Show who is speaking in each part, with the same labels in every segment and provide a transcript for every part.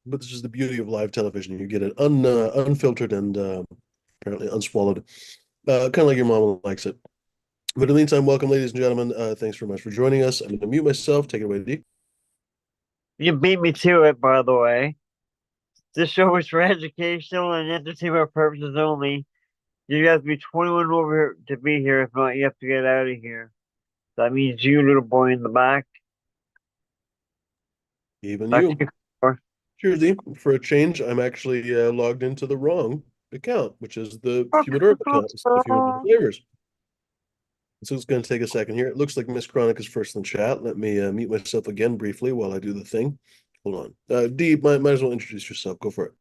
Speaker 1: But this is the beauty of live television. You get it unfiltered and apparently unswallowed, kind of like your mama likes it. But in the meantime, welcome, ladies and gentlemen. Thanks very much for joining us. I'm going to mute myself. Take it away, D.
Speaker 2: You beat me to it, by the way. This show is for educational and entertainment purposes only. You have to be 21 over here to be here. If not, you have to get out of here. That means you, little boy in the back.
Speaker 1: Even
Speaker 2: Back to
Speaker 1: you.
Speaker 2: you. Cor.
Speaker 1: Cheers, D. For a change, I'm actually logged into the wrong account, which is the Humidor account instead of Humidor Flavors. So it's going to take a second here. It looks like Miss Chronic is first in chat. Let me mute myself again briefly while I do the thing. Hold on. D, might as well introduce yourself. Go for it.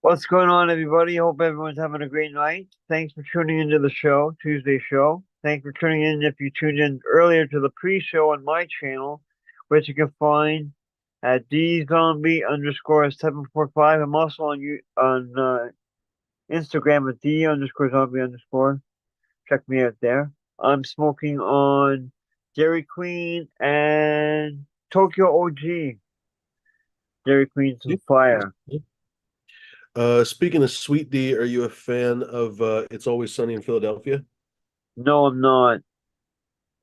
Speaker 2: What's going on, everybody? Hope everyone's having a great night. Thanks for tuning into the show, Tuesday show. Thanks for tuning in if you tuned in earlier to the pre-show on my channel, which you can find at dzombie_745. I'm also on Instagram at d_zombie_. Check me out there. I'm smoking on Dairy Queen and Tokyo OG. Dairy Queen's some fire.
Speaker 1: Speaking of Sweet D, are you a fan of It's Always Sunny in Philadelphia?
Speaker 2: No, I'm not.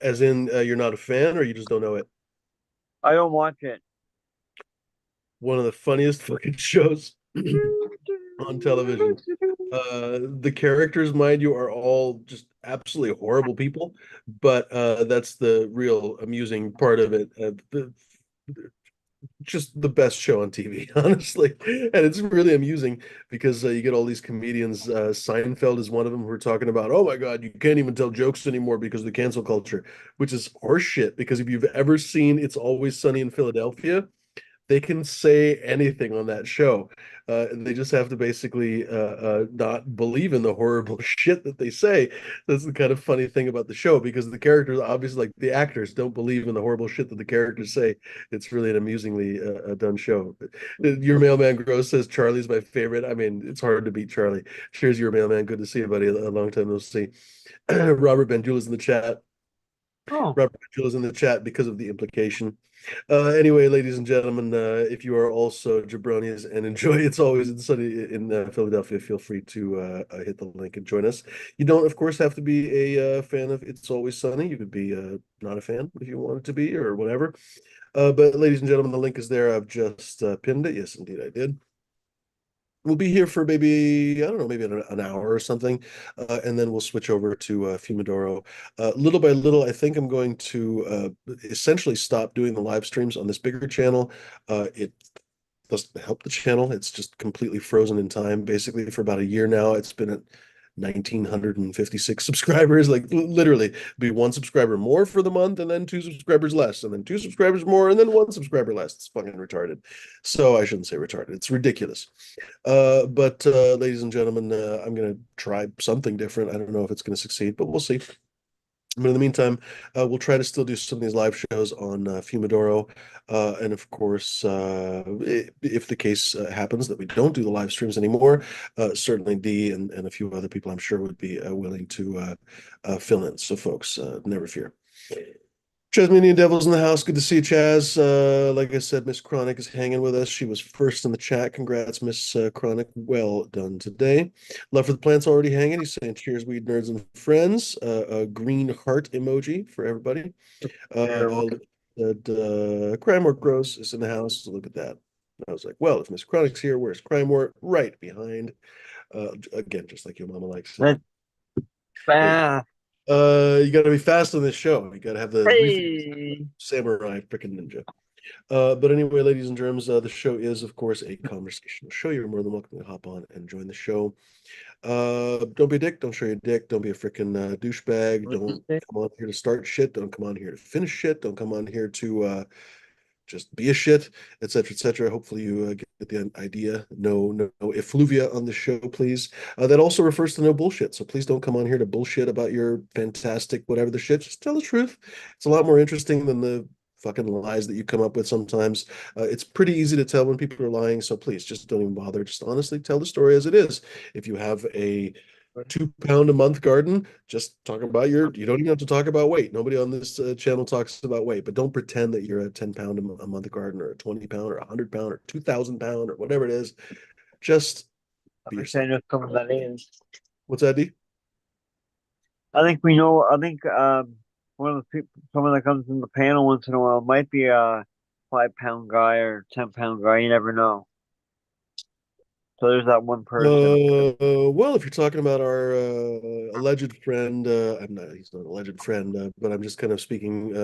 Speaker 1: As in, you're not a fan, or you just don't know it?
Speaker 2: I don't watch it.
Speaker 1: One of the funniest fucking shows on television. The characters, mind you, are all just absolutely horrible people, but that's the real amusing part of it. Just the best show on TV, honestly. And it's really amusing because you get all these comedians. Seinfeld is one of them who are talking about, oh my God, you can't even tell jokes anymore because of the cancel culture, which is horseshit. Because if you've ever seen It's Always Sunny in Philadelphia, they can say anything on that show. They just have to basically not believe in the horrible shit that they say. That's the kind of funny thing about the show because the characters, obviously, like the actors, don't believe in the horrible shit that the characters say. It's really an amusingly done show. Your mailman Gross says Charlie's my favorite. I mean, it's hard to beat Charlie. Cheers, your mailman. Good to see you, buddy. A long time no see. Robert Benjula's in the chat.
Speaker 2: Oh,
Speaker 1: Robert Benjula's in the chat because of the implication. Anyway, ladies and gentlemen, if you are also jabronis and enjoy It's Always in Sunny in Philadelphia, feel free to hit the link and join us. You don't, of course, have to be a fan of It's Always Sunny. You could be not a fan if you wanted to be or whatever. But ladies and gentlemen, the link is there. I've just pinned it. Yes, indeed, I did. We'll be here for maybe, I don't know, maybe an hour or something. And then we'll switch over to Fumidoro. Little by little, I think I'm going to essentially stop doing the live streams on this bigger channel. It doesn't help the channel. It's just completely frozen in time. Basically, for about a year now, it's been at 1,956 subscribers. Like literally, be one subscriber more for the month, and then two subscribers less, and then two subscribers more, and then one subscriber less. It's fucking retarded. So I shouldn't say retarded. It's ridiculous. But ladies and gentlemen, I'm gonna try something different. I don't know if it's gonna succeed, but we'll see. But in the meantime, we'll try to still do some of these live shows on Fumidoro. And of course, if the case happens that we don't do the live streams anymore, certainly D and a few other people I'm sure would be willing to fill in. So, folks, never fear. Chasmanian Devils in the house. Good to see you, Chaz. Like I said, Miss Chronic is hanging with us. She was first in the chat. Congrats, Miss Chronic. Well done today. Love for the plants already hanging. He's saying cheers, weed nerds and friends. A green heart emoji for everybody.
Speaker 2: terrible.
Speaker 1: Crime Work Gross is in the house. So look at that. I was like, well, if Miss Chronic's here, where's Crime Work? Right behind. Again, just like your mama likes it.
Speaker 2: That's bad.
Speaker 1: You got to be fast on this show. You got to have the reflex
Speaker 2: Hey.
Speaker 1: samurai freaking ninja. But anyway, ladies and germs, the show is, of course, a conversational show. You're more than welcome to hop on and join the show. Don't be a dick. Don't show your dick. Don't be a freaking douchebag.
Speaker 2: What'd you
Speaker 1: Don't
Speaker 2: say?
Speaker 1: come on here to start shit. Don't come on here to finish shit. Don't come on here to just be a shit, etc., etc. Hopefully, you get the idea. No effluvia on the show, please. That also refers to no bullshit. So please don't come on here to bullshit about your fantastic whatever the shit. Just tell the truth. It's a lot more interesting than the fucking lies that you come up with sometimes. It's pretty easy to tell when people are lying. So please just don't even bother. Just honestly tell the story as it is. If you have a 2 pound a month garden. Just talk about you don't even have to talk about weight. Nobody on this channel talks about weight, but don't pretend that you're a 10 pound a month garden or a 20 pound or 100 pound or 2,000 pound or whatever it is. Just be
Speaker 2: I
Speaker 1: yourself.
Speaker 2: kind of some of that is.
Speaker 1: What's that, D?
Speaker 2: I think we know. I think one of the people, someone that comes in the panel once in a while, might be a 5 pound guy or 10 pound guy. You never know. So there's that one person.
Speaker 1: Well, if you're talking about our alleged friend, I'm not, he's not an alleged friend, but I'm just kind of speaking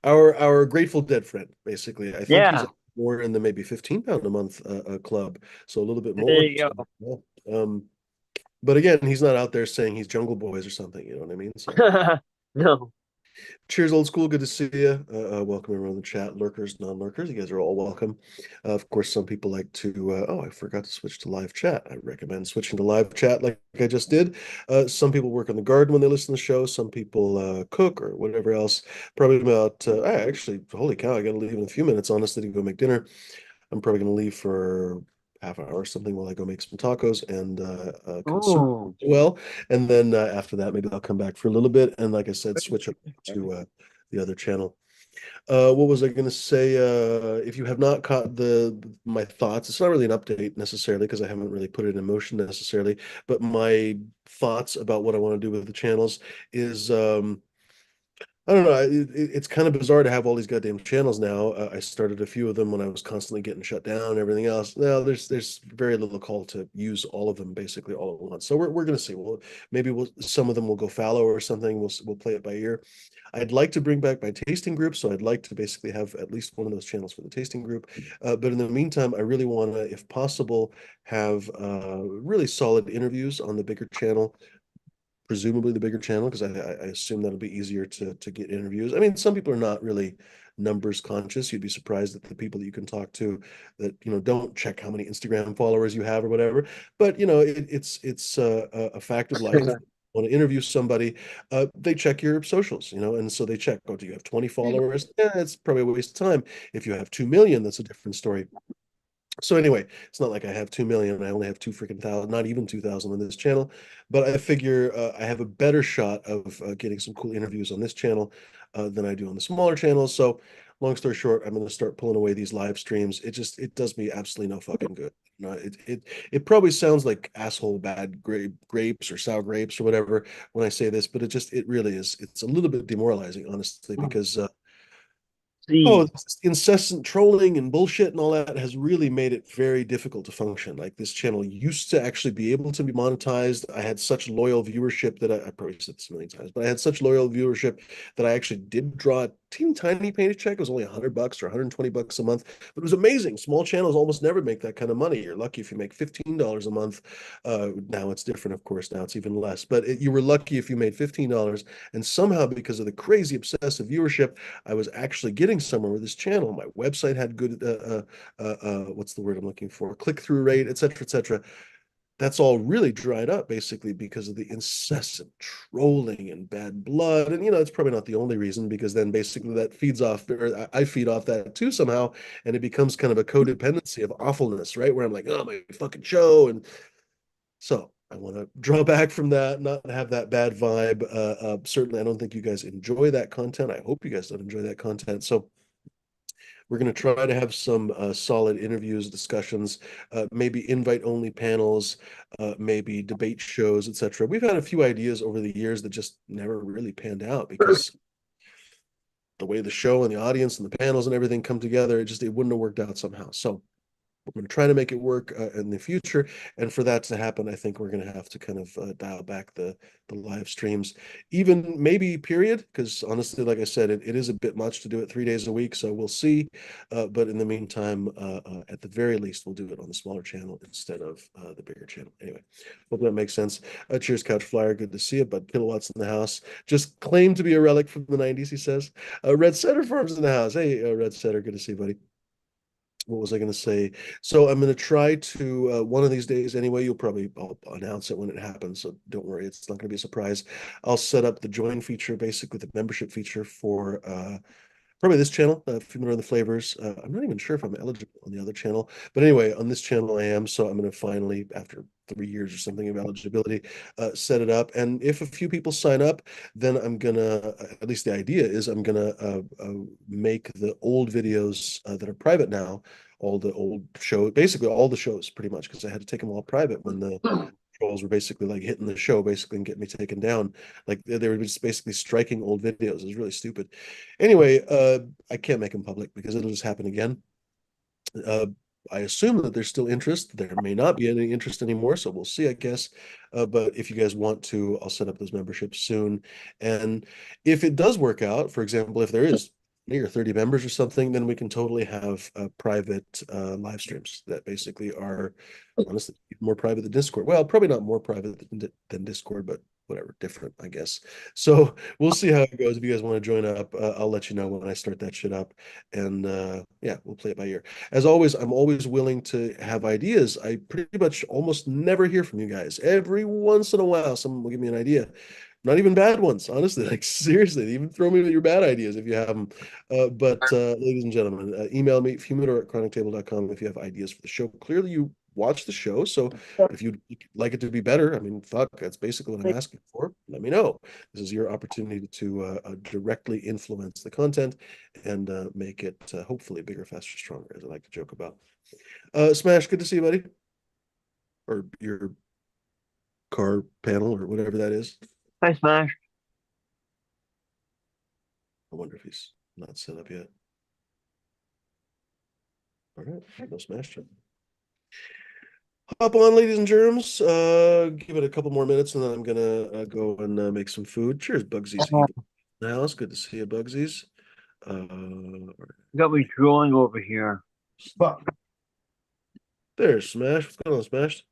Speaker 1: our Grateful Dead friend, basically. I think he's
Speaker 2: Yeah,
Speaker 1: more in the maybe 15 pound a month club, so a little bit
Speaker 2: there
Speaker 1: more.
Speaker 2: you
Speaker 1: So, yeah. But again, he's not out there saying he's Jungle Boys or something, you know what I mean? So
Speaker 2: go. No.
Speaker 1: cheers, old school. Good to see you. Welcome everyone in the chat, lurkers, non-lurkers. You guys are all welcome. Of course, some people like to. Oh, I forgot to switch to live chat. I recommend switching to live chat, like I just did. Some people work on the garden when they listen to the show. Some people cook or whatever else. Probably about. Actually, holy cow! I got to leave in a few minutes. Honestly, to go make dinner. I'm probably going to leave for half an hour or something while I go make some tacos and consume
Speaker 2: Oh.
Speaker 1: well. And then after that, maybe I'll come back for a little bit. And like I said, switch up to the other channel. What was I going to say? If you have not caught my thoughts, it's not really an update necessarily because I haven't really put it in motion necessarily. But my thoughts about what I want to do with the channels is I don't know. It's kind of bizarre to have all these goddamn channels now. I started a few of them when I was constantly getting shut down and everything else. Now there's very little call to use all of them basically all at once. So we're gonna see. Well, maybe some of them will go fallow or something. We'll play it by ear. I'd like to bring back my tasting group, so I'd like to basically have at least one of those channels for the tasting group. But in the meantime, I really want to, if possible, have really solid interviews on the bigger channel, presumably the bigger channel, because I assume that'll be easier to get interviews. I mean, some people are not really numbers conscious. You'd be surprised at the people that you can talk to that don't check how many Instagram followers you have or whatever. But it's a fact of life. Want to interview somebody, they check your socials, and so they check, oh, do you have 20 followers? Yeah, it's probably a waste of time. If you have 2 million, that's a different story. So anyway, it's not like I have 2 million. I only have two freaking thousand, not even 2,000 on this channel. But I figure I have a better shot of getting some cool interviews on this channel than I do on the smaller channels. So long story short, I'm going to start pulling away these live streams. It does me absolutely no fucking good. It probably sounds like asshole bad grapes or sour grapes or whatever when I say this, but it really is. It's a little bit demoralizing, honestly, because
Speaker 2: See.
Speaker 1: oh, this incessant trolling and bullshit and all that has really made it very difficult to function. Like this channel used to actually be able to be monetized. I had such loyal viewership that I probably said this a million times, but I had such loyal viewership that I actually did draw a teeny tiny paycheck. It was only $100 or $120 a month, but it was amazing. Small channels almost never make that kind of money. You're lucky if you make $15 a month. Now it's different, of course. Now it's even less, but you were lucky if you made $15. And somehow, because of the crazy obsessive viewership, I was actually getting somewhere with this channel. My website had good, what's the word I'm looking for? Click-through rate, et cetera, et cetera. That's all really dried up basically because of the incessant trolling and bad blood. And, it's probably not the only reason because then basically that feeds off, or I feed off that too somehow. And it becomes kind of a codependency of awfulness, right? Where I'm like, oh, my fucking show. And so I want to draw back from that, not have that bad vibe. Certainly, I don't think you guys enjoy that content. I hope you guys don't enjoy that content. So we're going to try to have some solid interviews, discussions, maybe invite-only panels, maybe debate shows, etc. We've had a few ideas over the years that just never really panned out because the way the show and the audience and the panels and everything come together, it wouldn't have worked out somehow. So we're going to try to make it work in the future, and for that to happen, I think we're going to have to kind of dial back the live streams, even maybe period. Because honestly, like I said, it is a bit much to do it 3 days a week. So we'll see. But in the meantime, at the very least, we'll do it on the smaller channel instead of the bigger channel. Anyway, hope that makes sense. Cheers, Couch Flyer. Good to see you. But Kilowatts in the house. Just claimed to be a relic from the '90s. He says. Red Setter Farms in the house. Hey, Red Setter. Good to see you, buddy. What was I going to say? So I'm going to try to one of these days anyway. I'll announce it when it happens. So don't worry, it's not going to be a surprise. I'll set up the join feature, basically the membership feature for Probably this channel, Familiar on the Flavors. I'm not even sure if I'm eligible on the other channel, but anyway, on this channel I am. So I'm going to finally, after 3 years or something of eligibility, set it up. And if a few people sign up, then I'm gonna, at least the idea is, I'm gonna make the old videos that are private now, all the old show, basically all the shows, pretty much, because I had to take them all private when the trolls were basically like hitting the show, basically, and getting me taken down. Like they were just basically striking old videos. It was really stupid. Anyway, I can't make them public because it'll just happen again. Uh, I assume that there's still interest. There may not be any interest anymore, so we'll see, I guess. But if you guys want to, I'll set up those memberships soon. And if it does work out, for example, if there is 20 or 30 members or something, then we can totally have private live streams that basically are honestly more private than Discord. Well, probably not more private than Discord, but whatever, different, I guess. So we'll see how it goes. If you guys want to join up, I'll let you know when I start that shit up. And yeah, we'll play it by ear. As always, I'm always willing to have ideas. I pretty much almost never hear from you guys. Every once in a while, someone will give me an idea. Not even bad ones, honestly. Like seriously, even throw me with your bad ideas if you have them. But ladies and gentlemen, email me humidor@chronictable.com if you have ideas for the show. Clearly, you watch the show, so if you'd like it to be better, I mean, fuck, that's basically what I'm asking for. Let me know. This is your opportunity to directly influence the content and make it hopefully bigger, faster, stronger, as I like to joke about. Smash, good to see you, buddy. Or your car panel or whatever that is.
Speaker 2: Hi, Smash.
Speaker 1: I wonder if he's not set up yet. All right, no Smash. Hop on, ladies and germs. Give it a couple more minutes, and then I'm gonna go and make some food. Cheers, Bugsy's Evil. Now it's good to see you, Bugsy's.
Speaker 2: Got me drooling over here.
Speaker 3: Fuck.
Speaker 1: There's Smash. What's going on, Smash?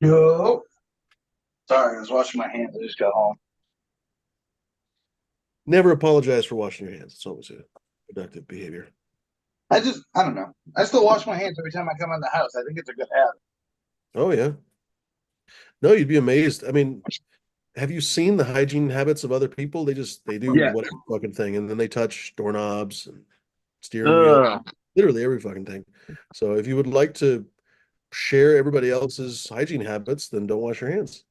Speaker 3: Yo. Sorry, I was washing my hands. I just got home.
Speaker 1: Never apologize for washing your hands. It's always a productive behavior.
Speaker 3: I don't know. I still wash my hands every time I come in the house. I think it's a good habit.
Speaker 1: Oh yeah. No, you'd be amazed. I mean, have you seen the hygiene habits of other people? They do
Speaker 3: Yeah.
Speaker 1: whatever fucking thing, and then they touch doorknobs and steering wheel,
Speaker 2: Ugh,
Speaker 1: literally every fucking thing. So if you would like to share everybody else's hygiene habits, then don't wash your hands.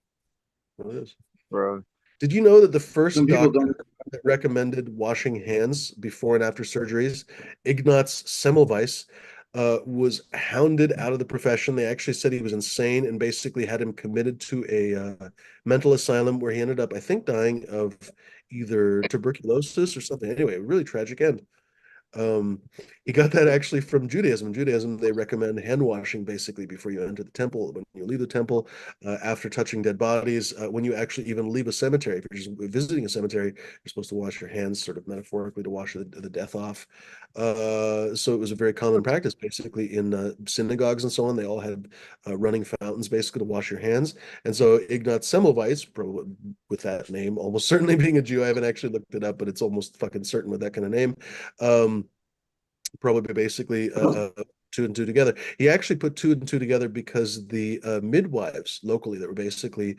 Speaker 1: What it is.
Speaker 2: bro.
Speaker 1: Did you know that the first
Speaker 3: Some people
Speaker 1: doctor
Speaker 3: don't.
Speaker 1: that recommended washing hands before and after surgeries, Ignaz Semmelweis, was hounded out of the profession? They actually said he was insane and basically had him committed to a mental asylum where he ended up, I think, dying of either tuberculosis or something. Anyway, a really tragic end. Um, he got that actually from Judaism. In Judaism, they recommend hand washing basically before you enter the temple, when you leave the temple, after touching dead bodies, when you actually even leave a cemetery. If you're just visiting a cemetery, you're supposed to wash your hands, sort of metaphorically, to wash the death off. So it was a very common practice, basically, in synagogues and so on. They all had running fountains, basically, to wash your hands. And so Ignaz Semmelweis, probably with that name, almost certainly being a Jew, I haven't actually looked it up, but it's almost fucking certain with that kind of name. Probably basically two and two together. He actually put two and two together because the midwives locally that were basically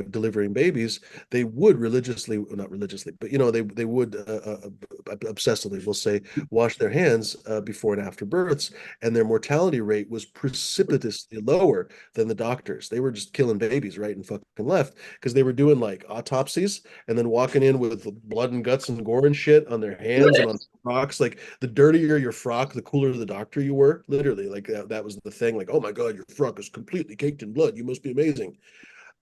Speaker 1: delivering babies, they would religiously, well, not religiously, but they would obsessively, we'll say, wash their hands before and after births, and their mortality rate was precipitously lower than the doctors. They were just killing babies right and fucking left because they were doing like autopsies and then walking in with blood and guts and gore and shit on their hands and on rocks. Like the dirtier your frock, the cooler the doctor you were. Literally, like that was the thing. Like, oh my God, your frock is completely caked in blood. You must be amazing.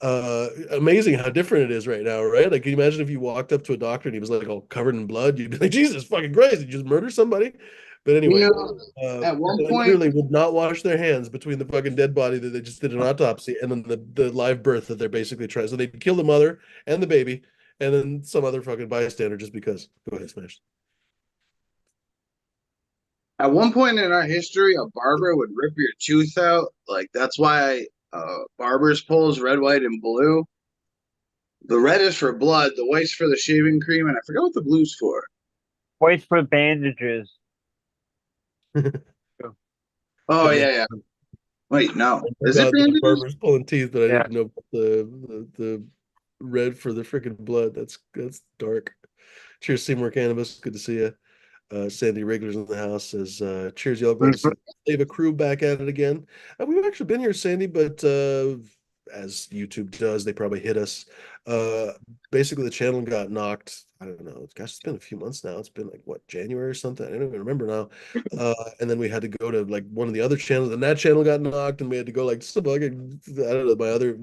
Speaker 1: Amazing how different it is right now, right? Like, can you imagine if you walked up to a doctor and he was like all covered in blood? You'd be like, Jesus fucking Christ, did you just murder somebody? But
Speaker 3: You
Speaker 1: anyway,
Speaker 3: know, at one
Speaker 1: they
Speaker 3: point,
Speaker 1: literally would not wash their hands between the fucking dead body that they just did an autopsy and then the live birth that they're basically trying. So they'd kill the mother and the baby and then some other fucking bystander just because. Go ahead, Smash.
Speaker 3: at one point in our history, a barber would rip your tooth out. Like that's why barber's pole is red, white, and blue. The red is for blood, the white's for the shaving cream, and I forgot what the blue's for.
Speaker 2: Wait for bandages.
Speaker 3: Oh
Speaker 1: That
Speaker 3: yeah, yeah. Wait, no.
Speaker 1: I
Speaker 3: Is it
Speaker 1: forgot that the
Speaker 3: bandages?
Speaker 1: barber's pulling teeth, but I
Speaker 2: Yeah.
Speaker 1: didn't know about the red for the freaking blood. That's dark. Cheers, Seymour Cannabis. Good to see you. Sandy Wriggler's in the house, says, cheers, y'all. Glad to see the Slava crew back at it again. We've actually been here, Sandy, but as YouTube does, they probably hit us. Uh, Basically, the channel got knocked. I don't know. Gosh, it's been a few months now. It's been like, what, January or something? I don't even remember now. And then we had to go to like one of the other channels, and that channel got knocked, and we had to go like some fucking, I don't know, my other,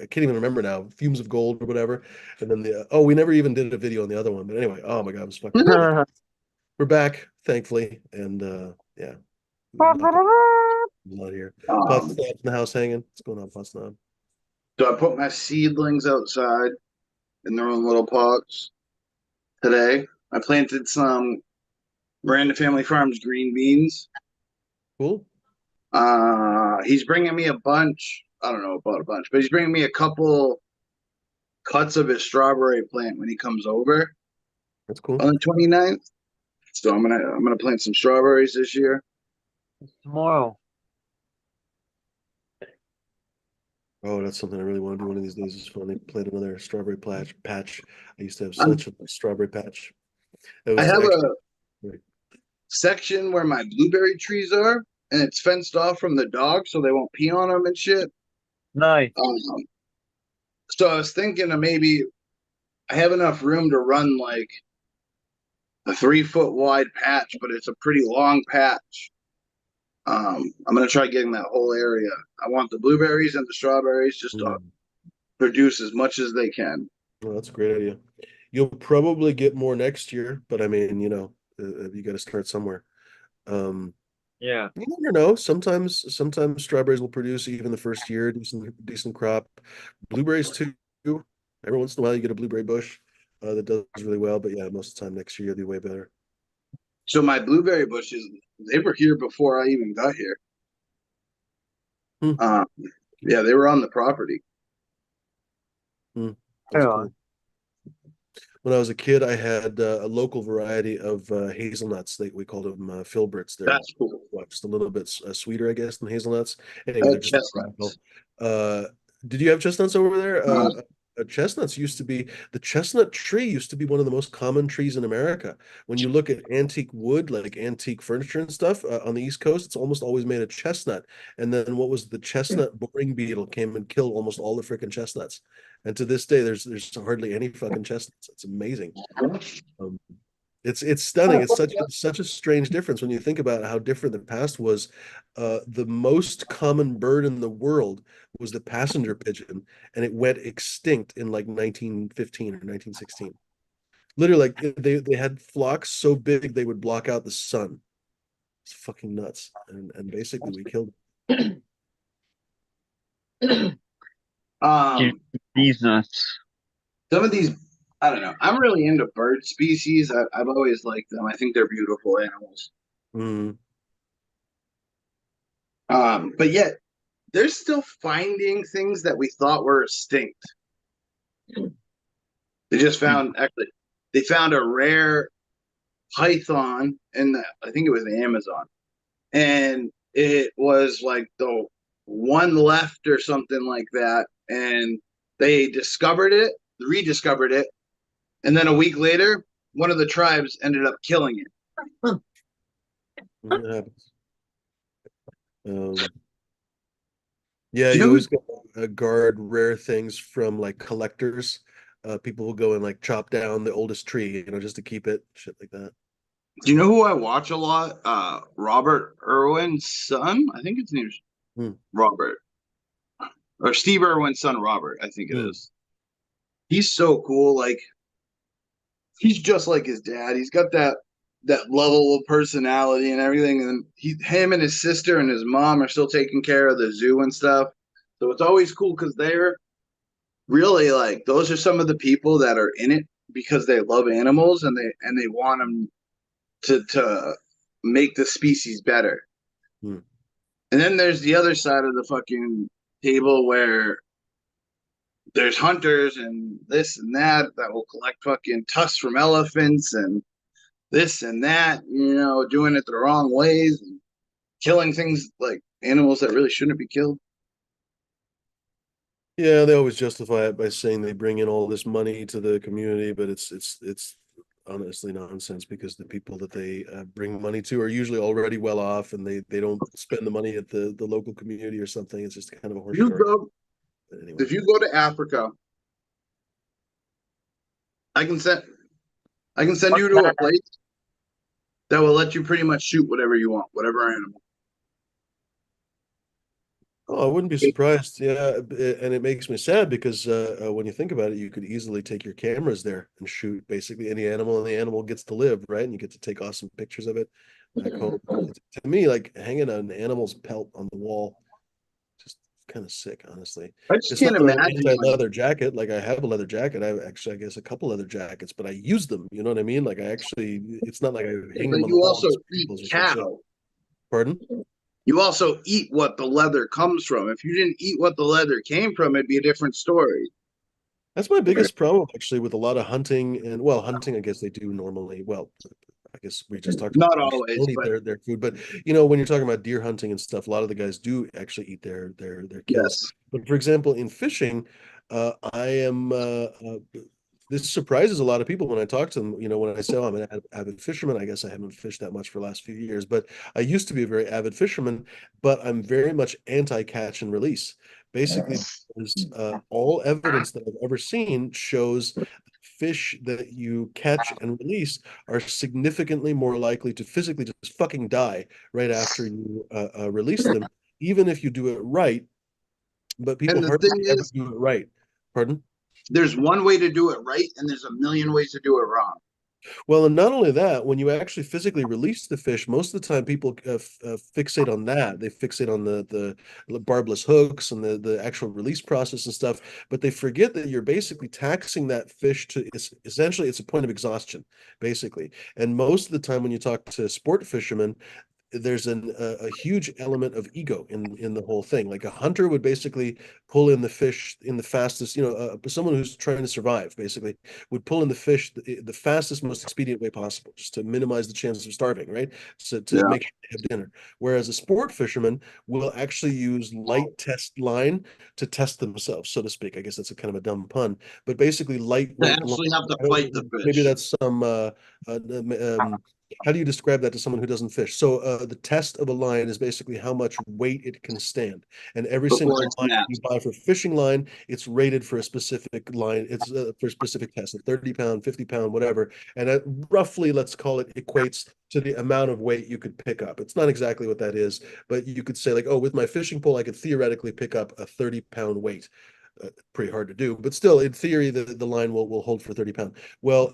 Speaker 1: I can't even remember now, Fumes of Gold or whatever. And then we never even did a video on the other one. But anyway, oh my God, it was fucking we're back, thankfully, and yeah, not here. Pot
Speaker 3: Um,
Speaker 1: Snob in the house hanging. What's going on, Pot Snob?
Speaker 3: so I put my seedlings outside in their own little pots today. I planted some Miranda Family Farms green beans.
Speaker 1: Cool.
Speaker 3: He's bringing me a bunch. I don't know about a bunch, but he's bringing me a couple cuts of his strawberry plant when he comes over
Speaker 1: That's cool.
Speaker 3: on the 29th. So I'm gonna plant some strawberries this year.
Speaker 2: Tomorrow.
Speaker 1: Oh, that's something I really want to do one of these days. Is finally plant another strawberry patch. I used to have
Speaker 3: I'm,
Speaker 1: such a strawberry patch. It
Speaker 3: I
Speaker 1: was
Speaker 3: have
Speaker 1: actually
Speaker 3: a section where my blueberry trees are, and it's fenced off from the dogs so they won't pee on them and shit.
Speaker 2: Nice.
Speaker 3: So I was thinking of maybe I have enough room to run like a 3 foot wide patch, but it's a pretty long patch. I'm gonna try getting that whole area. I want the blueberries and the strawberries just to
Speaker 1: Mm.
Speaker 3: produce as much as they can.
Speaker 1: Well, that's a great idea. You'll probably get more next year, but I mean, you got to start somewhere. Um,
Speaker 2: Yeah.
Speaker 1: You never know. Sometimes strawberries will produce even the first year, decent crop. Blueberries too. Every once in a while, you get a blueberry bush that does really well. But yeah, most of the time next year you'll do way better.
Speaker 3: So my blueberry bushes, they were here before I even got here.
Speaker 1: Hmm.
Speaker 3: Um, yeah, they were on the property.
Speaker 1: Hmm. That's
Speaker 2: Yeah.
Speaker 1: cool. When I was a kid, I had a local variety of hazelnuts. We called them filberts. They're
Speaker 3: That's cool.
Speaker 1: just a little bit sweeter, I guess, than hazelnuts. Anyway, they're just
Speaker 3: Chestnuts.
Speaker 1: uh, did you have chestnuts over there?
Speaker 3: Uh,
Speaker 1: Chestnuts used to be the chestnut tree used to be one of the most common trees in America. When you look at antique wood, like antique furniture and stuff on the East Coast, it's almost always made of chestnut. And then what was the chestnut boring beetle came and killed almost all the freaking chestnuts. And to this day, there's hardly any fucking chestnuts. It's amazing. Um, it's stunning. It's such a strange difference when you think about how different the past was. The most common bird in the world was the passenger pigeon, and it went extinct in like 1915 or 1916. Literally, like they had flocks so big they would block out the sun. It's fucking nuts. And basically we killed
Speaker 3: um,
Speaker 2: These nuts.
Speaker 3: some of these, I don't know. I'm really into bird species. I've always liked them. I think they're beautiful animals.
Speaker 1: them.
Speaker 3: But yet they're still finding things that we thought were extinct. They just found actually they found a rare python in I think it was the Amazon, and it was like the one left or something like that, and they discovered it, rediscovered it, and then a week later, one of the tribes ended up killing it.
Speaker 1: It happens. Um, yeah,
Speaker 3: Do you
Speaker 1: you
Speaker 3: know who?
Speaker 1: always got to guard rare things from like collectors. People will go and like chop down the oldest tree, just to keep it, shit like that.
Speaker 3: Do you know who I watch a lot? Robert Irwin's son. I think his name's
Speaker 1: Hmm.
Speaker 3: Robert, or Steve Irwin's son, Robert. I think it
Speaker 1: Hmm.
Speaker 3: is. He's so cool. Like he's just like his dad. He's got that level of personality and everything. And him and his sister and his mom are still taking care of the zoo and stuff. So it's always cool because they're really like those are some of the people that are in it because they love animals and they want them to make the species better.
Speaker 1: Hmm.
Speaker 3: And then there's the other side of the fucking table where there's hunters and this and that will collect fucking tusks from elephants and this and that, doing it the wrong ways and killing things like animals that really shouldn't be killed.
Speaker 1: Yeah, they always justify it by saying they bring in all this money to the community, but it's honestly nonsense, because the people that they bring money to are usually already well off, and they don't spend the money at the local community or something. It's just kind of a horse
Speaker 3: You
Speaker 1: story.
Speaker 3: go
Speaker 1: But anyway,
Speaker 3: if you go to Africa, I can send you to a place that will let you pretty much shoot whatever you want, whatever animal.
Speaker 1: oh, I wouldn't be surprised. Yeah, and it makes me sad because when you think about it, you could easily take your cameras there and shoot basically any animal, and the animal gets to live, right? And you get to take awesome pictures of it back home. To me, like hanging an animal's pelt on the wall, just kind of sick, honestly.
Speaker 3: I just
Speaker 1: It's not
Speaker 3: can't
Speaker 1: that I'm
Speaker 3: imagine like
Speaker 1: anti-leather jacket. Like I have a leather jacket. I have actually, I guess, a couple leather jackets, but I use them. You know what I mean? Like I actually, it's not like I hang
Speaker 3: but
Speaker 1: them on the
Speaker 3: you
Speaker 1: wall
Speaker 3: also
Speaker 1: as
Speaker 3: eat
Speaker 1: symbols or some shit.
Speaker 3: cow.
Speaker 1: Pardon?
Speaker 3: You also eat what the leather comes from. If you didn't eat what the leather came from, it'd be a different story.
Speaker 1: That's my biggest problem actually with a lot of hunting, and well, hunting, I guess they do normally. Well, I guess we just talked about
Speaker 3: Not
Speaker 1: fish. They
Speaker 3: always,
Speaker 1: don't eat
Speaker 3: but
Speaker 1: their food, but when you're talking about deer hunting and stuff, a lot of the guys do actually eat their kills.
Speaker 3: yes.
Speaker 1: But for example, in fishing, I am this surprises a lot of people when I talk to them. When I say, "Oh, I'm an avid fisherman," I guess I haven't fished that much for the last few years, but I used to be a very avid fisherman. But I'm very much anti-catch and release. Basically, because all evidence that I've ever seen shows fish that you catch and release are significantly more likely to physically just fucking die right after you release them, even if you do it right. But people
Speaker 3: And the
Speaker 1: hardly
Speaker 3: thing
Speaker 1: ever
Speaker 3: is,
Speaker 1: do it right. Pardon?
Speaker 3: there's one way to do it right, and there's a million ways to do it wrong.
Speaker 1: Well, and not only that, when you actually physically release the fish, most of the time people fixate on that. They fixate on the barbless hooks and the actual release process and stuff, but they forget that you're basically taxing that fish to essentially it's a point of exhaustion, basically. And most of the time when you talk to sport fishermen, there's a huge element of ego in the whole thing. Like a hunter would basically pull in the fish in the fastest, someone who's trying to survive basically would pull in the fish the fastest, most expedient way possible, just to minimize the chances of starving, right? So to
Speaker 3: Yeah.
Speaker 1: make sure they have dinner. Whereas a sport fisherman will actually use light test line to test themselves, so to speak. I guess that's a kind of a dumb pun, but basically
Speaker 3: To
Speaker 1: lightweight line.
Speaker 3: actually have to fight the
Speaker 1: Maybe
Speaker 3: fish.
Speaker 1: that's some how do you describe that to someone who doesn't fish? So the test of a line is basically how much weight it can stand. And every
Speaker 3: Before
Speaker 1: single
Speaker 3: it
Speaker 1: line you
Speaker 3: snaps.
Speaker 1: buy for fishing line, it's rated for a specific line. It's for a specific test, a 30-pound, 50-pound, whatever. And that roughly, let's call it, equates to the amount of weight you could pick up. It's not exactly what that is, but you could say like, oh, with my fishing pole, I could theoretically pick up a 30-pound weight. Pretty hard to do, but still, in theory, the line will hold for 30 pounds. Well,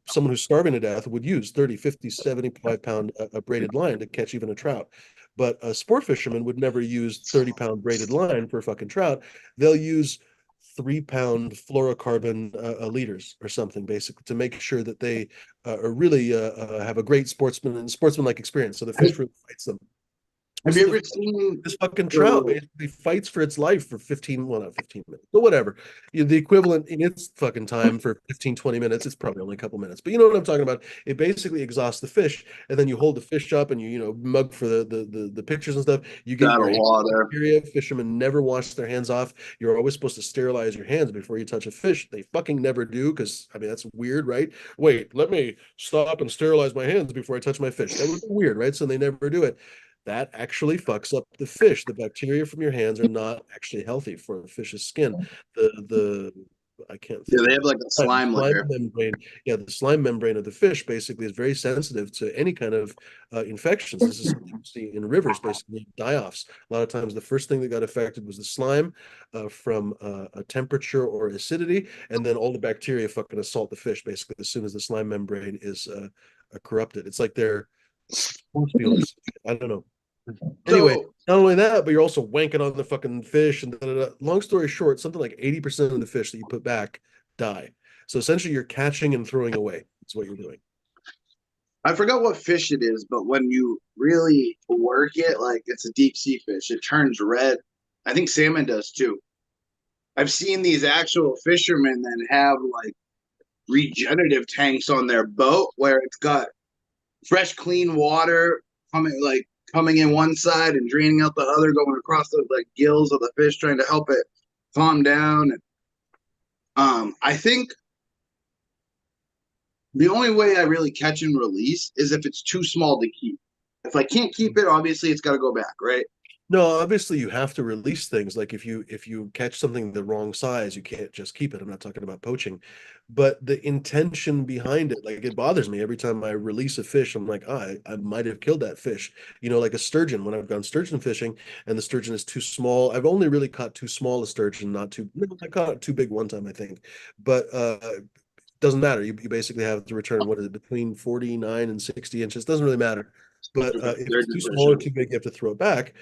Speaker 1: someone who's starving to death would use 30, 50, 75-pound braided line to catch even a trout. But a sport fisherman would never use 30-pound braided line for a fucking trout. They'll use 3-pound fluorocarbon liters or something, basically, to make sure that they are really have a great sportsman-like experience. So the fish really fights them.
Speaker 3: Have
Speaker 1: So
Speaker 3: you ever seen
Speaker 1: this fucking trout
Speaker 3: the
Speaker 1: basically fights for its life for 15, well, not 15 minutes, but whatever. The equivalent in its fucking time for 15, 20 minutes, it's probably only a couple minutes. But you know what I'm talking about? It basically exhausts the fish, and then you hold the fish up and you mug for the pictures and stuff. You get
Speaker 3: got
Speaker 1: your
Speaker 3: a
Speaker 1: hands
Speaker 3: water?
Speaker 1: bacteria. Fishermen never wash their hands off. You're always supposed to sterilize your hands before you touch a fish. They fucking never do, because I mean that's weird, right? Wait, let me stop and sterilize my hands before I touch my fish. That would be weird, right? So they never do it. That actually fucks up the fish. The bacteria from your hands are not actually healthy for the fish's skin. The I can't
Speaker 3: Yeah,
Speaker 1: think
Speaker 3: they
Speaker 1: of
Speaker 3: have
Speaker 1: the
Speaker 3: like a slime
Speaker 1: slime
Speaker 3: layer.
Speaker 1: membrane. Yeah, the slime membrane of the fish basically is very sensitive to any kind of infections. This is something you see in rivers, basically die-offs. A lot of times, the first thing that got affected was the slime from a temperature or acidity, and then all the bacteria fucking assault the fish basically as soon as the slime membrane is corrupted. It's like they're force feelers. I don't know. Anyway,
Speaker 3: So
Speaker 1: not only that, but you're also wanking on the fucking fish. And da, da, da. Long story short, something like 80% of the fish that you put back die. So essentially, you're catching and throwing away. That's what you're doing.
Speaker 3: I forgot what fish it is, but when you really work it, like it's a deep sea fish, it turns red. I think salmon does too. I've seen these actual fishermen that have like regenerative tanks on their boat where it's got fresh, clean water coming in one side and draining out the other, going across the like gills of the fish, trying to help it calm down. I think The only way I really catch and release is if it's too small to keep. If I can't keep it, obviously it's got to go back, right?
Speaker 1: No, obviously you have to release things. Like if you catch something the wrong size, you can't just keep it. I'm not talking about poaching, but the intention behind it, like it bothers me every time I release a fish. I'm like, I might have killed that fish. You know, like a sturgeon. When I've gone sturgeon fishing and the sturgeon is too small, I've only really caught too small a sturgeon, not too. No, I caught it too big one time, I think. But doesn't matter. You basically have to return, what is it, between 49 and 60 inches. Doesn't really matter. But if it's too small or too big, you have to throw it back.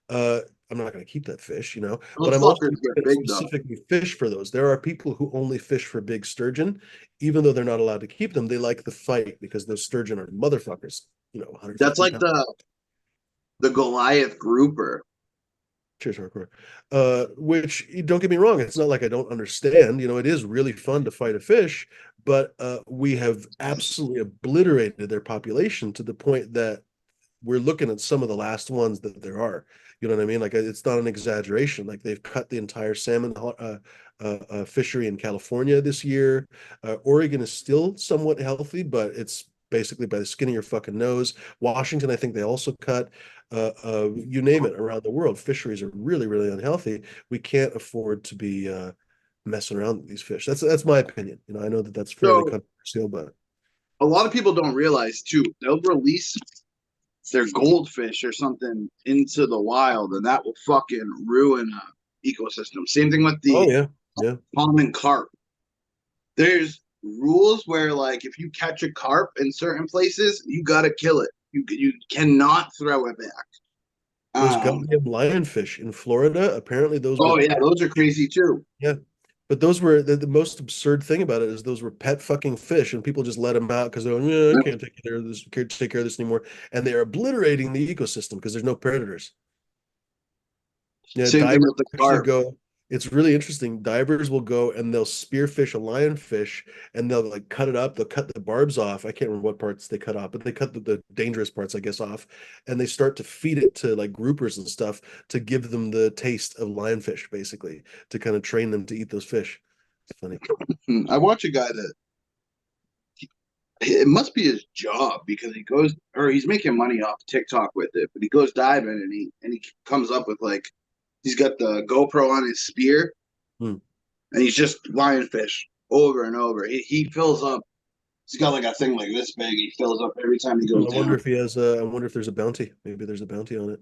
Speaker 1: Uh, I'm not going to keep that fish, you know, but
Speaker 3: Those
Speaker 1: I'm also
Speaker 3: fuckers get
Speaker 1: going to
Speaker 3: big though.
Speaker 1: specifically fish for those. There are people who only fish for big sturgeon, even though they're not allowed to keep them. They like the fight because those sturgeon are motherfuckers, you know,
Speaker 3: That's
Speaker 1: 150
Speaker 3: like
Speaker 1: pounds.
Speaker 3: the Goliath grouper.
Speaker 1: Cheers, hardcore. Which don't get me wrong, it's not like I don't understand. You know, it is really fun to fight a fish, but we have absolutely obliterated their population to the point that we're looking at some of the last ones that there are. You know what I mean? Like it's not an exaggeration. Like they've cut the entire salmon fishery in California this year. Oregon is still somewhat healthy, but it's basically by the skin of your fucking nose. Washington, I think they also cut. You name it around the world, fisheries are really, really unhealthy. We can't afford to be messing around with these fish. That's my opinion. You know, I know that that's fairly
Speaker 3: So
Speaker 1: controversial, but
Speaker 3: a lot of people don't realize too, they'll release their goldfish or something into the wild, and that will fucking ruin a ecosystem. Same thing with
Speaker 1: oh
Speaker 3: the
Speaker 1: yeah, yeah.
Speaker 3: common carp. There's rules where like if you catch a carp in certain places, you gotta kill it. You cannot throw it back.
Speaker 1: Those
Speaker 3: Um,
Speaker 1: goddamn lionfish in Florida, apparently those were
Speaker 3: oh yeah,
Speaker 1: pet.
Speaker 3: those are crazy too.
Speaker 1: Yeah. But those were the most absurd thing about it is those were pet fucking fish and people just let them out because they're like, yeah, I can't take care of this, can't take care of this anymore. And they're obliterating the ecosystem because there's no predators. Yeah,
Speaker 3: Same thing
Speaker 1: divers
Speaker 3: with the
Speaker 1: actually
Speaker 3: carp.
Speaker 1: go. It's really interesting. Divers will go and they'll spearfish a lionfish and they'll like cut it up. They'll cut the barbs off. I can't remember what parts they cut off, but they cut the dangerous parts, I guess, off. And they start to feed it to like groupers and stuff to give them the taste of lionfish, basically, to kind of train them to eat those fish. It's funny.
Speaker 3: I watch a guy that it must be his job because he goes or he's making money off TikTok with it, but he goes diving and he comes up with like he's got the GoPro on his spear
Speaker 1: Hmm.
Speaker 3: and he's just lionfish over and over. He fills up. He's got like a thing like this big. He fills up every time he goes
Speaker 1: I wonder
Speaker 3: down.
Speaker 1: if he has a, I wonder if there's a bounty. Maybe there's a bounty on it.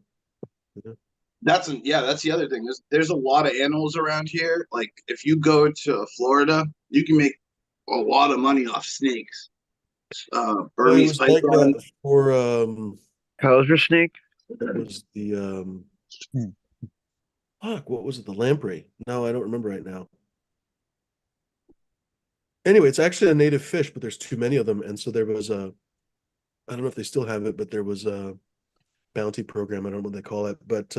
Speaker 1: Yeah.
Speaker 3: That's the other thing. There's a lot of animals around here. Like if you go to Florida, you can make a lot of money off snakes.
Speaker 1: Well, it
Speaker 3: Burmese
Speaker 1: was like
Speaker 3: python.
Speaker 1: that for
Speaker 2: How's your snake?
Speaker 1: what was the fuck, what was it? The lamprey. No, I don't remember right now. Anyway, it's actually a native fish, but there's too many of them. And so there was a, I don't know if they still have it, but there was a bounty program. I don't know what they call it, but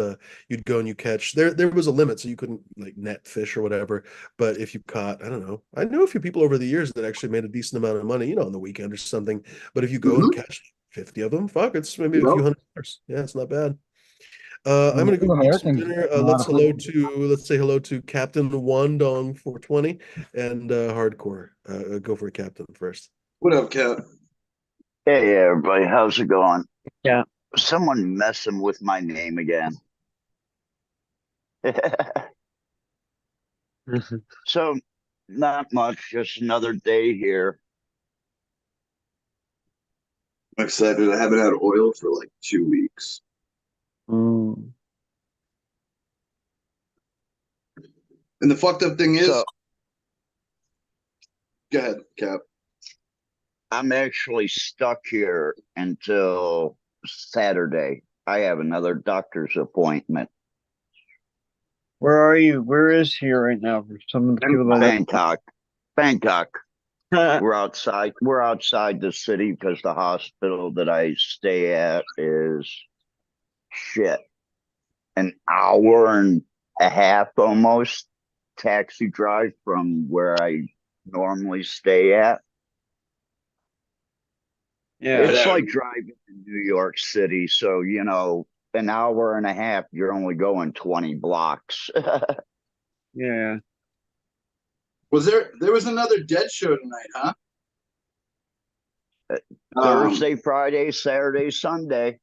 Speaker 1: you'd go and you catch there was a limit, so you couldn't like net fish or whatever. But if you caught, I don't know, I know a few people over the years that actually made a decent amount of money, you know, on the weekend or something. But if you go and
Speaker 3: Mm-hmm.
Speaker 1: catch 50 of them, fuck, it's maybe a few
Speaker 3: Yep.
Speaker 1: $100. Yeah, it's not bad. I'm
Speaker 4: Yeah,
Speaker 1: gonna go
Speaker 4: well,
Speaker 1: eat some
Speaker 4: everything's
Speaker 1: dinner.
Speaker 4: a lot of fun.
Speaker 1: Let's say hello to Captain Wandong 420 and Hardcore. Go for a Captain first.
Speaker 3: What up, Cat?
Speaker 5: Hey everybody, how's it going?
Speaker 2: Yeah.
Speaker 5: Someone messing with my name again. So, not much, just another day here.
Speaker 3: I'm excited. I haven't had oil for like 2 weeks.
Speaker 2: Mm.
Speaker 3: And the fucked up thing is,
Speaker 5: So,
Speaker 3: go ahead, Cap.
Speaker 5: I'm actually stuck here until Saturday. I have another doctor's appointment.
Speaker 2: Where are you? Where is he right now? For some of the people that
Speaker 5: Bangkok. Bangkok.
Speaker 2: have.
Speaker 5: We're outside the city because the hospital that I stay at is shit. An hour and a half almost taxi drive from where I normally stay at.
Speaker 2: Yeah.
Speaker 5: It's like driving to New York City. So, an hour and a half, you're only going 20 blocks.
Speaker 2: Yeah.
Speaker 3: There was another Dead show tonight, huh?
Speaker 5: Thursday, Friday, Saturday, Sunday.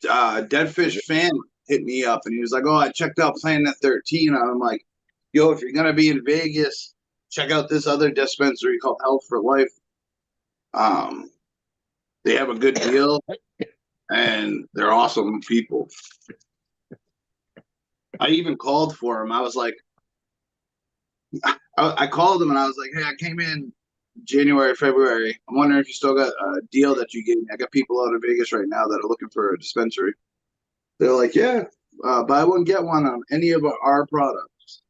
Speaker 3: Deadfish fan hit me up and he was like, "Oh, I checked out Planet 13." And I'm like, "Yo, if you're gonna be in Vegas, check out this other dispensary called Health for Life. They have a good deal and they're awesome people." I even called for him. I was like, I called him and I was like, "Hey, I came in January, February. I'm wondering if you still got a deal that you gave me. I got people out of Vegas right now that are looking for a dispensary." They're like, "Yeah, buy one, get one on any of our products."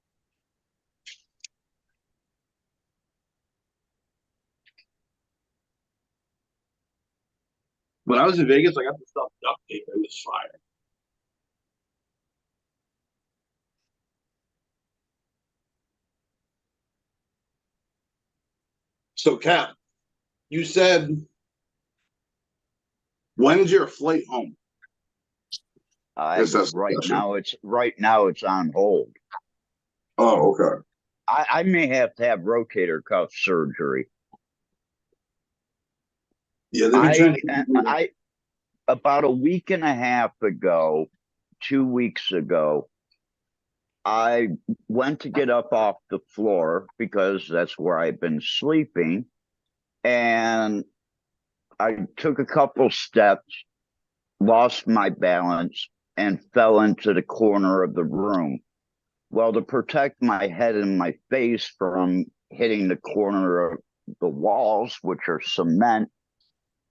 Speaker 3: When I was in Vegas, I got the stuff duct tape. It was fire. So, Cap, you said, when's your flight home?
Speaker 5: Right now it's on hold.
Speaker 3: Oh, okay.
Speaker 5: I may have to have rotator cuff surgery.
Speaker 3: Yeah, they've been trying to.
Speaker 5: I about a week and a half ago, 2 weeks ago, I went to get up off the floor because that's where I've been sleeping. And I took a couple steps, lost my balance, and fell into the corner of the room. Well, to protect my head and my face from hitting the corner of the walls, which are cement,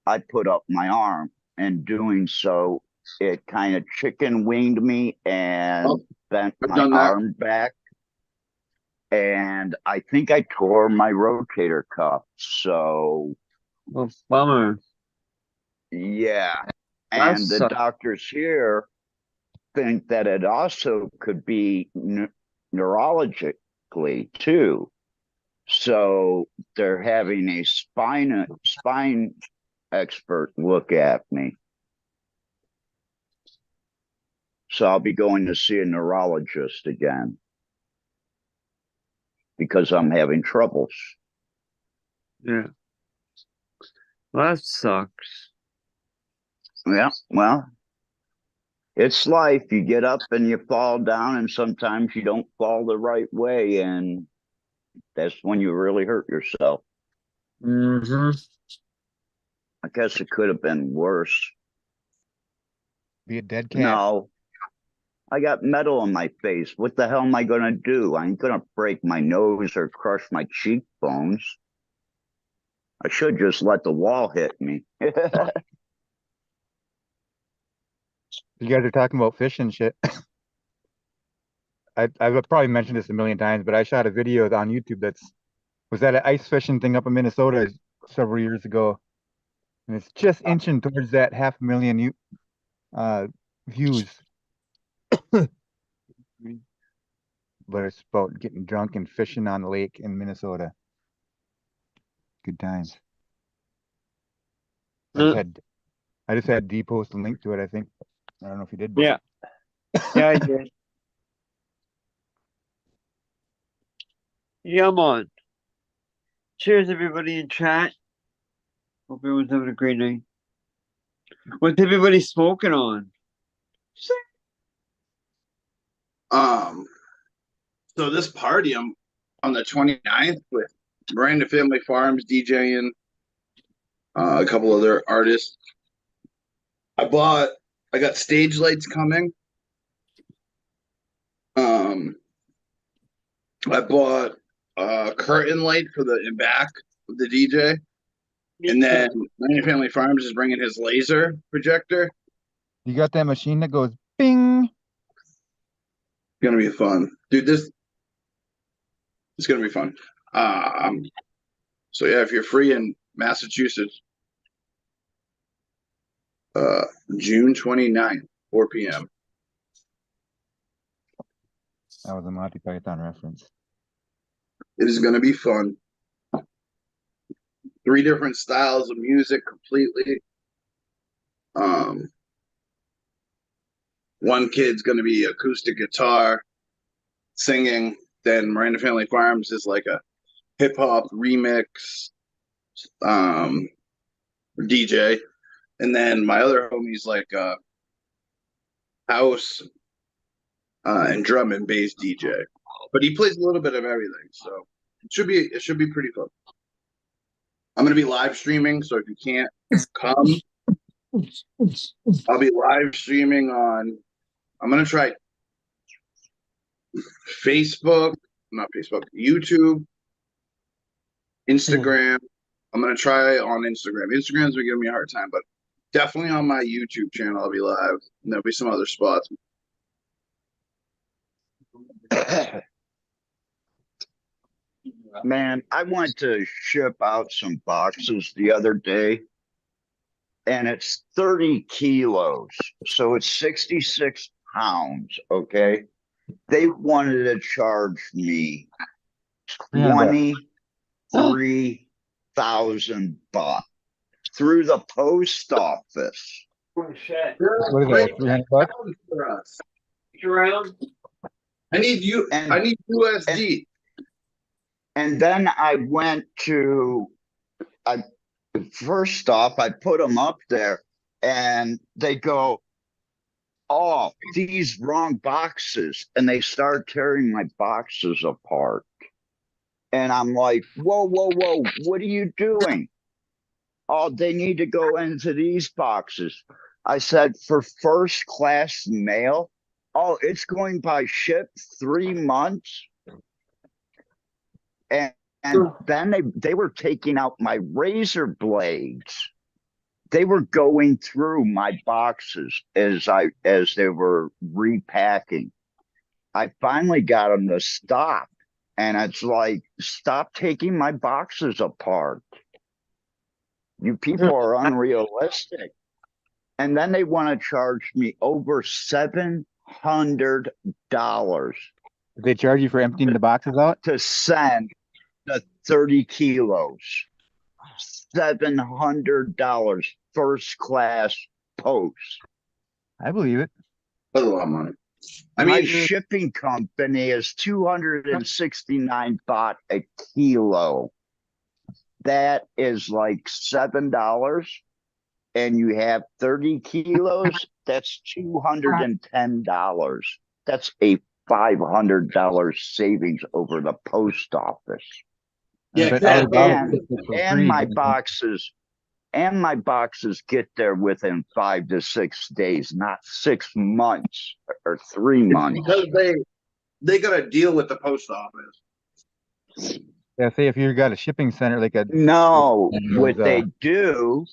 Speaker 5: I put up my arm. And doing so, it kind of chicken winged me and bent my arm back. And I think I tore my rotator cuff. So,
Speaker 2: Well, bummer.
Speaker 5: yeah. And the doctors here think that it also could be neurologically too. So they're having a spine expert look at me. So I'll be going to see a neurologist again because I'm having troubles.
Speaker 2: Yeah. Well, that sucks.
Speaker 5: Yeah, well, it's life. You get up and you fall down, and sometimes you don't fall the right way, and that's when you really hurt yourself.
Speaker 2: Mm-hmm.
Speaker 5: I guess it could have been worse.
Speaker 4: Be a dead cat.
Speaker 5: No, I got metal in my face. What the hell am I going to do? I ain't going to break my nose or crush my cheekbones. I should just let the wall hit me.
Speaker 4: You guys are talking about fish and shit. I've probably mentioned this a million times, but I shot a video on YouTube was that an ice fishing thing up in Minnesota several years ago, and it's just inching towards that 500,000 views. But it's about getting drunk and fishing on the lake in Minnesota. Good times. I just had D post a link to it, I think. I don't know if you did. But...
Speaker 2: Yeah. Yeah, I did. Yeah, I'm on. Cheers, everybody in chat. Hope everyone's having a great night. What's everybody smoking on?
Speaker 3: So this party, I'm on the 29th with Miranda Family Farms DJing, a couple other artists. I got stage lights coming. I bought a curtain light for the back of the DJ. And then Miranda Family Farms is bringing his laser projector.
Speaker 4: You got that machine that goes bing?
Speaker 3: It's gonna be fun. Dude, it's gonna be fun. So yeah, if you're free in Massachusetts, June 29th, 4 p.m.
Speaker 4: That was a Monty Python reference.
Speaker 3: It is gonna be fun. 3 different styles of music completely. One kid's gonna be acoustic guitar singing. Then Miranda Family Farms is like a hip hop remix DJ, and then my other homie's like house and drum and bass DJ, but he plays a little bit of everything, so it should be pretty fun. I'm gonna be live streaming, so if you can't come, I'll be live streaming on. I'm gonna try Facebook, not Facebook, YouTube, Instagram. I'm gonna try on Instagram. Instagram's been giving me a hard time, but definitely on my YouTube channel I'll be live, and there'll be some other spots.
Speaker 5: Man, I went to ship out some boxes the other day, and it's 30 kilos. So it's 66 pounds. Okay. They wanted to charge me $23,000 through the post office.
Speaker 4: What is that, 300 bucks?
Speaker 3: For us. I need USD.
Speaker 5: And then first off, I put them up there and they go, oh, these wrong boxes. And they start tearing my boxes apart. And I'm like, whoa, what are you doing? Oh, they need to go into these boxes. I said, for first class mail, oh, it's going by ship 3 months. And then they were taking out my razor blades. They were going through my boxes as they were repacking. I finally got them to stop. And it's like, stop taking my boxes apart. You people are unrealistic. And then they want to charge me over $700.
Speaker 4: They charge you for emptying the boxes out?
Speaker 5: To send the 30 kilos. $700 first class post.
Speaker 4: I believe it.
Speaker 3: That's a lot of money.
Speaker 5: My shipping company is 269 baht a kilo. That is like $7. And you have 30 kilos, that's $210. That's a $500 savings over the post office.
Speaker 3: Yeah,
Speaker 5: and my boxes get there within 5 to 6 days, not 6 months or 3 months.
Speaker 3: Because they got to deal with the post office.
Speaker 4: Yeah, say if you got a shipping center like a
Speaker 5: what they do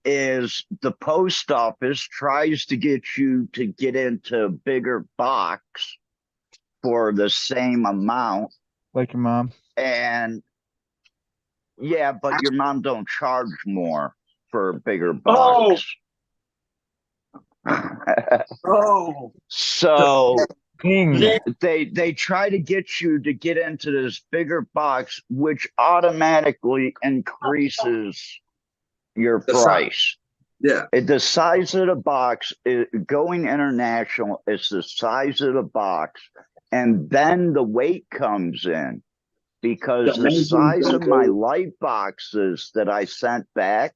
Speaker 5: is the post office tries to get you to get into a bigger box for the same amount.
Speaker 4: Like your mom.
Speaker 5: And yeah, but your mom don't charge more for a bigger box. So they try to get you to get into this bigger box, which automatically increases your price.
Speaker 3: Yeah.
Speaker 5: The size of the box, going international, it's the size of the box. And then the weight comes in, because the size of my light boxes that I sent back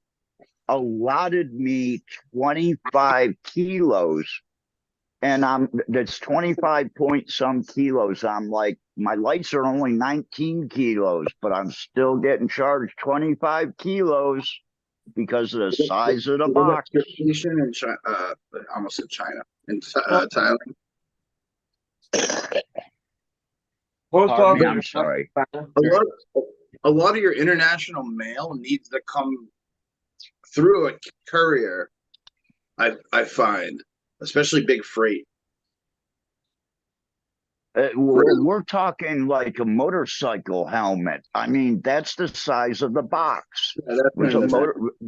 Speaker 5: allotted me 25 kilos. And that's 25 point some kilos. I'm like, my lights are only 19 kilos, but I'm still getting charged 25 kilos. Because of the size of the box.
Speaker 3: In China, almost in China, in Thailand.
Speaker 5: Pardon me, I'm sorry.
Speaker 3: A lot of your international mail needs to come through a courier. I find, especially big freight.
Speaker 5: We're talking like a motorcycle helmet. I mean, that's the size of the box.
Speaker 3: Yeah,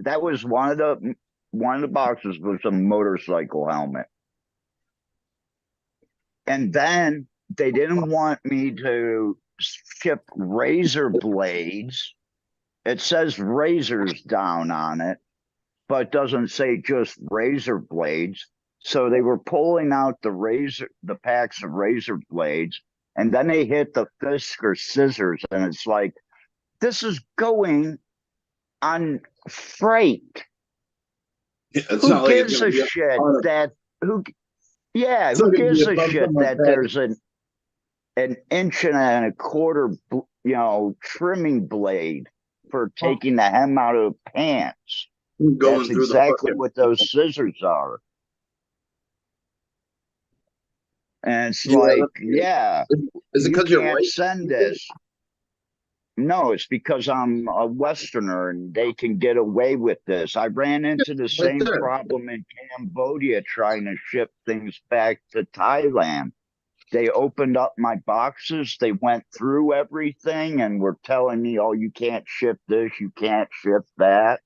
Speaker 5: that was one of the boxes was a motorcycle helmet. And then they didn't want me to ship razor blades. It says razors down on it, but doesn't say just razor blades. So they were pulling out the packs of razor blades, and then they hit the Fisk or scissors, and it's like, this is going on freight.
Speaker 3: It's
Speaker 5: Who
Speaker 3: not like it's
Speaker 5: gives
Speaker 3: gonna
Speaker 5: a
Speaker 3: be
Speaker 5: shit
Speaker 3: on
Speaker 5: that yeah,
Speaker 3: it's
Speaker 5: who
Speaker 3: not gonna be
Speaker 5: gives
Speaker 3: a
Speaker 5: a
Speaker 3: bump
Speaker 5: shit
Speaker 3: on my
Speaker 5: that
Speaker 3: back
Speaker 5: there's an inch and a quarter, trimming blade for taking the hem out of pants?
Speaker 3: going
Speaker 5: That's
Speaker 3: through the
Speaker 5: exactly
Speaker 3: fucking.
Speaker 5: what those scissors are. And it's
Speaker 3: Yeah,
Speaker 5: like, yeah,
Speaker 3: is it
Speaker 5: you
Speaker 3: because you're
Speaker 5: can't
Speaker 3: white?
Speaker 5: send this. No, it's because I'm a Westerner and they can get away with this. I ran into the
Speaker 3: Right
Speaker 5: same
Speaker 3: there.
Speaker 5: problem in Cambodia trying to ship things back to Thailand. They opened up my boxes, they went through everything and were telling me, oh, you can't ship this, you can't ship that.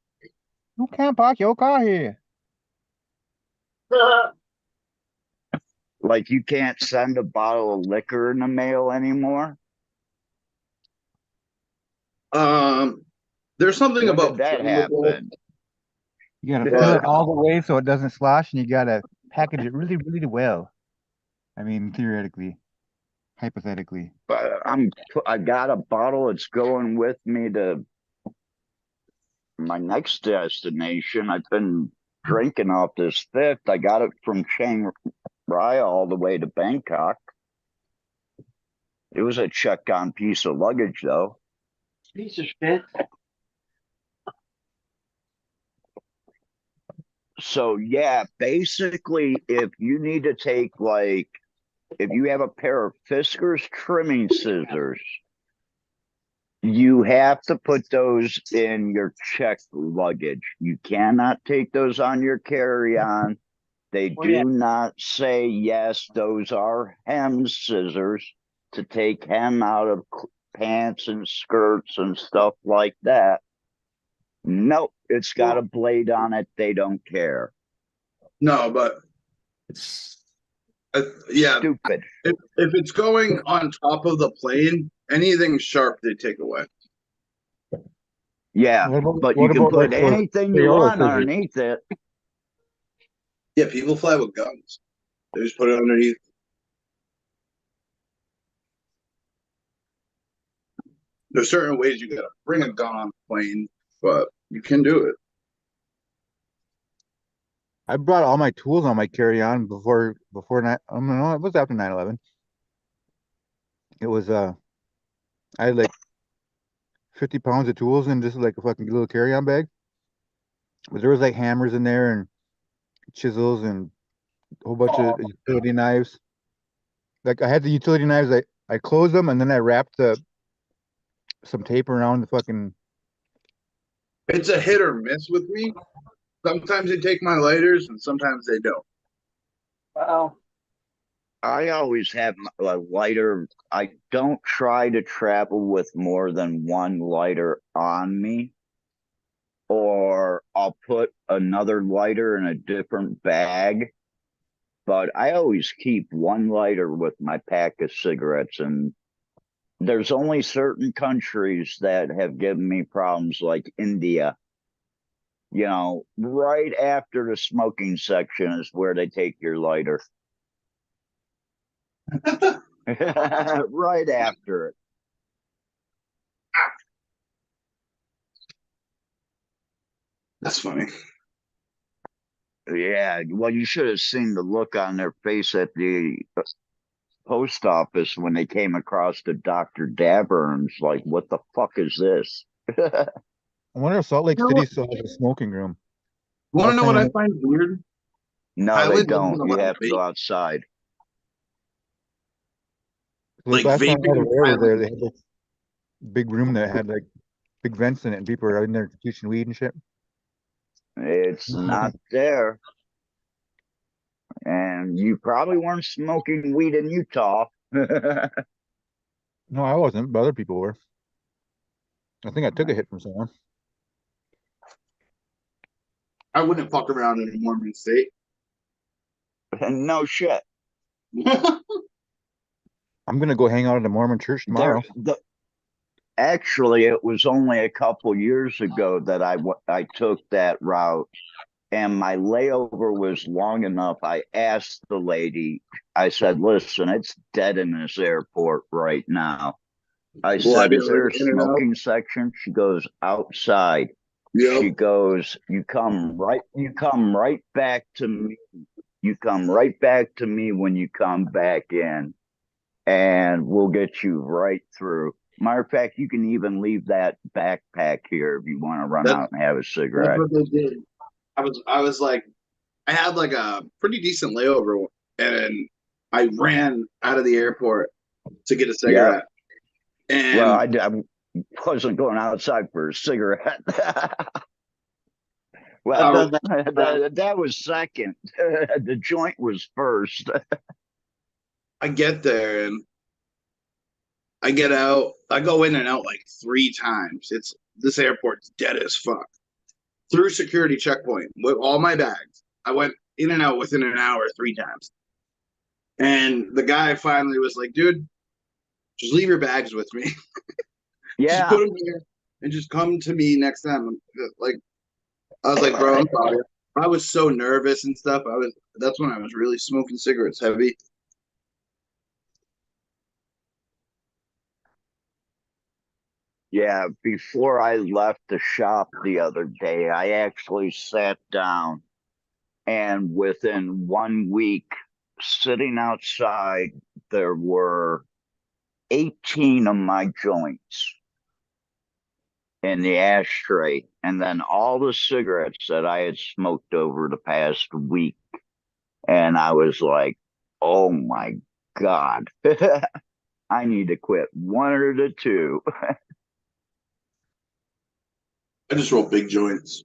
Speaker 4: You can't park your car here.
Speaker 5: Like you can't send a bottle of liquor in the mail anymore.
Speaker 3: There's something
Speaker 5: When did
Speaker 3: about
Speaker 5: that happen?
Speaker 4: You gotta fill
Speaker 3: but
Speaker 4: it all the way so it doesn't slosh, and you gotta package it really, really well. I mean, theoretically, hypothetically.
Speaker 5: But I got a bottle that's going with me to my next destination. I've been drinking off this fifth. I got it from Chiang Rai all the way to Bangkok. It was a check-on piece of luggage, though.
Speaker 2: Piece of shit.
Speaker 5: So yeah, basically, if you need to take if you have a pair of Fiskars trimming scissors, you have to put those in your checked luggage. You cannot take those on your carry-on. They
Speaker 2: Oh, yeah.
Speaker 5: do not say, yes, those are hem scissors to take hem out of pants and skirts and stuff like that. Nope, it's got a blade on it. They don't care.
Speaker 3: no, but yeah,
Speaker 5: Stupid.
Speaker 3: if it's going on top of the plane, anything sharp they take away.
Speaker 5: Yeah, but you can
Speaker 4: Like
Speaker 5: put
Speaker 4: those
Speaker 5: anything you
Speaker 4: Toyota
Speaker 5: want
Speaker 4: scissors?
Speaker 5: underneath it.
Speaker 3: Yeah, people fly with guns. They just put it underneath. There's certain ways you gotta bring a gun on the plane, but you can do it.
Speaker 4: I brought all my tools on my carry-on before night. No, it was after 9/11. It was I had like 50 pounds of tools in just like a fucking little carry-on bag. But there was like hammers in there and chisels and a whole bunch of utility knives. Like I had the utility knives, I closed them and then I wrapped some tape around the fucking.
Speaker 3: It's a hit or miss with me. Sometimes they take my lighters, and sometimes they don't.
Speaker 2: Wow.
Speaker 5: I always have a lighter. I don't try to travel with more than one lighter on me, or I'll put another lighter in a different bag. But I always keep one lighter with my pack of cigarettes. And there's only certain countries that have given me problems, like India. Right after the smoking section is where they take your lighter. Right after it.
Speaker 3: That's funny.
Speaker 5: Yeah, well, you should have seen the look on their face at the post office when they came across the Dr. Dabbern's. Like, what the fuck is this?
Speaker 4: I wonder if Salt Lake
Speaker 3: You know
Speaker 4: City
Speaker 3: what?
Speaker 4: still has a smoking room.
Speaker 3: Want to
Speaker 4: Last
Speaker 3: know
Speaker 4: time
Speaker 3: what
Speaker 4: I
Speaker 3: I
Speaker 4: went,
Speaker 3: find weird?
Speaker 5: No, they
Speaker 3: Thailand doesn't
Speaker 5: don't. You
Speaker 3: allow
Speaker 5: have to go
Speaker 3: vape.
Speaker 5: outside.
Speaker 3: Like
Speaker 4: last time I
Speaker 3: vaping
Speaker 4: was
Speaker 3: in
Speaker 4: there, they
Speaker 3: Thailand.
Speaker 4: had like big room that had like big vents in it, and people were in there teaching weed and shit.
Speaker 5: It's not there. And you probably weren't smoking weed in Utah.
Speaker 4: No, I wasn't, but other people were. I think I took a hit from someone.
Speaker 3: I wouldn't fuck around in a Mormon state.
Speaker 5: No shit.
Speaker 4: I'm gonna go hang out at a Mormon church
Speaker 5: There,
Speaker 4: tomorrow.
Speaker 5: actually, it was only a couple years ago that I took that route, and my layover was long enough. I asked the lady, I said, listen, it's dead in this airport right now. I
Speaker 3: Will I
Speaker 5: said,
Speaker 3: be
Speaker 5: is
Speaker 3: able to
Speaker 5: there a
Speaker 3: get in and out?
Speaker 5: smoking section? She goes, outside. She
Speaker 3: Yep.
Speaker 5: goes, you come right back to me. You come right back to me when you come back in, and we'll get you right through. Matter of fact, you can even leave that backpack here if you want to run
Speaker 3: That's
Speaker 5: out and have a
Speaker 3: that's
Speaker 5: cigarette.
Speaker 3: what they did. I was like, I had like a pretty decent layover, and I ran out of the airport to get a
Speaker 5: Yeah.
Speaker 3: cigarette.
Speaker 5: Well,
Speaker 3: And
Speaker 5: I wasn't going outside for a cigarette. Well,
Speaker 3: I,
Speaker 5: that was second. The joint was first.
Speaker 3: I get there and I get out. I go in and out like 3 times. It's this airport's dead as fuck. Through security checkpoint with all my bags. I went in and out within an hour 3 times. And the guy finally was like, dude, just leave your bags with me. Just
Speaker 5: Yeah.
Speaker 3: put them here and just come to me next time. Like, I was like, bro, I'm sorry. I was so nervous and stuff. That's when I was really smoking cigarettes heavy.
Speaker 5: Yeah, before I left the shop the other day, I actually sat down and within 1 week, sitting outside, there were 18 of my joints in the ashtray, and then all the cigarettes that I had smoked over the past week. And I was like, oh my God, I need to quit one or the two.
Speaker 3: I just roll big joints.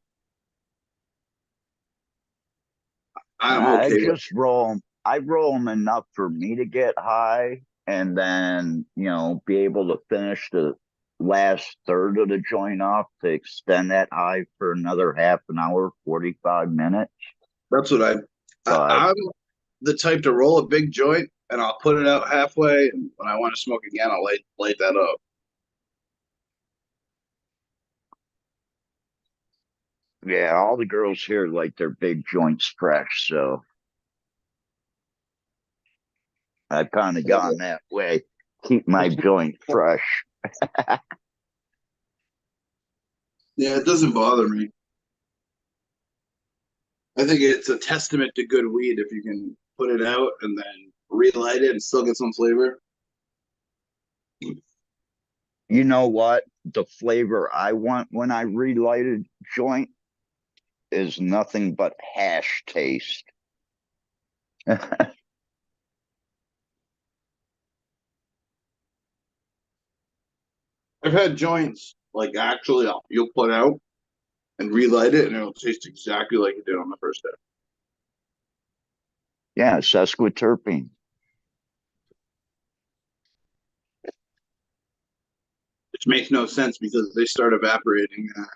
Speaker 3: I'm
Speaker 5: I
Speaker 3: okay with
Speaker 5: just roll 'em. I roll them enough for me to get high and then, be able to finish the last third of the joint off to extend that high for another half an hour, 45 minutes.
Speaker 3: That's what
Speaker 5: But
Speaker 3: I'm the type to roll a big joint and I'll put it out halfway, and when I want to smoke again, I'll light that up.
Speaker 5: yeah, all the girls here like their big joints fresh. So I've kind of gone that way. Keep my joint fresh.
Speaker 3: Yeah, it doesn't bother me. I think it's a testament to good weed if you can put it out and then relight it and still get some flavor.
Speaker 5: You know what? The flavor I want when I relighted joint is nothing but hash taste.
Speaker 3: I've had joints like actually you'll put out and relight it and it'll taste exactly like it did on the first day.
Speaker 5: Yeah, sesquiterpene.
Speaker 3: Which makes no sense because they start evaporating at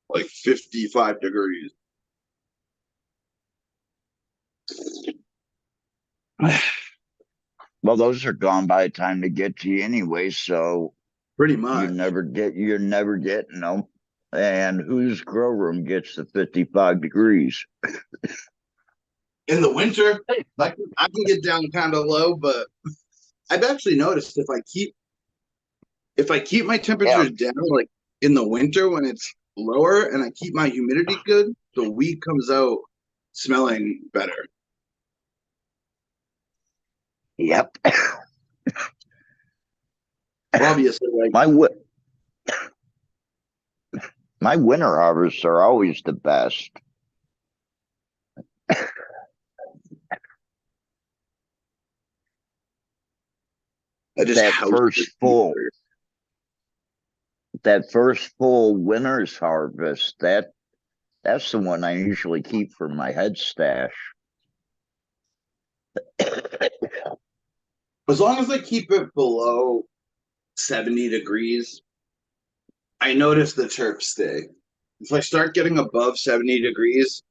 Speaker 3: like 55 degrees.
Speaker 5: Well, those are gone by the time they get to you anyway, so
Speaker 3: Pretty
Speaker 5: you're
Speaker 3: much.
Speaker 5: never getting them. And whose grow room gets to 55 degrees?
Speaker 3: In the winter, I can get down kind of low, but I've actually noticed if I keep my
Speaker 5: Yeah,
Speaker 3: temperatures down like in the winter when it's lower and I keep my humidity good, the weed comes out smelling better.
Speaker 5: yep.
Speaker 3: Obviously, like
Speaker 5: My my winter harvests are always the best.
Speaker 3: I just
Speaker 5: That
Speaker 3: house
Speaker 5: first full that first full winter's harvest, that's the one I usually keep for my head stash.
Speaker 3: as long as I keep it below 70 degrees, I notice the terps stay. If I start getting above 70 degrees,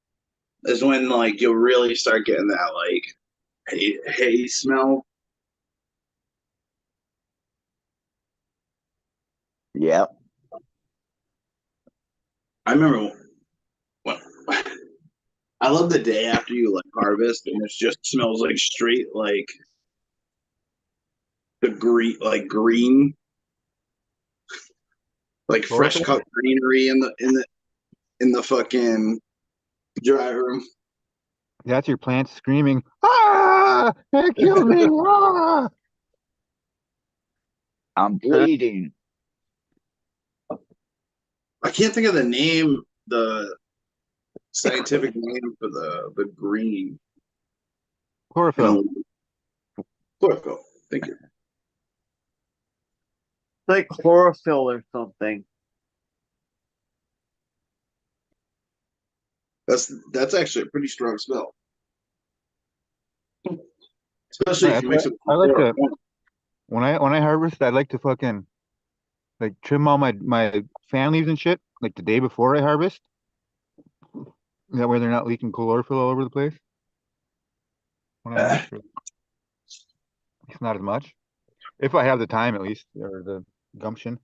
Speaker 3: is when like you'll really start getting that like hay smell.
Speaker 5: Yep.
Speaker 3: I remember when I love the day after you like harvest and it just smells like straight like the green Like fresh
Speaker 4: Chlorophyll?
Speaker 3: cut greenery in the fucking dry room.
Speaker 4: That's your plants screaming, ah, that killed me, ah.
Speaker 5: I'm bleeding.
Speaker 3: I can't think of the scientific name for the green.
Speaker 4: Chlorophyll.
Speaker 3: Chlorophyll. Thank you.
Speaker 2: Like chlorophyll or something.
Speaker 3: That's actually a pretty strong smell. Especially
Speaker 4: Yeah,
Speaker 3: if you mix it with
Speaker 4: I like to
Speaker 3: chloroform.
Speaker 4: when I harvest, I like to fucking like trim all my fan leaves and shit like the day before I harvest. That way they're not leaking chlorophyll all over the place when I harvest. It's not as much. If I have the time at least, or the gumption.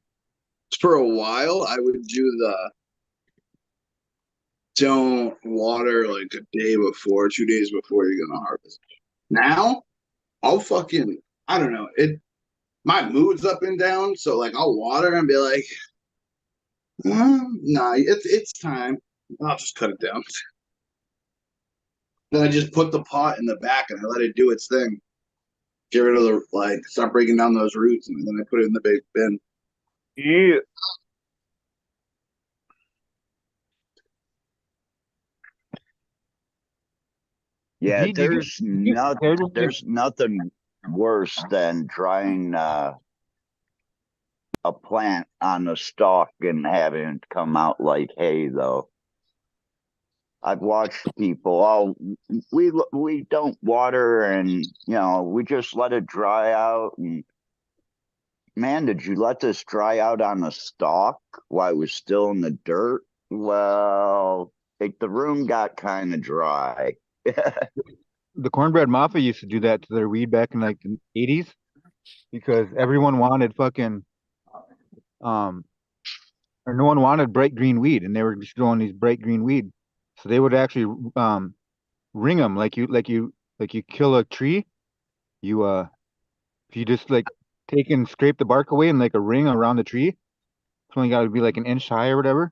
Speaker 3: For a while, I would do the don't water like a day before, 2 days before you're gonna harvest. Now, I don't know. My mood's up and down, so like I'll water and be like, nah, it's time. I'll just cut it down. Then I just put the pot in the back and I let it do its thing. Get rid of start breaking down those roots, and then I put it in the big bin.
Speaker 2: Yeah.
Speaker 5: Yeah,
Speaker 4: Do you get prepared with
Speaker 5: there's nothing worse than drying a plant on the stalk and having it come out like hay, though. I've watched people. Oh, we don't water, and we just let it dry out. And man, did you let this dry out on the stalk while it was still in the dirt? Well, the room got kind of dry.
Speaker 4: the cornbread mafia used to do that to their weed back in like the 80s because everyone wanted fucking um or no one wanted bright green weed and they were just growing these bright green weed. So they would actually ring them like you kill a tree. You if you just like take and scrape the bark away and like a ring around the tree, it's only got to be like an inch high or whatever.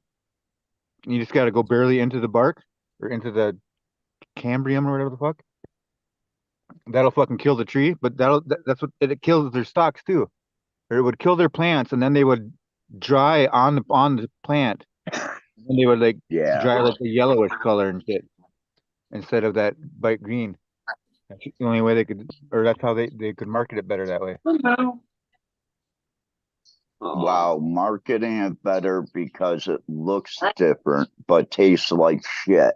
Speaker 4: And you just got to go barely into the bark or into the cambrium or whatever the fuck. That'll fucking kill the tree, but that's what it kills their stalks too. Or it would kill their plants, and then they would dry on the plant, and they would like
Speaker 5: Yeah.
Speaker 4: dry like a yellowish color and shit instead of that bright green. That's the only way they could, or that's how they could market it better that way.
Speaker 2: Hello.
Speaker 5: Wow, marketing it better because it looks different but tastes like shit.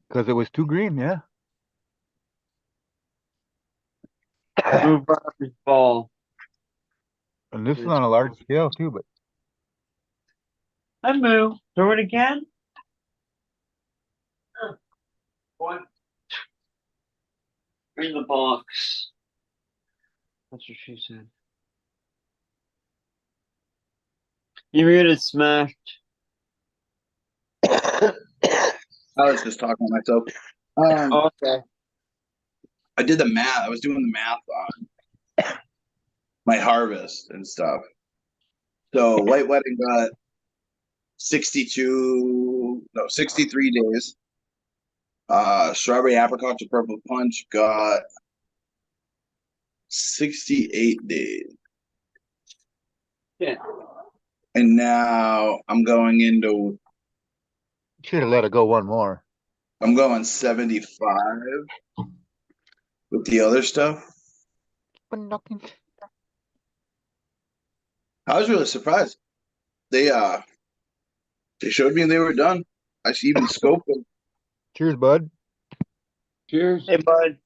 Speaker 4: Because it was too green, yeah.
Speaker 2: Move Barbie's ball.
Speaker 4: And this is on a large scale too, but
Speaker 2: I move. Throw it again. What? In the box. That's what she said. You were getting smashed.
Speaker 3: I was just talking to myself.
Speaker 2: Okay.
Speaker 3: I did the math. I was doing the math on my harvest and stuff. So white wedding got 63 days. Strawberry apricot to purple punch got 68 days.
Speaker 2: Yeah.
Speaker 3: And now I'm going
Speaker 4: should have let it go one more.
Speaker 3: I'm going 75 with the other stuff.
Speaker 4: But nothing.
Speaker 3: I was really surprised. They showed me they were done. I even scoped them.
Speaker 4: Cheers, bud.
Speaker 2: Cheers. Hey, bud.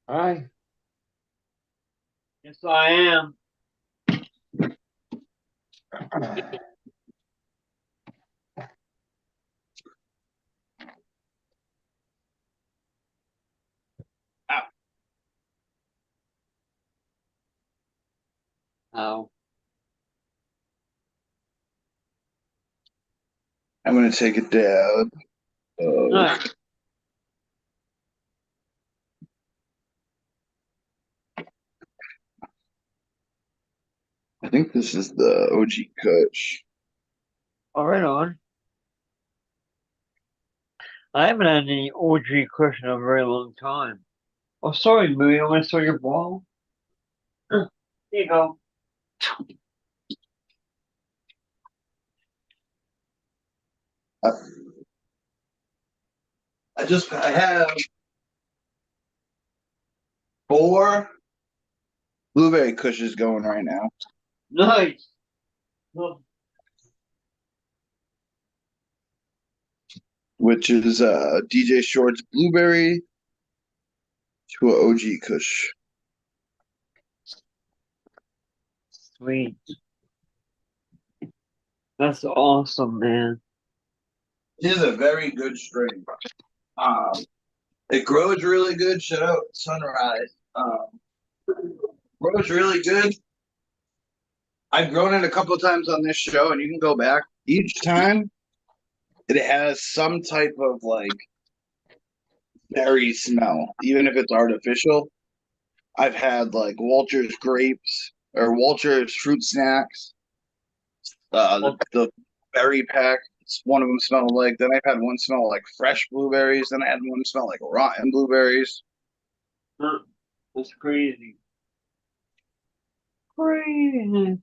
Speaker 2: Hi. Yes, I am. Oh.
Speaker 3: I'm gonna take a dab.
Speaker 2: Nice.
Speaker 3: I think this is the OG Kush.
Speaker 2: All right, on. I haven't had any OG cushion in a very long time. Oh, sorry, Louie. I want to saw your ball. Here you go.
Speaker 3: I have 4 blueberry cushions going right now.
Speaker 2: Nice. Well,
Speaker 3: Which is DJ Short's blueberry to a OG Kush.
Speaker 2: sweet. That's awesome, man.
Speaker 3: It is a very good strain. It grows really good. Shout out Sunrise. Grows really good. I've grown it a couple of times on this show, and you can go back. Each time, it has some type of like berry smell, even if it's artificial. I've had like Walter's grapes or Walter's fruit snacks. The berry pack. One of them smelled like. Then I've had one smell like fresh blueberries. Then I had one smell like rotten blueberries.
Speaker 2: That's crazy. Crazy.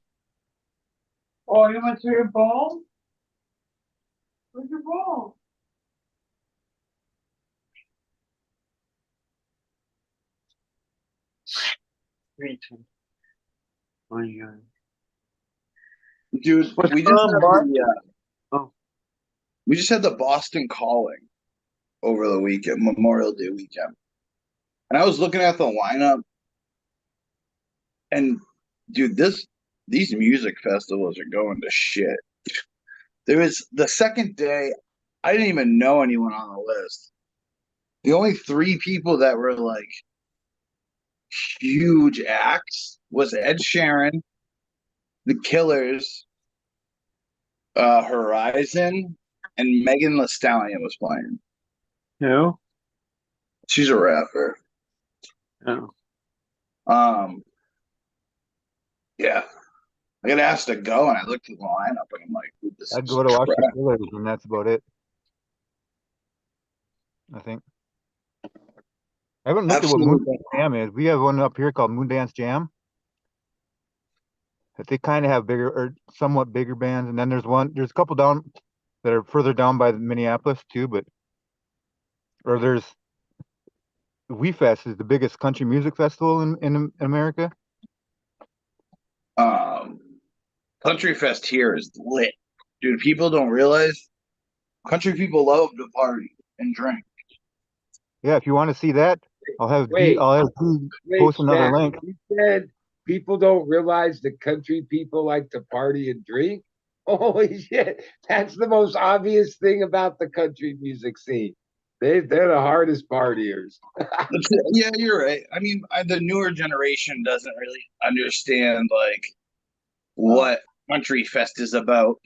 Speaker 2: Oh, you went to your ball? Where's your ball? Sweet. Oh, my God.
Speaker 3: Dude,
Speaker 2: What's
Speaker 3: we
Speaker 2: going
Speaker 3: just
Speaker 2: on,
Speaker 3: had
Speaker 2: Bart?
Speaker 3: the we just had the Boston Calling over the weekend, Memorial Day weekend. And I was looking at the lineup, and dude, these music festivals are going to shit. There was the second day, I didn't even know anyone on the list. The only 3 people that were like huge acts was Ed Sheeran, The Killers, Horizon, and Megan Thee Stallion was playing.
Speaker 2: Who?
Speaker 3: She's a rapper.
Speaker 2: Oh.
Speaker 3: Yeah. I got asked to go, and I looked at the lineup, and I'm like, dude, this
Speaker 4: I'd
Speaker 3: is
Speaker 4: go to watch the
Speaker 3: crap.
Speaker 4: Killers, and that's about it. I think. I haven't looked at what
Speaker 3: Absolutely.
Speaker 4: Moondance Jam is. We have one up here called Moondance Jam. That they kind of have bigger or somewhat bigger bands, and then there's a couple down that are further down by Minneapolis too, or there's WeFest is the biggest country music festival in America.
Speaker 3: Country Fest here is lit. Dude, people don't realize country people love to party and drink.
Speaker 4: Yeah, if you want to see that,
Speaker 6: Wait,
Speaker 4: I'll have D
Speaker 6: wait,
Speaker 4: post another
Speaker 6: Jack.
Speaker 4: link.
Speaker 6: You said people don't realize the country people like to party and drink? Holy shit. That's the most obvious thing about the country music scene. They're the hardest partiers.
Speaker 3: Yeah, you're right. I mean, the newer generation doesn't really understand like what Country Fest is about.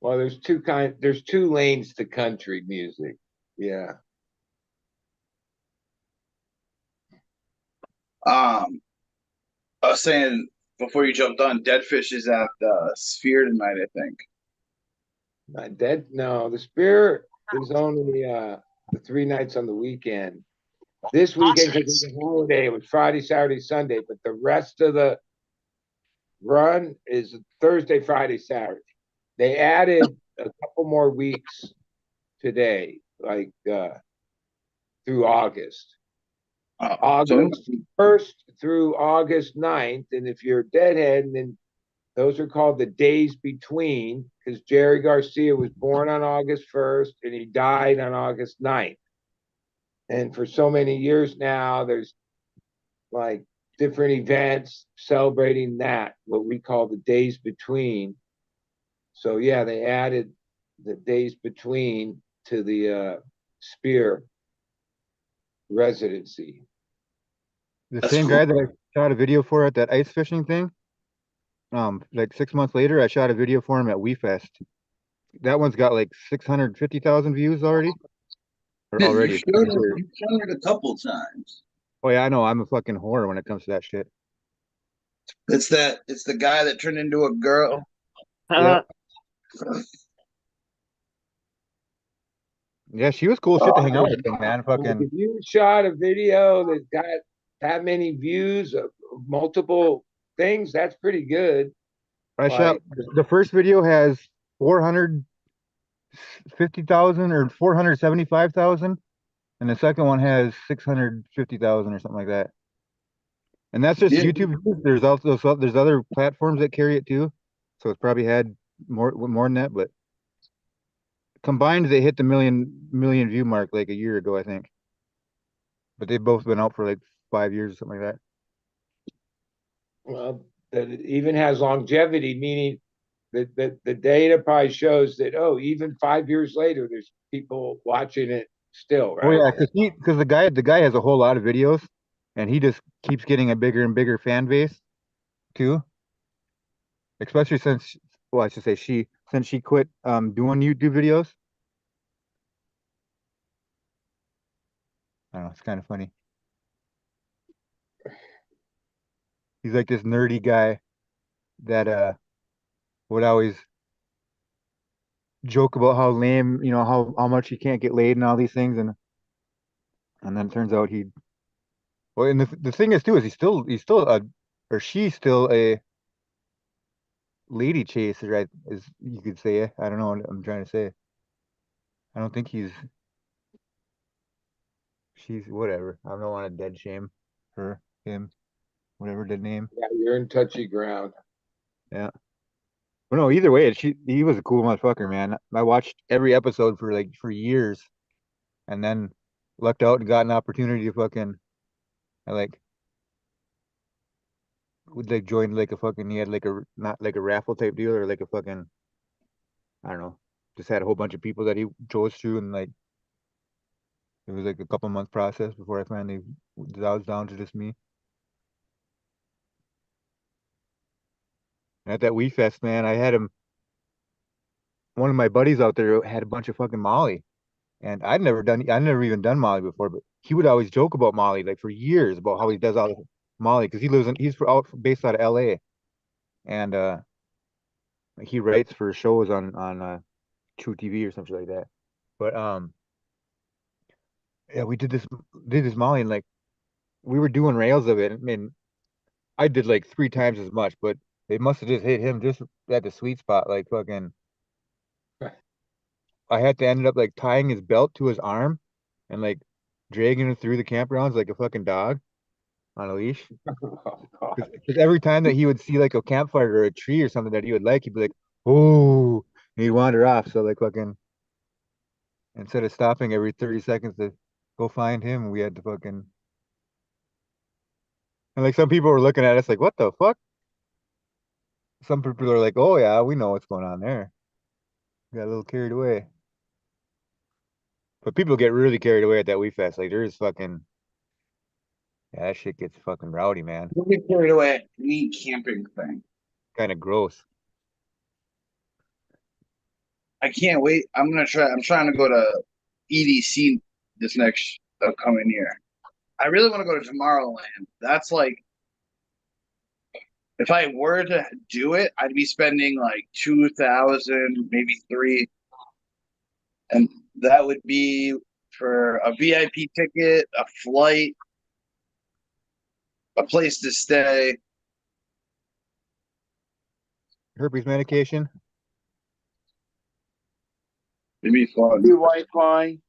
Speaker 6: Well, there's 2 lanes to country music. Yeah.
Speaker 3: I was saying before you jumped on, Deadfish is at Sphere tonight, I think.
Speaker 6: Not dead. No, the Spirit is only the 3 nights on the weekend. This weekend, because it's a holiday, it was Friday, Saturday, Sunday, but the rest of the run is Thursday, Friday, Saturday. They added a couple more weeks today, like through August. August 1st through August 9th. And if you're a Deadhead, then those are called the days between, because Jerry Garcia was born on August 1st and he died on August 9th. And for so many years now, there's like different events celebrating that, what we call the days between. So yeah, they added the days between to the Spear residency.
Speaker 4: The
Speaker 3: That's
Speaker 4: same
Speaker 3: cool.
Speaker 4: guy that I shot a video for at that ice fishing thing. Like 6 months later, I shot a video for him at WeFest. That one's got like 650,000 views already.
Speaker 3: Yeah,
Speaker 4: Already.
Speaker 3: you've shown it a couple times.
Speaker 4: Oh yeah, I know. I'm a fucking whore when it comes to that shit.
Speaker 3: It's the guy that turned into a girl.
Speaker 6: Yeah.
Speaker 4: Yeah, she was cool shit to hang out with, man.
Speaker 6: Like,
Speaker 4: Fucking.
Speaker 6: if you shot a video that's got that many views of multiple things, that's pretty good.
Speaker 4: I shot
Speaker 6: Like,
Speaker 4: the first video has 450,000 or 475,000, and the second one has 650,000 or something like that. And that's just
Speaker 3: Yeah.
Speaker 4: YouTube views. There's also there's other platforms that carry it too, so it's probably had more than that. But combined, they hit the million view mark like a year ago, I think. But they've both been out for like 5 years or something like that.
Speaker 6: well, that it even has longevity, meaning that the data probably shows that, oh, even 5 years later, there's people watching it still,
Speaker 4: Oh
Speaker 6: right?
Speaker 4: yeah, because the guy has a whole lot of videos, and he just keeps getting a bigger and bigger fan base too. Especially since, well, I should say since she quit doing YouTube videos. I don't know, it's kind of funny. He's like this nerdy guy that would always joke about how lame, how much he can't get laid and all these things, and then it turns out he, well, and the thing is too is he's still a, or she's still a lady chaser, right? Is, you could say. I don't know what I'm trying to say. I don't think she's whatever. I don't want to dead shame her, him, whatever the name.
Speaker 6: Yeah, you're in touchy ground.
Speaker 4: Yeah. But no, either way, he was a cool motherfucker, man. I watched every episode for years, and then lucked out and got an opportunity to fucking, I would like join like a fucking, he had like a, not like a raffle type deal, or like a fucking, I don't know, just had a whole bunch of people that he chose through, and like it was like a couple month process before I finally, I was down to just me. And at that Wee Fest, man, I had him, one of my buddies out there had a bunch of fucking Molly. And I'd never even done Molly before, but he would always joke about Molly like for years about how he does all this Molly, because based out of LA, and he writes for shows on True TV or something like that. But yeah, we did this Molly, and like we were doing rails of it. I mean, I did like 3 times as much, but they must have just hit him just at the sweet spot. Like fucking, I had to end up like tying his belt to his arm and like dragging him through the campgrounds like a fucking dog on a leash.
Speaker 6: Oh, God.
Speaker 4: Because every time that he would see like a campfire or a tree or something that he would like, he'd be like, "Oh," and he'd wander off. So like fucking, instead of stopping every 30 seconds to go find him, we had to fucking, and like some people were looking at us like, "What the fuck?" Some people are like, "Oh yeah, we know what's going on there." Got a little carried away. But people get really carried away at that Wee Fest. Like there's fucking, yeah, that shit gets fucking rowdy, man.
Speaker 3: Don't get carried away at any camping thing.
Speaker 4: Kind of gross.
Speaker 3: I can't wait. I'm trying to go to EDC this next upcoming year. I really want to go to Tomorrowland. That's like, if I were to do it, I'd be spending like 2,000, maybe three, and that would be for a VIP ticket, a flight, a place to stay.
Speaker 4: Herpes medication.
Speaker 3: It'd be fun.
Speaker 2: Wi-Fi.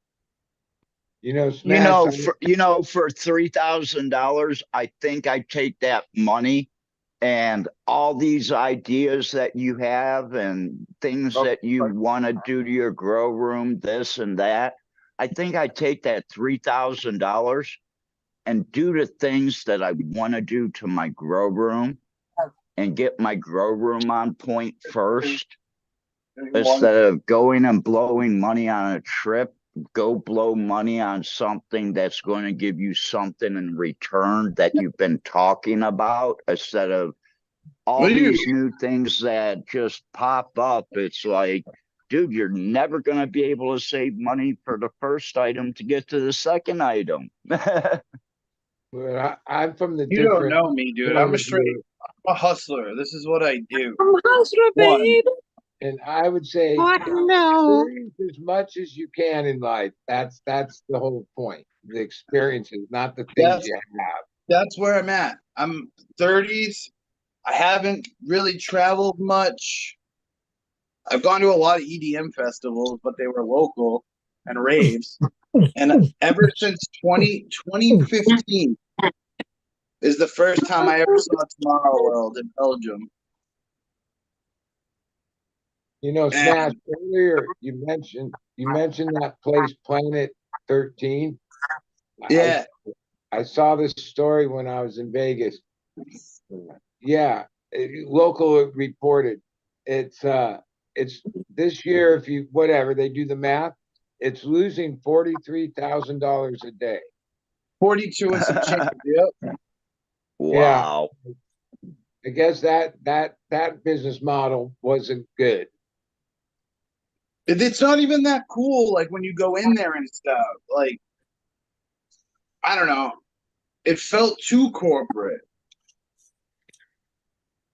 Speaker 6: Smash.
Speaker 5: For $3,000, I think I take that money and all these ideas that you have and things that you want to do to your grow room, this and that. I think I take that $3,000 and do the things that I want to do to my grow room and get my grow room on point first, instead of going and blowing money on a trip. Go blow money on something that's going to give you something in return that you've been talking about, instead of all these new things that just pop up. It's like, dude, you're never going to be able to save money for the first item to get to the second item.
Speaker 6: I'm from the
Speaker 3: You don't
Speaker 6: different
Speaker 3: know me, dude. I'm a straight I'm a hustler. This is what I do.
Speaker 2: I'm a hustler,
Speaker 3: One.
Speaker 2: baby.
Speaker 6: And I would say experience as much as you can in life. That's the whole point. The experiences, not the things
Speaker 3: That's
Speaker 6: you have.
Speaker 3: that's where I'm at. I'm 30s. I haven't really traveled much. I've gone to a lot of EDM festivals, but they were local and raves. And ever since 2015 is the first time I ever saw Tomorrow World in Belgium.
Speaker 6: You know, Smash, earlier you mentioned that place, Planet 13.
Speaker 3: Yeah.
Speaker 6: I saw this story when I was in Vegas. Yeah, local reported. It's this year, if you whatever they do the math, it's losing $43,000 a day.
Speaker 3: 42 and some change. Yep.
Speaker 5: Wow.
Speaker 6: Yeah, I guess that business model wasn't good.
Speaker 3: It's not even that cool. Like when you go in there and stuff, like, I don't know. It felt too corporate.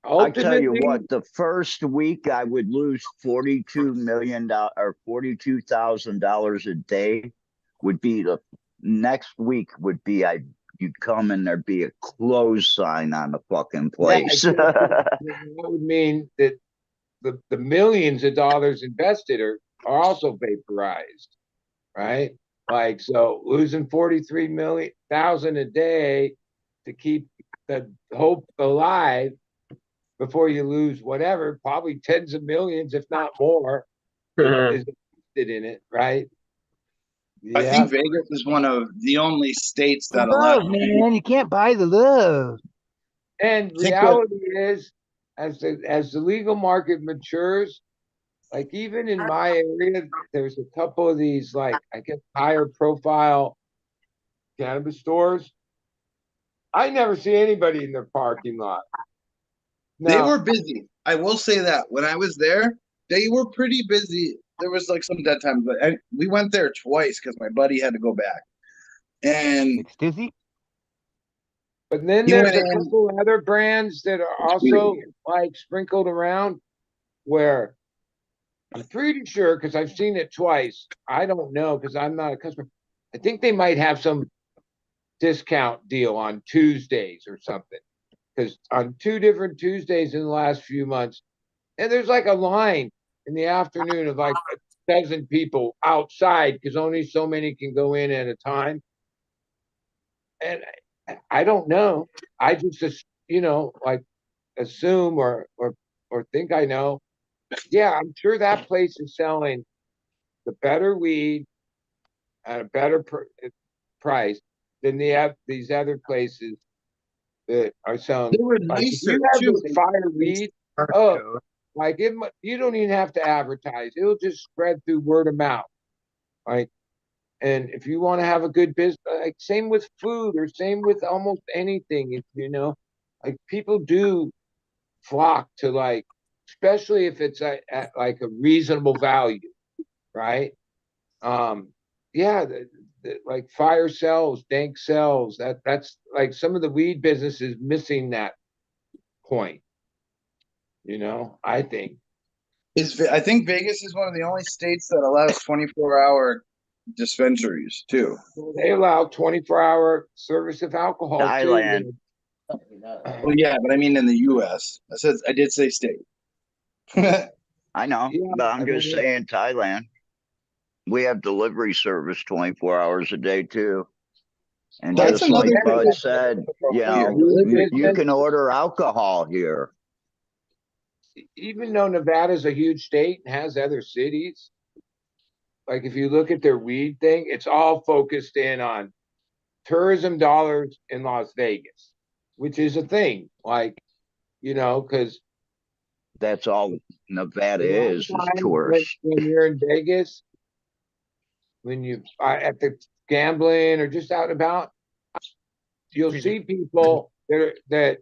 Speaker 5: I tell you
Speaker 6: Ultimately,
Speaker 5: what, the first week I would lose $42 million or $42,000 a day. Would be the next week would be you'd come and there'd be a close sign on the fucking
Speaker 6: yeah,
Speaker 5: place.
Speaker 6: that would mean that the millions of dollars invested are also vaporized, right? Like, so losing 43,000 a day to keep the hope alive before you lose whatever, probably tens of millions, if not more, is invested in it, right?
Speaker 3: I
Speaker 6: Yeah.
Speaker 3: think Vegas is one of the only states that allows.
Speaker 4: Love, man. You can't buy the love.
Speaker 6: And
Speaker 3: Think that
Speaker 6: reality is, as the legal market matures, like even in my area, there's a couple of these, like, I guess, higher profile cannabis stores. I never see anybody in their parking lot.
Speaker 3: they
Speaker 6: Now,
Speaker 3: were busy. I will say that when I was there, they were pretty busy. There was like some dead times, but we went there twice because my buddy had to go back, and
Speaker 4: Like Stizzy?
Speaker 6: but then
Speaker 3: he
Speaker 6: there's
Speaker 3: went
Speaker 6: a
Speaker 3: in.
Speaker 6: couple other brands that are also like sprinkled around where I'm pretty sure because I've seen it twice. I don't know because I'm not a customer. I think they might have some discount deal on Tuesdays or something. Because on two different Tuesdays in the last few months, and there's like a line in the afternoon of like a dozen people outside because only so many can go in at a time. And I don't know. I just, like assume or think I know. Yeah, I'm sure that place is selling the better weed at a better price than these other places that are
Speaker 3: They
Speaker 6: selling.
Speaker 3: were
Speaker 6: Like if
Speaker 3: nicer
Speaker 6: you have
Speaker 3: too.
Speaker 6: this fire weed, oh, like you don't even have to advertise. It'll just spread through word of mouth. Like, and if you want to have a good business, like same with food or same with almost anything, like people do flock to like, especially if it's at like a reasonable value, right? Um, yeah, like fire sells, dank sells. That's like some of the weed business is missing that point. I think
Speaker 3: I think Vegas is one of the only states that allows 24-hour dispensaries too.
Speaker 6: they allow 24-hour service of alcohol
Speaker 5: Thailand.
Speaker 6: too.
Speaker 3: Well, yeah, but I mean in the U.S. I did say state.
Speaker 5: I know,
Speaker 6: Yeah,
Speaker 5: but I'm
Speaker 6: I
Speaker 5: just
Speaker 6: mean,
Speaker 5: saying Thailand. We have delivery service 24 hours a day too. And
Speaker 3: That's
Speaker 5: just
Speaker 3: another
Speaker 5: like
Speaker 3: thing
Speaker 5: Bud said,
Speaker 3: here.
Speaker 5: you can order alcohol here.
Speaker 6: even though Nevada's a huge state and has other cities, like if you look at their weed thing, it's all focused in on tourism dollars in Las Vegas, which is a thing. Like, because
Speaker 5: That's all Nevada
Speaker 6: a lot of
Speaker 5: is
Speaker 6: times
Speaker 5: tourists.
Speaker 6: when you're in Vegas, when you at the gambling or just out and about, you'll see people that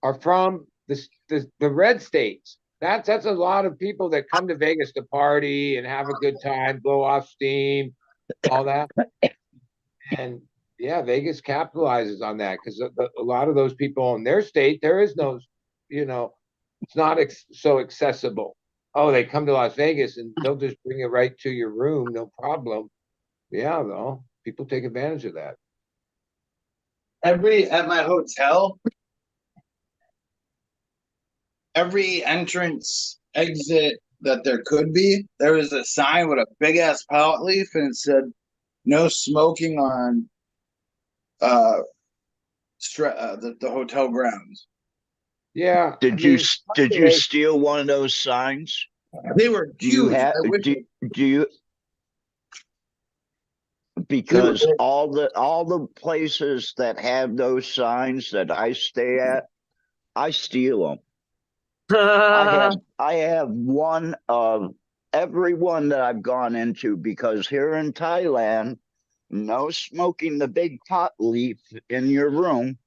Speaker 6: are from the red states. That's a lot of people that come to Vegas to party and have a good time, blow off steam, all that. And yeah, Vegas capitalizes on that because a lot of those people in their state, there is no, it's not so accessible. Oh, they come to Las Vegas and they'll just bring it right to your room, no problem. Yeah, though people take advantage of that.
Speaker 3: At my hotel, every entrance exit that there could be, there was a sign with a big ass pallet leaf, and it said no smoking on the hotel grounds.
Speaker 6: Yeah,
Speaker 5: Did you steal one of those signs?
Speaker 3: They were
Speaker 5: Do you
Speaker 3: huge.
Speaker 5: have
Speaker 3: I wish
Speaker 5: do you because all the places that have those signs that I stay at, I steal them. I have one of every one that I've gone into because here in Thailand, no smoking the big pot leaf in your room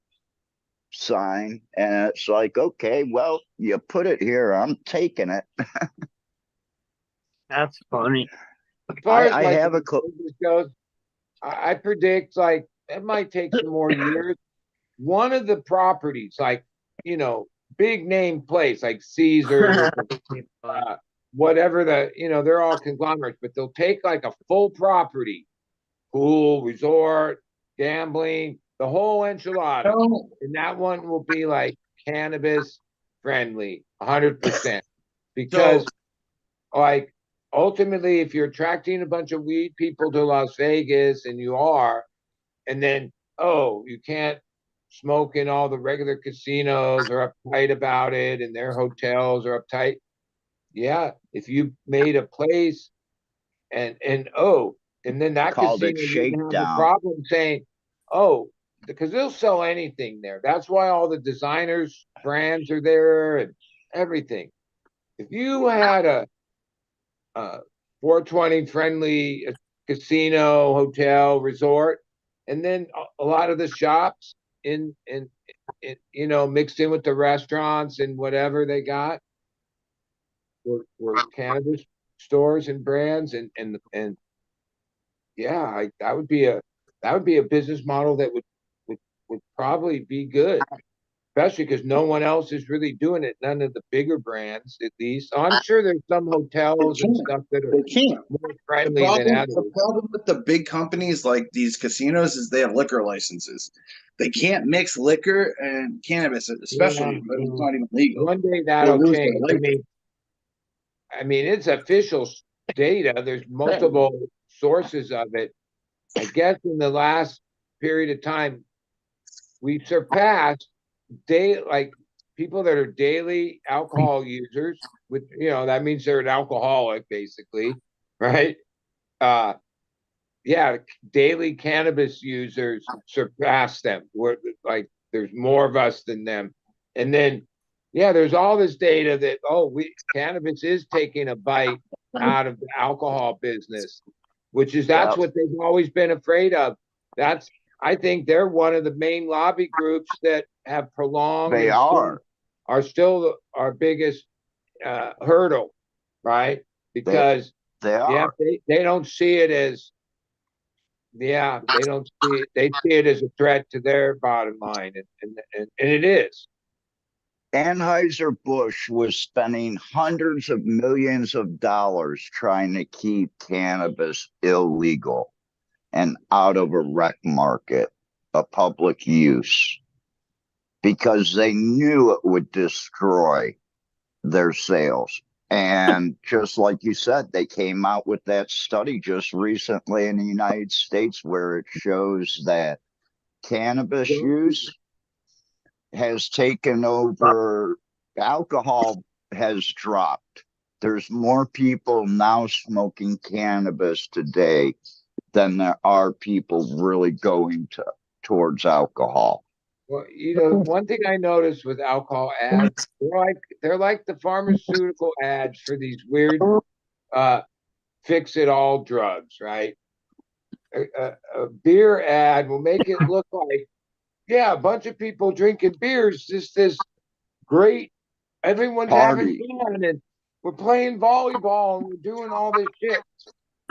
Speaker 5: sign, and it's like, okay, well, you put it here, I'm taking it.
Speaker 2: That's funny.
Speaker 6: as far as
Speaker 5: I
Speaker 6: like
Speaker 5: have a
Speaker 6: this goes, I predict like it might take some more years. One of the properties, like big name place like Caesar, whatever they're all conglomerates, but they'll take like a full property, pool, resort, gambling, the whole enchilada, and that one will be like cannabis friendly, 100%, because like ultimately, if you're attracting a bunch of weed people to Las Vegas, and you are, and then you can't smoke in all the regular casinos are uptight about it, and their hotels are uptight. Yeah, if you made a place and then that
Speaker 5: called it
Speaker 6: casino didn't have a
Speaker 5: shakedown.
Speaker 6: problem saying, oh, because they'll sell anything there. That's why all the designers brands are there and everything. If you had a 420 friendly casino, hotel, resort, and then a lot of the shops in mixed in with the restaurants and whatever they got were cannabis stores and brands, and yeah, that would be a business model that would probably be good, especially because no one else is really doing it. None of the bigger brands, at least. I'm sure there's some hotels and stuff that are
Speaker 3: they can't.
Speaker 6: more friendly than others.
Speaker 3: The problem with the big companies like these casinos is they have liquor licenses. They can't mix liquor and cannabis, especially
Speaker 6: Yeah,
Speaker 3: when it's not even legal.
Speaker 6: one day
Speaker 3: They'll
Speaker 6: that'll
Speaker 3: lose their
Speaker 6: change.
Speaker 3: license.
Speaker 6: I mean, it's official data. There's multiple sources of it. I guess in the last period of time, we surpassed like people that are daily alcohol users. With that means they're an alcoholic, basically, right? Yeah, daily cannabis users surpass them. We're like there's more of us than them, and then yeah, there's all this data that cannabis is taking a bite out of the alcohol business, which is that's what they've always been afraid of. That's I think they're one of the main lobby groups that have prolonged
Speaker 5: They
Speaker 6: are still our biggest hurdle, right? Because
Speaker 5: they are.
Speaker 6: they don't see it as they don't see it. They see it as a threat to their bottom line, and it is.
Speaker 5: Anheuser-Busch was spending hundreds of millions of dollars trying to keep cannabis illegal and out of a rec market, a public use, because they knew it would destroy their sales. And just like you said, they came out with that study just recently in the United States where it shows that cannabis use has taken over, alcohol has dropped. There's more people now smoking cannabis today than there are people really going towards alcohol.
Speaker 6: Well, one thing I noticed with alcohol ads, they're like the pharmaceutical ads for these weird fix-it-all drugs, right? A beer ad will make it look like, yeah, a bunch of people drinking beers, just this great, everyone's having fun, and we're playing volleyball and we're doing all this shit.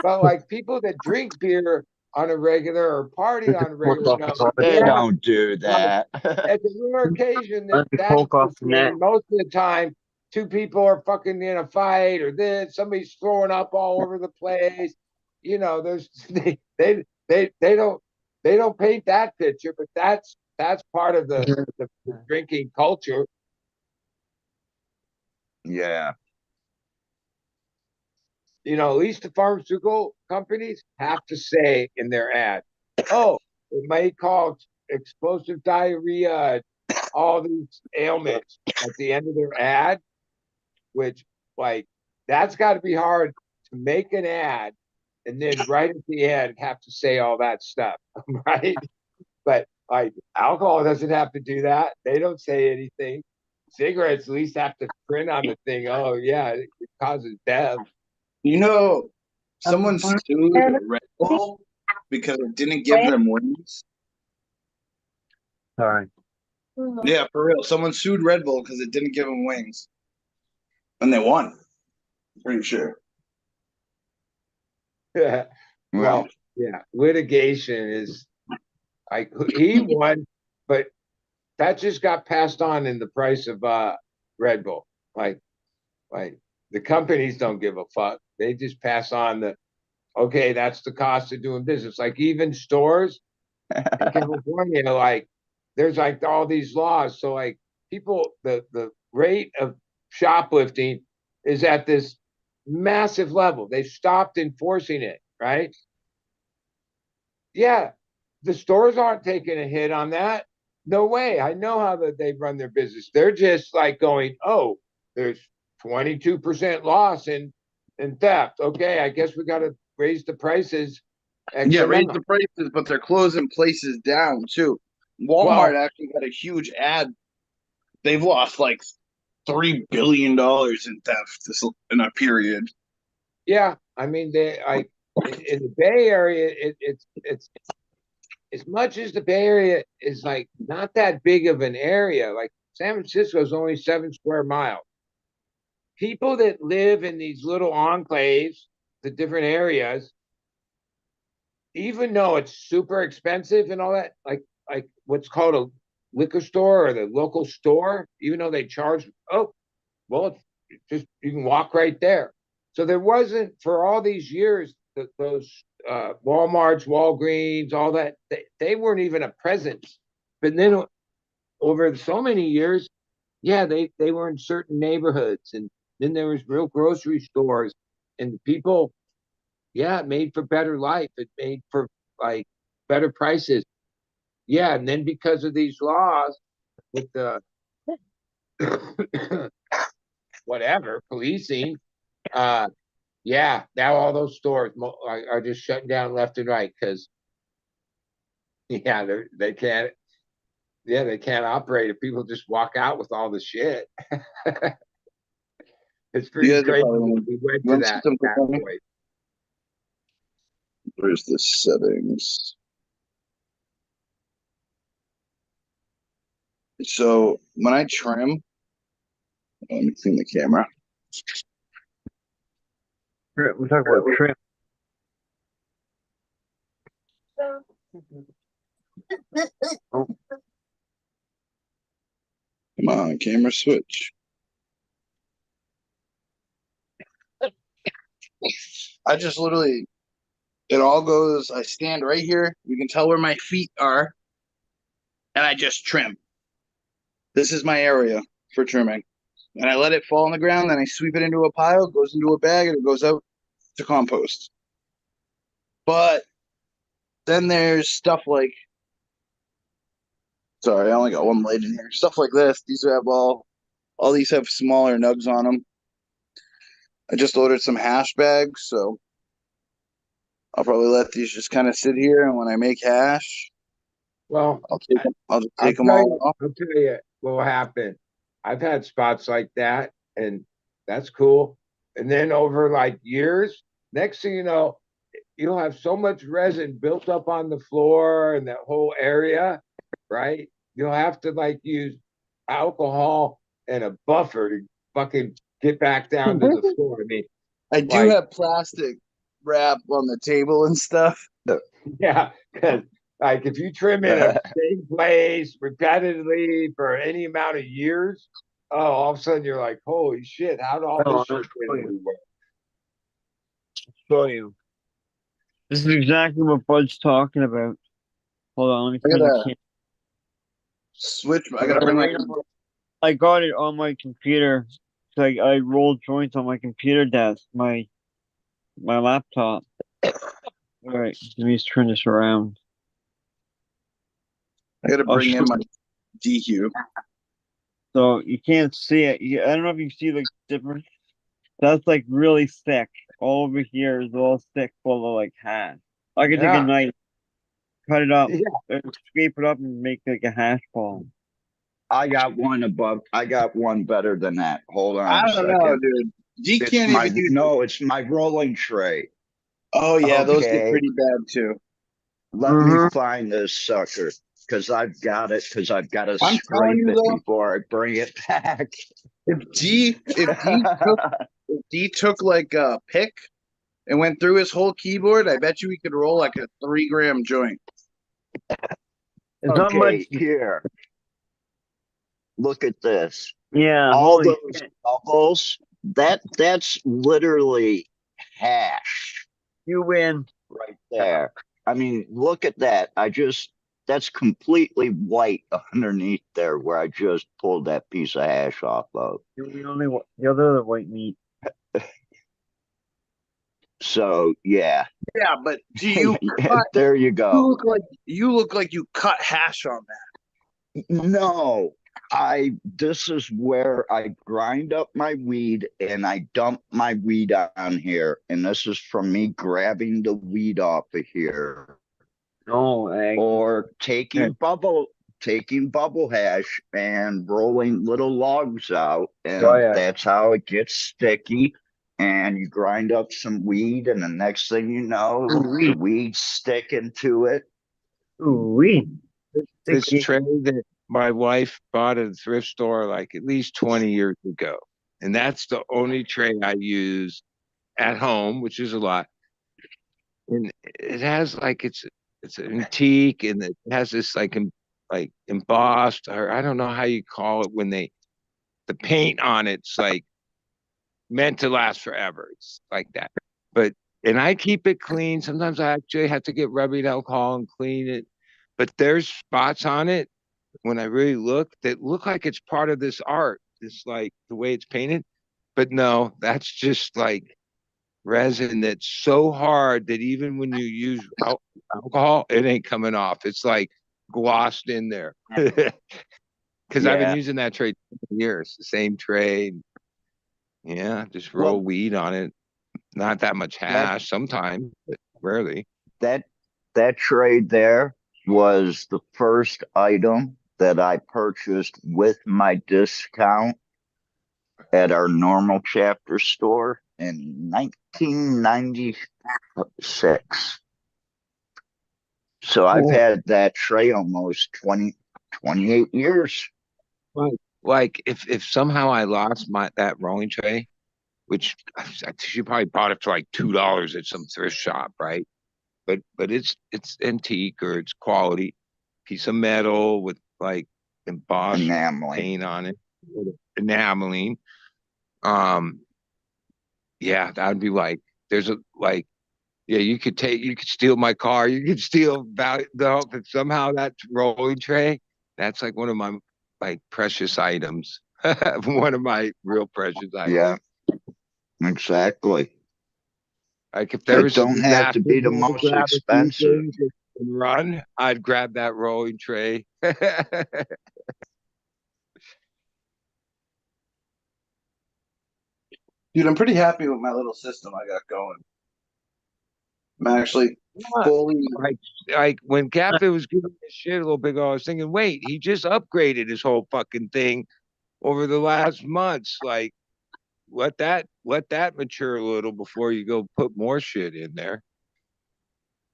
Speaker 6: But like people that drink beer on a regular or party on a regular. No,
Speaker 5: They
Speaker 6: yeah,
Speaker 5: don't do that.
Speaker 6: at the rare occasion
Speaker 2: Let me
Speaker 6: that's
Speaker 2: poke off
Speaker 6: the
Speaker 2: the net.
Speaker 6: thing. Most of the time, two people are fucking in a fight, or then somebody's throwing up all over the place. You know, there's they don't paint that picture, but that's part of the drinking culture.
Speaker 5: Yeah.
Speaker 6: You know, at least the pharmaceutical companies have to say in their ad, oh, it may cause explosive diarrhea, all these ailments at the end of their ad, which, like, that's got to be hard to make an ad and then right at the end have to say all that stuff, right? But like alcohol doesn't have to do that. They don't say anything. Cigarettes at least have to print on the thing. Oh yeah, it causes death.
Speaker 3: You know, someone sued Red Bull because it didn't give them wings.
Speaker 2: Sorry.
Speaker 3: Yeah, for real. Someone sued Red Bull because it didn't give them wings. And they won. Pretty sure.
Speaker 6: Well,
Speaker 5: Well,
Speaker 6: yeah, litigation is like he won, but that just got passed on in the price of Red Bull. Like the companies don't give a fuck. They just pass on the okay, that's the cost of doing business. Like even stores in California, like there's like all these laws. So like people, the rate of shoplifting is at this massive level. They stopped enforcing it, right? Yeah, the stores aren't taking a hit on that. No way. I know how that they run their business. They're just like going, oh, there's 22% loss in theft. Okay, I guess we got to raise the prices. X
Speaker 3: Yeah, raise
Speaker 6: amount.
Speaker 3: the prices, but they're closing places down too. Walmart
Speaker 6: Well,
Speaker 3: actually got a huge ad. They've lost like $3 billion in theft in a period.
Speaker 6: yeah, I mean, they like in the Bay Area, it's as much as the Bay Area is like not that big of an area. Like San Francisco is only 7 square miles. People that live in these little enclaves, the different areas, even though it's super expensive and all that, like what's called a liquor store or the local store, even though they charge, oh, well, it's just you can walk right there. So there wasn't for all these years those Walmarts, Walgreens, all that they weren't even a presence. But then over so many years, yeah, they were in certain neighborhoods, and then there was real grocery stores, and the people, yeah, it made for better life. It made for like better prices. Yeah, and then because of these laws with the whatever policing, yeah, now all those stores are just shutting down left and right because yeah, they can't. Yeah, they can't operate if people just walk out with all the shit. It's
Speaker 3: You
Speaker 6: pretty
Speaker 3: guys are
Speaker 6: crazy.
Speaker 3: probably
Speaker 6: We went to
Speaker 3: run
Speaker 6: that
Speaker 3: something for me.
Speaker 6: point.
Speaker 3: Where's the settings? So when I trim, let me clean the camera.
Speaker 2: We're talking about trim. Oh,
Speaker 3: Come on, camera switch. I just literally, it all goes, I stand right here. You can tell where my feet are, and I just trim. This is my area for trimming. And I let it fall on the ground, then I sweep it into a pile, it goes into a bag, and it goes out to compost. But then there's stuff like, sorry, I only got one blade in here. Stuff like this. These have all these have smaller nugs on them. I just ordered some hash bags, so I'll probably let these just kind of sit here. And when I make hash,
Speaker 6: Well,
Speaker 3: I'll just
Speaker 6: I'll
Speaker 3: take them
Speaker 6: tell
Speaker 3: all
Speaker 6: you,
Speaker 3: off.
Speaker 6: I'll tell you what will happen. I've had spots like that, and that's cool. And then over like years, next thing you know, you'll have so much resin built up on the floor and that whole area, right? You'll have to like use alcohol and a buffer to fucking get back down to the floor. I mean,
Speaker 3: I do
Speaker 6: like,
Speaker 3: have plastic wrap on the table and stuff.
Speaker 6: Yeah, because like if you trim in a same place repetitively for any amount of years, oh, all of a sudden you're like, holy shit, how did all
Speaker 2: Oh,
Speaker 6: this shit
Speaker 2: I'll
Speaker 6: get everywhere?
Speaker 2: show you. This is exactly what Bud's talking about. Hold on, let me
Speaker 3: I
Speaker 2: turn the
Speaker 3: gotta
Speaker 2: camera.
Speaker 3: switch. I gotta bring my.
Speaker 2: I got it on my computer. So I rolled joints on my computer desk, my laptop. All right, let me just turn this around.
Speaker 3: I gotta
Speaker 2: I'll
Speaker 3: bring in
Speaker 2: show-
Speaker 3: my DQ.
Speaker 2: So you can't see it. I don't know if you see the difference. That's like really thick. All over here is all thick, full of like hash. I could take a
Speaker 6: Yeah.
Speaker 2: knife, cut it up,
Speaker 6: Yeah.
Speaker 2: scrape it up, and make like a hash ball.
Speaker 5: I got one above. I got one better than that. Hold on
Speaker 3: I
Speaker 5: a
Speaker 3: don't know,
Speaker 5: second.
Speaker 3: dude. D
Speaker 5: It's
Speaker 3: can't
Speaker 5: my
Speaker 3: even use.
Speaker 5: no. It's my rolling tray.
Speaker 3: Oh yeah, those get
Speaker 5: Okay.
Speaker 3: pretty bad too.
Speaker 5: Let me find this sucker because I've got it. Because I've got to
Speaker 3: I'm telling
Speaker 5: scrape
Speaker 3: you
Speaker 5: it
Speaker 3: though,
Speaker 5: before I bring it back.
Speaker 3: If D took like a pick and went through his whole keyboard, I bet you he could roll like a 3 gram joint.
Speaker 2: It's not much.
Speaker 5: Okay, here. Look at this.
Speaker 2: Yeah,
Speaker 5: All
Speaker 2: holy
Speaker 5: those
Speaker 2: shit.
Speaker 5: bubbles. That's literally hash
Speaker 2: You win.
Speaker 5: right there. I mean, look at that. That's completely white underneath there where I just pulled that piece of hash off of.
Speaker 2: You're the only one. The other white meat.
Speaker 5: So yeah,
Speaker 3: Yeah, but do you cut?
Speaker 5: there you
Speaker 3: You
Speaker 5: go.
Speaker 3: look like you cut hash on that.
Speaker 5: No, this is where I grind up my weed and I dump my weed on here. And this is from me grabbing the weed off of here.
Speaker 2: No,
Speaker 5: Or taking bubble hash and rolling little logs out, and
Speaker 2: yeah.
Speaker 5: that's how it gets sticky. And you grind up some weed, and the next thing you know, the weed's sticking to it.
Speaker 2: Ooh-wee.
Speaker 6: This tray that my wife bought at a thrift store like at least 20 years ago. And that's the only tray I use at home, which is a lot. And it has like it's antique and it has this like embossed, or I don't know how you call it when the paint on it's like meant to last forever. It's like that. And I keep it clean. Sometimes I actually have to get rubbing alcohol and clean it. But there's spots on it when I really look that look like it's part of this art. It's like the way it's painted. But no, that's just like resin that's so hard that even when you use alcohol, it ain't coming off. It's like glossed in there. Because I've been using that tray for years, the same tray. Yeah, just roll weed on it. Not that much hash sometimes, but rarely.
Speaker 5: That trade there was the first item that I purchased with my discount at our normal chapter store in 1996. So I've had that tray almost 28 years.
Speaker 6: Like if somehow I lost that rolling tray, which she probably bought it for like $2 at some thrift shop, right? But it's antique or it's quality piece of metal with like embossed paint on it, enameling. Yeah, that would be like there's a like yeah, you could steal my car, you could steal but somehow that rolling tray, that's like one of my like precious items. One of my real precious items.
Speaker 5: Yeah, exactly.
Speaker 6: Like if there
Speaker 5: It
Speaker 6: was
Speaker 5: don't have to be the
Speaker 6: to
Speaker 5: most
Speaker 6: grab a few
Speaker 5: expensive.
Speaker 6: things and run, I'd grab that rolling tray.
Speaker 3: Dude, I'm pretty happy with my little system I got going. I'm actually fully
Speaker 6: like when Cafe was giving me shit a little bit ago, I was thinking, wait, he just upgraded his whole fucking thing over the last months. Like, let that mature a little before you go put more shit in there.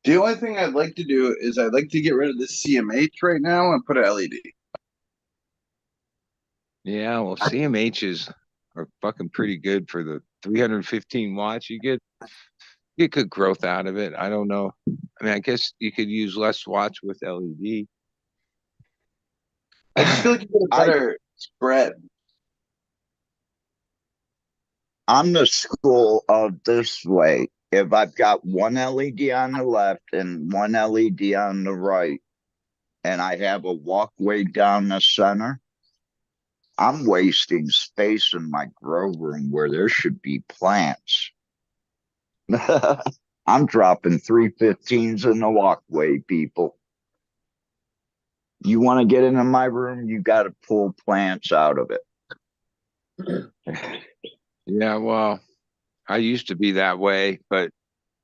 Speaker 3: The only thing I'd like to do is I'd like to get rid of this CMH right now and put an LED.
Speaker 6: Yeah, well, CMHs are fucking pretty good for the 315 watts you get. get good growth out of it. I don't know. I mean, I guess you could use less watts with LED.
Speaker 3: I just feel like you get a better spread.
Speaker 5: I'm the school of this way. If I've got one LED on the left and one LED on the right, and I have a walkway down the center, I'm wasting space in my grow room where there should be plants. I'm dropping 315s in the walkway, people. You want to get into my room, you got to pull plants out of it.
Speaker 6: Yeah, well, I used to be that way, but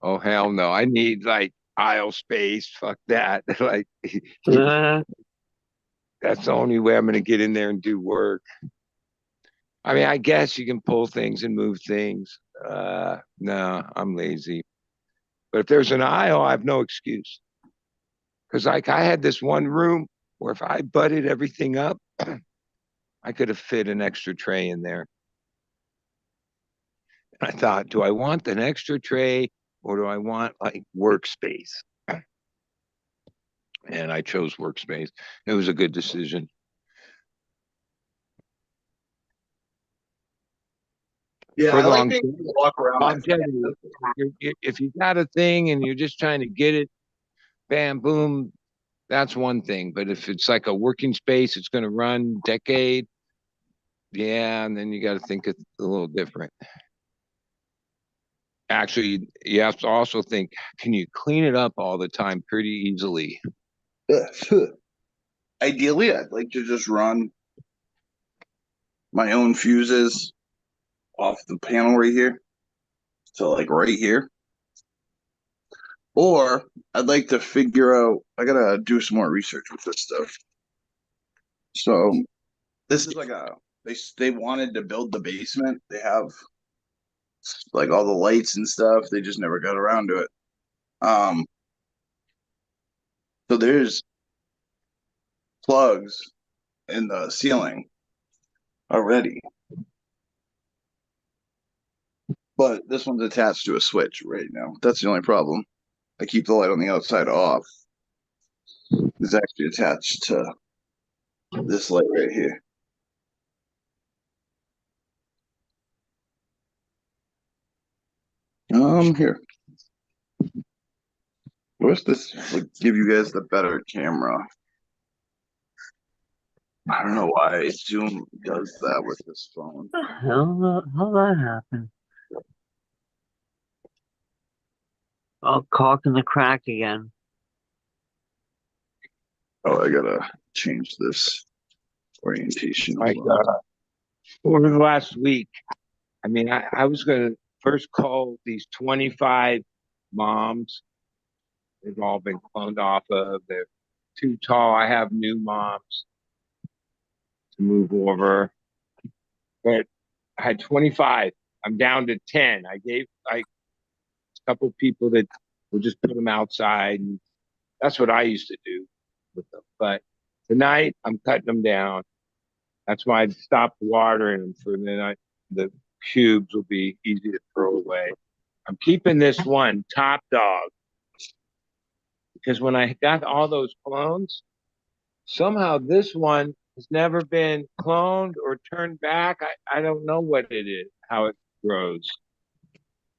Speaker 6: oh hell no. I need like aisle space. Fuck that. Like that's the only way I'm gonna get in there and do work. I mean, I guess you can pull things and move things. No, I'm lazy. But if there's an aisle, I have no excuse. Because like I had this one room where if I butted everything up, I could have fit an extra tray in there. I thought, do I want an extra tray or do I want like workspace? And I chose workspace. It was a good decision.
Speaker 3: Yeah,
Speaker 6: For
Speaker 3: I like
Speaker 6: long
Speaker 3: being able to walk around my
Speaker 6: longevity, if you got a thing and you're just trying to get it, bam, boom, that's one thing. But if it's like a working space, it's going to run decade. Yeah, and then you got to think it's a little different. Actually, you have to also think, can you clean it up all the time pretty easily?
Speaker 3: Ideally, I'd like to just run my own fuses off the panel right here. So like right here. Or I'd like to figure out, I gotta do some more research with this stuff. So this is like they wanted to build the basement. They have like all the lights and stuff. They just never got around to it. Um, so there's plugs in the ceiling already. But this one's attached to a switch right now. That's the only problem. I keep the light on the outside off. It's actually attached to this light right here. Here. What's this? Would give you guys the better camera. I don't know why Zoom does that with this phone.
Speaker 2: How that happen? Oh, caulk in the crack again.
Speaker 3: Oh, I gotta change this orientation.
Speaker 6: Like over the last week, I mean, I was going to first call these 25 moms. They've all been cloned off of. They're too tall. I have new moms to move over. But I had 25. I'm down to 10. I gave like a couple people that will just put them outside. And that's what I used to do with them. But tonight, I'm cutting them down. That's why I stopped watering them for the night. The cubes will be easy to throw away. I'm keeping this one, Top Dog, because when I got all those clones, somehow this one has never been cloned or turned back. I don't know what it is, how it grows.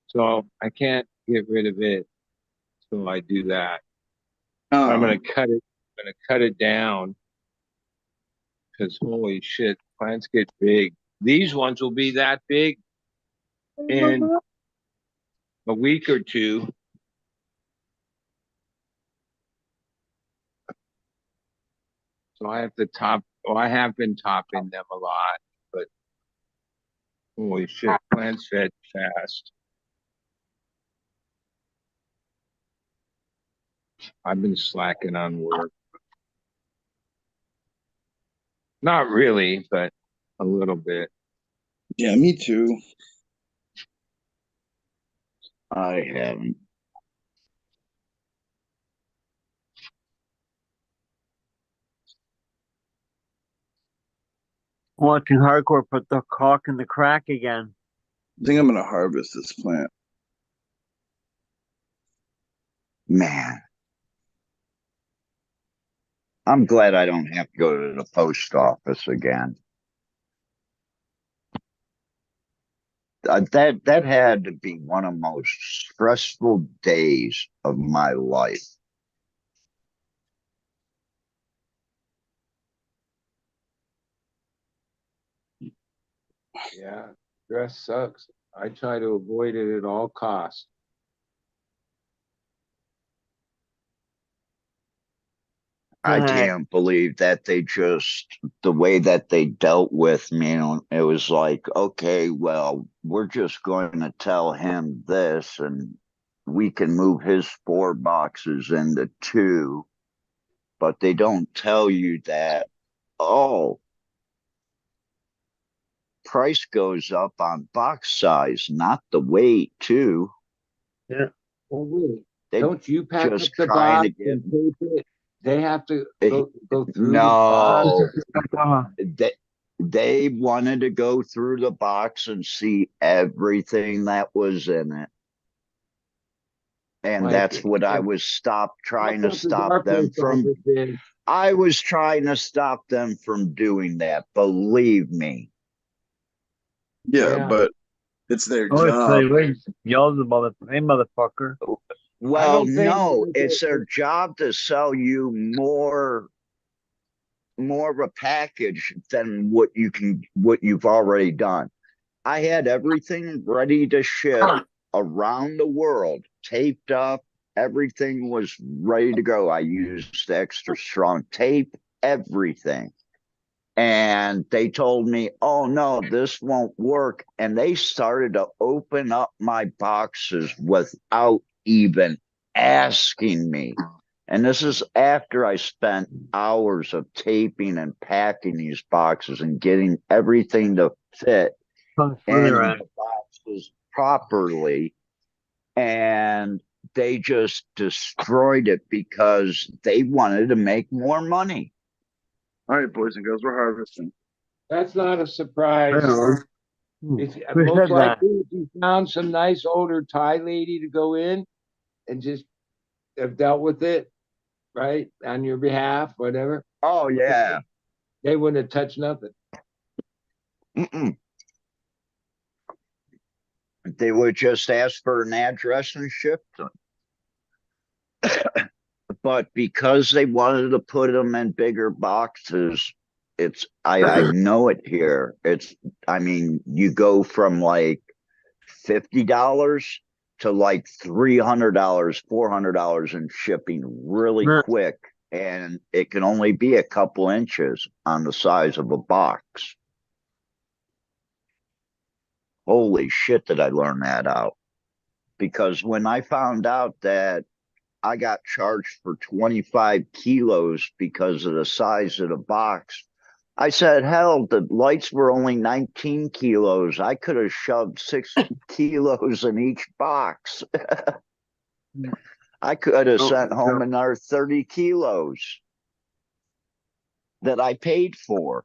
Speaker 6: So I can't get rid of it until I do that. I'm gonna cut it. I'm gonna cut it down because holy shit, plants get big. These ones will be that big in a week or two. So I have to top. Well, I have been topping them a lot, but holy shit, plants fed fast. I've been slacking on work. Not really, but a little bit.
Speaker 3: Yeah, me too.
Speaker 5: I haven't.
Speaker 2: Watching hardcore put the caulk in the crack again.
Speaker 3: I think I'm gonna harvest this plant.
Speaker 5: Man, I'm glad I don't have to go to the post office again. That had to be one of the most stressful days of my life.
Speaker 6: Yeah, stress sucks. I try to avoid it at all costs.
Speaker 5: I can't believe that the way that they dealt with me, it was like, okay, well, we're just going to tell him this and we can move his 4 boxes into 2, but they don't tell you that, oh, price goes up on box size, not the weight, too.
Speaker 2: Yeah.
Speaker 6: Well, wait,
Speaker 5: They
Speaker 6: don't you pack up
Speaker 5: just
Speaker 6: the
Speaker 5: trying
Speaker 6: box
Speaker 5: to get
Speaker 6: and tape it? They have to
Speaker 5: it.
Speaker 6: go through the box.
Speaker 5: No, they wanted to go through the box and see everything that was in it. And
Speaker 6: Like,
Speaker 5: that's what I was trying to
Speaker 6: that's what
Speaker 5: stop
Speaker 6: our
Speaker 5: them
Speaker 6: post
Speaker 5: from.
Speaker 6: office is.
Speaker 5: I was trying to stop them from doing that. Believe me.
Speaker 3: Yeah,
Speaker 6: Yeah.
Speaker 3: but it's their
Speaker 2: Oh, it's
Speaker 3: job.
Speaker 2: like, yell the motherfucker.
Speaker 5: Well,
Speaker 6: don't think
Speaker 5: no,
Speaker 6: that
Speaker 5: it's their job to sell you more of a package than what you've already done. I had everything ready to ship around the world, taped up. Everything was ready to go. I used extra strong tape, everything. And they told me, oh no, this won't work. And they started to open up my boxes without even asking me. And this is after I spent hours of taping and packing these boxes and getting everything to fit in the boxes properly. And they just destroyed it because they wanted to make more money.
Speaker 3: All right, boys and girls, we're harvesting.
Speaker 6: That's not a surprise. If
Speaker 2: Who
Speaker 6: most
Speaker 2: said that?
Speaker 6: likely, if you found some nice older Thai lady to go in and just have dealt with it, right, on your behalf, whatever,
Speaker 5: Oh, yeah.
Speaker 6: they wouldn't have touched nothing.
Speaker 5: Mm-mm. They would just ask for an address and ship them. But because they wanted to put them in bigger boxes, I know it here. I mean, you go from like $50 to like $300, $400 in shipping really quick. And it can only be a couple inches on the size of a box. Holy shit, did I learn that out. Because when I found out that I got charged for 25 kilos because of the size of the box, I said, hell, the lights were only 19 kilos. I could have shoved 6 kilos in each box. I could have sent home another 30 kilos that I paid for.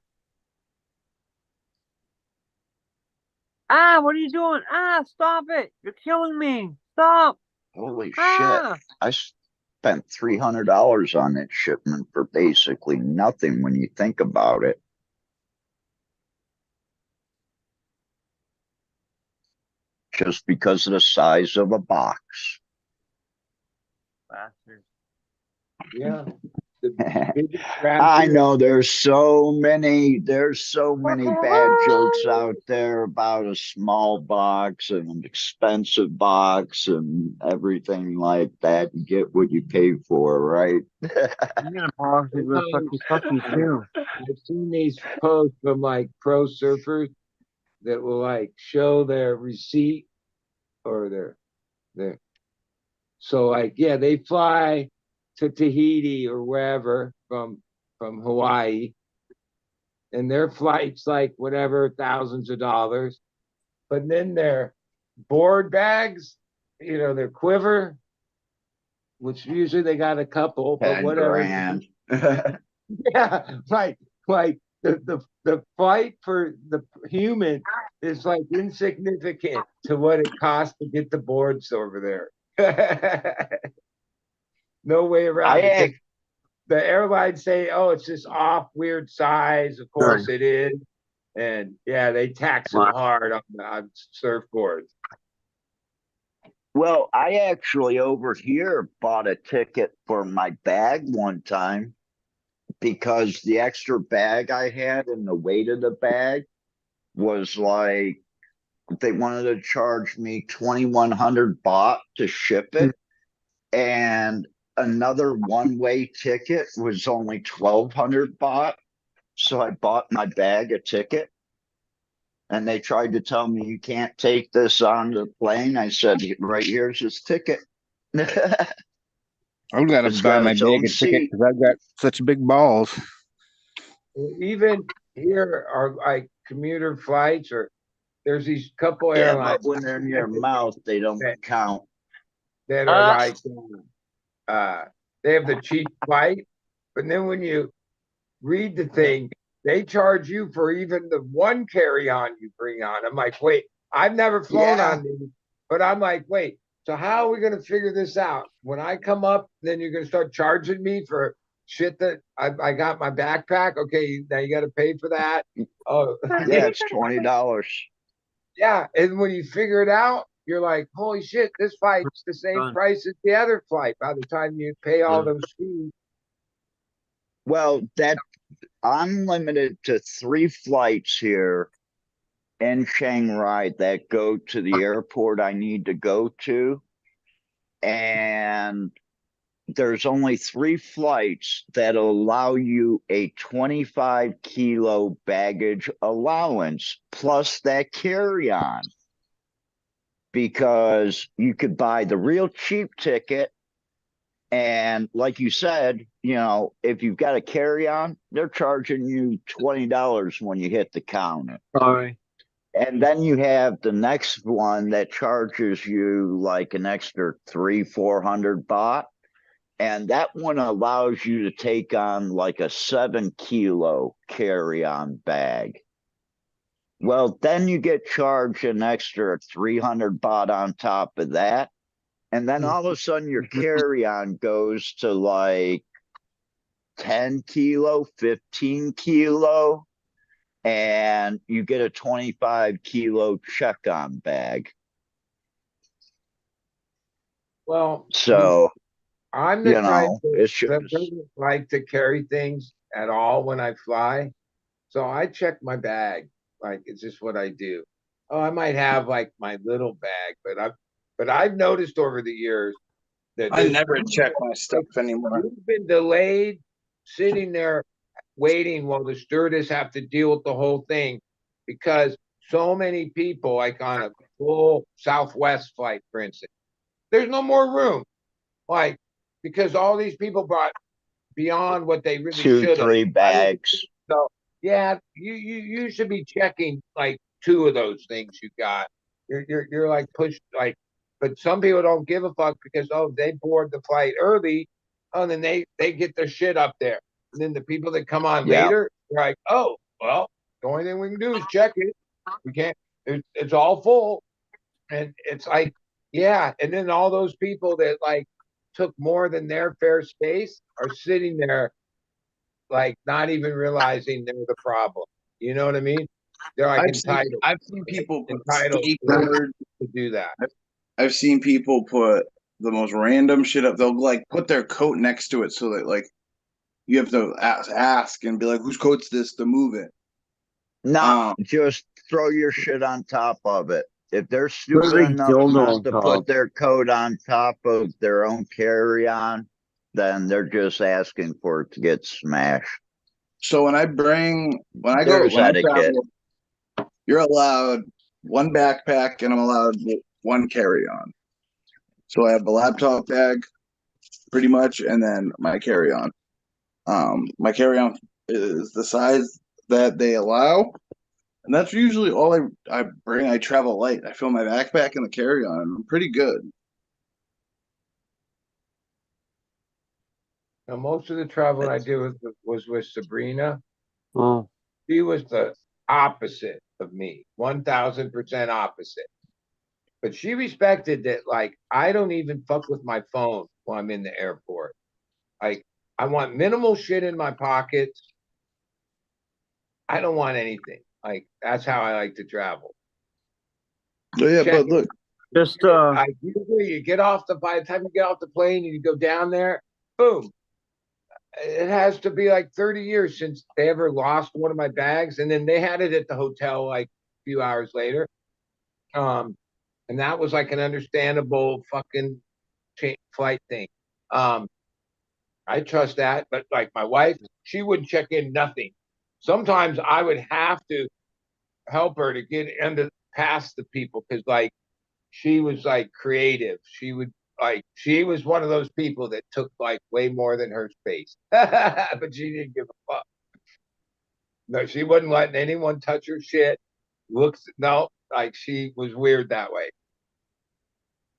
Speaker 2: What are you doing? Stop it. You're killing me. Stop.
Speaker 5: Holy shit. I spent $300 on that shipment for basically nothing when you think about it. Just because of the size of a box.
Speaker 2: Bastard.
Speaker 6: Yeah.
Speaker 5: I know there's so many bad jokes out there about a small box and an expensive box and everything like that. You get what you pay for, right?
Speaker 2: You're gonna probably go sucky too.
Speaker 6: I've seen these posts from like pro surfers that will like show their receipt or their so like yeah, they fly to Tahiti or wherever from Hawaii, and their flight's like whatever thousands of dollars, but then their board bags, their quiver, which usually they got a couple, but
Speaker 5: 10
Speaker 6: whatever.
Speaker 5: grand.
Speaker 6: Yeah, right. Like the fight for the human is like insignificant to what it costs to get the boards over there. No way around it.
Speaker 5: I
Speaker 6: The airlines say, "Oh, it's this off weird size." Of course, it is, and yeah, they tax them hard on surfboards.
Speaker 5: Well, I actually over here bought a ticket for my bag one time because the extra bag I had and the weight of the bag was like they wanted to charge me 2,100 baht to ship it, and another one-way ticket was only 1,200 baht. So I bought my bag a ticket, and they tried to tell me you can't take this on the plane. I said, right here's this ticket.
Speaker 7: I've got to
Speaker 5: It's
Speaker 7: buy
Speaker 5: got
Speaker 7: my
Speaker 5: its
Speaker 7: bag
Speaker 5: own
Speaker 7: a ticket
Speaker 5: seat.
Speaker 7: because I've got such big balls.
Speaker 6: Even here are like commuter flights, or there's these couple
Speaker 5: Yeah,
Speaker 6: airlines
Speaker 5: but when they're in your mouth, they don't count.
Speaker 6: that are like they have the cheap flight, but then when you read the thing, they charge you for even the one carry-on you bring on. I'm like, wait, I've never flown
Speaker 5: Yeah.
Speaker 6: on these, but I'm like, wait, so how are we going to figure this out? When I come up, then you're going to start charging me for shit that I got my backpack. Okay, now you got to pay for that. Oh,
Speaker 5: Yeah, it's $20.
Speaker 6: yeah. And when you figure it out, you're like, holy shit, this flight's the same price as the other flight by the time you pay all those fees.
Speaker 5: Well, that I'm limited to 3 flights here in Chiang Rai that go to the airport I need to go to. And there's only 3 flights that allow you a 25 kilo baggage allowance plus that carry on. Because you could buy the real cheap ticket. And like you said, if you've got a carry on, they're charging you $20 when you hit the counter.
Speaker 2: Sorry.
Speaker 5: And then you have the next one that charges you like an extra 300-400 baht. And that one allows you to take on like a 7-kilo carry-on bag. Well, then you get charged an extra 300 baht on top of that. And then all of a sudden your carry-on goes to like 10 kilo, 15 kilo, and you get a 25 kilo check-on bag.
Speaker 6: Well,
Speaker 5: So,
Speaker 6: I'm the type
Speaker 5: it's
Speaker 6: that
Speaker 5: just,
Speaker 6: doesn't like to carry things at all when I fly. So I check my bag. Like it's just what I do. Oh, I might have like my little bag, but I've noticed over the years that
Speaker 3: I never check my stuff anymore.
Speaker 6: you've been delayed sitting there waiting while the stewardess have to deal with the whole thing because so many people, like on a full Southwest flight, for instance, there's no more room. Like, because all these people brought beyond what they really
Speaker 5: 2,
Speaker 6: should have.
Speaker 5: 3 bags.
Speaker 6: So yeah, you should be checking like 2 of those things you got. You're like pushed like, but some people don't give a fuck because they board the flight early, and then they get their shit up there, and then the people that come on later, they're like, oh well, the only thing we can do is check it. We can't. It's all full, and it's like yeah, and then all those people that like took more than their fair space are sitting there like not even realizing they're the problem. You know what I mean? They're like entitled.
Speaker 3: I've seen people put
Speaker 6: entitled
Speaker 3: skateboard.
Speaker 6: to do that.
Speaker 3: I've seen people put the most random shit up. They'll like put their coat next to it so that like you have to ask and be like, whose coat's this to move it?
Speaker 5: No, just throw your shit on top of it. If they're stupid enough not to put their coat on top of their own carry-on, then they're just asking for it to get smashed.
Speaker 3: So when I
Speaker 5: There's etiquette.
Speaker 3: travel, you're allowed 1 backpack and I'm allowed 1 carry-on. So I have a laptop bag, pretty much, and then my carry-on. My carry-on is the size that they allow, and that's usually all I bring. I travel light. I fill my backpack and the carry-on. I'm pretty good.
Speaker 6: Now, most of the traveling I did was with Sabrina.
Speaker 2: Oh,
Speaker 6: She was the opposite of me, 1000% opposite. But she respected that, like, I don't even fuck with my phone while I'm in the airport. Like, I want minimal shit in my pockets. I don't want anything. Like, that's how I like to travel.
Speaker 3: Oh, yeah,
Speaker 6: Check
Speaker 3: but look,
Speaker 2: Just
Speaker 6: usually you get off by the time you get off the plane and you go down there, boom. It has to be like 30 years since they ever lost one of my bags, and then they had it at the hotel like a few hours later. And that was like an understandable fucking flight thing. I trust that, but like my wife, she wouldn't check in nothing. Sometimes I would have to help her to get into past the people because like she was like creative. She was one of those people that took like way more than her space, but she didn't give a fuck. No, she wasn't letting anyone touch her shit. No, like she was weird that way.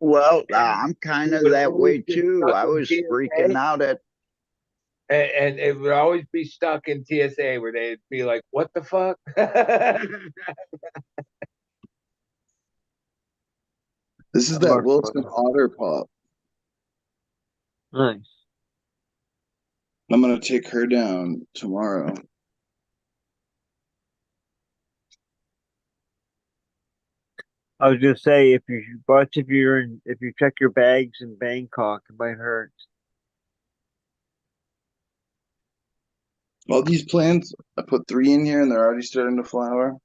Speaker 5: Well, I'm kind
Speaker 6: She
Speaker 5: of
Speaker 6: would
Speaker 5: that
Speaker 6: always
Speaker 5: way
Speaker 6: get
Speaker 5: too.
Speaker 6: stuck
Speaker 5: I
Speaker 6: in
Speaker 5: was freaking
Speaker 6: TSA,
Speaker 5: out at
Speaker 6: and it would always be stuck in TSA where they'd be like, "What the fuck?"
Speaker 3: this is that Wilson Otter Pop.
Speaker 2: nice.
Speaker 3: I'm gonna take her down tomorrow.
Speaker 2: I was gonna say if you check your bags in Bangkok, it might hurt.
Speaker 3: All these plants, I put 3 in here and they're already starting to flower.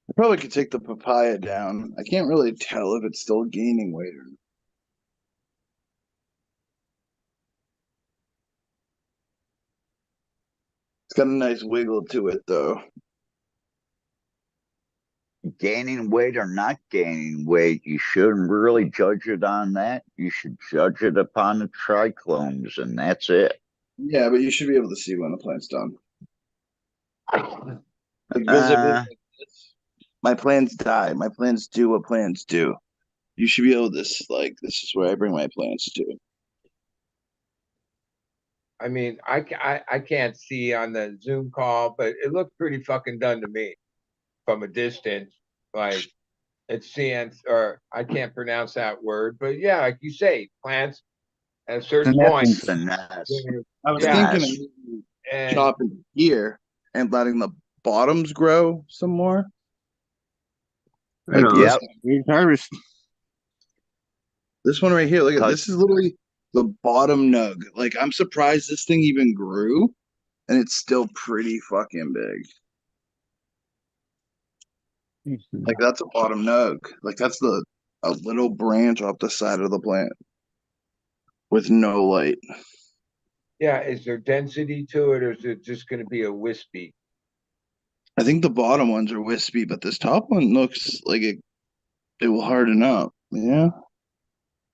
Speaker 3: I probably could take the papaya down. I can't really tell if it's still gaining weight or not. It's got a nice wiggle to it though.
Speaker 5: gaining weight or not gaining weight. You shouldn't really judge it on that. You should judge it upon the trichlomes, and that's it.
Speaker 3: Yeah, but you should be able to see when the plant's done. Like visibly
Speaker 5: Uh,
Speaker 3: like this. My plants die. My plants do what plants do. You should be able to this is where I bring my plants to.
Speaker 6: I mean, I can't see on the Zoom call, but it looked pretty fucking done to me from a distance. Like it's seeing, or I can't pronounce that word, but yeah, like you say, plants at a certain point.
Speaker 5: finesse.
Speaker 3: I was
Speaker 6: Yeah,
Speaker 3: thinking of
Speaker 5: Finesse.
Speaker 3: maybe
Speaker 6: and
Speaker 3: chopping here and letting the bottoms grow some more.
Speaker 2: Right
Speaker 3: Like
Speaker 2: on.
Speaker 3: this
Speaker 5: Yep.
Speaker 7: Harvest.
Speaker 3: this one right here. Look at
Speaker 5: Cut.
Speaker 3: this is literally the bottom nug. Like I'm surprised this thing even grew and it's still pretty fucking big. Like that's a bottom nug. Like that's a little branch off the side of the plant with no light.
Speaker 6: yeah, is there density to it, or is it just going to be a wispy?
Speaker 3: I think the bottom ones are wispy, but this top one looks like it will harden up. Yeah.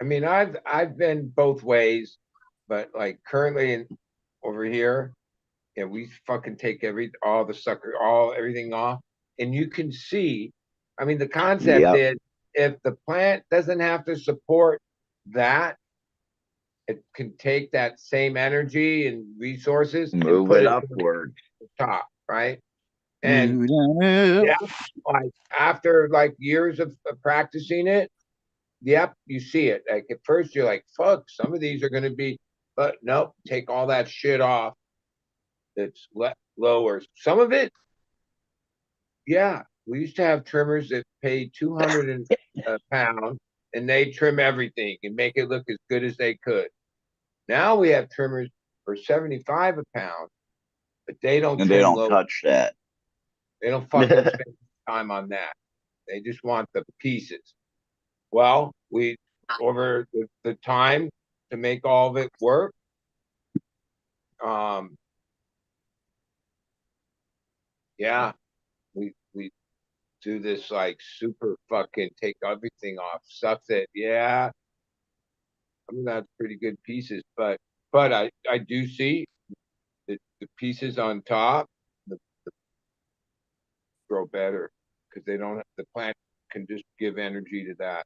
Speaker 6: I mean, I've been both ways, but like currently over here, yeah, we fucking take all the everything off, and you can see. I mean, the concept
Speaker 5: Yep.
Speaker 6: is if the plant doesn't have to support that, it can take that same energy and resources and
Speaker 5: Move
Speaker 6: put
Speaker 5: it
Speaker 6: it to the
Speaker 5: upward.
Speaker 6: top, right? And
Speaker 7: Move it
Speaker 6: yeah,
Speaker 7: up.
Speaker 6: like after like years of practicing it, yep, you see it. Like at first you're like, fuck, some of these are going to be, but nope, take all that shit off. That's lower. Some of it, yeah. We used to have trimmers that paid 200 a pound, and they trim everything and make it look as good as they could. Now we have trimmers for 75 a pound, but they don't
Speaker 5: And they
Speaker 6: trim
Speaker 5: don't
Speaker 6: low.
Speaker 5: touch that.
Speaker 6: They don't fucking spend time on that. They just want the pieces. Well, we over the time to make all of it work. Um, yeah, we do this like super fucking take everything off stuff that yeah, I mean that's pretty good pieces, but I do see the pieces on top the grow better because they don't the plant can just give energy to that.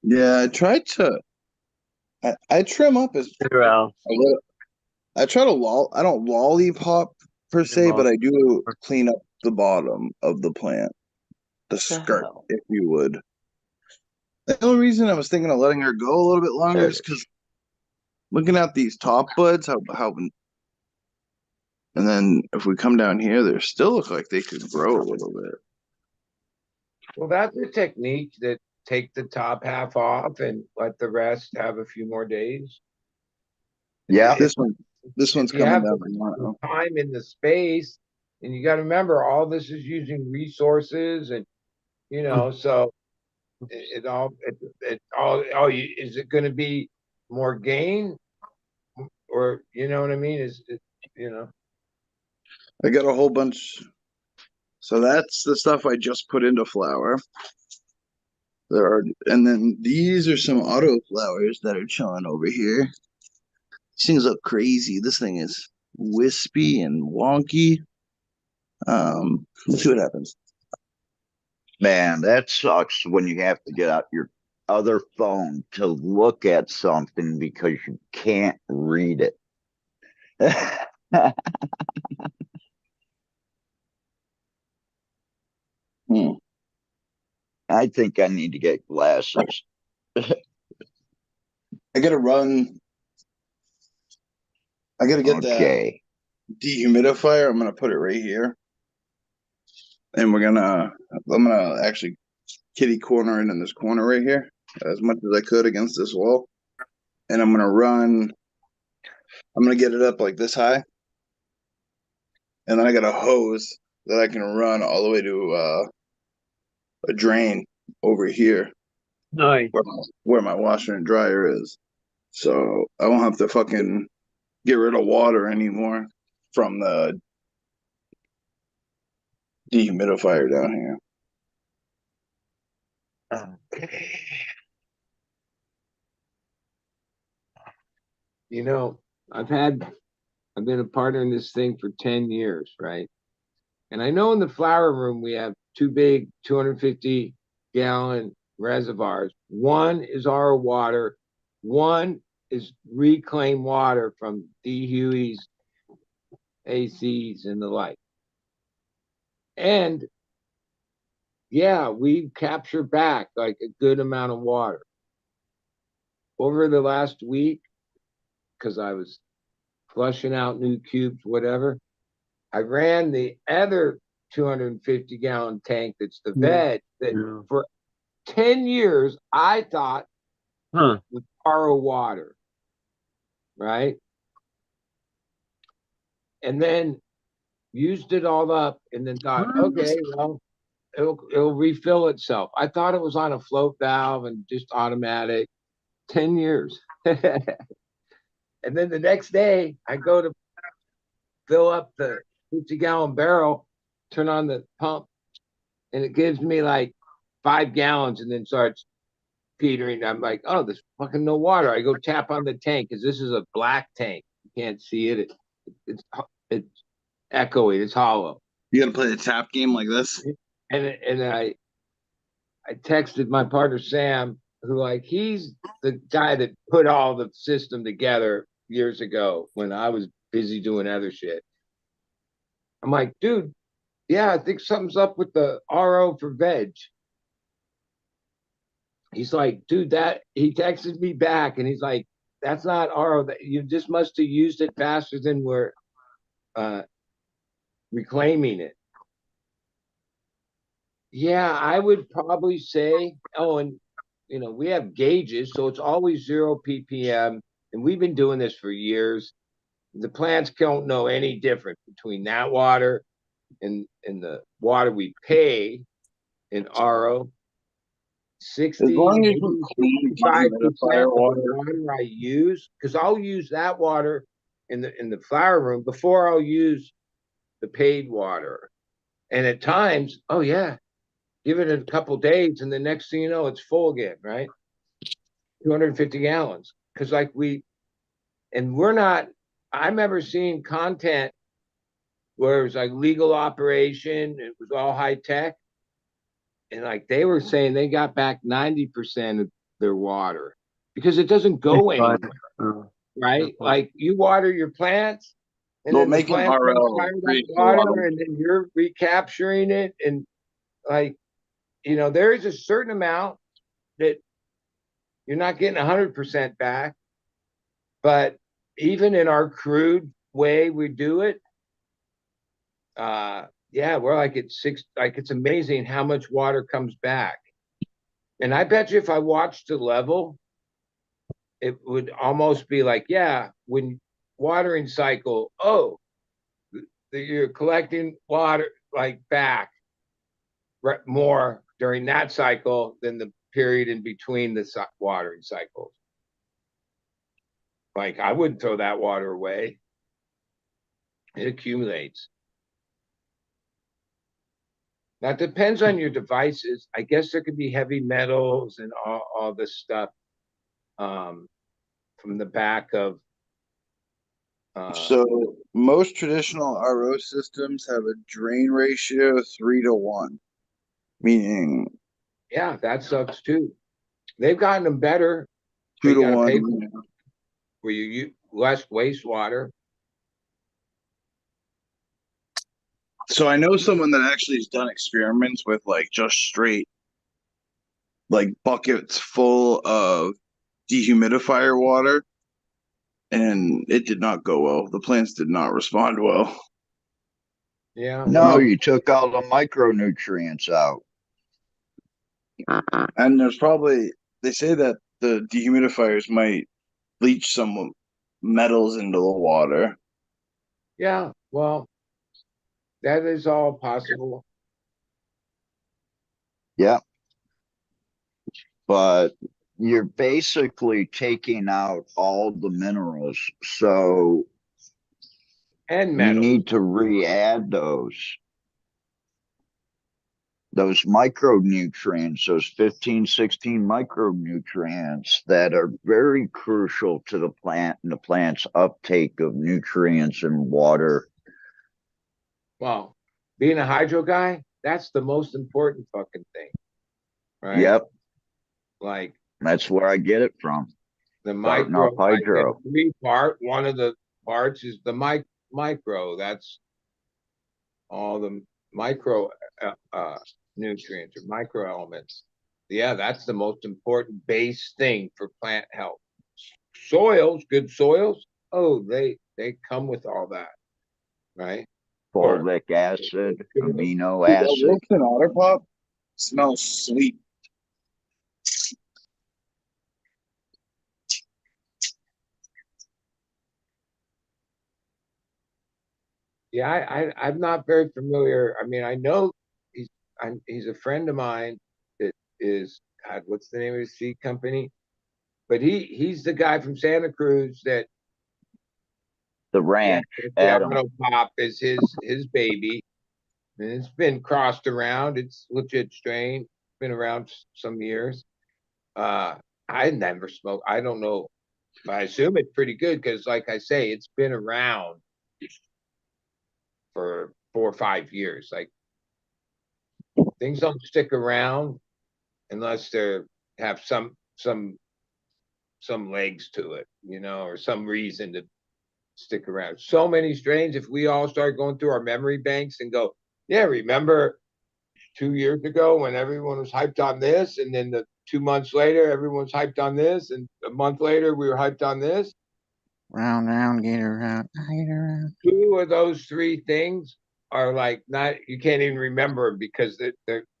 Speaker 3: Yeah, I tried to I trim up as
Speaker 2: Well,
Speaker 3: a little. I try to I don't lollipop per se, but I do clean up the bottom of the plant, the skirt, if you would. The only reason I was thinking of letting her go a little bit longer is because looking at these top buds, and then if we come down here, they still look like they could grow a little bit.
Speaker 6: Well, that's a technique that take the top half off and let the rest have a few more days.
Speaker 5: Yeah.
Speaker 3: This one's
Speaker 6: You
Speaker 3: coming
Speaker 6: have
Speaker 3: down
Speaker 6: the
Speaker 3: tomorrow.
Speaker 6: time in the space, and you got to remember all this is using resources, and so it all is it going to be more gain, or you know what I mean? Is it,
Speaker 3: I got a whole bunch. So that's the stuff I just put into flower. And then these are some auto flowers that are chilling over here. These things look crazy. This thing is wispy and wonky. Let's see what happens.
Speaker 5: Man, that sucks when you have to get out your other phone to look at something because you can't read it. I think I need to get glasses.
Speaker 3: I gotta run. I gotta get that
Speaker 5: Okay.
Speaker 3: dehumidifier. I'm gonna put it right here. And I'm gonna actually kitty corner it in this corner right here as much as I could against this wall. And I'm gonna get it up like this high. And then I got a hose that I can run all the way to a drain over here
Speaker 2: nice.
Speaker 3: where my washer and dryer is. So I won't have to fucking get rid of water anymore from the dehumidifier down here.
Speaker 2: Okay.
Speaker 6: I've been a partner in this thing for 10 years, right? And I know in the flower room we have two big 250-gallon reservoirs. One is our water, one is reclaimed water from D. Huey's ACs and the like. And yeah, we capture back like a good amount of water. Over the last week, because I was flushing out new cubes, whatever, I ran the other 250-gallon tank that's the veg that for 10 years I thought was RO water, right? And then used it all up and then thought, okay, well, it'll refill itself. I thought it was on a float valve and just automatic. 10 years. And then the next day I go to fill up the 50-gallon barrel, turn on the pump, and it gives me like 5 gallons and then starts petering. I'm like, oh, there's fucking no water. I go tap on the tank because this is a black tank. You can't see it. It's echoey. It's hollow.
Speaker 3: You gotta play the tap game like this?
Speaker 6: And I texted my partner Sam, who like he's the guy that put all the system together years ago when I was busy doing other shit. I'm like, dude, yeah, I think something's up with the RO for veg. He's like, dude, that he texted me back and he's like, that's not RO. That you just must have used it faster than we're reclaiming it. Yeah, I would probably say, oh, and we have gauges, so it's always 0 ppm, and we've been doing this for years. The plants don't know any difference between that water and the water we pay in RO. 60,
Speaker 3: As long as you clean
Speaker 6: 65%
Speaker 3: dehumidifier
Speaker 6: of the
Speaker 3: water.
Speaker 6: water I use, because I'll use that water in the flower room before I'll use the paid water. And at times, oh yeah, give it a couple days, and the next thing you know, it's full again, right? 250 gallons. Because we're not, I remember seeing content where it was like legal operation, it was all high tech. And like they were saying they got back 90% of their water. because it doesn't go anywhere,
Speaker 2: Uh,
Speaker 6: right? Like you water your plants, and
Speaker 3: They'll
Speaker 6: then the
Speaker 3: make an
Speaker 6: plants get
Speaker 3: RL
Speaker 6: tired of
Speaker 3: create a lot of
Speaker 6: water, and then you're recapturing it, and like there is a certain amount that you're not getting 100% back, but even in our crude way we do it, yeah, we're like at six. Like it's amazing how much water comes back. And I bet you if I watched the level, it would almost be like, yeah, when watering cycle, oh, you're collecting water like back more during that cycle than the period in between the watering cycles. Like I wouldn't throw that water away. It accumulates. Now it depends on your devices. I guess there could be heavy metals and all this stuff from the back of.
Speaker 3: So most traditional RO systems have a drain ratio 3-1, meaning
Speaker 6: Yeah, that sucks too. They've gotten them better.
Speaker 3: 2 to
Speaker 6: You got to
Speaker 3: 1.
Speaker 6: pay where you use less wastewater.
Speaker 3: So I know someone that actually has done experiments with like just straight like buckets full of dehumidifier water, and it did not go well. The plants did not respond well.
Speaker 6: Yeah.
Speaker 5: No,
Speaker 6: Well,
Speaker 5: you took all the micronutrients out.
Speaker 3: And there's probably, they say that the dehumidifiers might leach some metals into the water.
Speaker 6: yeah. Well, that is all possible.
Speaker 5: Yeah, but you're basically taking out all the minerals. So
Speaker 6: And
Speaker 5: you
Speaker 6: metals.
Speaker 5: need to re-add those micronutrients, those 15, 16 micronutrients that are very crucial to the plant and the plant's uptake of nutrients and water.
Speaker 6: Well, being a hydro guy, that's the most important fucking thing, right?
Speaker 5: Yep,
Speaker 6: Like
Speaker 5: that's where I get it from.
Speaker 6: the
Speaker 5: Starting
Speaker 6: micro,
Speaker 5: off hydro.
Speaker 6: like one of the parts is the micro. That's all the micro nutrients or micro elements. Yeah, that's the most important base thing for plant health. Soils, good soils, oh, they come with all that, right?
Speaker 5: Folic acid, amino
Speaker 3: Dude, that
Speaker 5: acid.
Speaker 3: Wilson Otter Pop smells sweet.
Speaker 6: Yeah, I'm not very familiar. I mean, I know he's a friend of mine that is God. What's the name of his seed company? But he's the guy from Santa Cruz that
Speaker 5: The ranch,
Speaker 6: the
Speaker 5: Adam.
Speaker 6: Auto Pop is his baby, and it's been crossed around. It's legit strain. Been around some years. I never smoked. I don't know. I assume it's pretty good because, like I say, it's been around for 4 or 5 years. Like things don't stick around unless they have some legs to it, or some reason to stick around. So many strains. If we all start going through our memory banks and go, yeah, remember 2 years ago when everyone was hyped on this, and then the 2 months later everyone's hyped on this, and a month later we were hyped on this.
Speaker 7: Round, get around, get around.
Speaker 6: Two of those three things are like not, you can't even remember because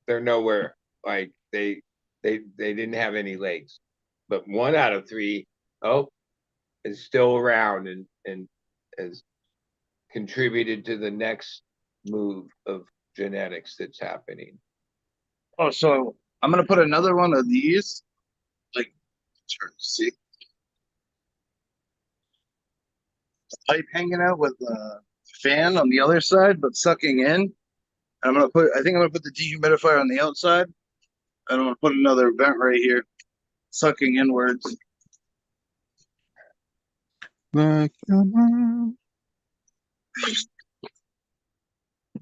Speaker 6: they're nowhere. Like they didn't have any legs. But one out of three, oh, is still around and has contributed to the next move of genetics that's happening.
Speaker 3: Oh, so I'm gonna put another one of these, like, see, the pipe hanging out with a fan on the other side, but sucking in. I think I'm gonna put the dehumidifier on the outside. And I'm gonna put another vent right here, sucking inwards.
Speaker 7: Like your mom.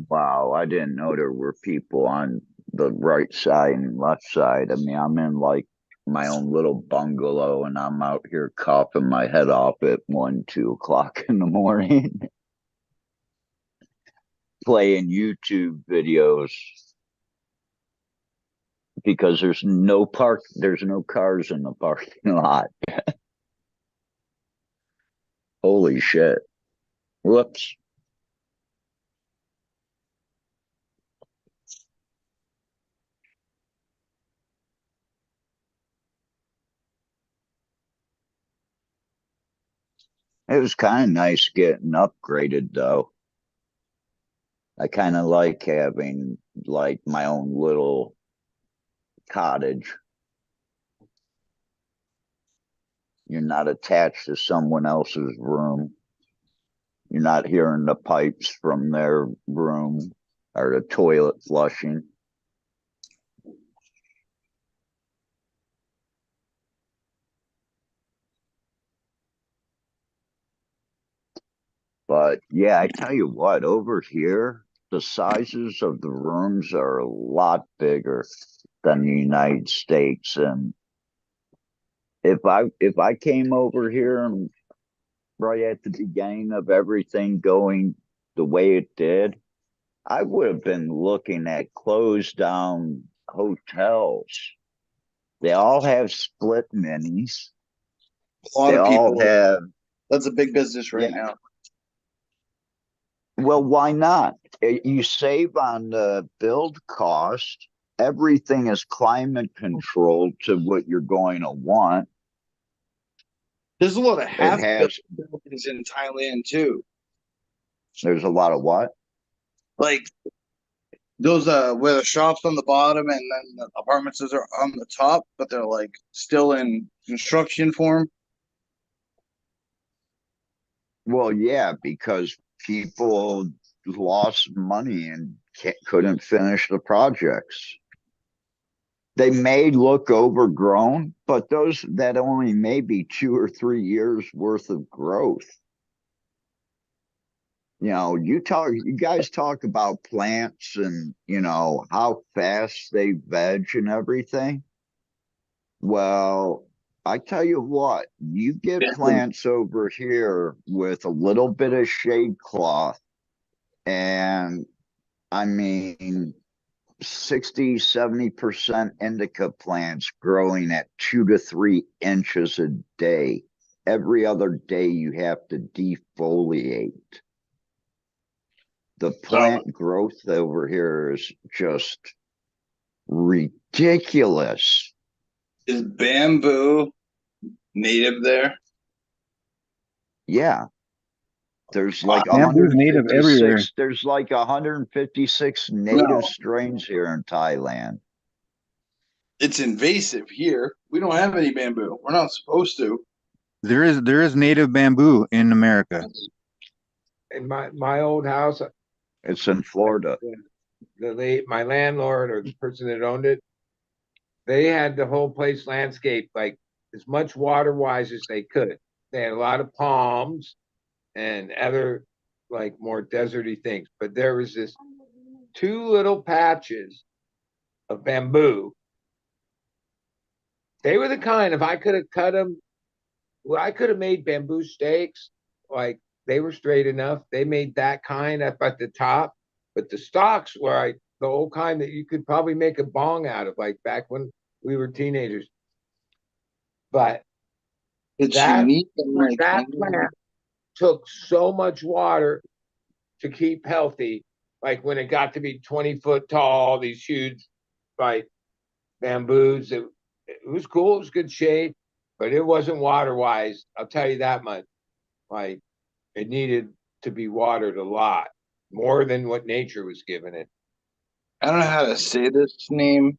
Speaker 5: Wow, I didn't know there were people on the right side and left side. I mean, I'm in like my own little bungalow, and I'm out here coughing my head off at 1, 2 o'clock in the morning, playing YouTube videos because there's no cars in the parking lot. Holy shit. Whoops. It was kind of nice getting upgraded though. I kind of like having like my own little cottage. You're not attached to someone else's room. You're not hearing the pipes from their room or the toilet flushing. But yeah, I tell you what, over here, the sizes of the rooms are a lot bigger than the United States. And if I came over here and right at the beginning of everything going the way it did, I would have been looking at closed down hotels. They all have split minis.
Speaker 3: A lot
Speaker 5: They
Speaker 3: of
Speaker 5: all
Speaker 3: people.
Speaker 5: have.
Speaker 3: That's a big business right
Speaker 5: Yeah.
Speaker 3: now.
Speaker 5: Well, why not? You save on the build cost. Everything is climate controlled to what you're going to want.
Speaker 3: There's a lot of half
Speaker 5: has.
Speaker 3: buildings in Thailand too.
Speaker 5: There's a lot of what?
Speaker 3: Like those where the shops on the bottom and then the apartments are on the top, but they're like still in construction form.
Speaker 5: Well, yeah, because people lost money and couldn't finish the projects. They may look overgrown, but that only may be 2 or 3 years worth of growth. You guys talk about plants and, how fast they veg and everything. Well, I tell you what, you get plants over here with a little bit of shade cloth, and I mean, 60-70% indica plants growing at 2 to 3 inches a day. Every other day you have to defoliate. The plant growth over here is just ridiculous.
Speaker 3: Is bamboo native there?
Speaker 5: Yeah. There's like
Speaker 4: Bamboo's native everywhere.
Speaker 5: 156. There's like 156 native strains here in Thailand.
Speaker 3: It's invasive here. We don't have any bamboo. We're not supposed to.
Speaker 4: There is native bamboo in America.
Speaker 6: In my old house,
Speaker 5: It's in Florida.
Speaker 6: my landlord or the person that owned it, they had the whole place landscaped like as much water wise as they could. They had a lot of palms and other like more deserty things, but there was this 2 little patches of bamboo. They were the kind, if I could have cut them, well, I could have made bamboo stakes. Like they were straight enough. They made that kind up at the top, but the stalks were like the old kind that you could probably make a bong out of, like back when we were teenagers. But
Speaker 3: It's
Speaker 6: that
Speaker 3: unique. And like,
Speaker 6: that plant took so much water to keep healthy. Like when it got to be 20 foot tall, these huge like bamboos, it was cool. It was good shape, but it wasn't water wise. I'll tell you that much. Like it needed to be watered a lot more than what nature was giving it.
Speaker 3: I don't know how to say this name,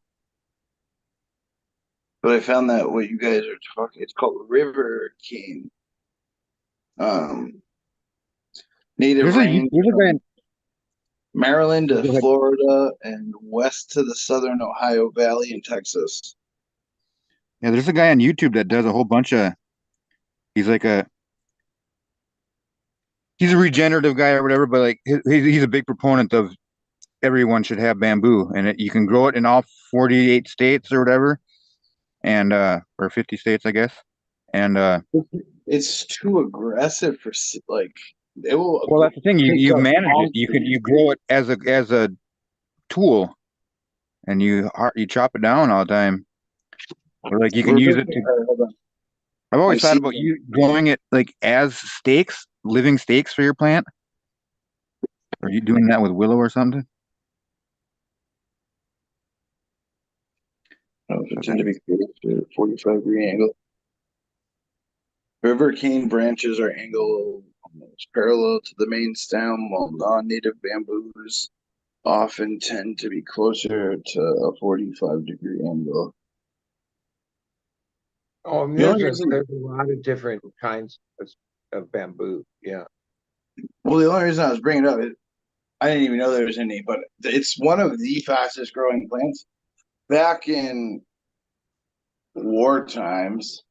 Speaker 3: but I found that what you guys are talking, it's called River King. Native range from Maryland to Florida and west to the southern Ohio Valley in Texas.
Speaker 4: Yeah, there's a guy on YouTube that does a whole bunch of. He's a regenerative guy or whatever, but like he's a big proponent of everyone should have bamboo, and you can grow it in all 48 states or whatever. and or 50 states, I guess. And
Speaker 3: It's too aggressive for like it will.
Speaker 4: well, that's the thing. You
Speaker 3: pick
Speaker 4: you
Speaker 3: up
Speaker 4: manage it.
Speaker 3: concrete.
Speaker 4: You grow it as a tool, and you chop it down all the time. Or like you can use it to.
Speaker 3: Hold on.
Speaker 4: I've
Speaker 3: I
Speaker 4: always thought
Speaker 3: see.
Speaker 4: about you growing it like as stakes, living stakes for your plant. Are you doing that with willow or something?
Speaker 3: Oh, it tend to be 45-degree angle. River cane branches are angled almost parallel to the main stem, while non-native bamboos often tend to be closer to a 45-degree angle.
Speaker 6: Oh, and
Speaker 3: The only
Speaker 6: there's
Speaker 3: reason,
Speaker 6: a lot of different kinds of bamboo. Yeah.
Speaker 3: well, the only reason I was bringing it up, I didn't even know there was any, but it's one of the fastest growing plants. Back in war times,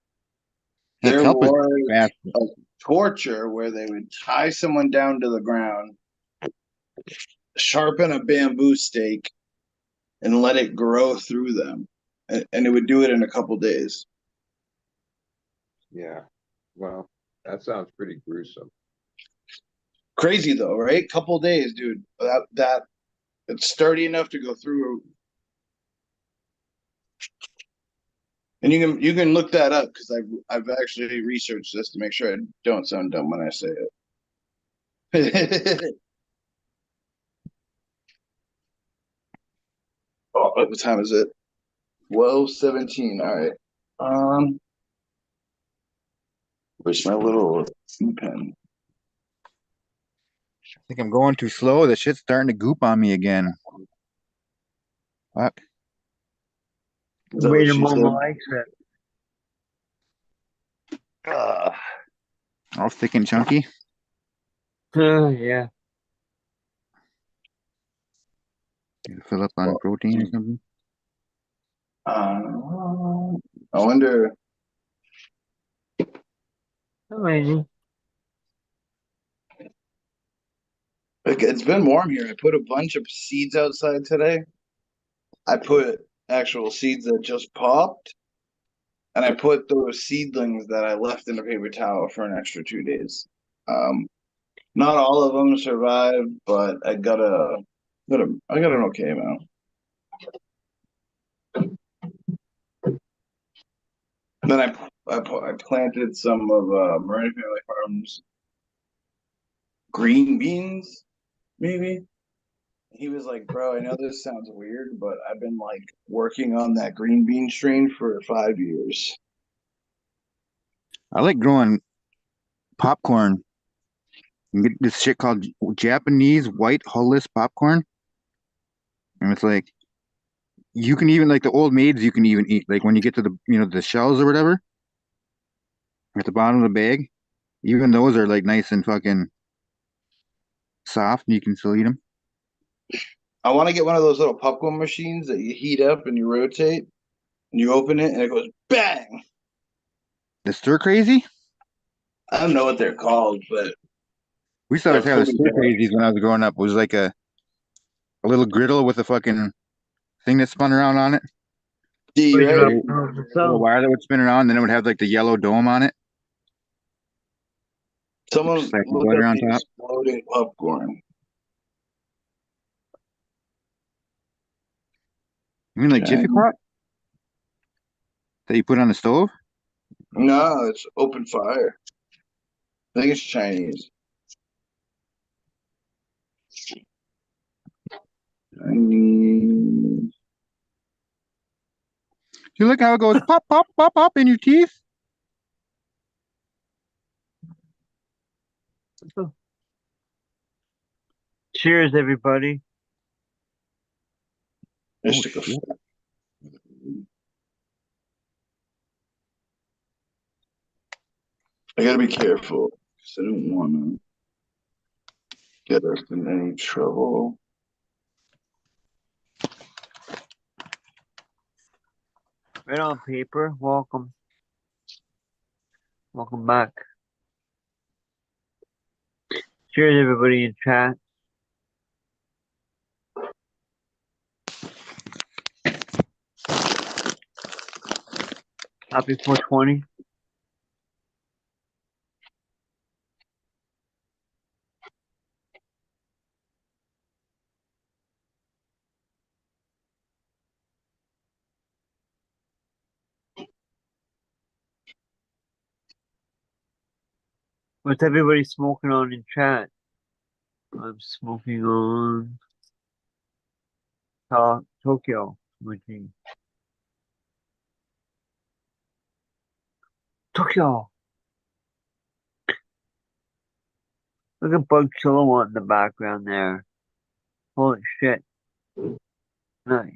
Speaker 4: Yeah,
Speaker 3: there
Speaker 4: kelp is
Speaker 3: was
Speaker 4: fast.
Speaker 3: a torture where they would tie someone down to the ground, sharpen a bamboo stake, and let it grow through them. And it would do it in a couple days.
Speaker 6: Yeah. Well, that sounds pretty gruesome.
Speaker 3: Crazy though, right? Couple days, dude. That it's sturdy enough to go through. And you can look that up because I've actually researched this to make sure I don't sound dumb when I say it. Oh, what time is it? 12:17. All right. Where's my little pen?
Speaker 4: I think I'm going too slow. The shit's starting to goop on me again. Fuck.
Speaker 3: Is that
Speaker 2: Way
Speaker 3: what
Speaker 2: your
Speaker 3: she said?
Speaker 2: mama likes it.
Speaker 4: All thick and chunky.
Speaker 2: Yeah.
Speaker 4: Fill up on protein or something.
Speaker 3: I wonder.
Speaker 2: Amazing.
Speaker 3: It's been warm here. I put a bunch of seeds outside today. I put actual seeds that just popped, and I put those seedlings that I left in a paper towel for an extra 2 days. Um, Not all of them survived, but I got an okay amount. Then I planted some of Marine Family Farms green beans, maybe. He was like, "Bro, I know this sounds weird, but I've been like working on that green bean strain for 5 years."
Speaker 4: I like growing popcorn. You can get this shit called Japanese white hulless popcorn. And it's like you can even like the old maids you can even eat. Like when you get to the shells or whatever at the bottom of the bag, even those are like nice and fucking soft and you can still eat them.
Speaker 3: I want to get one of those little popcorn machines that you heat up and you rotate, and you open it and it goes bang.
Speaker 4: The stir crazy?
Speaker 3: I don't know what they're called, but
Speaker 4: We used to
Speaker 3: they're
Speaker 4: always have the
Speaker 3: pretty
Speaker 4: stir
Speaker 3: good.
Speaker 4: crazies when I was growing up. It was like a little griddle with a fucking thing that spun around on it.
Speaker 3: D,
Speaker 2: Put it
Speaker 3: right?
Speaker 2: up
Speaker 4: A
Speaker 2: on the
Speaker 4: little
Speaker 2: stove.
Speaker 4: wire that would spin around, then it would have like the yellow dome on it.
Speaker 3: Someone
Speaker 4: Just like
Speaker 3: look
Speaker 4: butter
Speaker 3: up
Speaker 4: on
Speaker 3: the
Speaker 4: top.
Speaker 3: exploding popcorn.
Speaker 4: You mean like
Speaker 3: Okay.
Speaker 4: Jiffy Pop that you put on the stove?
Speaker 3: No, it's open fire. I think it's Chinese. Chinese.
Speaker 4: You look how it goes pop, pop, pop, pop in your teeth.
Speaker 2: Cheers, everybody.
Speaker 4: Oh,
Speaker 3: Just took a
Speaker 4: shit.
Speaker 3: I gotta be careful because I don't want to get us in any trouble.
Speaker 2: Right on paper. Welcome. Welcome back. Cheers, everybody in chat. Happy 420. What's everybody smoking on in chat? I'm smoking on Tokyo. Tokyo. Look at Bug Kilowatt in the background there. Holy shit. Nice.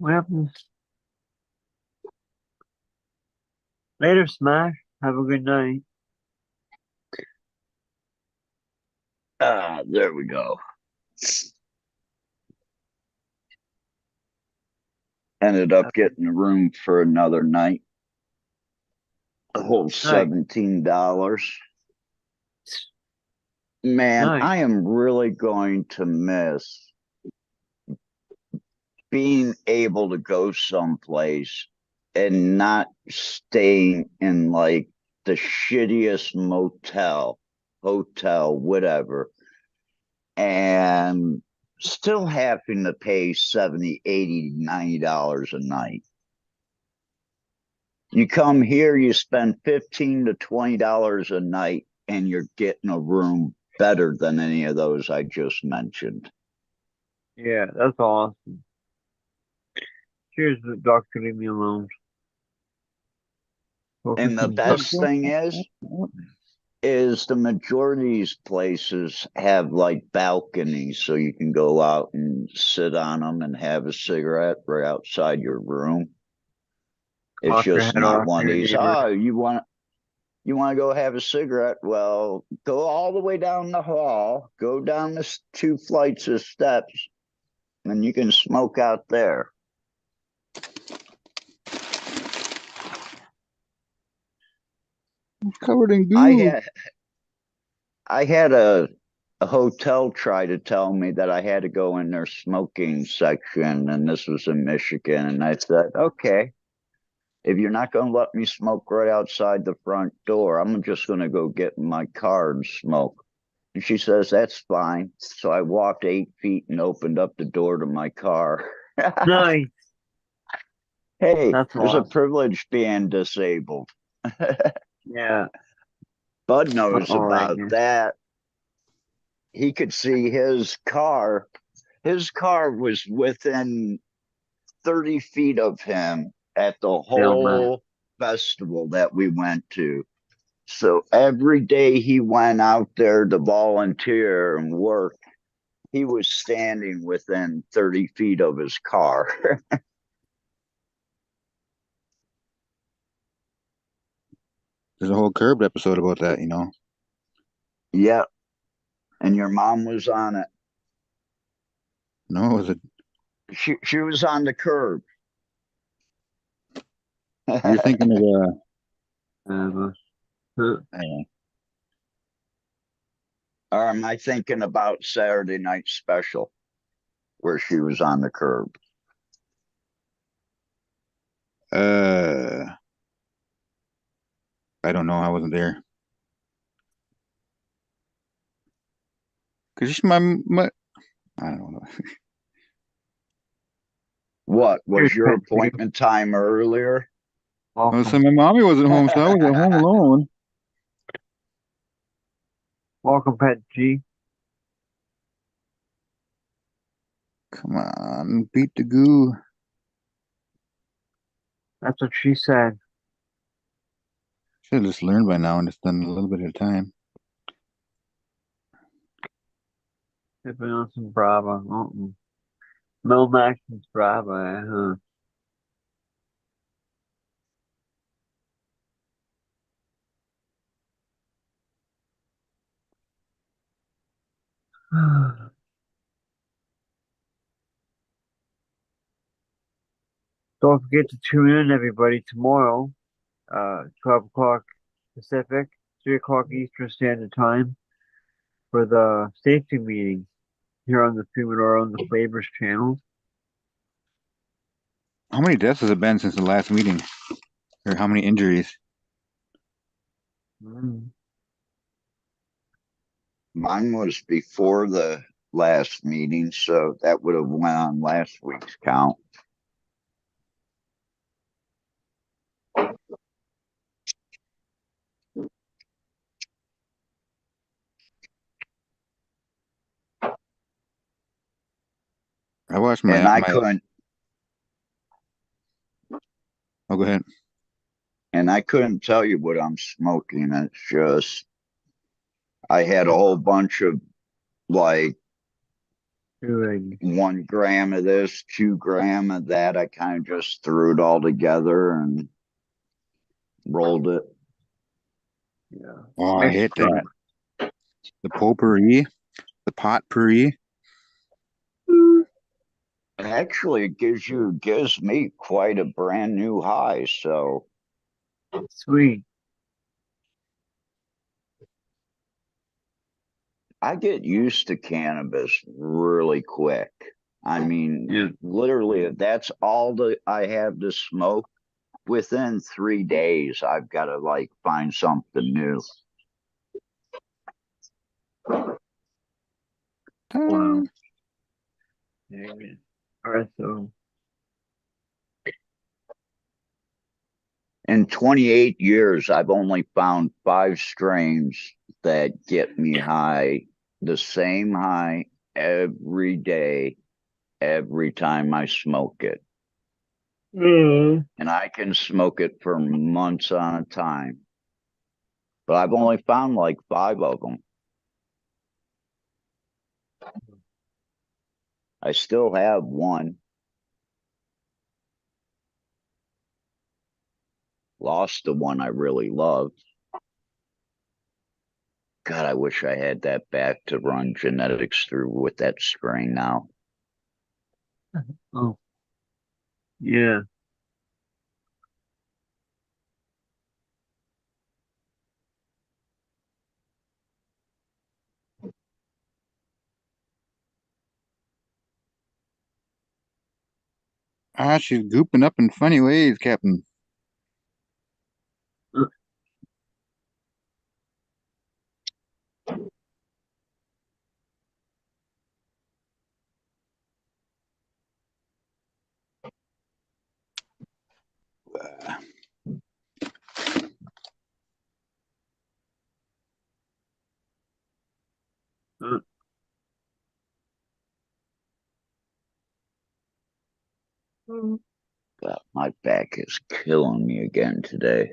Speaker 2: What happens? Later, Smash. Have a good night.
Speaker 5: There we go. Ended up getting a room for another night. A whole $17. Man,
Speaker 2: Nice.
Speaker 5: I am really going to miss being able to go someplace and not staying in like the shittiest motel, hotel, whatever, and still having to pay $70, $80, $90 a night. You come here, you spend $15 to $20 a night, and you're getting a room better than any of those I just mentioned.
Speaker 2: Yeah, that's awesome. Cheers, doctor. Leave me alone.
Speaker 5: And the best thing is the majority of these places have like balconies, so you can go out and sit on them and have a cigarette right outside your room. It's just not one of these, oh, you want to go have a cigarette? Well, go all the way down the hall, go down the 2 flights of steps, and you can smoke out there.
Speaker 4: Covered in goo.
Speaker 5: I had a hotel try to tell me that I had to go in their smoking section, and this was in Michigan. And I said, okay, if you're not going to let me smoke right outside the front door, I'm just going to go get in my car and smoke. And she says, that's fine. So I walked 8 feet and opened up the door to my car.
Speaker 2: Nice.
Speaker 5: Hey,
Speaker 2: That's
Speaker 5: there's
Speaker 2: awesome.
Speaker 5: a privilege being disabled.
Speaker 2: Yeah.
Speaker 5: Bud knows
Speaker 2: Right,
Speaker 5: about that. He could see his car. His car was within 30 feet of him at the whole festival that we went to. So every day he went out there to volunteer and work, he was standing within 30 feet of his car.
Speaker 4: There's a whole Curbed episode about that, you know.
Speaker 5: Yep. And your mom was on it.
Speaker 4: No, it was
Speaker 5: She was on the curb.
Speaker 4: you're thinking
Speaker 2: Uh,
Speaker 5: Or am I thinking about Saturday Night Special, where she was on the curb?
Speaker 4: I don't know. I wasn't there. Cause my I don't know.
Speaker 5: What was your
Speaker 2: Pet peeve.
Speaker 5: appointment time earlier?
Speaker 4: Oh, so my mommy wasn't home, so I was at home alone.
Speaker 2: Welcome, Pet G.
Speaker 4: Come on, beat the goo.
Speaker 2: That's what she said.
Speaker 4: Should have just learned by now and just done a little bit at a time.
Speaker 2: Sipping on some Brava. Mel Maxon's Brava, huh? Don't forget to tune in, everybody, tomorrow, 12 o'clock Pacific, 3 o'clock Eastern Standard Time for the safety meeting here on the Humidor on the Flavors channel.
Speaker 4: How many deaths has it been since the last meeting? Or how many injuries?
Speaker 2: Mm.
Speaker 5: Mine was before the last meeting, so that would have went on last week's count.
Speaker 4: I watched
Speaker 5: And I
Speaker 4: my.
Speaker 5: couldn't
Speaker 4: Oh, go ahead.
Speaker 5: and I couldn't tell you what I'm smoking. It's just I had a whole bunch of like
Speaker 2: Good.
Speaker 5: 1 gram of this, 2 gram of that. I kind of just threw it all together and rolled it.
Speaker 2: Yeah.
Speaker 4: Oh, I hate that. The potpourri, the potpourri.
Speaker 5: Actually, it gives me quite a brand new high. So
Speaker 2: Sweet.
Speaker 5: I get used to cannabis really quick. I mean,
Speaker 2: Yeah.
Speaker 5: literally, if that's all that I have to smoke, within 3 days, I've got to like find something new.
Speaker 2: Wow. Amen. All right, so
Speaker 5: In 28 years, I've only found 5 strains that get me high, the same high every day, every time I smoke it. And I can smoke it for months on a time. But I've only found like 5 of them. I still have one. Lost the one I really loved. God, I wish I had that back to run genetics through with that strain now.
Speaker 2: oh yeah.
Speaker 4: Ah, she's gooping up in funny ways, Captain.
Speaker 2: Uh,
Speaker 5: God, my back is killing me again today.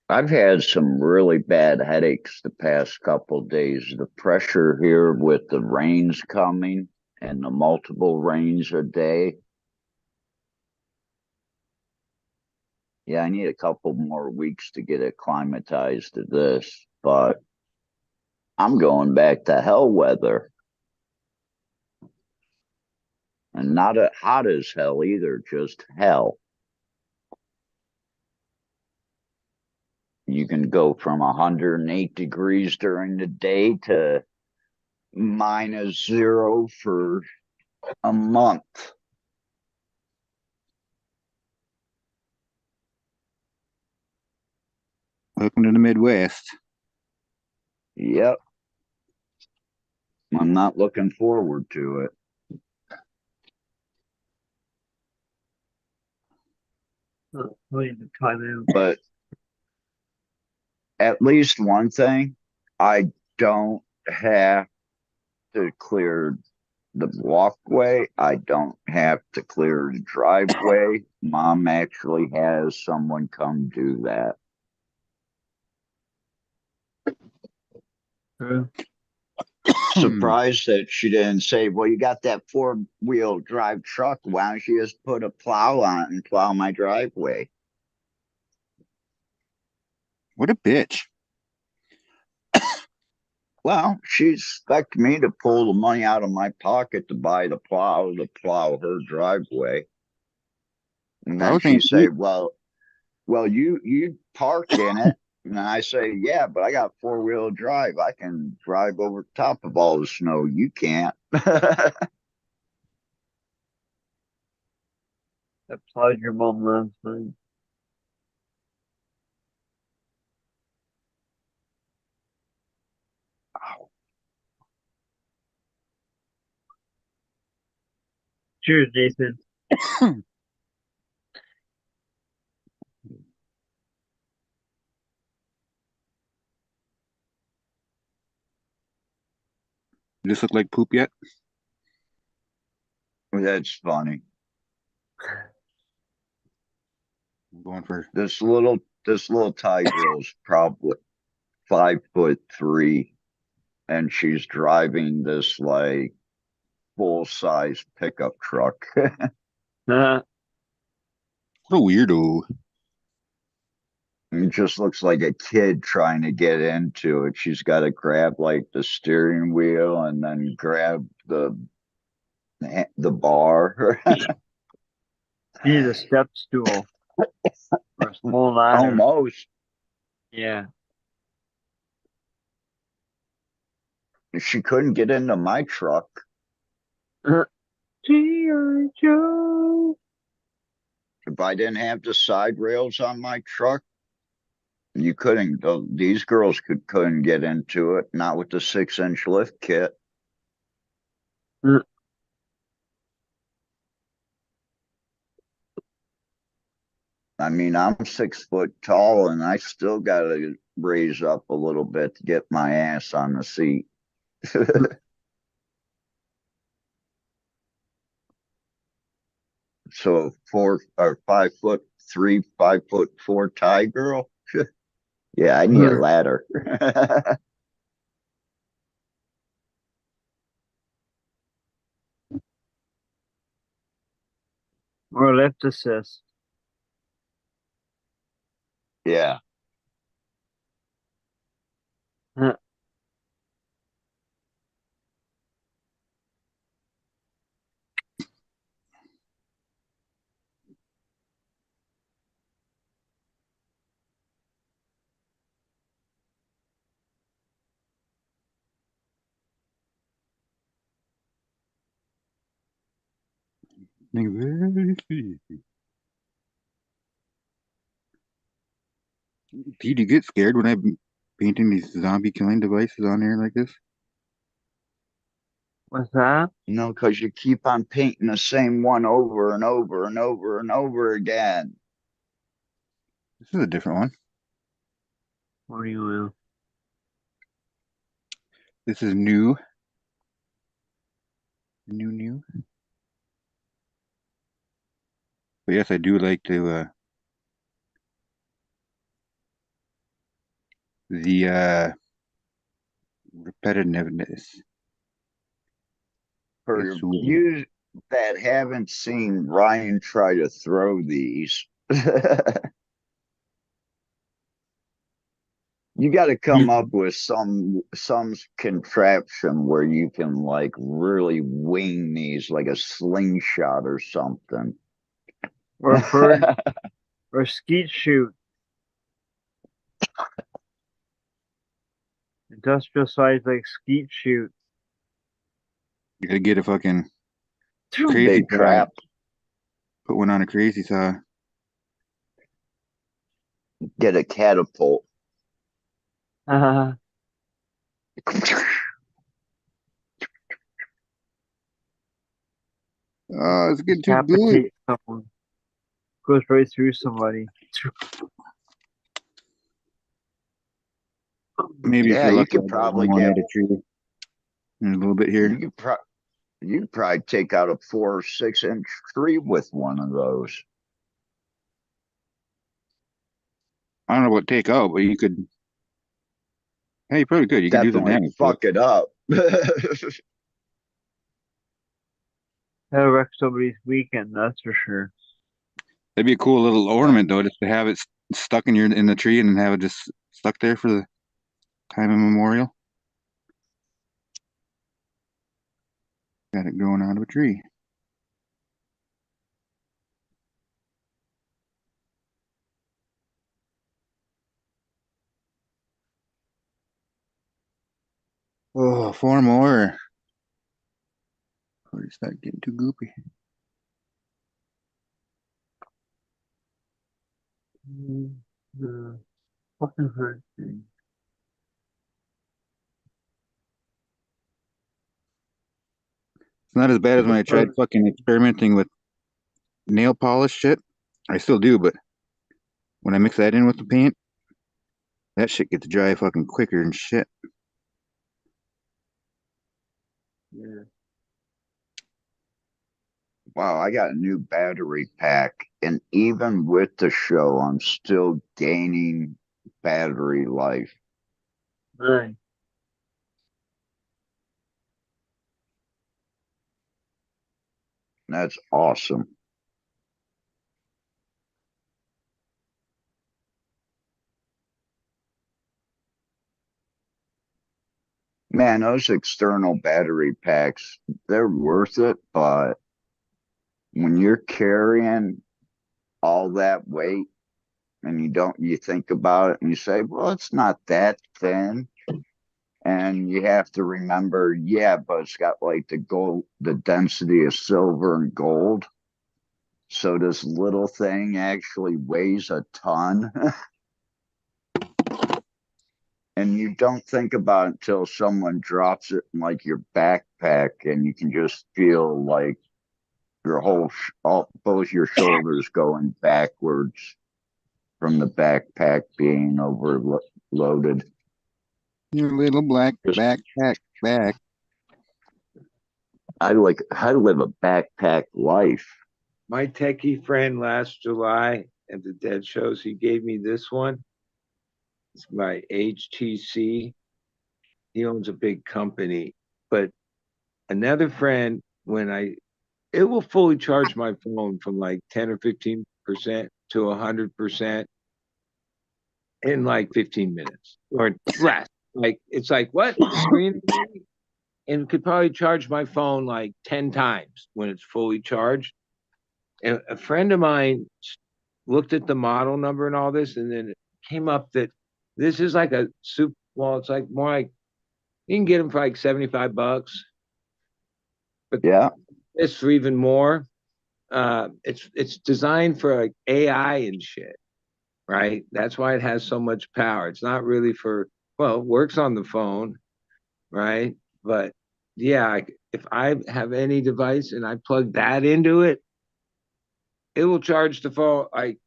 Speaker 5: I've had some really bad headaches the past couple days. The pressure here with the rains coming and the multiple rains a day. Yeah, I need a couple more weeks to get acclimatized to this, but I'm going back to hell weather. And not hot as hell either, just hell. You can go from 108 degrees during the day to -0 for a month.
Speaker 4: Welcome to the Midwest.
Speaker 5: Yep. I'm not looking forward to it.
Speaker 2: Putting the time out.
Speaker 5: But at least one thing, I don't have to clear the walkway. I don't have to clear the driveway. Mom actually has someone come do that. Surprised that she didn't say, well, you got that 4-wheel drive truck. Why don't you just put a plow on it and plow my driveway?
Speaker 4: What a bitch.
Speaker 5: Well, she expected me to pull the money out of my pocket to buy the plow to plow her driveway. And then
Speaker 4: Plows
Speaker 5: she
Speaker 4: ain't cheap.
Speaker 5: said, well, you park in it. And I say, yeah, but I got four-wheel drive. I can drive over top of all the snow. You can't.
Speaker 2: Applaud your mom last night. Cheers, Nathan.
Speaker 4: Does this look like poop yet?
Speaker 5: That's funny.
Speaker 4: I'm going for
Speaker 5: This little Thai girl's probably 5'3", and she's driving this like full-size pickup truck.
Speaker 2: Uh,
Speaker 4: what a weirdo.
Speaker 5: It just looks like a kid trying to get into it. She's got to grab like the steering wheel and then grab the bar.
Speaker 2: need a step stool or a small ladder.
Speaker 5: Almost.
Speaker 2: Yeah.
Speaker 5: She couldn't get into my truck.
Speaker 2: G.I. Joe.
Speaker 5: If I didn't have the side rails on my truck, you couldn't. These girls couldn't get into it. Not with the 6-inch lift kit. I mean, I'm 6 foot tall, and I still got to raise up a little bit to get my ass on the seat. So 5'3", 5'4" Thai girl. Yeah, I need a ladder.
Speaker 2: Or lift assist.
Speaker 5: Yeah.
Speaker 4: Pete, you get scared when I'm painting these zombie killing devices on here like this?
Speaker 2: What's that?
Speaker 5: Because you keep on painting the same one over and over and over and over again.
Speaker 4: This is a different one.
Speaker 2: What do you
Speaker 4: This is new. New. But yes, I do like to the repetitiveness.
Speaker 5: For you that haven't seen Ryan try to throw these, you got to come up with some contraption where you can like really wing these like a slingshot or something.
Speaker 2: Or bird or skeet shoot. Industrial size like skeet shoot.
Speaker 4: You gotta get a fucking crazy
Speaker 5: Big trap.
Speaker 4: Put one on a crazy saw.
Speaker 5: Get a catapult.
Speaker 2: Uh,
Speaker 4: Oh, it's getting too good.
Speaker 2: decapitate someone. Goes right through somebody.
Speaker 4: Maybe if
Speaker 5: Yeah,
Speaker 4: you're
Speaker 5: you
Speaker 4: lucky,
Speaker 5: could
Speaker 4: I'll get
Speaker 5: probably
Speaker 4: one
Speaker 5: get
Speaker 4: at a tree. And a little bit here.
Speaker 5: you could probably take out a 4 or 6-inch tree with one of those.
Speaker 4: I don't know what take out, but you could. Hey, you probably could. You could do the
Speaker 5: Definitely
Speaker 4: damage.
Speaker 5: fuck it up.
Speaker 2: That'll wreck somebody's weekend, that's for sure.
Speaker 4: That'd be a cool little ornament, though, just to have it stuck in the tree and have it just stuck there for the time of memorial.
Speaker 7: Got it growing out of a tree. Oh, 4 more. Or just start getting too goopy.
Speaker 2: Fucking hurt.
Speaker 7: It's not as bad as when I tried fucking experimenting with nail polish shit. I still do, but when I mix that in with the paint, that shit gets dry fucking quicker and shit.
Speaker 2: Yeah.
Speaker 5: Wow, I got a new battery pack, and even with the show, I'm still gaining battery life.
Speaker 2: Right.
Speaker 5: That's awesome. Man, those external battery packs, they're worth it, but when you're carrying all that weight and you think about it and you say, well, it's not that thin. And you have to remember, yeah, but it's got like the density of silver and gold. So this little thing actually weighs a ton. And you don't think about it until someone drops it in like your backpack, and you can just feel like your both your shoulders going backwards from the backpack being overloaded.
Speaker 7: Your little black backpack back.
Speaker 5: I like how to live a backpack life.
Speaker 6: My techie friend last July at the Dead shows, he gave me this one. It's my HTC. He owns a big company, but another friend, it will fully charge my phone from like 10 or 15% to 100% in like 15 minutes or less. Like, it's like, what? Screen? And could probably charge my phone like 10 times when it's fully charged. And a friend of mine looked at the model number and all this, and then it came up that this is like it's like more like you can get them for like $75, but
Speaker 5: Yeah.
Speaker 6: this for even more. It's designed for like AI and shit, right? That's why it has so much power. It's not really it works on the phone, right? But yeah, if I have any device and I plug that into it, it will charge the phone like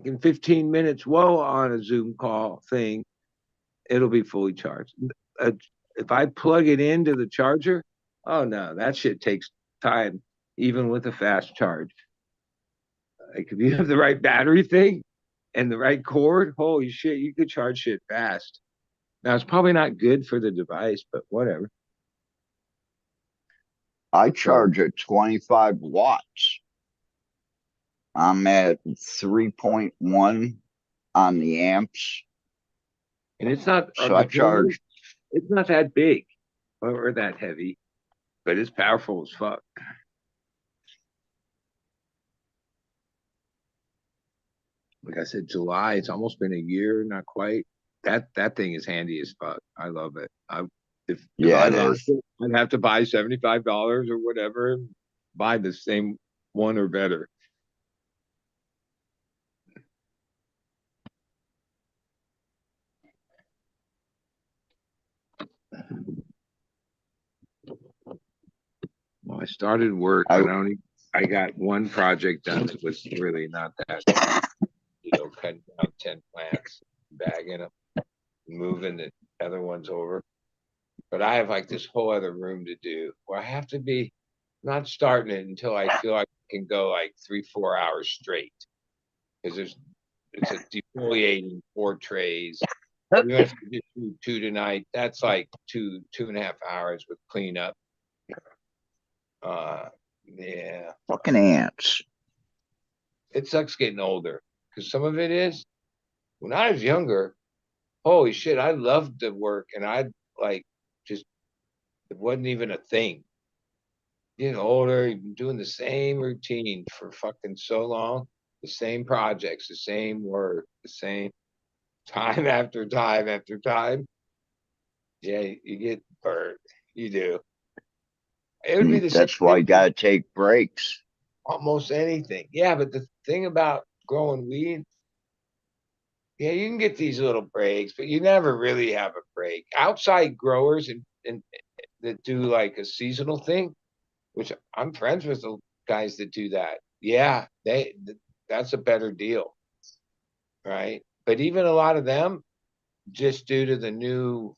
Speaker 6: in 15 minutes. Whoa, on a Zoom call thing, it'll be fully charged. If I plug it into the charger, oh no, that shit takes time, even with a fast charge. Like if you have the right battery thing and the right cord, holy shit, you could charge shit fast. Now it's probably not good for the device, but whatever.
Speaker 5: I charge at 25 watts. I'm at 3.1 on the amps.
Speaker 6: And it's not
Speaker 5: So I charge.
Speaker 6: it's not that big or that heavy, but it's powerful as fuck. Like I said, July, it's almost been a year, not quite. That thing is handy as fuck. I love it. If
Speaker 5: Yeah,
Speaker 6: I
Speaker 5: it
Speaker 6: lost
Speaker 5: is.
Speaker 6: it, I'd have to buy $75 or whatever and buy the same one or better. Well, I started work, but I got one project done that was really not that cutting down 10 plants, bagging them, moving the other ones over. But I have like this whole other room to do where I have to be not starting it until I feel like I can go like 3-4 hours straight. Because it's a defoliating 4 trays. You have to do 2 tonight. That's like 2.5 hours with cleanup. Yeah.
Speaker 5: Fucking ants.
Speaker 6: It sucks getting older because some of it is when I was younger, holy shit, I loved the work and I like just it wasn't even a thing. getting older, you've been doing the same routine for fucking so long, the same projects, the same work, the same time after time after time. Yeah, you get burnt. You do. It would be the same
Speaker 5: That's why
Speaker 6: thing
Speaker 5: you
Speaker 6: with
Speaker 5: gotta take breaks.
Speaker 6: almost anything. Yeah, but the thing about growing weed, yeah, you can get these little breaks, but you never really have a break. Outside growers and that do like a seasonal thing, which I'm friends with the guys that do that. Yeah, that's a better deal, right? But even a lot of them, just due to the new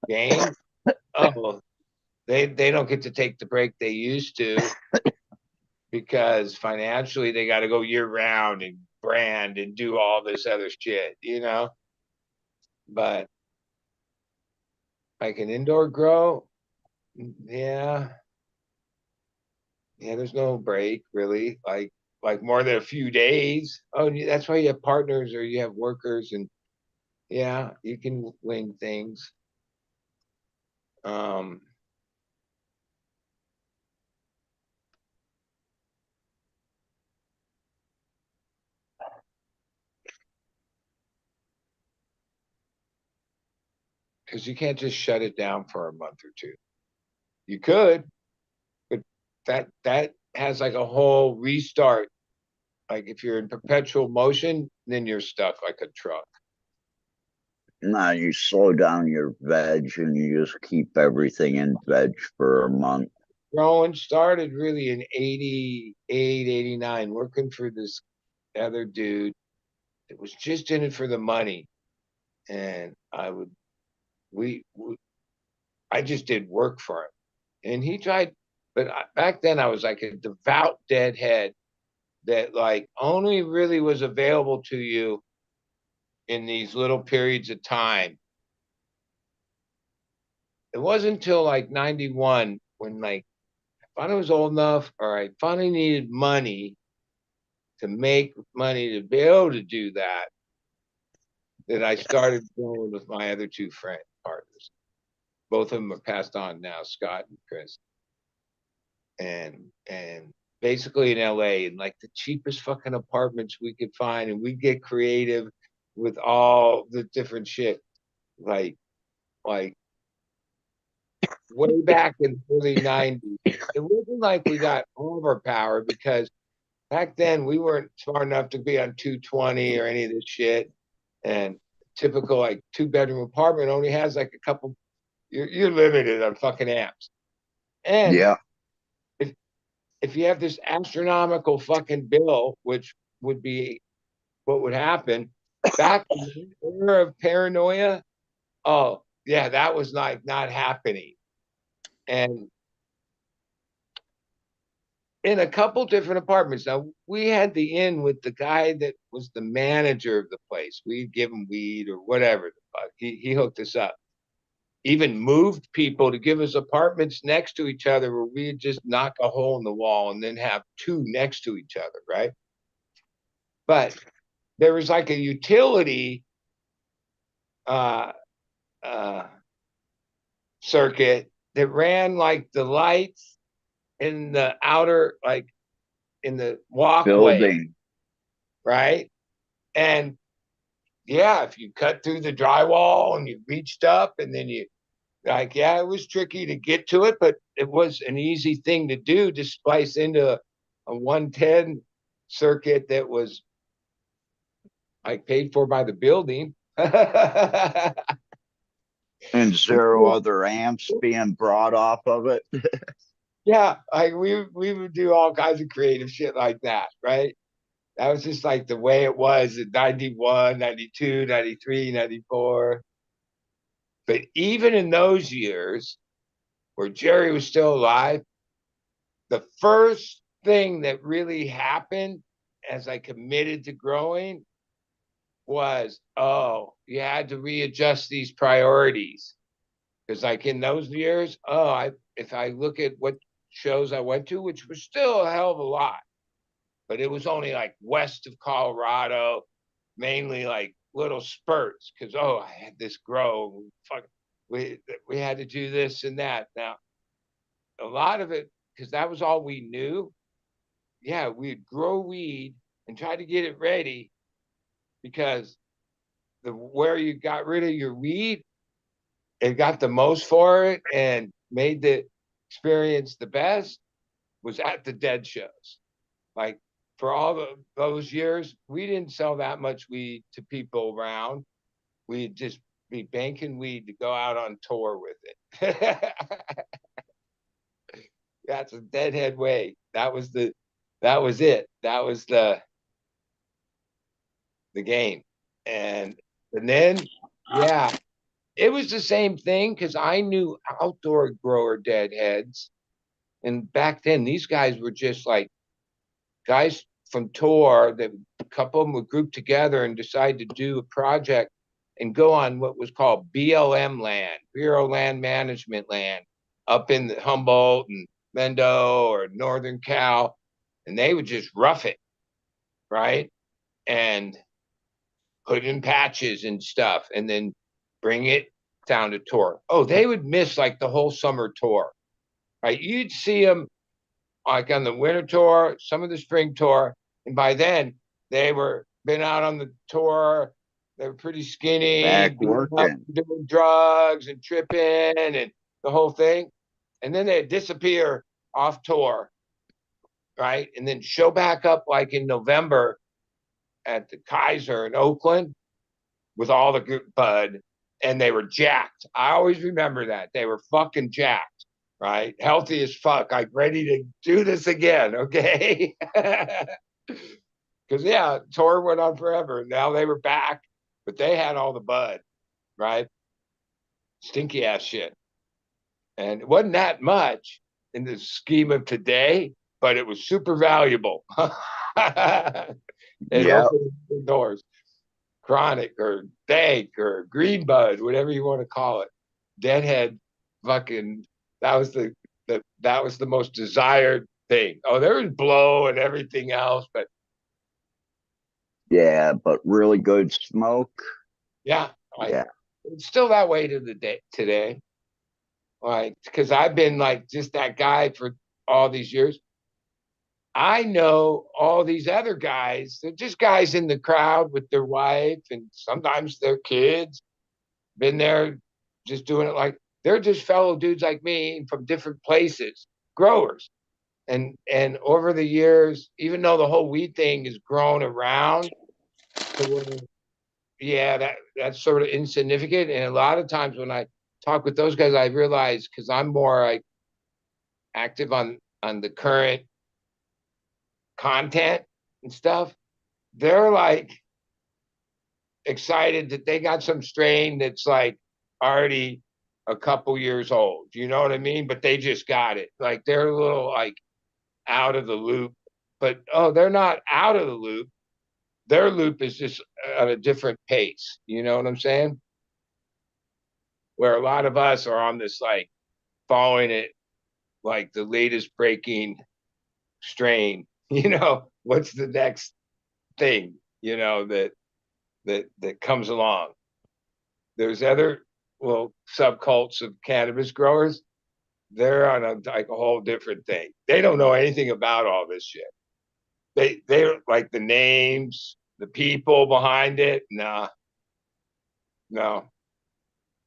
Speaker 6: game, oh, they don't get to take the break they used to because financially they got to go year round and brand and do all this other shit, you know. But like an indoor grow, yeah, yeah, there's no break really. Like more than a few days. Oh, that's why you have partners or you have workers, and yeah, you can wing things. Um, because you can't just shut it down for a month or two. You could, but that has like a whole restart. Like if you're in perpetual motion, then you're stuck like a truck.
Speaker 5: Nah, you slow down your veg and you just keep everything in veg for a month.
Speaker 6: Growing started really in 88, 89, working for this other dude that was just in it for the money. And we I just did work for him. And he tried, but back then I was like a devout deadhead that like only really was available to you in these little periods of time. It wasn't until like 91 when like I finally was old enough or I finally needed money to make money to be able to do that that I started going with my other two friend partners. Both of them are passed on now, Scott and Chris. And basically in LA in like the cheapest fucking apartments we could find, and we get creative with all the different shit. Like way back in the early 90s. It wasn't like we got overpowered because back then we weren't smart enough to be on 220 or any of this shit. And typical like 2-bedroom apartment only has like a couple, you're limited on fucking amps. And
Speaker 5: Yeah.
Speaker 6: if you have this astronomical fucking bill, which would be what would happen back in the era of paranoia, oh yeah, that was like not happening. And in a couple different apartments. Now we had the inn with the guy that was the manager of the place. We'd give him weed or whatever the fuck. He hooked us up. Even moved people to give us apartments next to each other where we'd just knock a hole in the wall and then have two next to each other, right? But there was like a utility uh, uh, circuit that ran like the lights in the outer, like in the walkway,
Speaker 5: Building.
Speaker 6: right? And yeah, if you cut through the drywall and you reached up and then you like, yeah, it was tricky to get to it, but it was an easy thing to do to splice into a 110 circuit that was like paid for by the building.
Speaker 5: And zero other amps being brought off of it.
Speaker 6: Yeah, like we would do all kinds of creative shit like that, right? That was just like the way it was in 91, 92, 93, 94. But even in those years where Jerry was still alive, the first thing that really happened as I committed to growing was, oh, you had to readjust these priorities. Because like in those years, if I look at what shows I went to, which was still a hell of a lot, but it was only like west of Colorado, mainly like little spurts. Because I had this grow, fuck, we had to do this and that. Now a lot of it, because that was all we knew. Yeah, we'd grow weed and try to get it ready, because where you got rid of your weed, it got the most for it and made the experience the best was at the Dead shows. Like for all those years, we didn't sell that much weed to people around. We'd just be banking weed to go out on tour with it. That's a Deadhead way. That was it. That was the game. And then yeah, it was the same thing because I knew outdoor grower Deadheads. And back then these guys were just like guys from tour that a couple of them would group together and decide to do a project and go on what was called BLM land, Bureau Land Management land, up in the Humboldt and Mendo or Northern Cal, and they would just rough it, right? And put in patches and stuff, and then bring it down to tour. Oh, they would miss like the whole summer tour, right? You'd see them like on the winter tour, some of the spring tour, and by then they were been out on the tour. They were pretty skinny,
Speaker 5: Back
Speaker 6: doing
Speaker 5: working.
Speaker 6: drugs and tripping and the whole thing. And then they'd disappear off tour, right? And then show back up like in November at the Kaiser in Oakland with all the good bud, and they were jacked. I always remember that. They were fucking jacked, right? Healthy as fuck, like ready to do this again, okay? Because, yeah, tour went on forever. Now they were back, but they had all the bud, right? Stinky ass shit. And it wasn't that much in the scheme of today, but it was super valuable. It
Speaker 5: Yeah.
Speaker 6: opened doors. Chronic or dank or green bud, whatever you want to call it. Deadhead, fucking, that was the most desired thing. Oh, there was blow and everything else, but
Speaker 5: Yeah, but really good smoke.
Speaker 6: yeah, like
Speaker 5: Yeah.
Speaker 6: it's still that way to the day today. Like, because I've been like just that guy for all these years. I know all these other guys. They're just guys in the crowd with their wife and sometimes their kids. Been there just doing it like they're just fellow dudes like me from different places, growers. And over the years, even though the whole weed thing has grown around to where, yeah, that's sort of insignificant. And a lot of times when I talk with those guys, I realize because I'm more like active on the current content and stuff, they're like excited that they got some strain that's like already a couple years old. You know what I mean? But they just got it. Like they're a little like out of the loop. But oh, they're not out of the loop. Their loop is just at a different pace. You know what I'm saying? Where a lot of us are on this like following it like the latest breaking strain. You know, what's the next thing, you know, that comes along. There's other subcults of cannabis growers. They're on like a whole different thing. They don't know anything about all this shit. They like the names, the people behind it. Nah, no.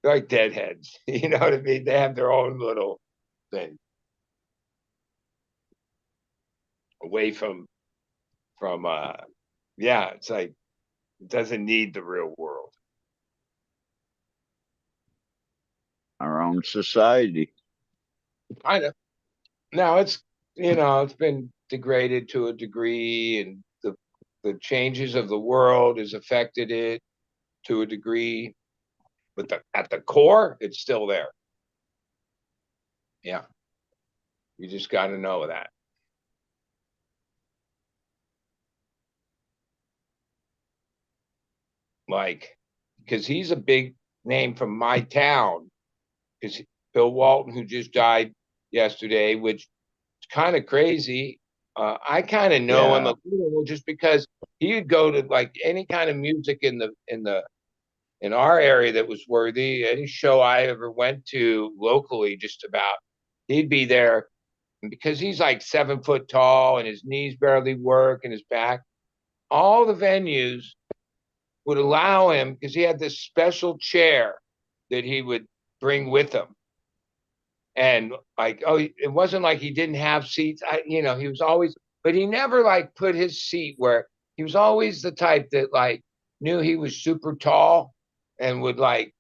Speaker 6: They're like deadheads. You know what I mean? They have their own little thing away from yeah, it's like it doesn't need the real world.
Speaker 5: Our own society.
Speaker 6: Kind of. Now it's been degraded to a degree, and the changes of the world has affected it to a degree, but at the core, it's still there. Yeah, you just got to know that. Like, because he's a big name from my town, because Bill Walton, who just died yesterday, which is kind of crazy. I kind of know him
Speaker 5: Yeah.
Speaker 6: a little just because he would go to like any kind of music in our area that was worthy. Any show I ever went to locally, just about, he'd be there, and because he's like 7 foot tall and his knees barely work and his back, all the venues would allow him, because he had this special chair that he would bring with him. And like, oh, it wasn't like he didn't have seats. He was always, but he never like put his seat where he was always the type that like knew he was super tall and would like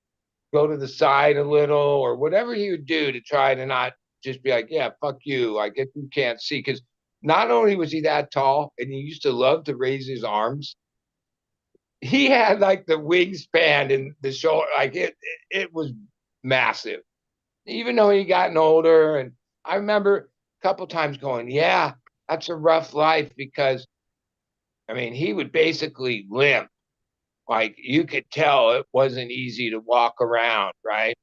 Speaker 6: go to the side a little or whatever he would do to try to not just be like, yeah, fuck you. Like if you can't see, because not only was he that tall and he used to love to raise his arms, he had like the wingspan and the shoulder, like it was massive, even though he gotten older. And I remember a couple times going, yeah, that's a rough life, because I mean, he would basically limp. Like you could tell it wasn't easy to walk around, right?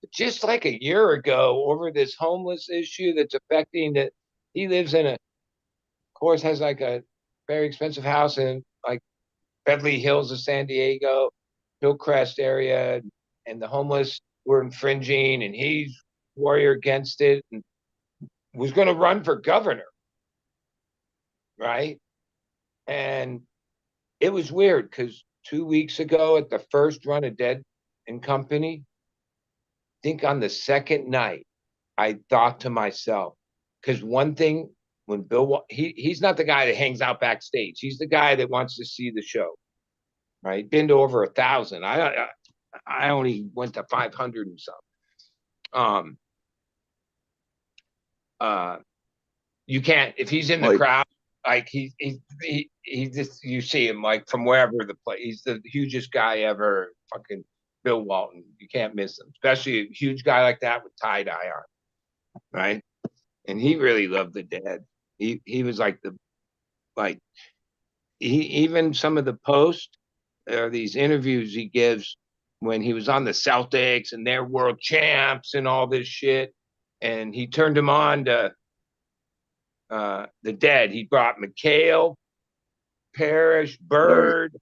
Speaker 6: But just like a year ago, over this homeless issue that's affecting that, he lives in of course, has like a very expensive house in like Beverly Hills of San Diego, Hillcrest area, and the homeless were infringing, and he's warrior against it and was going to run for governor, right? And it was weird because 2 weeks ago at the first run of Dead and Company, I think on the second night, I thought to myself, because one thing when he's not the guy that hangs out backstage. He's the guy that wants to see the show, right? Been to over 1,000. I only went to 500 and something. You can't, if he's in the crowd, like he just, you see him like from wherever the place. He's the hugest guy ever. Fucking Bill Walton. You can't miss him, especially a huge guy like that with tie dye on, right? And he really loved the Dead. He was like even some of the post or these interviews he gives when he was on the Celtics and they're world champs and all this shit, and he turned him on to the Dead. He brought McHale, Parrish, Bird,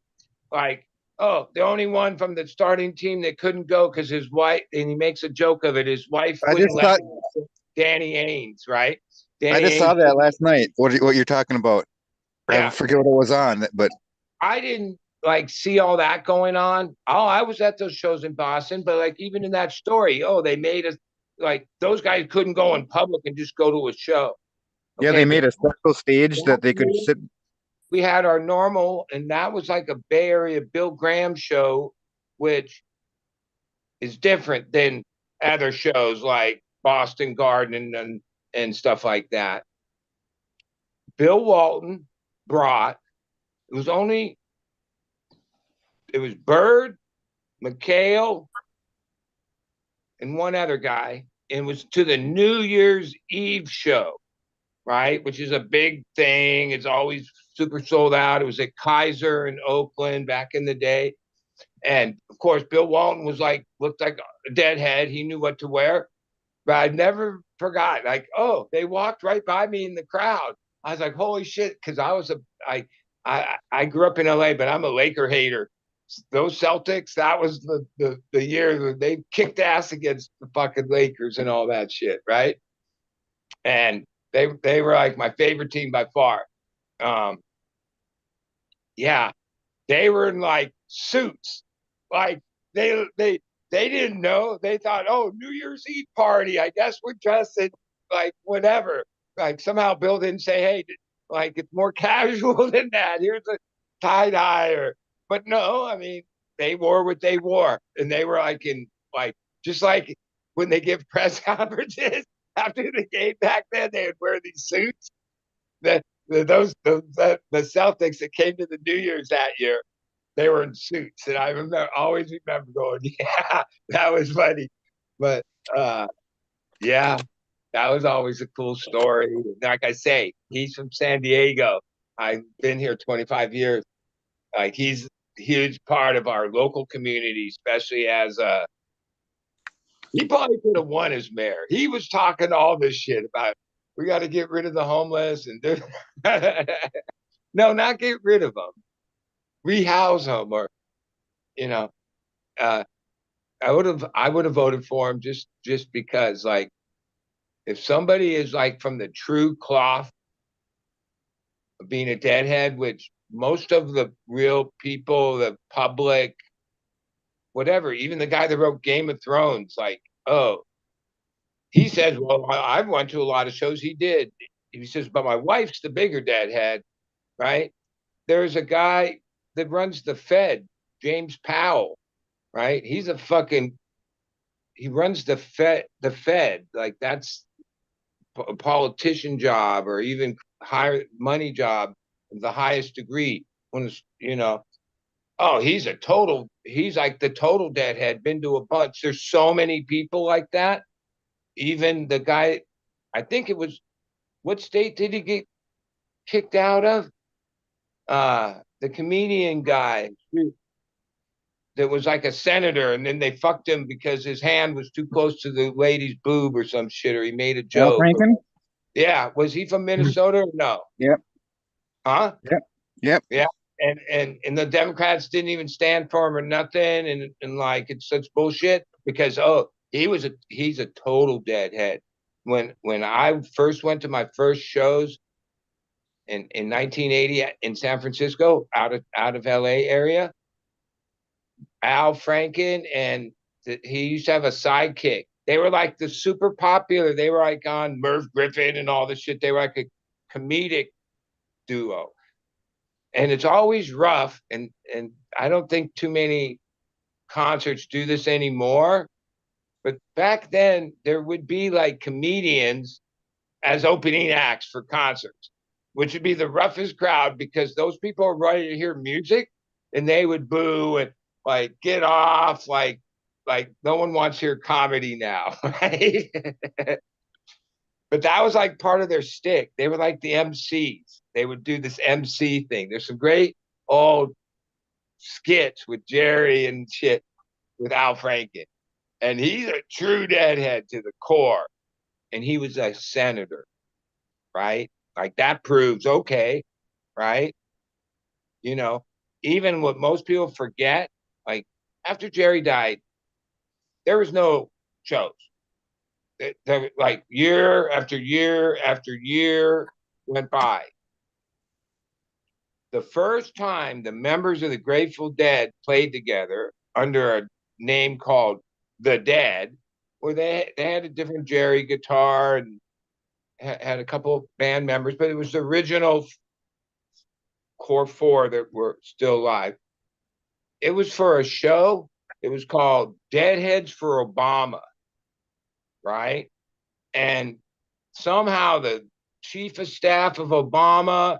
Speaker 6: like, oh, the only one from the starting team that couldn't go because his wife, and he makes a joke of it, his wife wouldn't let him, Danny Ainge, right?
Speaker 7: I just saw that last night. What you're talking about? Yeah. I forget what it was on, but
Speaker 6: I didn't like see all that going on. Oh, I was at those shows in Boston, but like even in that story, oh, they made us like those guys couldn't go in public and just go to a show.
Speaker 7: Okay, yeah, they made a special stage that they could sit.
Speaker 6: We had our normal, and that was like a Bay Area Bill Graham show, which is different than other shows like Boston Garden and stuff like that. Bill Walton brought, it was Bird, McHale, and one other guy, and it was to the New Year's Eve show, right? Which is a big thing. It's always super sold out. It was at Kaiser in Oakland back in the day. And of course, Bill Walton looked like a deadhead. He knew what to wear. But I never forgot, like, oh, they walked right by me in the crowd. I was like, holy shit, because I grew up in LA, but I'm a Laker hater. Those Celtics, that was the year they kicked ass against the fucking Lakers and all that shit, right? And they were like my favorite team by far. Yeah, they were in like suits, like they didn't know. They thought, oh, New Year's Eve party. I guess we're dressed in like whatever. Like somehow Bill didn't say, hey, like it's more casual than that. Here's a tie dye but no, I mean, they wore what they wore, and they were like just like when they give press conferences after the game back then, they would wear these suits. The Celtics that came to the New Year's that year, they were in suits, and I always remember going, yeah, that was funny. But yeah, that was always a cool story. Like I say, he's from San Diego. I've been here 25 years. Like he's a huge part of our local community, especially as he probably could have won as mayor. He was talking all this shit about we got to get rid of the homeless and no, not get rid of them, rehouse them, or I would have voted for him just because, like, If somebody is like from the true cloth of being a deadhead, which most of the real people, the public, whatever, even the guy that wrote Game of Thrones, like, oh, he says, well, I've went to a lot of shows. He did. He says, but my wife's the bigger deadhead, right? There's a guy that runs the Fed, James Powell, right? He's a fucking, he runs the Fed. Like that's a politician job or even higher money job of the highest degree. When it's, you know, oh, he's like the total deadhead, been to a bunch. There's so many people like that. Even the guy, I think it was, what state did he get kicked out of? The comedian guy that was like a senator, and then they fucked him because his hand was too close to the lady's boob or some shit, or he made a
Speaker 7: Al
Speaker 6: joke.
Speaker 7: Franken?
Speaker 6: Yeah, was he from Minnesota or no?
Speaker 7: Yep.
Speaker 6: Huh?
Speaker 7: Yep.
Speaker 6: Yeah. And the Democrats didn't even stand for him or nothing, and like it's such bullshit because he's a total deadhead. When I first went to my first shows in 1980 in San Francisco, out of LA area, Al Franken and he used to have a sidekick. They were like the super popular. They were like on Merv Griffin and all this shit. They were like a comedic duo. And it's always rough. And I don't think too many concerts do this anymore. But back then, there would be like comedians as opening acts for concerts, which would be the roughest crowd because those people are ready to hear music and they would boo and like get off, like no one wants to hear comedy now, right? But that was like part of their stick. They were like the MCs. They would do this MC thing. There's some great old skits with Jerry and shit with Al Franken. And he's a true deadhead to the core. And he was a senator, right? Like that proves okay, right? You know, even what most people forget, like after Jerry died, there was no shows. Like year after year after year went by. The first time the members of the Grateful Dead played together under a name called The Dead, where they had a different Jerry guitar and had a couple of band members, but it was the original core four that were still alive. It was for a show. It was called Deadheads for Obama, right? And somehow the chief of staff of Obama,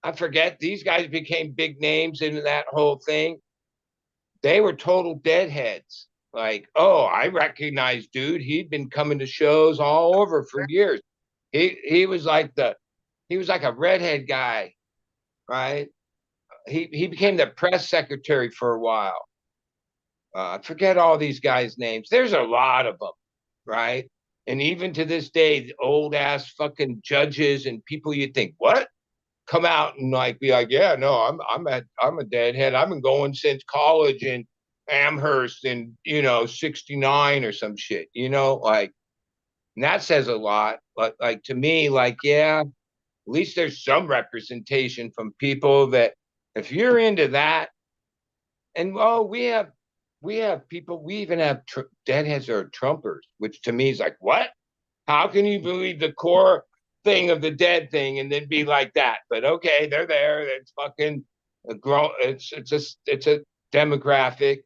Speaker 6: I forget, these guys became big names in that whole thing. They were total deadheads. Like, oh, I recognize dude. He'd been coming to shows all over for years. He was like a redhead guy, right? He became the press secretary for a while. I forget all these guys' names. There's a lot of them, right? And even to this day, the old ass fucking judges and people you think, what? Come out and like be like, yeah, no, I'm a deadhead. I've been going since college in Amherst in 69 or some shit, like, and that says a lot. But like to me, like, yeah, at least there's some representation from people that if you're into that, and we have people, we even have deadheads or Trumpers, which to me is like, what? How can you believe the core thing of the dead thing and then be like that? But okay, they're there. It's fucking a grown. It's a demographic.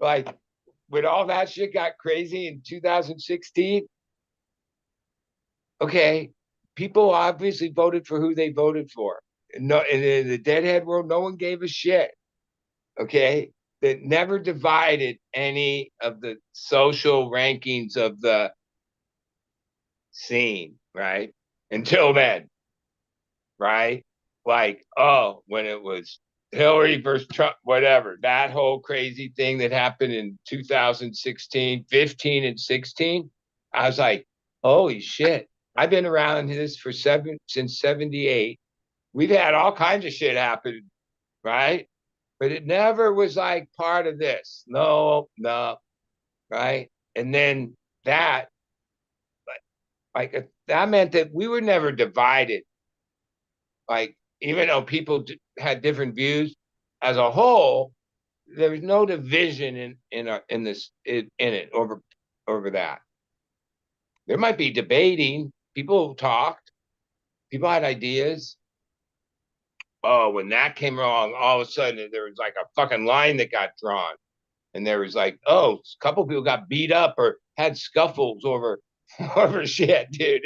Speaker 6: Like when all that shit got crazy in 2016. Okay, people obviously voted for who they voted for. No, in the deadhead world, no one gave a shit. Okay, that never divided any of the social rankings of the scene, right? Until then, right? Like, oh, when it was Hillary versus Trump, whatever, that whole crazy thing that happened in 2016, 15, and 16, I was like, holy shit. I've been around this since 78. We've had all kinds of shit happen, right? But it never was like part of this. No, right? And then that, that meant that we were never divided. Like, even though people had different views, as a whole, there was no division in it over that. There might be debating. People talked. People had ideas. Oh, when that came along, all of a sudden there was like a fucking line that got drawn, and there was like, oh, a couple people got beat up or had scuffles over over shit, dude.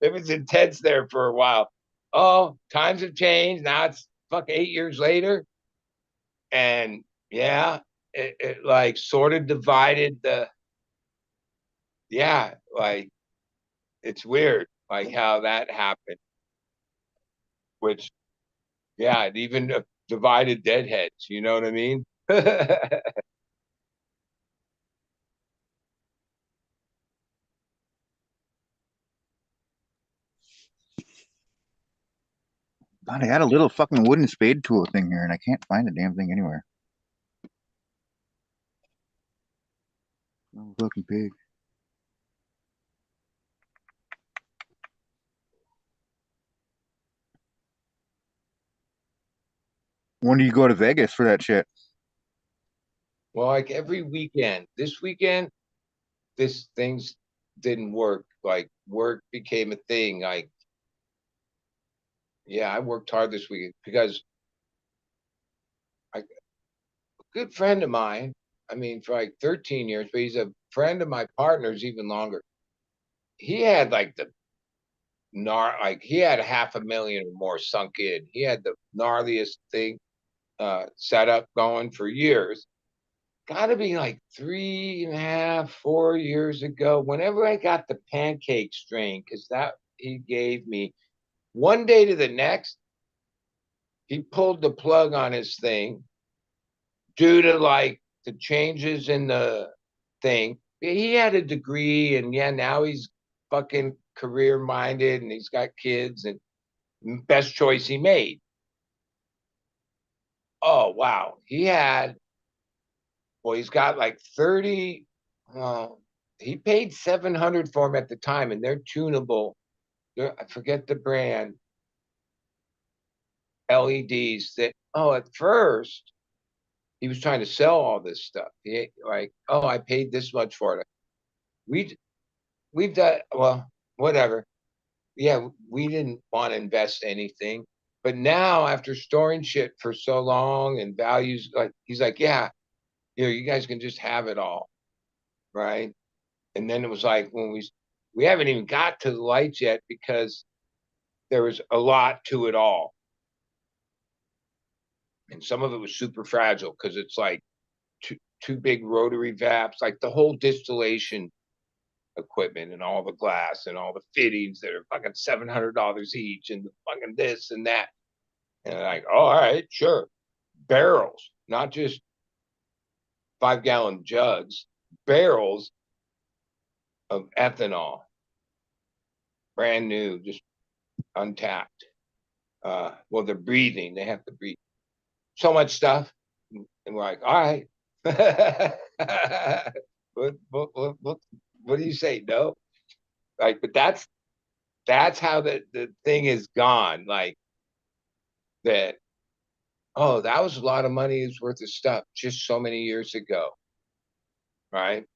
Speaker 6: It was intense there for a while. Oh, times have changed. Now it's fuck 8 years later, and yeah, it like sort of divided the. Yeah, like it's weird, like how that happened. Which, yeah, it even divided Deadheads. You know what I mean?
Speaker 7: God, I had a little fucking wooden spade tool thing here, and I can't find the damn thing anywhere. Oh, fucking pig. When do you go to Vegas for that shit?
Speaker 6: Well, like every weekend. This weekend, this things didn't work. Like work became a thing. Like, yeah, I worked hard this weekend because a good friend of mine, I mean, for like 13 years, but he's a friend of my partner's even longer. He had like he had 500,000 or more sunk in. He had the gnarliest thing set up going for years. Got to be like 3.5, 4 years ago. Whenever I got the pancake strain, because that he gave me one day to the next, he pulled the plug on his thing due to like the changes in the thing. He had a degree, and yeah, now he's fucking career minded, and he's got kids, and best choice he made. Oh wow, he's got like 30. Well, he paid 700 for them at the time, and they're tunable. I forget the brand. LEDs that. Oh, at first he was trying to sell all this stuff. He like, oh, I paid this much for it. We we've done well, whatever. Yeah, we didn't want to invest anything, but now after storing shit for so long and values, like he's like, yeah, you guys can just have it all, right? And then it was like when we haven't even got to the lights yet because there was a lot to it all, and some of it was super fragile because it's like two big rotary vaps, like the whole distillation equipment and all the glass and all the fittings that are fucking $700 each, and the fucking this and that. And like, oh, all right, sure, barrels, not just 5-gallon jugs, barrels of ethanol, brand new, just untapped. Well, they're breathing; they have to breathe so much stuff, and we're like, all right. What do you say? No, like, but that's how the thing is gone. Like that. Oh, that was a lot of money's worth of stuff just so many years ago, right?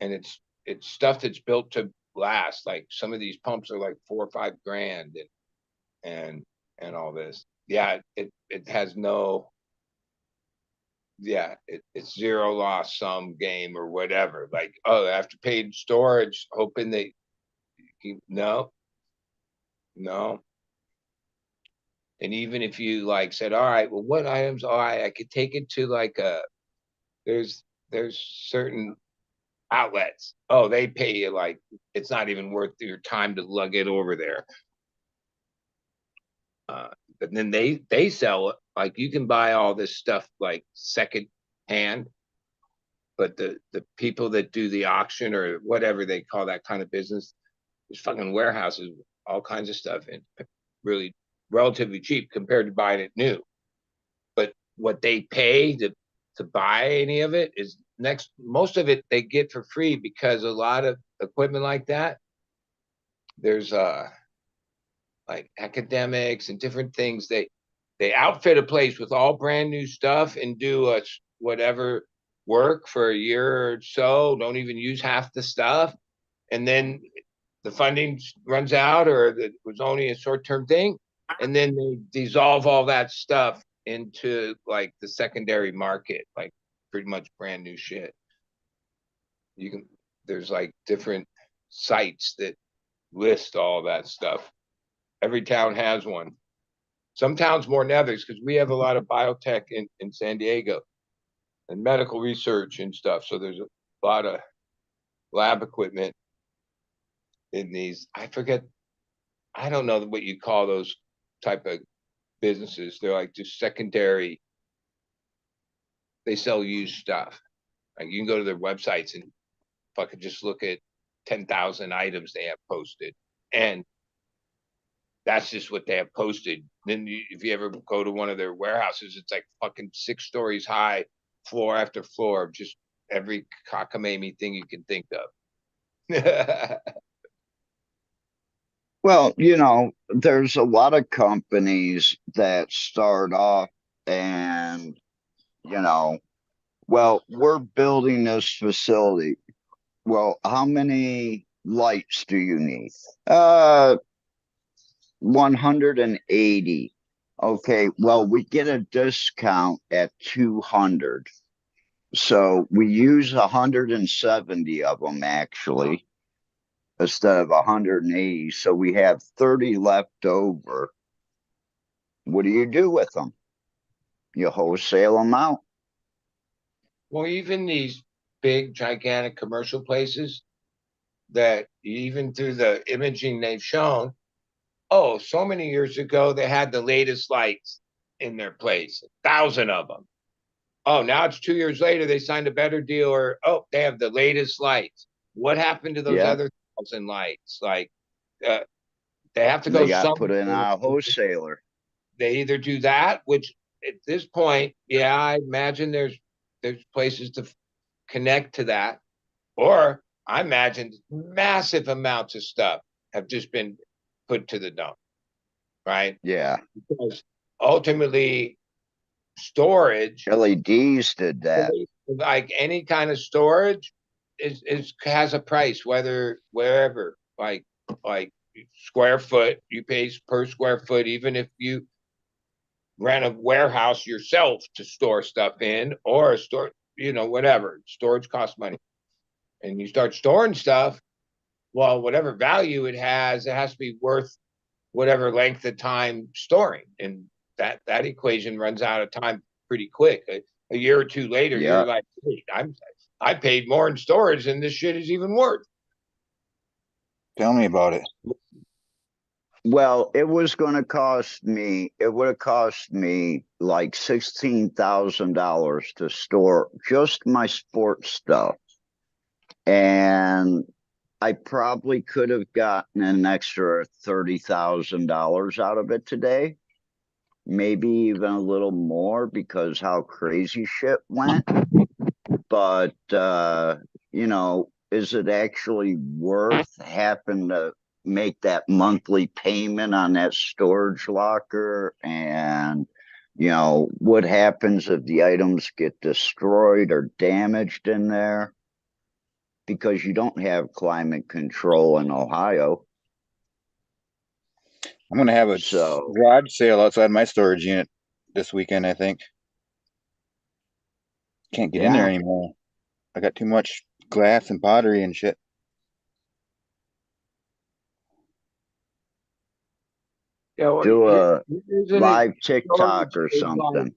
Speaker 6: And it's stuff that's built to last. Like some of these pumps are like 4 or 5 grand, and and all this. Yeah, it has no. Yeah, it's zero loss sum game or whatever. Like, oh, after paid storage, hoping they keep no, no. And even if you like said, all right, well, what items? All right, I could take it to like there's certain outlets. Oh, they pay you like it's not even worth your time to lug it over there. Uh, but then they sell it like you can buy all this stuff like second hand, but the people that do the auction or whatever they call that kind of business, there's fucking warehouses, all kinds of stuff, and really relatively cheap compared to buying it new. But what they pay to buy any of it is most of it they get for free, because a lot of equipment like that, there's like academics and different things. They outfit a place with all brand new stuff and do a whatever work for a year or so, don't even use half the stuff, and then the funding runs out, or it was only a short-term thing, and then they dissolve all that stuff into like the secondary market, like pretty much brand new shit. There's like different sites that list all that stuff. Every town has one. Some towns more than others, because we have a lot of biotech in San Diego and medical research and stuff. So there's a lot of lab equipment in these. I don't know what you call those type of businesses. They're like just secondary. They sell used stuff. Like you can go to their websites and fucking just look at 10,000 items they have posted, and that's just what they have posted. Then if you ever go to one of their warehouses, it's like fucking 6 stories high, floor after floor of just every cockamamie thing you can think of.
Speaker 5: Well, there's a lot of companies that start off and, well, we're building this facility. Well, how many lights do you need? 180. Okay, well, we get a discount at 200. So we use 170 of them actually, instead of 180. So we have 30 left over. What do you do with them? You wholesale them out.
Speaker 6: Well, even these big, gigantic commercial places that even through the imaging they've shown, oh, so many years ago, they had the latest lights in their place, 1,000 of them. Oh, now it's 2 years later, they signed a better deal, or, oh, they have the latest lights. What happened to those other 1,000 lights? Like, they have to go
Speaker 5: They got put in a wholesaler.
Speaker 6: They either do that, which at this point, yeah, I imagine there's places to connect to that, or I imagine massive amounts of stuff have just been put to the dump, right?
Speaker 5: Yeah.
Speaker 6: Because ultimately, storage,
Speaker 5: LEDs did that.
Speaker 6: like any kind of storage, has a price, wherever, like square foot, you pay per square foot, even if you rent a warehouse yourself to store stuff in, or store, whatever. Storage costs money. And you start storing stuff, well, whatever value it has to be worth whatever length of time storing. And that equation runs out of time pretty quick. A year or two later, you're like, hey, I paid more in storage than this shit is even worth.
Speaker 7: Tell me about it.
Speaker 5: Well, it would have cost me like $16,000 to store just my sports stuff. And I probably could have gotten an extra $30,000 out of it today. Maybe even a little more, because how crazy shit went. But, is it actually worth having to make that monthly payment on that storage locker? And, what happens if the items get destroyed or damaged in there? Because you don't have climate control in Ohio.
Speaker 7: I'm going to have a garage sale outside my storage unit this weekend, I think. Can't get in there anymore. I got too much glass and pottery and shit.
Speaker 5: Do a live TikTok or something.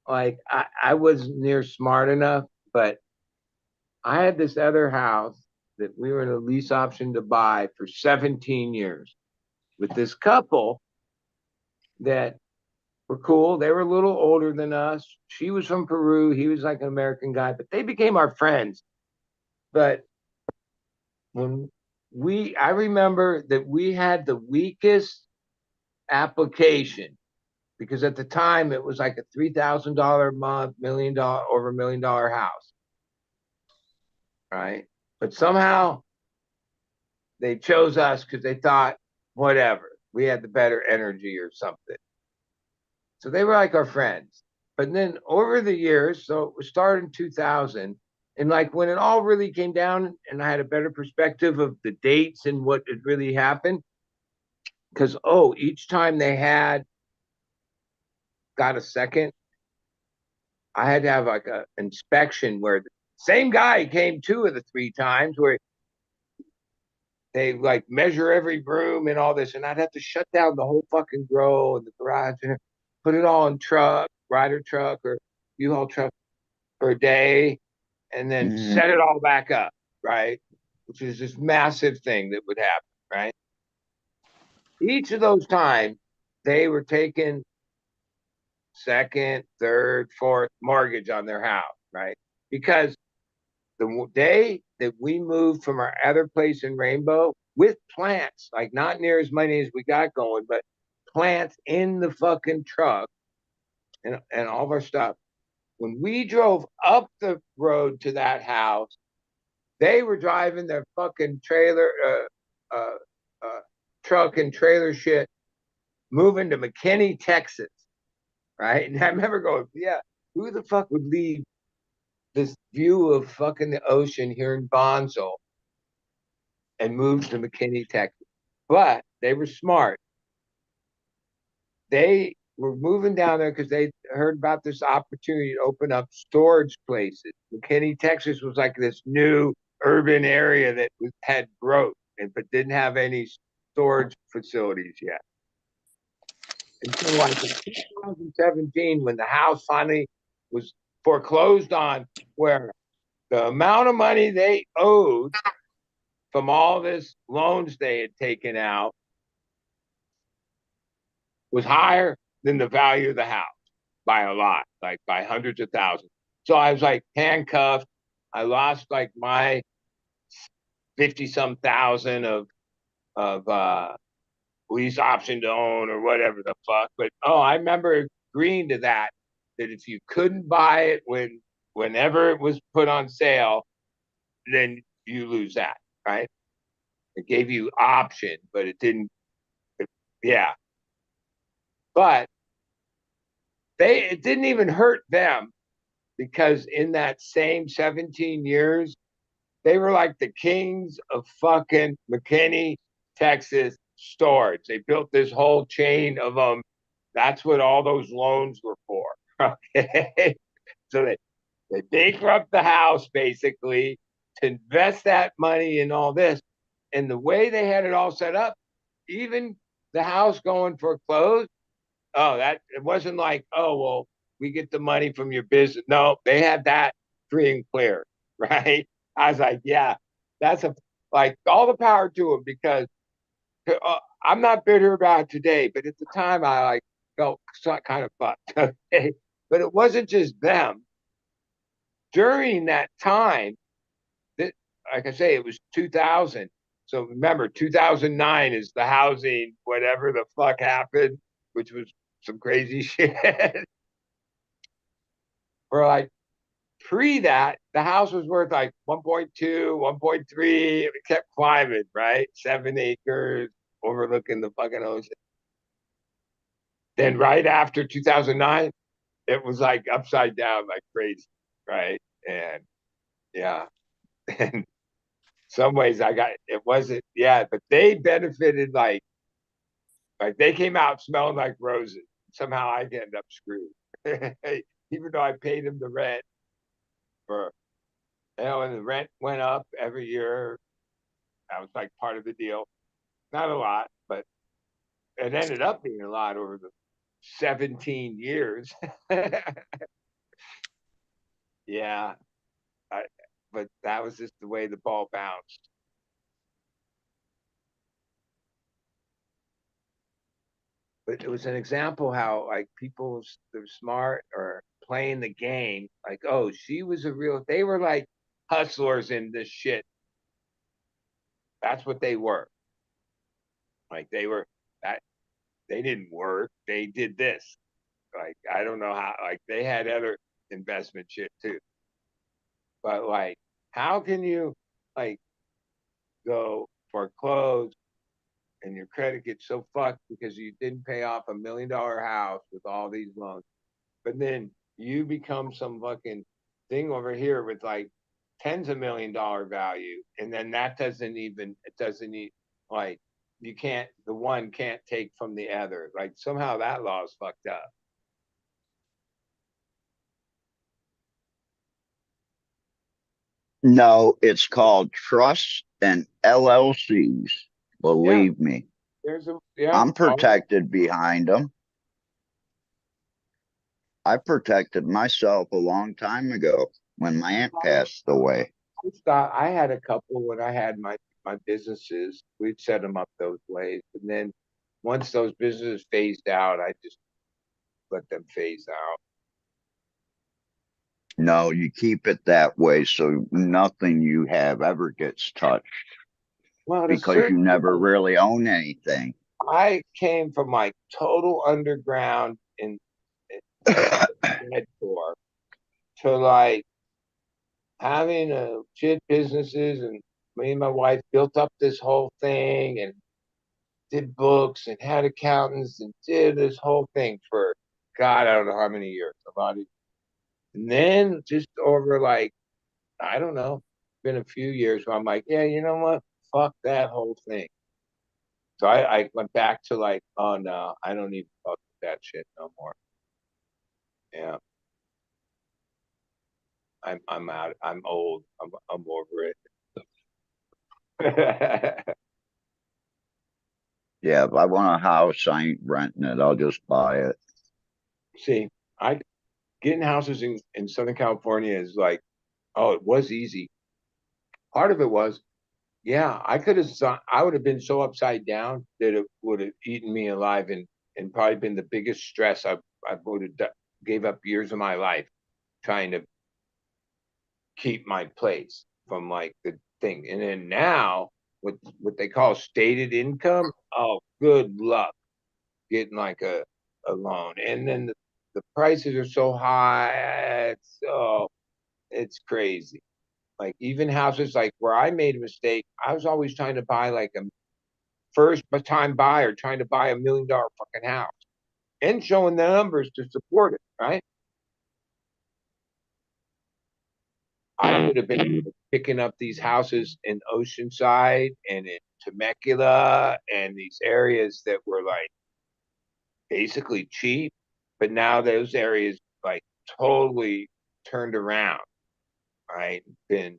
Speaker 6: Like I was near smart enough, but I had this other house that we were in a lease option to buy for 17 years with this couple that were cool. They were a little older than us. She was from Peru. He was like an American guy, but they became our friends. But I remember that we had the weakest application, because at the time it was like a $3,000 a month, over $1 million house. right? But somehow they chose us because they thought, whatever, we had the better energy or something. So they were like our friends. But then over the years, so it started in 2000, and like when it all really came down and I had a better perspective of the dates and what had really happened, because each time they had got a second, I had to have like a inspection where the same guy came 2 of the 3 times where they like measure every room and all this, and I'd have to shut down the whole fucking grow and the garage and put it all in truck, rider truck or U-Haul truck for a day, and then set it all back up, right? Which is this massive thing that would happen, right? Each of those times, they were taking second, third, fourth mortgage on their house, right? Because the day that we moved from our other place in Rainbow with plants, like not near as many as we got going, but plants in the fucking truck and all of our stuff. When we drove up the road to that house, they were driving their fucking trailer, truck and trailer shit, moving to McKinney, Texas, right? And I remember going, yeah, who the fuck would leave this view of fucking the ocean here in Bonzo and move to McKinney, Texas? But they were smart. They were moving down there because they heard about this opportunity to open up storage places. McKinney, Texas was like this new urban area that had growth but didn't have any storage facilities yet. And so like in 2017, when the house finally was foreclosed on, where the amount of money they owed from all this loans they had taken out was higher than the value of the house by a lot, like by hundreds of thousands. So I was like handcuffed. I lost like my 50 some thousand of lease option to own or whatever the fuck. But I remember agreeing to that if you couldn't buy it whenever it was put on sale, then you lose that, right? It gave you option, but it didn't. Yeah, but it didn't even hurt them because in that same 17 years, they were like the kings of fucking McKinney, Texas storage. They built this whole chain of them. That's what all those loans were for. Okay. So they bankrupt the house basically to invest that money in all this. And the way they had it all set up, even the house going foreclosed, that it wasn't like, well, we get the money from your business. No, they had that free and clear, right? I was like, yeah, that's like all the power to them because I'm not bitter about it today, but at the time I like felt kind of fucked. Okay? But it wasn't just them. During that time, that, like I say, it was 2000. So remember, 2009 is the housing, whatever the fuck happened, which was some crazy shit. For like pre that, the house was worth like 1.2, 1.3. It kept climbing, right? 7 acres overlooking the fucking ocean. Then right after 2009, it was like upside down like crazy, right? And yeah, in some ways it wasn't, yeah, but they benefited like they came out smelling like roses. Somehow I ended up screwed. Even though I paid them the rent for, and the rent went up every year. That was like part of the deal. Not a lot, but it ended up being a lot over the 17 years. Yeah. But that was just the way the ball bounced. But it was an example how like people they're smart or playing the game. Like, she was they were like hustlers in this shit. That's what they were. Like they didn't work. They did this. Like, I don't know how, like they had other investment shit too. But like how can you like go foreclose and your credit gets so fucked because you didn't pay off $1 million house with all these loans, but then you become some fucking thing over here with like tens of $1 million value, and then that doesn't even it doesn't need like you can't the one can't take from the other. Like somehow that law is fucked up.
Speaker 5: No, it's called trusts and LLCs.
Speaker 6: Yeah,
Speaker 5: Believe me,
Speaker 6: there's a yeah.
Speaker 5: I'm protected behind them. I protected myself a long time ago when my aunt passed away.
Speaker 6: I had a couple when I had my businesses. We'd set them up those ways, and then once those businesses phased out, I just let them phase out.
Speaker 5: No, you keep it that way so nothing you have ever gets touched
Speaker 6: Well, at a
Speaker 5: because you
Speaker 6: certain
Speaker 5: never
Speaker 6: point,
Speaker 5: really own anything.
Speaker 6: I came from like total underground in tour to like having a shit businesses, and me and my wife built up this whole thing and did books and had accountants and did this whole thing for God, I don't know how many years, a lot of, and then just over like I don't know, been a few years where I'm like, yeah, you know what, fuck that whole thing. So I went back to like, oh no, I don't even fuck with that shit no more. Yeah, I'm out. I'm old. I'm over it.
Speaker 5: Yeah, if I want a house, I ain't renting it. I'll just buy it.
Speaker 6: See, I getting houses in Southern California is like, oh, it was easy. Part of it was, yeah, I would have been so upside down that it would have eaten me alive and probably been the biggest stress I would have gave up years of my life trying to keep my place from like the thing. And then now, what they call stated income, oh, good luck getting like a loan. And then the prices are so high, it's crazy. Like even houses like where I made a mistake, I was always trying to buy like a first time buyer, trying to buy $1 million fucking house and showing the numbers to support it, right? I would have been picking up these houses in Oceanside and in Temecula and these areas that were like basically cheap, but now those areas like totally turned around, right? Been,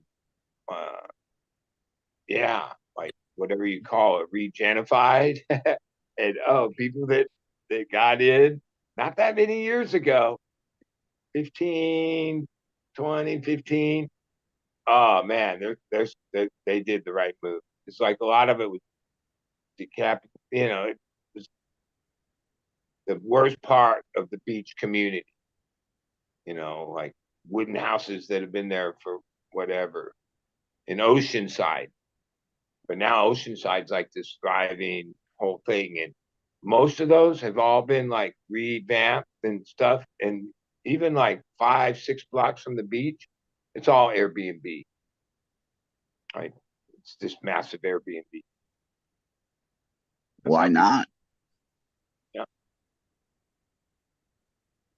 Speaker 6: uh, yeah, like whatever you call it, regenified, and oh, people that got in not that many years ago, 15, 20, 15. Oh man, they did the right move. It's like a lot of it was decap, it was the worst part of the beach community, like wooden houses that have been there for whatever in Oceanside. But now Oceanside's like this thriving whole thing. And most of those have all been like revamped and stuff. And even like 5, 6 blocks from the beach, it's all Airbnb. Right. It's this massive Airbnb. That's
Speaker 5: Why
Speaker 6: how people,
Speaker 5: not?
Speaker 6: yeah.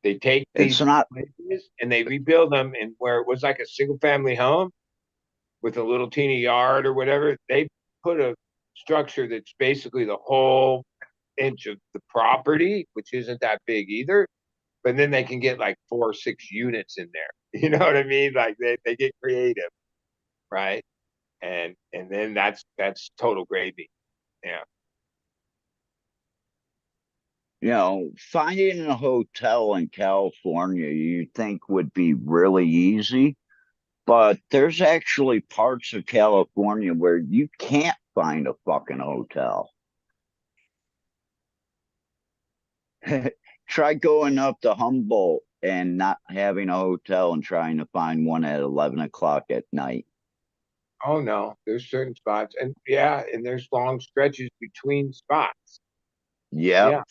Speaker 6: They take
Speaker 5: It's
Speaker 6: these
Speaker 5: not.
Speaker 6: places and they rebuild them, and where it was like a single family home with a little teeny yard or whatever, they put a structure that's basically the whole inch of the property, which isn't that big either. But then they can get like 4 or 6 units in there. You know what I mean? Like they get creative, right? And then that's total gravy. Yeah.
Speaker 5: Finding a hotel in California you'd think would be really easy, but there's actually parts of California where you can't find a fucking hotel. Try going up to Humboldt and not having a hotel and trying to find one at 11 o'clock at night.
Speaker 6: Oh no, there's certain spots, and yeah, and there's long stretches between spots.
Speaker 5: Yep.
Speaker 6: Yeah.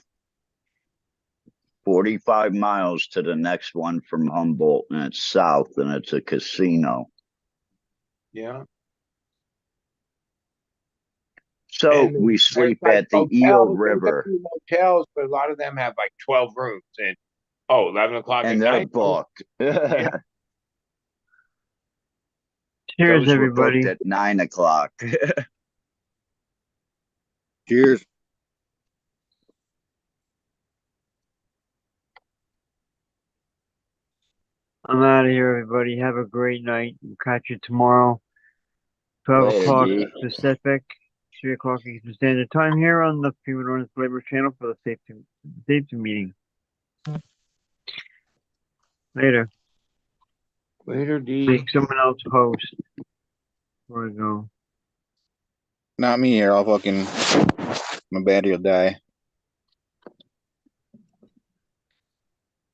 Speaker 5: 45 miles to the next one from Humboldt, and it's south, and it's a casino.
Speaker 6: Yeah.
Speaker 5: So
Speaker 6: And
Speaker 5: we
Speaker 6: there's
Speaker 5: sleep
Speaker 6: like
Speaker 5: at the Eel
Speaker 6: motels. There's a
Speaker 5: River,
Speaker 6: few motels, but a lot of them have like 12 rooms. And 11 o'clock at
Speaker 5: and they're
Speaker 6: night.
Speaker 5: booked.
Speaker 6: Yeah.
Speaker 2: Cheers,
Speaker 5: Those were booked
Speaker 2: everybody.
Speaker 5: at 9 o'clock.
Speaker 7: Cheers.
Speaker 2: I'm out of here, everybody. Have a great night. We'll catch you tomorrow. 12
Speaker 5: Later,
Speaker 2: o'clock
Speaker 5: D.
Speaker 2: Pacific, 3 o'clock Eastern Standard Time here on the Female Owners Labor channel for the safety meeting. Later.
Speaker 6: Later, D.
Speaker 2: Make someone else host. Where I go.
Speaker 7: Not me here. I'll fucking. My battery will die.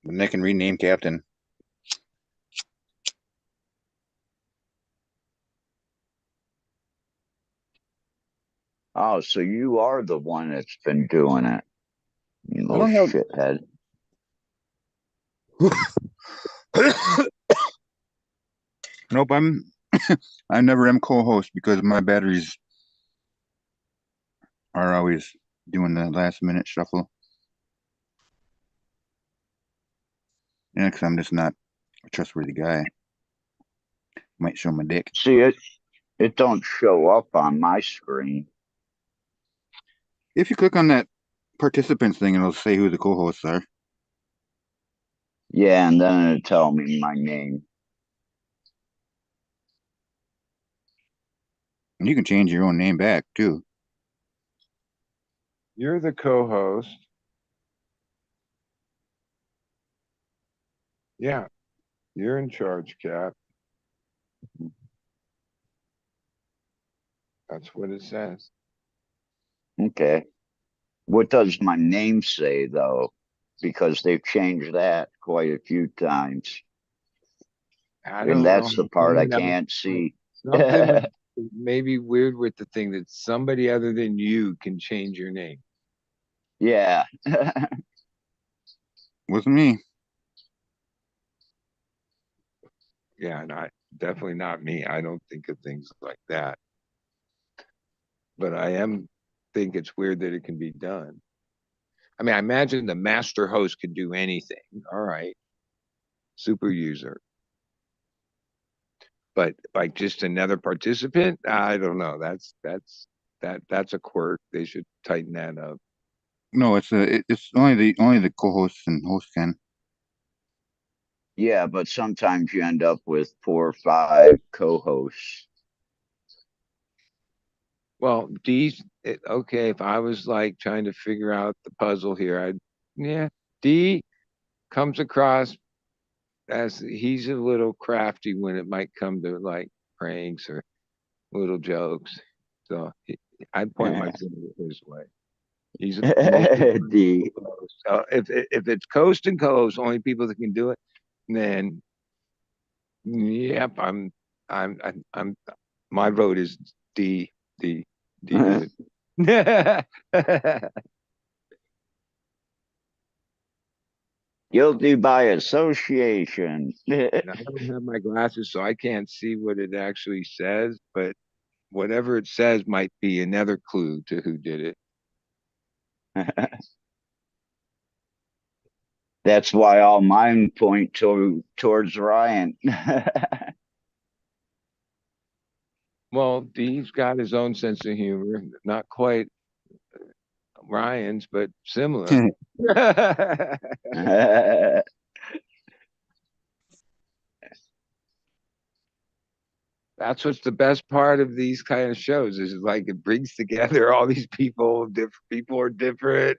Speaker 7: Then I can rename Captain.
Speaker 5: Oh, so you are the one that's been doing it, you
Speaker 7: I
Speaker 5: little
Speaker 7: don't
Speaker 5: shithead.
Speaker 7: Nope, I never am co-host because my batteries are always doing the last minute shuffle. Yeah, because I'm just not a trustworthy guy. Might show my dick.
Speaker 5: See, it don't show up on my screen.
Speaker 7: If you click on that participants thing, it'll say who the co-hosts are.
Speaker 5: Yeah, and then it'll tell me my name.
Speaker 7: And you can change your own name back too.
Speaker 6: You're the co-host. Yeah. You're in charge, Cap. That's what it says.
Speaker 5: Okay. What does my name say, though? Because they've changed that quite a few times.
Speaker 6: I
Speaker 5: And
Speaker 6: don't
Speaker 5: that's
Speaker 6: know.
Speaker 5: the part I
Speaker 6: You know,
Speaker 5: can't see.
Speaker 6: something with, maybe weird with the thing that somebody other than you can change your name.
Speaker 5: Yeah.
Speaker 7: Wasn't me.
Speaker 6: Yeah, definitely not me. I don't think of things like that. But I think it's weird that it can be done. I mean, I imagine the master host could do anything. All right. Super user. But like just another participant, I don't know. That's a quirk. They should tighten that up.
Speaker 7: No, it's only the co-hosts and host can.
Speaker 5: Yeah, but sometimes you end up with 4 or 5 co-hosts.
Speaker 6: Well, okay, if I was like trying to figure out the puzzle here, D comes across as he's a little crafty when it might come to like pranks or little jokes. So I'd point my finger his way. He's
Speaker 5: D.
Speaker 6: so if it's coast and coast, only people that can do it, then yep, I'm my vote is D. Good.
Speaker 5: Guilty by association.
Speaker 6: And I don't have my glasses, so I can't see what it actually says, but whatever it says might be another clue to who did it.
Speaker 5: That's why all mine point towards Ryan.
Speaker 6: Well, Dee's got his own sense of humor, not quite Ryan's, but similar. That's what's the best part of these kind of shows is like it brings together all these people. Different people are different,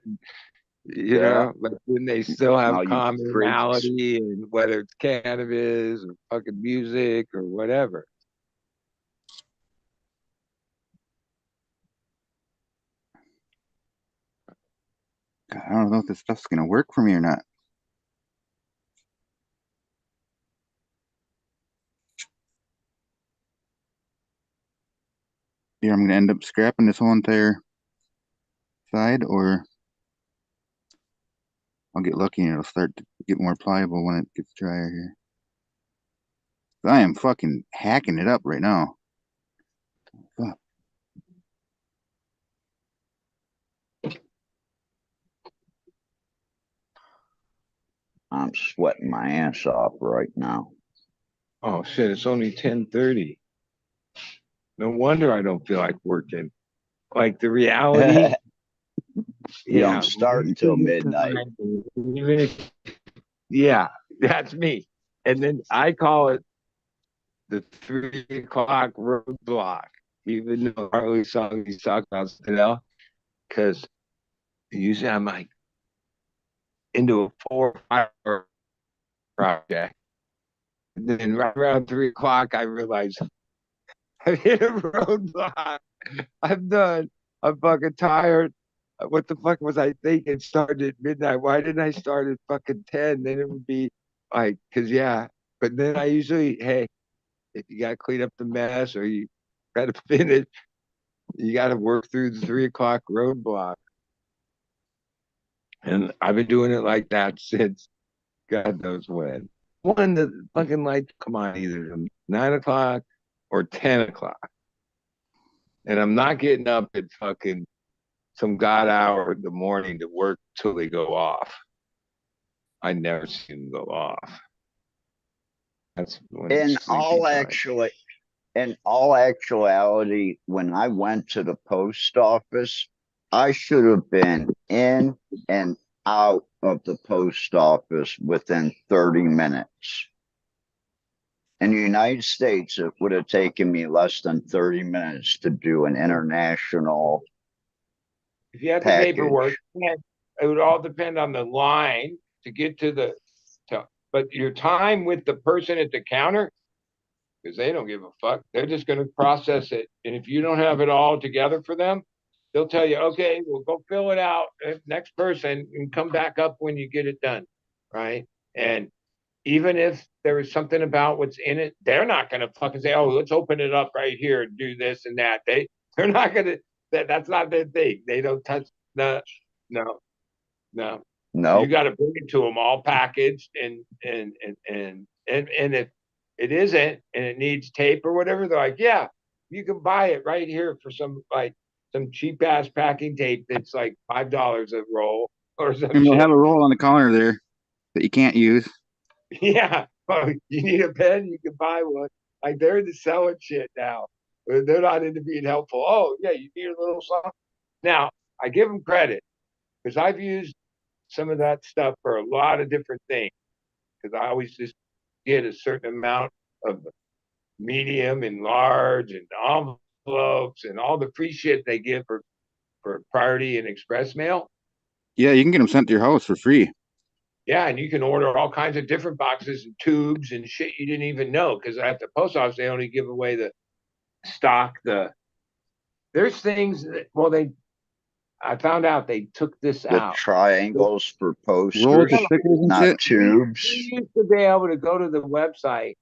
Speaker 5: Yeah.
Speaker 6: but then they still have
Speaker 5: All you freaks.
Speaker 6: commonality, and whether it's cannabis or fucking music or whatever.
Speaker 7: God, I don't know if this stuff's gonna work for me or not. Either I'm gonna end up scrapping this whole entire side, or I'll get lucky and it'll start to get more pliable when it gets drier here. I am fucking hacking it up right now.
Speaker 5: I'm sweating my ass off right now.
Speaker 6: Oh shit! It's only 10:30. No wonder I don't feel like working. Like the reality.
Speaker 5: You
Speaker 6: Yeah.
Speaker 5: don't start until midnight.
Speaker 6: Even if, yeah, that's me. And then I call it the 3 o'clock roadblock, even though Harley song he's talking about something else. Because usually I'm like into a 4 or 5 hour project. And then right around 3 o'clock, I realize I hit a roadblock. I'm done. I'm fucking tired. What the fuck was I thinking? Started at midnight. Why didn't I start at fucking 10? Then it would be like, cause yeah. But then I usually, hey, if you gotta clean up the mess or you gotta finish, you gotta work through the 3 o'clock roadblock. And I've been doing it like that since God knows when. One, the fucking lights come on either 9 o'clock or 10 o'clock. And I'm not getting up at fucking some god hour in the morning to work till they go off. I never see them go off. That's when
Speaker 5: In
Speaker 6: it's sleepy time.
Speaker 5: in all actuality, when I went to the post office, I should have been in and out of the post office within 30 minutes. In the United States, it would have taken me less than 30 minutes to do an international
Speaker 6: If you have the
Speaker 5: package.
Speaker 6: paperwork, it would all depend on the line to get to the. But your time with the person at the counter, because they don't give a fuck. They're just going to process it. And if you don't have it all together for them, they'll tell you, okay, we'll go fill it out. Next person, and come back up when you get it done. Right. And even if there is something about what's in it, they're not going to fucking say, oh, let's open it up right here and do this and that. They're not going to, that's not their thing. They don't touch the, no, no. You
Speaker 5: Nope.
Speaker 6: got to bring it to them all packaged and if it isn't and it needs tape or whatever, they're like, yeah, you can buy it right here for some cheap ass packing tape that's like $5 a roll or some
Speaker 7: And they'll
Speaker 6: shit.
Speaker 7: have a roll on the counter there that you can't use.
Speaker 6: Yeah, well, you need a pen, you can buy one. Like they're into selling shit now. They're not into being helpful. Oh yeah, you need a little something. Now I give them credit because I've used some of that stuff for a lot of different things because I always just get a certain amount of medium and large and envelopes and all the free shit they give for priority and express mail.
Speaker 7: Yeah, you can get them sent to your house for free.
Speaker 6: Yeah, and you can order all kinds of different boxes and tubes and shit you didn't even know because at the post office they only give away the stock. There's things that I found out they took this
Speaker 5: The
Speaker 6: out.
Speaker 5: triangles for
Speaker 7: Rolls
Speaker 5: posters,
Speaker 7: of stickers and
Speaker 5: not
Speaker 7: shit.
Speaker 5: tubes.
Speaker 6: You used to be able to go to the website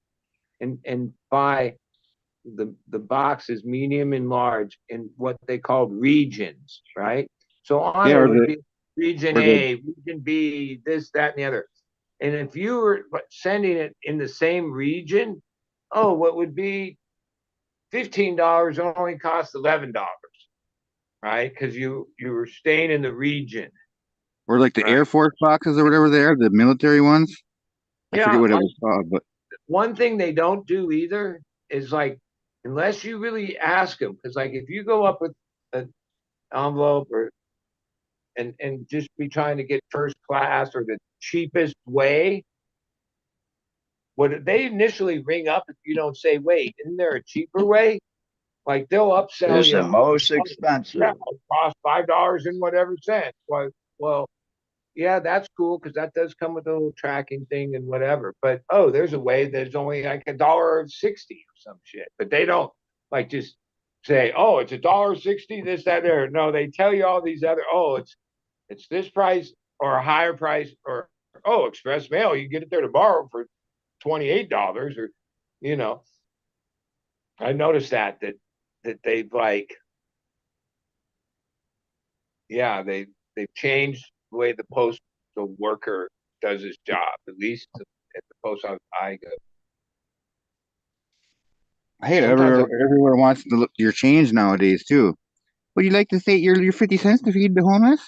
Speaker 6: and buy the boxes medium and large in what they called regions, right? So on
Speaker 7: Yeah,
Speaker 6: it
Speaker 7: or
Speaker 6: would
Speaker 7: the
Speaker 6: be region
Speaker 7: or the
Speaker 6: A, region B, this, that, and the other. And if you were sending it in the same region, oh, what would be $15 only costs $11, right? Because you were staying in the region.
Speaker 7: or like the
Speaker 6: Right.
Speaker 7: Air Force boxes or whatever they are, the military ones. I
Speaker 6: Yeah,
Speaker 7: forget what it was called, but
Speaker 6: one thing they don't do either is like unless you really ask them, because like if you go up with an envelope or and just be trying to get first class or the cheapest way, what they initially ring up if you don't say, wait, isn't there a cheaper way? Like they'll upsell
Speaker 5: There's
Speaker 6: you.
Speaker 5: the most
Speaker 6: Yeah,
Speaker 5: expensive.
Speaker 6: it costs $5 and whatever cents. Well, yeah, that's cool because that does come with a little tracking thing and whatever. But oh, there's a way there's only like $1.60 or some shit. But they don't like just say, oh, it's $1.60, this, that, there. No, they tell you all these other, oh, it's this price or a higher price or oh, express mail, you can get it there tomorrow for $28 or you know. I noticed that they've like yeah, they've changed the way the postal worker does his job, at least at the post office I go.
Speaker 7: hey,
Speaker 6: Sometimes
Speaker 7: everywhere wants to look your change nowadays too. Would you like to say your 50 cents to feed the homeless?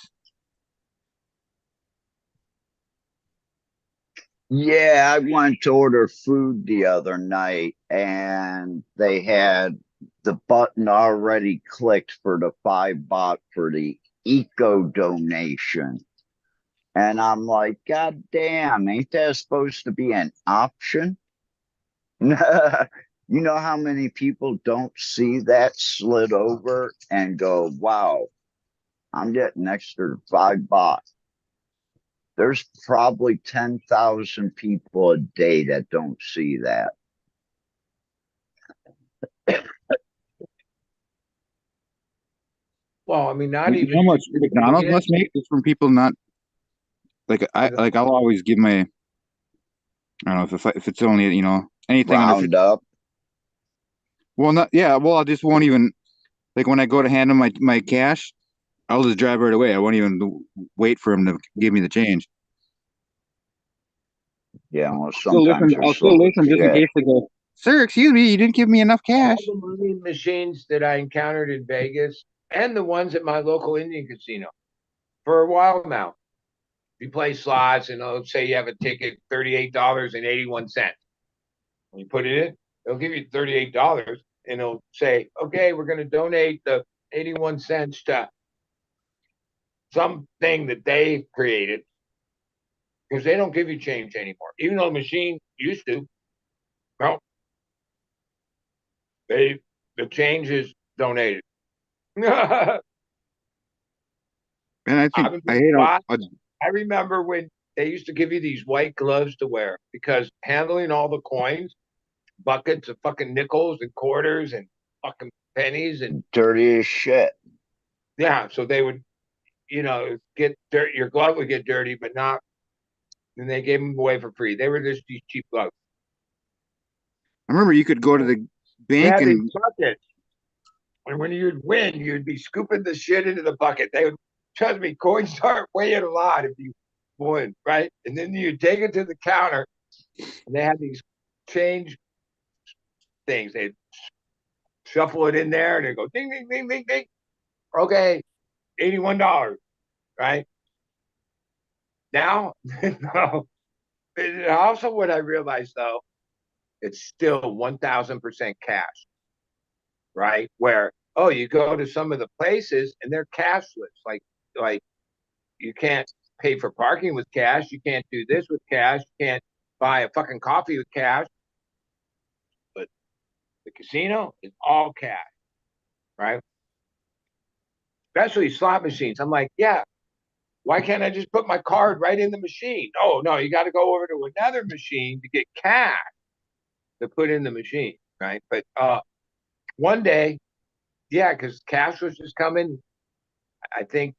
Speaker 5: Yeah, I went to order food the other night and they had the button already clicked for the 5 baht for the eco donation. And I'm like, God damn, ain't that supposed to be an option? You know how many people don't see that slid over and go, wow, I'm getting extra 5 baht. There's probably 10,000 people a day that don't see that.
Speaker 6: Well, I mean, not
Speaker 7: You
Speaker 6: even
Speaker 7: know how much
Speaker 6: just
Speaker 7: McDonald's must make just from people not like I'll always give my I don't know if it's only anything under 50.
Speaker 5: Round up.
Speaker 7: Well, not yeah. Well, I just won't even like when I go to hand him my cash, I'll just drive right away. I won't even wait for him to give me the change.
Speaker 5: Yeah, well,
Speaker 7: Still listen.
Speaker 5: sometimes they're
Speaker 7: I'll
Speaker 5: slow
Speaker 7: still
Speaker 5: as
Speaker 7: listen just in
Speaker 5: shit.
Speaker 7: case they go, "Sir, excuse me, you didn't give me enough cash."
Speaker 6: all the money machines that I encountered in Vegas and the ones at my local Indian casino for a while now. You play slots and let's say you have a ticket, $38.81. When you put it in, they'll give you $38 and they'll say, okay, we're going to donate the 81 cents to something that they created because they don't give you change anymore. Even though the machine used to, well, the change is donated. I
Speaker 7: And I think
Speaker 6: was
Speaker 7: I
Speaker 6: in
Speaker 7: hate
Speaker 6: spot.
Speaker 7: how
Speaker 6: I remember when they used to give you these white gloves to wear because handling all the coins, buckets of fucking nickels and quarters and fucking pennies and
Speaker 5: Dirty as shit.
Speaker 6: yeah, so they would, get dirt. Your glove would get dirty, but not. And they gave them away for free. They were just these cheap gloves.
Speaker 7: I remember you could go to the
Speaker 6: They
Speaker 7: bank
Speaker 6: had these
Speaker 7: and
Speaker 6: buckets, and when you'd win, you'd be scooping the shit into the bucket. They would trust me. Coins start weighing a lot if you won, right? And then you take it to the counter, and they had these change things. They shuffle it in there, and they go ding, ding, ding, ding, ding. Okay, $81, right? Now, no. And also, what I realized though, it's still 1,000% cash, right? Where oh, you go to some of the places and they're cashless, like you can't pay for parking with cash, you can't do this with cash, you can't buy a fucking coffee with cash, but the casino is all cash, right? Especially slot machines. I'm like, yeah, why can't I just put my card right in the machine? Oh no, you got to go over to another machine to get cash to put in the machine, right? But one day, yeah, because cash was just coming. I think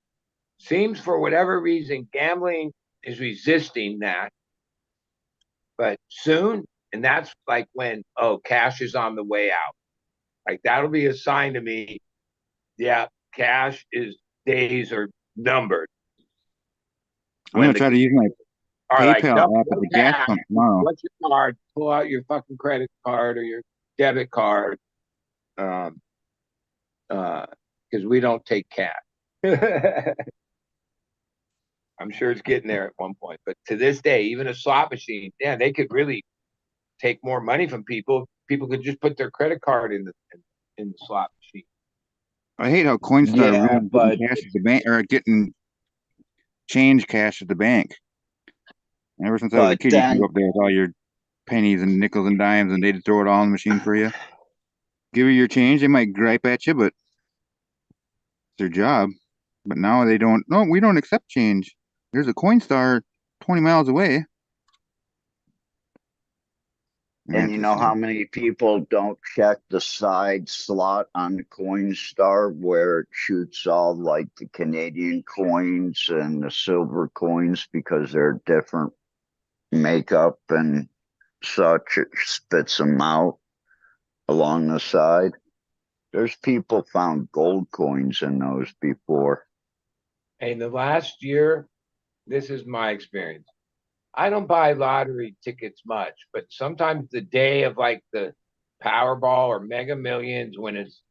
Speaker 6: seems for whatever reason gambling is resisting that, but soon, and that's like when cash is on the way out. Like that'll be a sign to me. Yeah, cash is days are numbered.
Speaker 7: I'm
Speaker 6: When
Speaker 7: gonna
Speaker 6: the
Speaker 7: try to use my
Speaker 6: are like,
Speaker 7: PayPal
Speaker 6: no,
Speaker 7: app at
Speaker 6: no
Speaker 7: the gas
Speaker 6: cash.
Speaker 7: pump tomorrow.
Speaker 6: What's your card? Pull out your fucking credit card or your debit card. Um, because we don't take cash. I'm sure it's getting there at one point, but to this day, even a slot machine, yeah, they could really take more money from people. People could just put their credit card in the slot machine.
Speaker 7: I hate how Coinstar
Speaker 5: Yeah,
Speaker 7: ruined getting
Speaker 5: but
Speaker 7: cash at the bank or getting cash at the bank. Ever since I was a
Speaker 5: but
Speaker 7: kid, you can go
Speaker 5: then
Speaker 7: up there with all your pennies and nickels and dimes, and they'd throw it all in the machine for you. Give you your change. They might gripe at you, but it's their job. But now they don't. No, we don't accept change. There's a Coinstar 20 miles away. And
Speaker 5: and
Speaker 7: that's
Speaker 5: you
Speaker 7: just
Speaker 5: know how many people don't check the side slot on the Coinstar where it shoots all like the Canadian coins and the silver coins because they're different makeup and such. It spits them out along the side. There's people found gold coins in those before.
Speaker 6: And the last year, this is my experience. I don't buy lottery tickets much, but sometimes the day of like the Powerball or Mega Millions when it's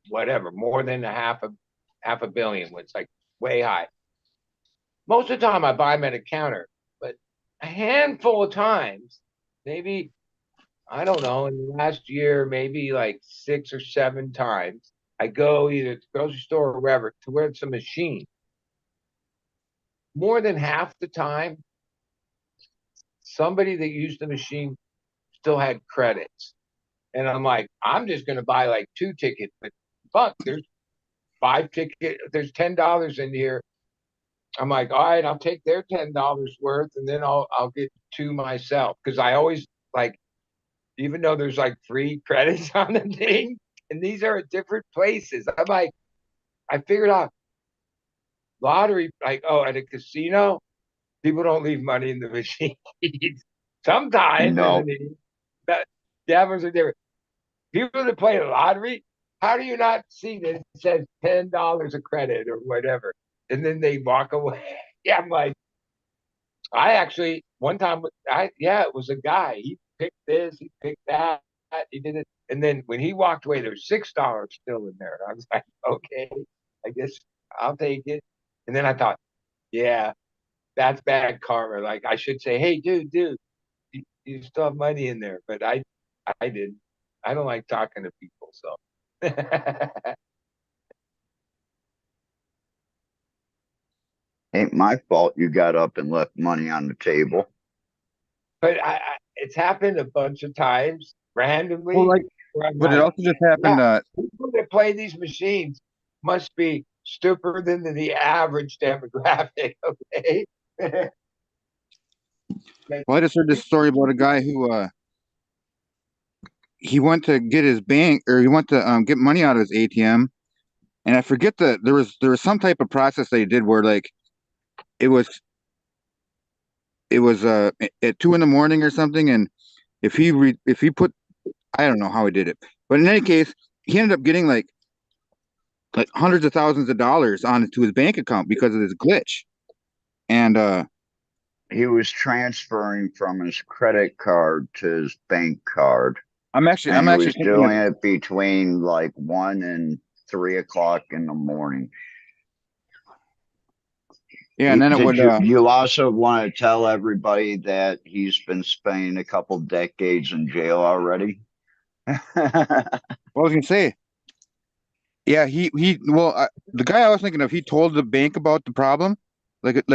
Speaker 6: whatever more than half a billion, when it's like way high. Most of the time, I buy them at a counter, but a handful of times, maybe, I don't know, in the last year, maybe like 6 or 7 times, I go either to the grocery store or wherever to where it's a machine. More than half the time, somebody that used the machine still had credits. And I'm like, I'm just going to buy like 2 tickets, but fuck, there's 5 tickets, there's $10 in here. I'm like, all right, I'll take their $10 worth, and then I'll get 2 myself, because I always like, even though there's like free credits on the thing, and these are at different places. I'm like, I figured out lottery, like, oh, at a casino, people don't leave money in the machine. Sometimes,
Speaker 5: No.
Speaker 6: that gamblers are different. People that play the lottery, how do you not see that it says $10 a credit or whatever? And then they walk away. Yeah, I'm like, I actually one time, it was a guy. He picked this, he picked that, he did it, and then when he walked away, there's $6 still in there. And I was like, okay, I guess I'll take it. And then I thought, yeah, that's bad karma. Like I should say, hey, dude, you still have money in there, but I didn't. I don't like talking to people, so.
Speaker 5: Ain't my fault you got up and left money on the table.
Speaker 6: But it's happened a bunch of times randomly.
Speaker 4: Well, like,
Speaker 6: where I'm
Speaker 4: but it
Speaker 6: like,
Speaker 4: also just happened.
Speaker 6: yeah, people that play these machines must be stupider than the average demographic. Okay.
Speaker 7: Well, I just heard this story about a guy who he went to get his bank, or he went to get money out of his ATM, and I forget that there was some type of process they did where like it was at 2 in the morning or something, and if he put, I don't know how he did it, but in any case, he ended up getting like hundreds of thousands of dollars onto his bank account because of this glitch, and
Speaker 5: He was transferring from his credit card to his bank card,
Speaker 7: I'm actually
Speaker 5: and
Speaker 7: I'm
Speaker 5: he
Speaker 7: actually
Speaker 5: was
Speaker 7: thinking of,
Speaker 5: doing it between like 1 and 3 o'clock in the morning.
Speaker 7: yeah, and then it
Speaker 5: Did
Speaker 7: would
Speaker 5: you also want to tell everybody that he's been spending a couple decades in jail already?
Speaker 7: what was I gonna say? Yeah, the guy I was thinking of, he told the bank about the problem, like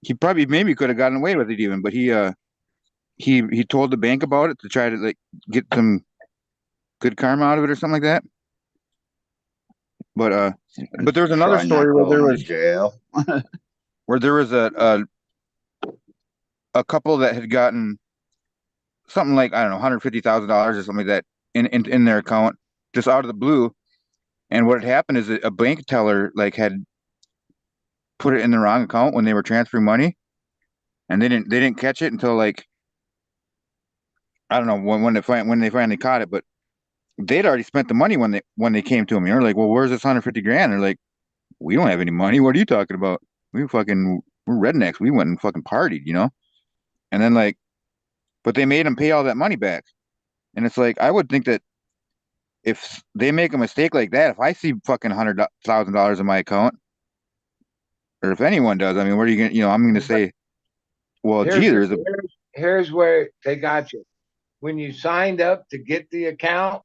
Speaker 7: he probably maybe could have gotten away with it even, but he told the bank about it to try to like get some good karma out of it or something like that. But there was another
Speaker 5: Try not
Speaker 7: story where
Speaker 5: going to jail.
Speaker 7: there was a couple that had gotten something like, I don't know, $150,000 or something like that in their account just out of the blue. And what had happened is that a bank teller like had put it in the wrong account when they were transferring money, and they didn't catch it until like, I don't know when they finally caught it, but they'd already spent the money when they came to him. You're like, well, where's this 150 grand? They're like, we don't have any money. What are you talking about? We're rednecks. We went and fucking partied, you know? And then like, but they made him pay all that money back. And it's like, I would think that if they make a mistake like that, if I see fucking $100,000 in my account, or if anyone does, I mean, what are you gonna, I'm gonna say, well,
Speaker 6: here's
Speaker 7: gee, there's a,
Speaker 6: here's where they got you. When you signed up to get the account,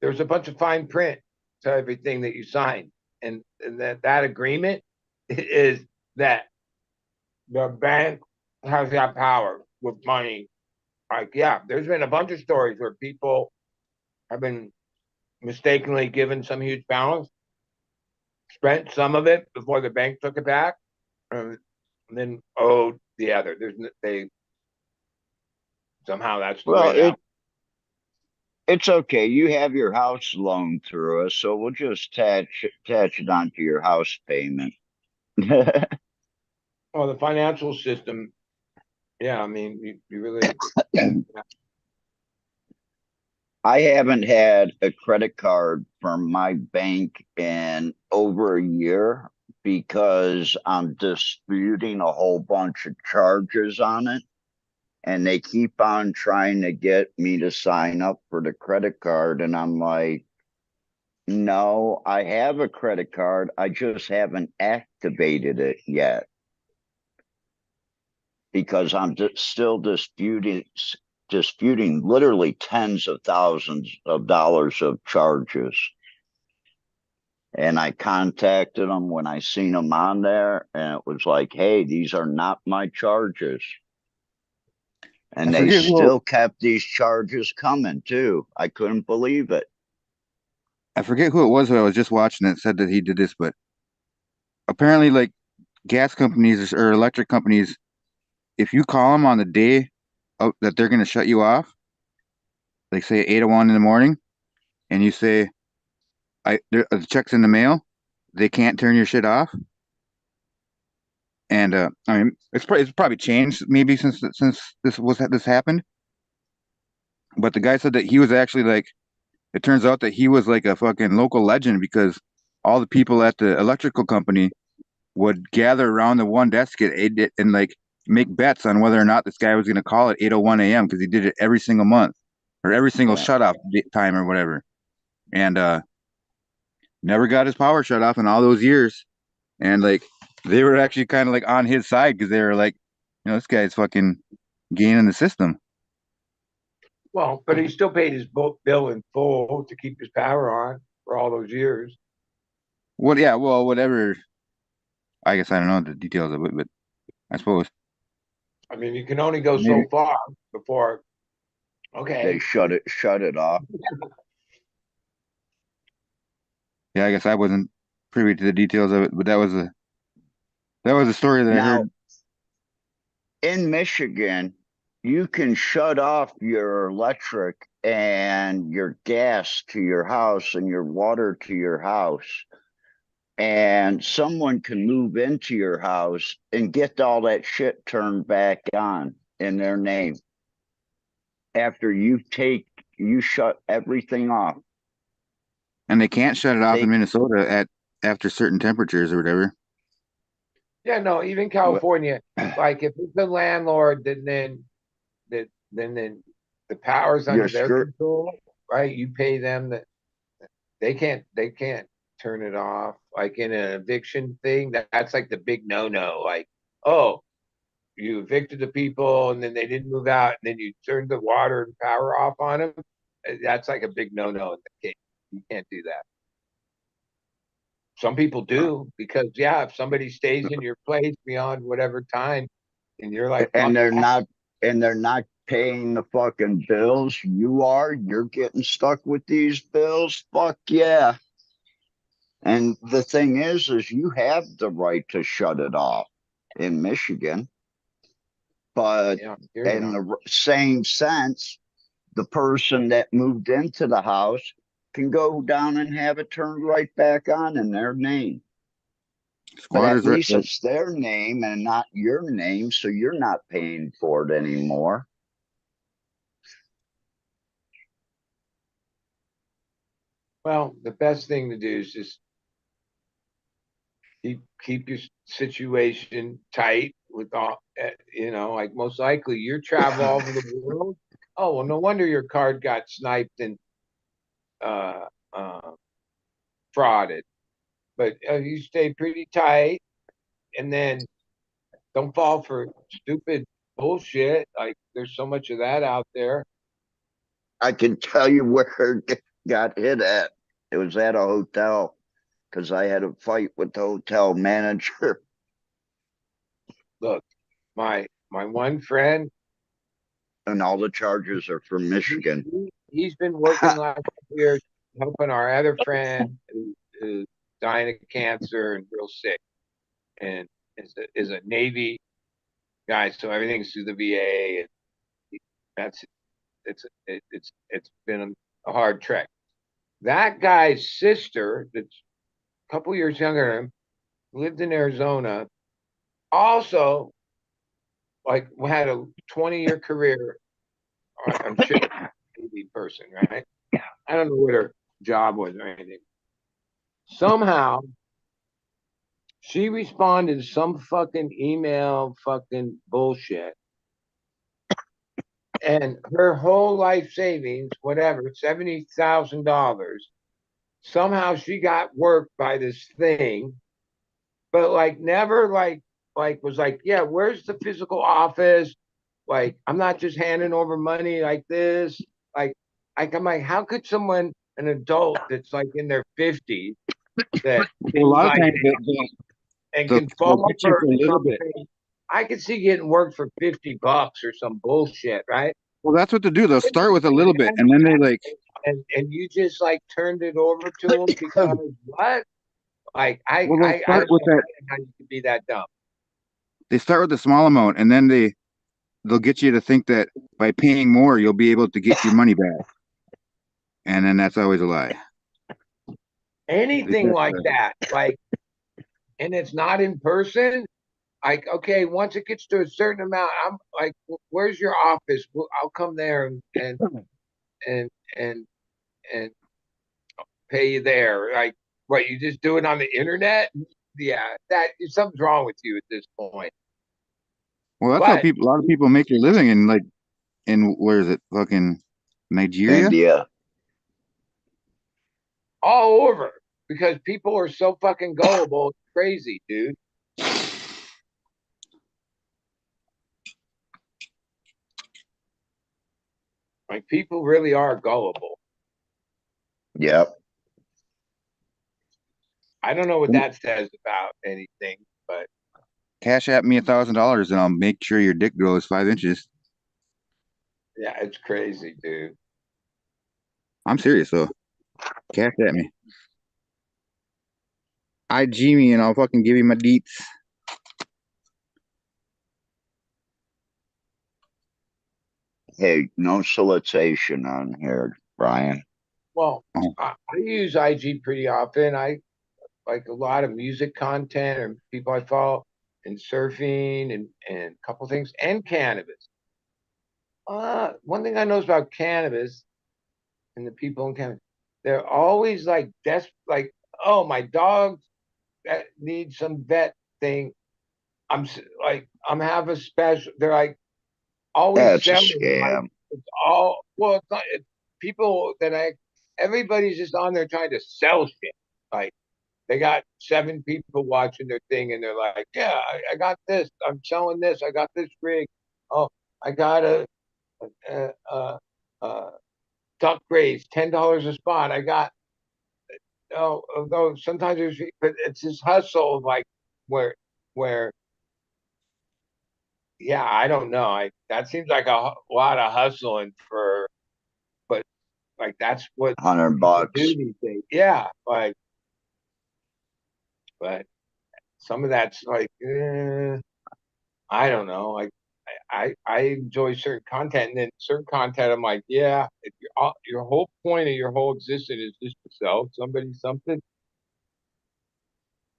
Speaker 6: there's a bunch of fine print to everything that you signed, and that agreement is that the bank has that power with money. Like, yeah, there's been a bunch of stories where people have been mistakenly given some huge balance, spent some of it before the bank took it back, and then owed the other. They somehow that's the
Speaker 5: Well,
Speaker 6: way that.
Speaker 5: it's okay. You have your house loan through us, so we'll just attach it onto your house payment.
Speaker 6: Well, the financial system, yeah, I mean, you really.
Speaker 5: I haven't had a credit card from my bank in over a year because I'm disputing a whole bunch of charges on it. And they keep on trying to get me to sign up for the credit card. And I'm like, no, I have a credit card. I just haven't activated it yet. because I'm still disputing literally tens of thousands of dollars of charges. And I contacted them when I seen them on there, and it was like, hey, these are not my charges. And they still kept these charges coming too. I couldn't believe it.
Speaker 7: I forget who it was who I was just watching that said that he did this, but apparently, like gas companies or electric companies, if you call them on the day that they're going to shut you off, like say 8:01 in the morning, and you say, the check's in the mail, they can't turn your shit off. And I mean, it's probably changed maybe since this happened. But the guy said that he was actually like, it turns out that he was like a fucking local legend because all the people at the electrical company would gather around the one desk at 8 and like make bets on whether or not this guy was going to call at 8:01 a.m. because he did it every single month or every single shut off time or whatever. And never got his power shut off in all those years. And like they were actually kind of like on his side because they were like, this guy's fucking gaining the system.
Speaker 6: Well, but he still paid his bill in full to keep his power on for all those years.
Speaker 7: Well, yeah, well, whatever. I guess I don't know the details of it, but I suppose.
Speaker 6: I mean, you can only go so far before. Okay.
Speaker 5: They shut it off.
Speaker 7: Yeah, I guess I wasn't privy to the details of it, but that was a story that I heard.
Speaker 5: In Michigan, you can shut off your electric and your gas to your house and your water to your house, and someone can move into your house and get all that shit turned back on in their name after you shut everything off.
Speaker 7: And they can't shut it off in Minnesota after certain temperatures or whatever.
Speaker 6: Yeah, no, even California, like if it's the landlord, then the power's under their control, right? You pay them that they can't turn it off. Like in an eviction thing, that's like the big no. Like, oh, you evicted the people and then they didn't move out, and then you turned the water and power off on them. That's like a big no in the case. You can't do that. Some people do because if somebody stays in your place beyond whatever time, and you're like,
Speaker 5: and they're not paying the fucking bills, you're getting stuck with these bills. Fuck yeah. And the thing is you have the right to shut it off in Michigan, but in the same sense, the person that moved into the house can go down and have it turned right back on in their name. But at least it's their name and not your name, so you're not paying for it anymore.
Speaker 6: Well, the best thing to do is just keep your situation tight with all, like most likely you're travel all over the world. Oh, well, no wonder your card got sniped and frauded. But you stay pretty tight, and then don't fall for stupid bullshit. Like there's so much of that out there.
Speaker 5: I can tell you where it got hit at. It was at a hotel because I had a fight with the hotel manager.
Speaker 6: Look, my one friend,
Speaker 5: and all the charges are from Michigan.
Speaker 6: He's been working last year helping our other friend who's dying of cancer and real sick, and is a Navy guy, so everything's through the VA, and it's been a hard trek. That guy's sister, that's a couple years younger than him, lived in Arizona, also like had a 20-year career. I'm sure Navy person, right? I don't know what her job was or anything. Somehow she responded to some fucking email fucking bullshit. And her whole life savings, whatever, $70,000, somehow she got worked by this thing, but like never like like was like, yeah, where's the physical office? Like, I'm not just handing over money like this. I'm like, how could someone, an adult that's like in their 50s, that
Speaker 7: Well, a
Speaker 6: seems
Speaker 7: lot of
Speaker 6: like
Speaker 7: times
Speaker 6: and
Speaker 7: they'll,
Speaker 6: can
Speaker 7: they'll
Speaker 6: fall
Speaker 7: get you
Speaker 6: for
Speaker 7: for a little bit.
Speaker 6: something? I could see getting work for $50 or some bullshit, right?
Speaker 7: Well, that's what they do. They'll start with a little bit, and then they like,
Speaker 6: And you just like turned it over to them because what? Like
Speaker 7: well, they'll
Speaker 6: I
Speaker 7: start
Speaker 6: don't
Speaker 7: with that.
Speaker 6: understand how you could be that dumb.
Speaker 7: They start with a small amount, and then they'll get you to think that by paying more, you'll be able to get your money back, and then that's always a lie.
Speaker 6: Anything like that, like, and it's not in person. Like, okay, once it gets to a certain amount, I'm like, where's your office? I'll come there and and and pay you there. Like, what, you just do it on the internet? Yeah, that something's wrong with you at this point.
Speaker 7: Well, that's how
Speaker 6: But
Speaker 7: a lot of people make their living in where is it, fucking Nigeria?
Speaker 5: India.
Speaker 6: all over because people are so fucking gullible. It's crazy, dude. Like, people really are gullible.
Speaker 5: Yep.
Speaker 6: I don't know what that says about anything, but
Speaker 7: Cash at me $1,000, and I'll make sure your dick grows 5 inches.
Speaker 6: yeah, it's crazy, dude.
Speaker 7: I'm serious though. Cash at me. IG me, and I'll fucking give you my deets.
Speaker 5: Hey, no solicitation on here, Brian.
Speaker 6: Well,
Speaker 7: Oh.
Speaker 6: I use IG pretty often. I like a lot of music content or people I follow, and surfing and a couple things, and cannabis. One thing I know about cannabis and the people in cannabis, they're always like like, oh, my dog that needs some vet thing. I'm have a special. They're like always
Speaker 5: That's a
Speaker 6: selling. Like,
Speaker 5: scam.
Speaker 6: it's all well. It's not. It's people that everybody's just on there trying to sell shit. Like, they got 7 people watching their thing, and they're like, "Yeah, I got this. I'm selling this. I got this rig. Oh, I got a, a, a duck raise, $10 a spot. I got although sometimes there's, but it's this hustle of like where yeah, I don't know. That seems like a lot of hustling for, but like that's what people
Speaker 5: $100.
Speaker 6: do these days. Yeah, like, but some of that's like, I don't know. Like, I enjoy certain content, and then certain content, I'm like, yeah, if your whole point of your whole existence is just to sell somebody something.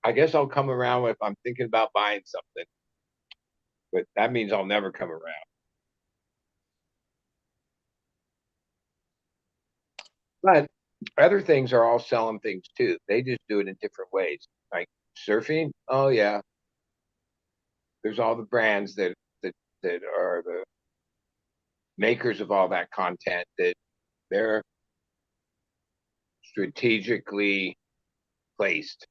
Speaker 6: I guess I'll come around if I'm thinking about buying something, but that means I'll never come around. But other things are all selling things too. They just do it in different ways. Like surfing, oh yeah, there's all the brands that are the makers of all that content that they're strategically placed,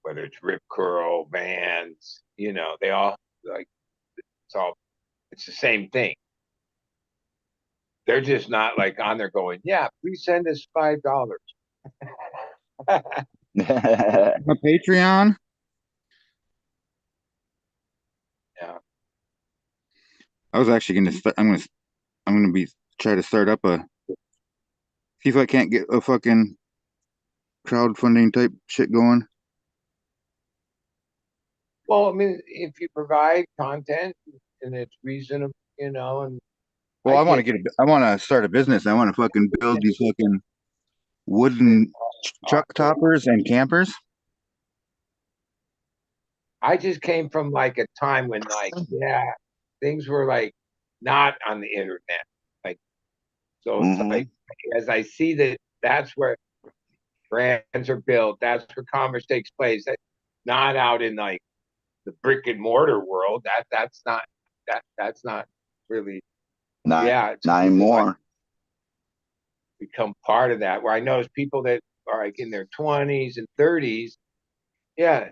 Speaker 6: whether it's Rip Curl, Vans, they all like it's the same thing. They're just not like on there going, yeah, please send us $5.
Speaker 5: Yeah.
Speaker 7: A Patreon.
Speaker 6: Yeah.
Speaker 7: I was actually gonna start. I'm gonna be try to start up see if I can't get a fucking crowdfunding type shit going.
Speaker 6: Well, I mean, if you provide content and it's reasonable, and
Speaker 7: Well,
Speaker 6: I
Speaker 7: I want
Speaker 6: get
Speaker 7: to I want to start a business. I want to fucking build these fucking wooden truck toppers and campers.
Speaker 6: I just came from like a time when, like, yeah, things were like not on the internet. Like, so it's
Speaker 5: Mhm.
Speaker 6: like, as I see that that's where brands are built, that's where commerce takes place. That's not out in like the brick and mortar world. That's not really,
Speaker 5: Not,
Speaker 6: yeah, it's
Speaker 5: not
Speaker 6: people like
Speaker 5: anymore.
Speaker 6: become part of that. Where I notice people that are like in their 20s and 30s, yeah,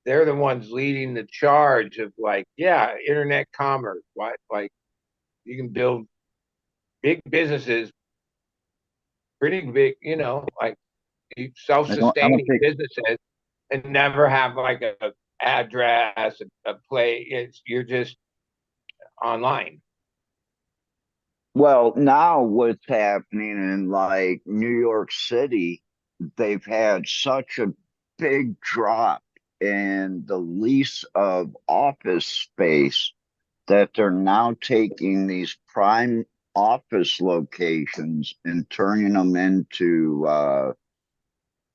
Speaker 6: they're the ones leading the charge of like, yeah, internet commerce. What, like, you can build big businesses, pretty big, you know, like
Speaker 5: I don't
Speaker 6: self-sustaining
Speaker 5: think.
Speaker 6: businesses, and never have like a address, a play. You're just online.
Speaker 5: Well, now what's happening in like New York City, they've had such a big drop in the lease of office space that they're now taking these prime office locations and turning them into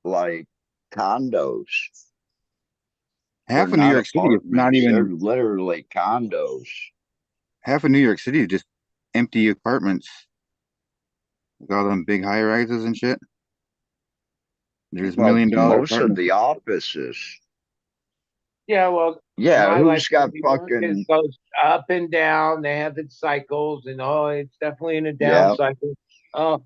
Speaker 5: like condos. They're
Speaker 7: Half of New
Speaker 5: not
Speaker 7: York City is not
Speaker 5: apartments, they're
Speaker 7: even
Speaker 5: literally condos.
Speaker 7: half of New York City is just empty apartments. With all them big high rises and shit. There's
Speaker 5: Well,
Speaker 7: $1 million
Speaker 5: most of
Speaker 7: apartments.
Speaker 5: the offices.
Speaker 6: Yeah, well,
Speaker 5: Yeah,
Speaker 6: my life
Speaker 5: who's
Speaker 6: in
Speaker 5: got
Speaker 6: New York
Speaker 5: fucking,
Speaker 6: goes up and down. They have its cycles, and oh, it's definitely in a down
Speaker 5: yeah,
Speaker 6: cycle. Oh,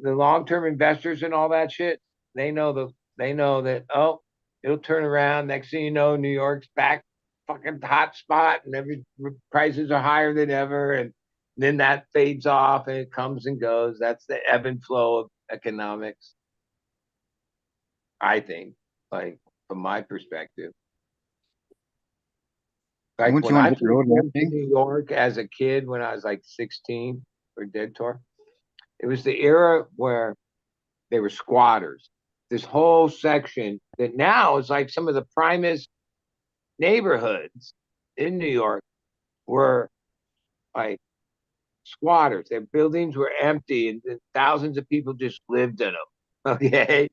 Speaker 6: the long-term investors and all that shit, they know that, oh, it'll turn around. Next thing you know, New York's back fucking hot spot, and every prices are higher than ever, and then that fades off and it comes and goes. That's the ebb and flow of economics, I think, like from my perspective. Like
Speaker 7: Wouldn't you
Speaker 6: when
Speaker 7: want to
Speaker 6: I
Speaker 7: hit the
Speaker 6: first
Speaker 7: road and
Speaker 6: moved to
Speaker 7: everything?
Speaker 6: New York as a kid, when I was like 16 for Dead Tour, it was the era where they were squatters. This whole section that now is like some of the primest neighborhoods in New York were like squatters. Their buildings were empty, and thousands of people just lived in them. Okay,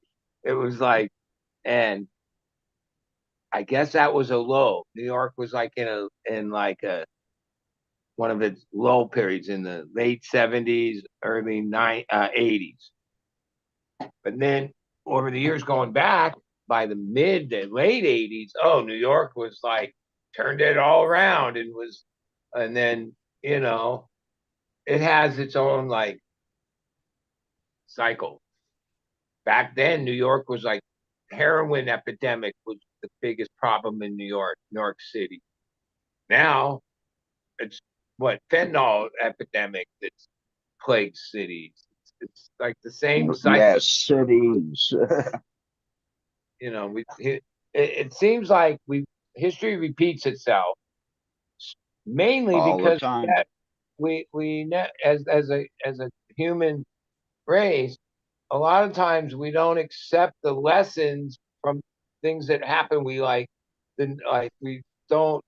Speaker 6: it was like, and I guess that was a low. New York was like in like a one of its low periods in the late 70s, early 80s. But then over the years going back, by the mid to late 80s, oh, New York was like turned it all around and was, and then, you know, it has its own like cycle. Back then, New York was like heroin epidemic was the biggest problem in New York City. Now it's what fentanyl epidemic that's plagues cities. It's like the same cycle.
Speaker 5: yeah, cities
Speaker 6: You know, it seems like we history repeats itself mainly
Speaker 5: all the
Speaker 6: because
Speaker 5: time.
Speaker 6: as a human race, a lot of times we don't accept the lessons from things that happen. We like then like we don't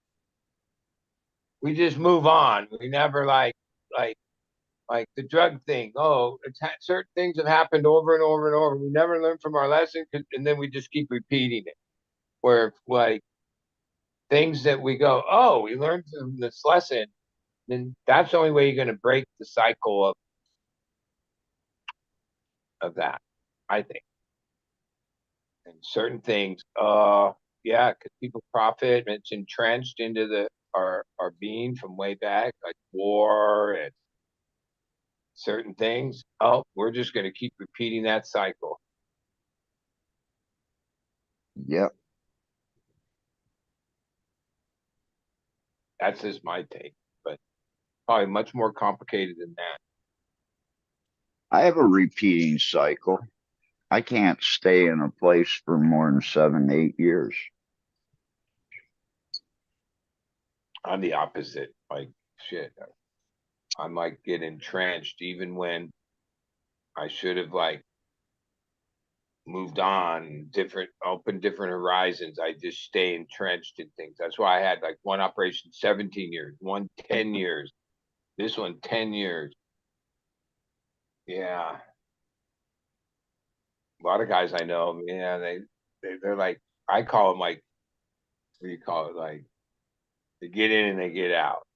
Speaker 6: we just move on. We never like the drug thing. Oh, certain things have happened over and over and over. We never learn from our lesson, and then we just keep repeating it. Where like things that we go, oh, we learned from this lesson, then that's the only way you're going to break the cycle of that. I think. And certain things, yeah, because people profit. And it's entrenched into our being from way back, like war and certain things. Oh, we're just going to keep repeating that cycle.
Speaker 5: Yep.
Speaker 6: That's just my take, but probably much more complicated than that.
Speaker 5: I have a repeating cycle. I can't stay in a place for more than 7, 8 years.
Speaker 6: I'm the opposite. Like shit, I might get entrenched even when I should have like moved on, different, open different horizons. I just stay entrenched in things. That's why I had like one operation 17 years, one 10 years, this one 10 years. Yeah. A lot of guys I know, yeah, they're like, I call them like, what do you call it? Like they get in and they get out.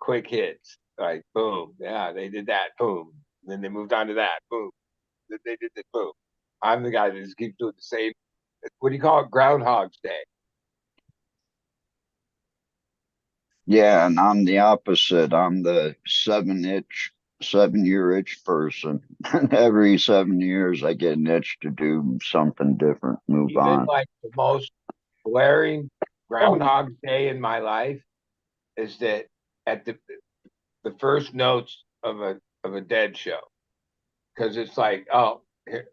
Speaker 6: Quick hits. Like boom. Yeah, they did that. Boom. Then they moved on to that. Boom. Then they did the boom. I'm the guy that just keeps doing the same. What do you call it? Groundhog's Day.
Speaker 5: Yeah, and I'm the opposite. I'm the 7-year itch person. Every 7 years, I get an itch to do something different, move
Speaker 6: Even
Speaker 5: on.
Speaker 6: like the most glaring Groundhog Day in my life is that at the first notes of a Dead show, because it's like, oh,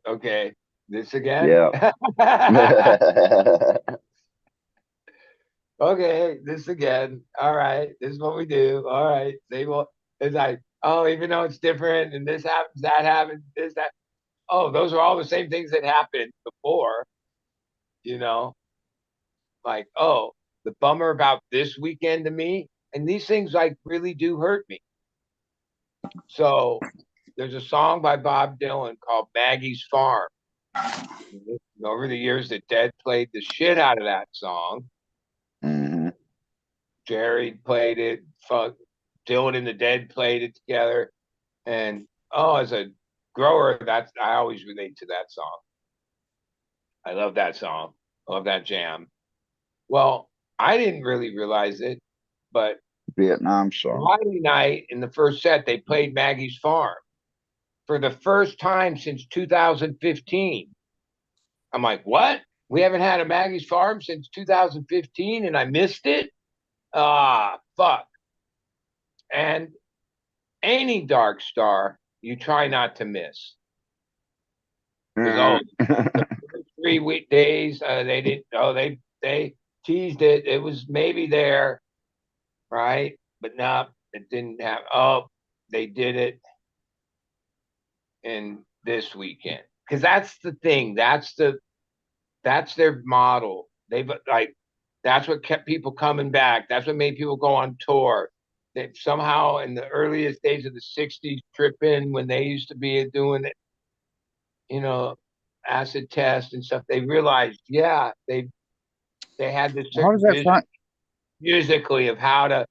Speaker 6: okay, this again.
Speaker 5: Yeah.
Speaker 6: Okay, this again. All right, this is what we do. All right, they will. It's like, oh, even though it's different, and this happens, that happens, this that. Oh, those are all the same things that happened before. You know, like, oh, the bummer about this weekend to me, and these things like really do hurt me. So there's a song by Bob Dylan called Maggie's Farm. Over the years, the Dead played the shit out of that song.
Speaker 5: hmm
Speaker 6: Jerry played it. Dylan and the Dead played it together. And oh, as a grower, I always relate to that song. I love that song. I love that jam. Well, I didn't really realize it, but
Speaker 5: Vietnam song.
Speaker 6: Friday night in the first set, they played Maggie's Farm for the first time since 2015. I'm like, what? We haven't had a Maggie's Farm since 2015 and I missed it? Ah, fuck. And any dark star you try not to miss. Because, the first 3 weekdays, they didn't, they teased it. It was maybe there, right? But no, it didn't have, they did it in this weekend. Because that's the thing. That's their model. They've like, that's what kept people coming back. That's what made people go on tour. That somehow in the earliest days of the 60s, tripping when they used to be doing it, acid test and stuff, they realized, yeah, they had this
Speaker 7: How does
Speaker 6: certain
Speaker 7: that
Speaker 6: vision
Speaker 7: song?
Speaker 6: musically of how to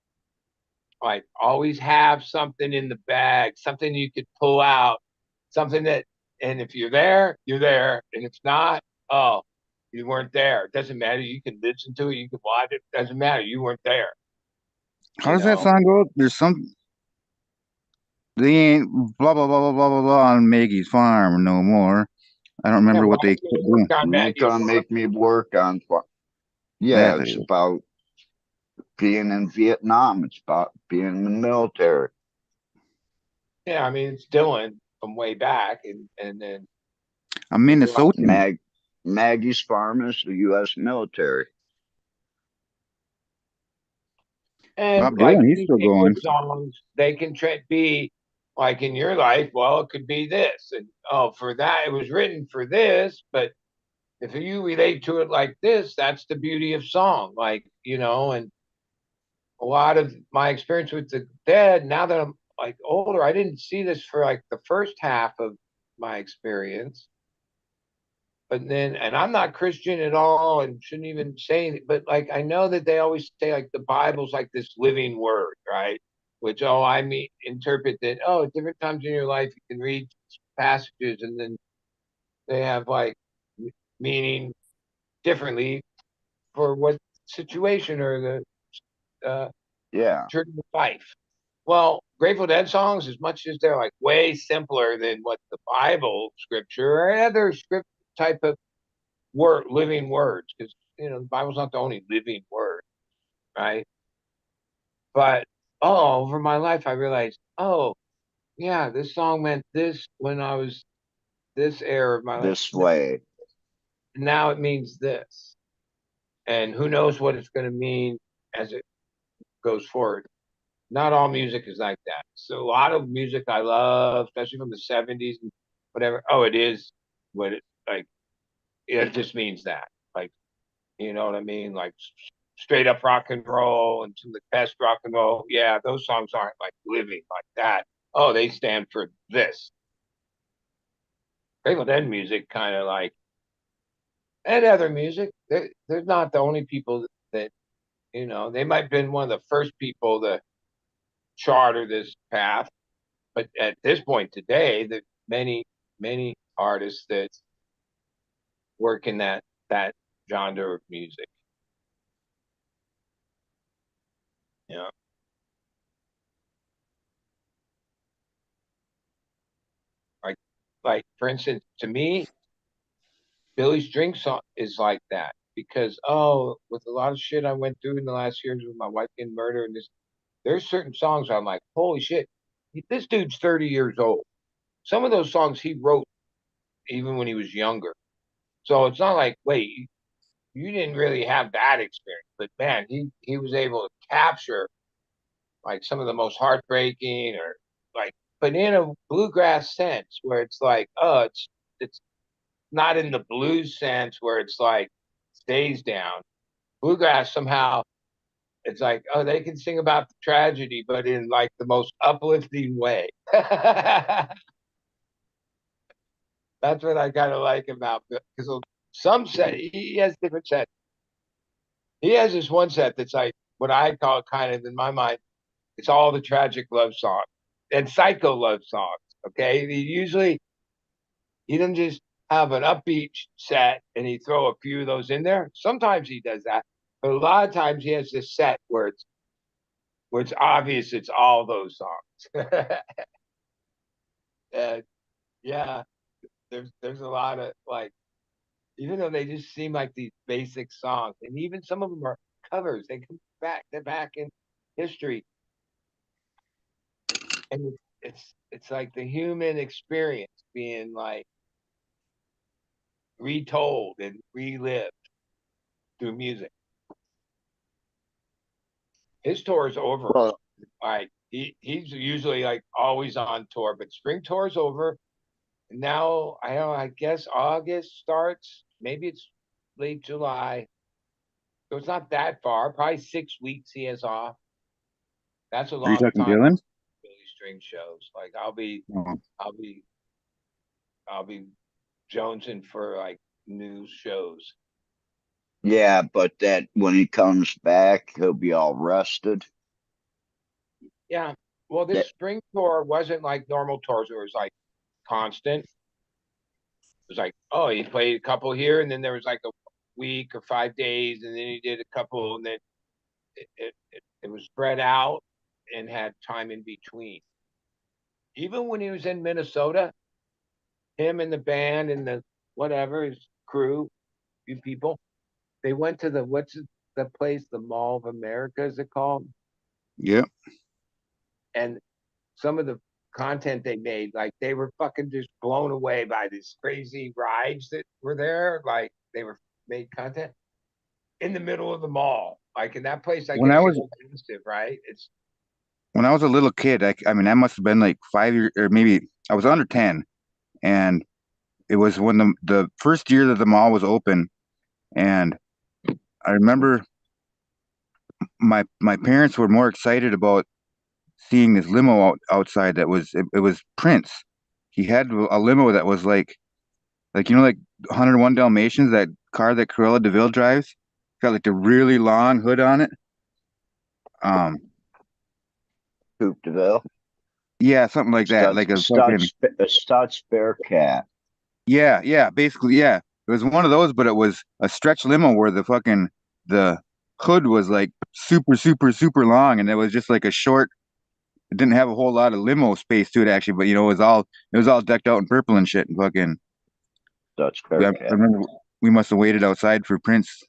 Speaker 6: like always have something in the bag, something you could pull out, something that, and if you're there, you're there. And if not, oh, you weren't there. It doesn't matter. You can listen to it, you can watch it. It doesn't matter. You weren't there.
Speaker 7: How does that song go? There's some. They ain't blah blah blah blah blah blah blah on Maggie's farm no more. I don't
Speaker 6: Yeah,
Speaker 7: remember
Speaker 6: well,
Speaker 7: what they kept doing.
Speaker 6: on
Speaker 5: You ain't
Speaker 6: Maggie's
Speaker 5: gonna
Speaker 6: Farm.
Speaker 5: make me work on. Yeah,
Speaker 7: That's
Speaker 5: it's
Speaker 7: it.
Speaker 5: about being in Vietnam. It's about being in the military.
Speaker 6: Yeah, I mean it's Dylan from way back, and then
Speaker 7: I'm
Speaker 6: he realized,
Speaker 7: Minnesotan.
Speaker 5: Maggie's Farm is the U.S. military.
Speaker 6: and
Speaker 7: Bob
Speaker 6: like
Speaker 7: Dylan, he's still
Speaker 6: anything
Speaker 7: going.
Speaker 6: with songs, they can be like in your life. Well, it could be this, and oh, for that it was written for this, but if you relate to it like this, that's the beauty of song. Like, and a lot of my experience with the Dead, now that I'm like older, I didn't see this for like the first half of my experience. But then, and I'm not Christian at all and shouldn't even say anything, but like I know that they always say like the Bible's like this living word, right? Which, I mean, interpret that, at different times in your life, you can read passages and then they have like meaning differently for what situation or the
Speaker 5: Yeah,
Speaker 6: journey of life. Well, Grateful Dead songs, as much as they're like way simpler than what the Bible scripture or other script type of living words, because the Bible's not the only living word, right? But over my life, I realized, yeah, this song meant this when I was this era of my life.
Speaker 5: this way.
Speaker 6: Now it means this, and who knows what it's going to mean as it goes forward. Not all music is like that. So a lot of music I love, especially from the '70s and whatever. Oh, it is what it like. It just means that, like, you know what I mean? Like straight up rock and roll and some of the best rock and roll. Yeah, those songs aren't like living like that. Oh, they stand for this. Grateful Dead music kind of like, and other music. They're not the only people that, they might have been one of the first people to charter this path. But at this point today, there many, many artists that work in that genre of music. You know, like for instance, to me, Billy String song is like that. because with a lot of shit I went through in the last years with my wife getting murdered and this, there's certain songs where I'm like, holy shit, this dude's 30 years old. Some of those songs he wrote even when he was younger. So it's not like, wait, you didn't really have that experience, but man, he was able to capture like some of the most heartbreaking or like, but in a bluegrass sense where it's like, it's not in the blues sense where it's like stays down. Bluegrass somehow it's like, they can sing about the tragedy, but in like the most uplifting way. That's what I kind of like about because some set he has different sets. He has this one set that's like what I call kind of in my mind, it's all the tragic love songs and psycho love songs. Okay. He doesn't just have an upbeat set and he throw a few of those in there. Sometimes he does that, but a lot of times he has this set where it's obvious it's all those songs. And yeah, there's a lot of like, even though they just seem like these basic songs, and even some of them are covers, they come back, they're back in history, and it's like the human experience being like retold and relived through music. His tour is over.
Speaker 5: Well,
Speaker 6: Like he's usually like always on tour, but spring tour is over. And now I don't know, I guess August starts. Maybe it's late July. So it's not that far. Probably 6 weeks he has off. That's a
Speaker 7: Are you
Speaker 6: long
Speaker 7: talking
Speaker 6: time.
Speaker 7: Dylan?
Speaker 6: Really string shows. Like I'll be
Speaker 7: Oh.
Speaker 6: I'll be I'll be jonesing for like new shows.
Speaker 5: yeah, but that when he comes back, he'll be all rested.
Speaker 6: Yeah. Well, this
Speaker 5: That
Speaker 6: spring tour wasn't like normal tours where it was like constant. It was like, oh, he played a couple here, and then there was like a week or 5 days, and then he did a couple, and then it was spread out and had time in between. Even when he was in Minnesota, him and the band and the whatever his crew, few people, they went to the the place, the Mall of America, is it called?
Speaker 7: Yep.
Speaker 6: And some of the content they made, like they were fucking just blown away by these crazy rides that were there. Like they were made content in the middle of the mall. Like in that place, I
Speaker 7: When I
Speaker 6: guess
Speaker 7: was
Speaker 6: it's expensive, right? It's
Speaker 7: when I was a little kid, I mean, I must have been like 5 years, or maybe I was under 10, and it was when the first year that the mall was open, and I remember my parents were more excited about seeing this limo outside that was it was Prince. He had a limo that was like like 101 Dalmatians, that car that Cruella DeVille drives, got like the really long hood on it. Um,
Speaker 5: Coupe de Ville,
Speaker 7: yeah, something like that, like a fucking
Speaker 5: A stud spare cat.
Speaker 7: yeah, basically yeah. It was one of those, but it was a stretch limo where the hood was like super long, and it was just like a short. It didn't have a whole lot of limo space to it actually, but it was all decked out in purple and shit and fucking.
Speaker 5: Stud
Speaker 7: I
Speaker 5: spare cat.
Speaker 7: remember we must have waited outside for Prince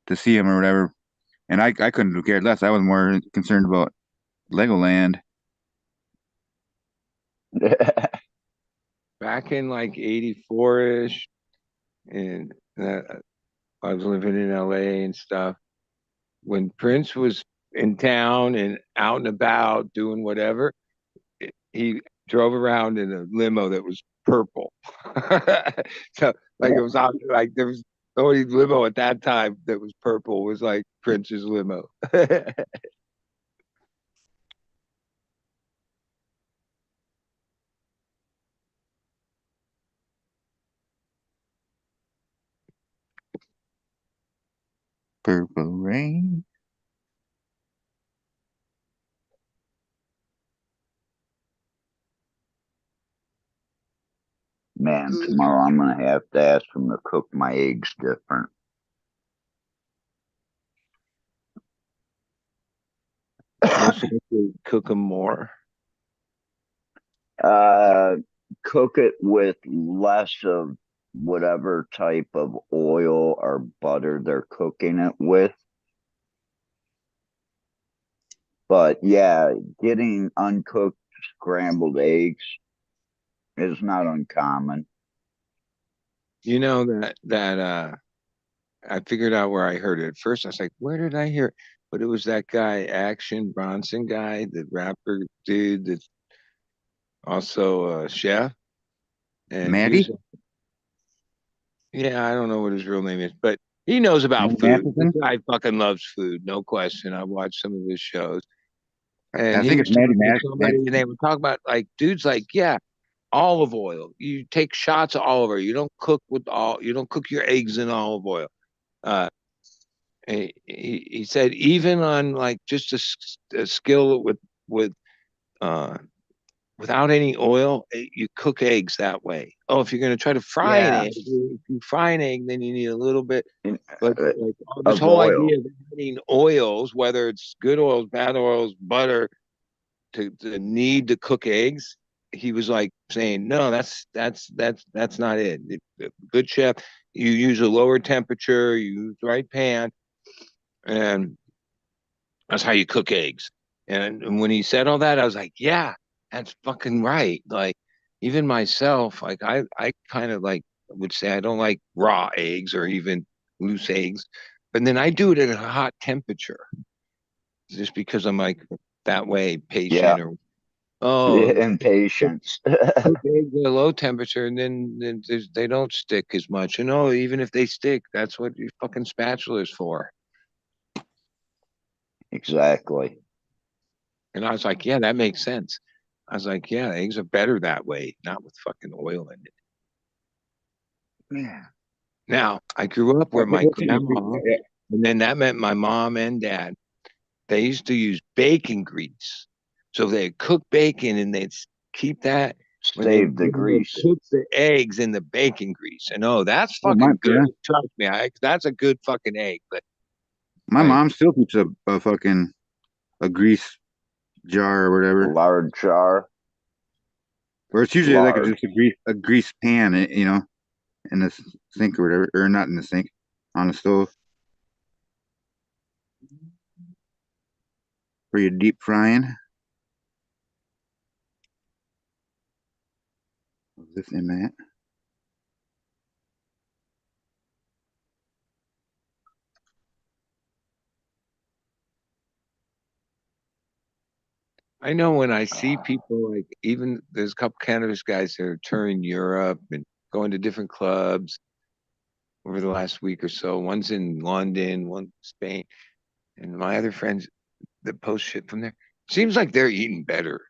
Speaker 7: to see him or whatever, and I couldn't have cared less. I was more concerned about Legoland.
Speaker 6: back in like 84-ish, and I was living in LA and stuff. When Prince was in town and out and about doing whatever, he drove around in a limo that was purple. So like it was out like there was the only limo at that time that was purple was like Prince's limo.
Speaker 7: Purple rain.
Speaker 5: Man, tomorrow I'm gonna have to ask him to cook my eggs different.
Speaker 6: You're supposed to cook them more.
Speaker 5: Uh, Cook it with less of whatever type of oil or butter they're cooking it with. But yeah, getting uncooked scrambled eggs is not uncommon.
Speaker 6: You know that I figured out where I heard it. At first, I was like, where did I hear it? But it was that guy, Action Bronson guy, the rapper dude that's also a chef. And he was,
Speaker 7: Maddie?
Speaker 6: yeah, I don't know what his real name is, but he knows about
Speaker 7: Maddie
Speaker 6: food. This
Speaker 7: Matheson?
Speaker 6: guy fucking loves food, no question. I've watched some of his shows.
Speaker 7: I
Speaker 6: And he
Speaker 7: think
Speaker 6: was
Speaker 7: it's Maddie
Speaker 6: talking to somebody, and
Speaker 7: Matheson.
Speaker 6: they were talking about like dudes like, yeah, olive oil. You take shots of olive oil. You don't cook your eggs in olive oil. Uh, he said even on like just a skill with uh without any oil, you cook eggs that way. Oh, if you're going to try to fry an
Speaker 5: Yeah,
Speaker 6: egg, if you fry an egg, then you need a little bit.
Speaker 5: in-
Speaker 6: But
Speaker 5: uh,
Speaker 6: like this
Speaker 5: of
Speaker 6: whole
Speaker 5: oil.
Speaker 6: idea of adding oils, whether it's good oils, bad oils, butter, to need to cook eggs, he was like saying, no, that's not it. Good chef, you use a lower temperature, you use the right pan, and that's how you cook eggs. And when he said all that, I was like, yeah, that's fucking right. Like, even myself, like I kind of like would say I don't like raw eggs or even loose eggs, but then I do it at a hot temperature just because I'm like that way
Speaker 5: Yeah,
Speaker 6: patient or oh
Speaker 5: impatience.
Speaker 6: cook eggs at a low temperature and then they don't stick as much. And oh, even if they stick, that's what your fucking spatula is for.
Speaker 5: Exactly.
Speaker 6: And I was like, yeah, that makes sense. I was like, yeah, eggs are better that way, not with fucking oil in it.
Speaker 5: Yeah.
Speaker 6: Now, I grew up where
Speaker 4: What,
Speaker 6: my
Speaker 4: what can you do?
Speaker 6: grandma, and then that meant my mom and dad, they used to use bacon grease. So they'd cook bacon and they'd keep that
Speaker 5: Save the
Speaker 6: when they
Speaker 5: grease.
Speaker 6: cook the eggs in the bacon grease. And oh, that's
Speaker 7: Oh, my,
Speaker 6: fucking good.
Speaker 7: yeah.
Speaker 6: Trust me, that's a good fucking egg. But
Speaker 7: My
Speaker 6: like,
Speaker 7: mom still keeps a fucking a grease jar or whatever.
Speaker 5: Lard jar.
Speaker 7: Or it's usually like
Speaker 5: Lard.
Speaker 7: just a grease pan, in the sink or whatever, or not in the sink, on the stove for your deep frying. Was this in that?
Speaker 6: I know when I see people like even there's a couple cannabis guys that are touring Europe and going to different clubs over the last week or so. One's in London, one in Spain, and my other friends that post shit from there. Seems like they're eating better.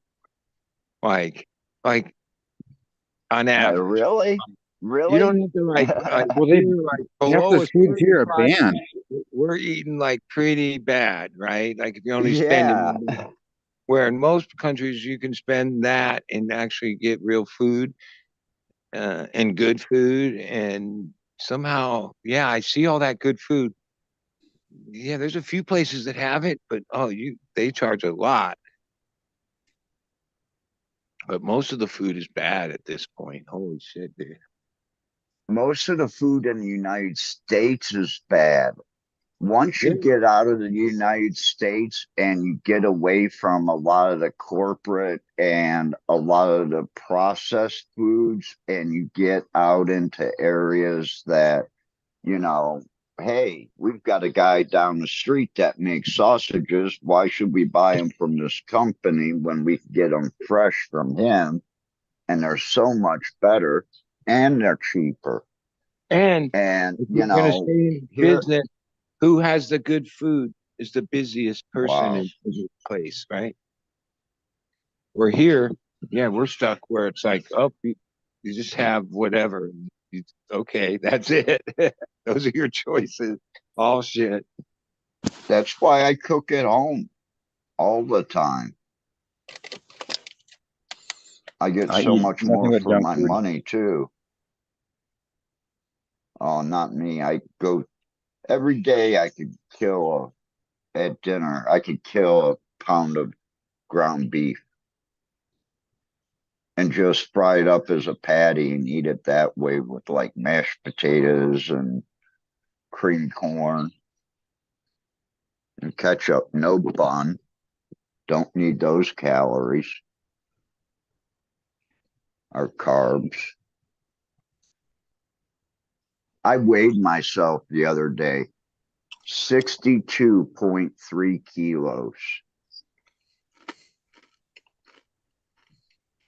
Speaker 6: Like, like on average.
Speaker 5: Really?
Speaker 6: You don't
Speaker 5: Really?
Speaker 6: have to like
Speaker 7: Well,
Speaker 6: here like
Speaker 7: half the
Speaker 6: below a
Speaker 7: foods
Speaker 6: certain
Speaker 7: here are
Speaker 6: price,
Speaker 7: banned.
Speaker 6: we're eating like pretty bad, right? Like if you're only
Speaker 5: Yeah.
Speaker 6: spending where in most countries you can spend that and actually get real food and good food and somehow yeah I see all that good food. Yeah, there's a few places that have it, but oh, you they charge a lot. But most of the food is bad at this point. Holy shit, dude.
Speaker 5: Most of the food in the United States is bad. Once
Speaker 6: Yeah.
Speaker 5: you get out of the United States and you get away from a lot of the corporate and a lot of the processed foods, and you get out into areas that, you know, hey, we've got a guy down the street that makes sausages. Why should we buy them from this company when we can get them fresh from him? And they're so much better and they're cheaper.
Speaker 6: And
Speaker 5: And,
Speaker 6: if you're gonna stay in
Speaker 5: here,
Speaker 6: business, who has the good food is the busiest person
Speaker 5: wow.
Speaker 6: in the place, right? We're here, yeah, we're stuck where it's like, oh, you just have whatever. Okay, that's it. Those are your choices. All shit.
Speaker 5: That's why I cook at home all the time. I get
Speaker 7: I
Speaker 5: so
Speaker 7: eat
Speaker 5: much
Speaker 7: nothing
Speaker 5: more
Speaker 7: but
Speaker 5: for
Speaker 7: junk
Speaker 5: my
Speaker 7: food.
Speaker 5: money too. Oh, not me. I go every day. I could kill at dinner. I could kill a pound of ground beef. and just fry it up as a patty and eat it that way with like mashed potatoes and cream corn and ketchup. No bun. Don't need those calories or carbs. I weighed myself the other day, 62.3 kilos.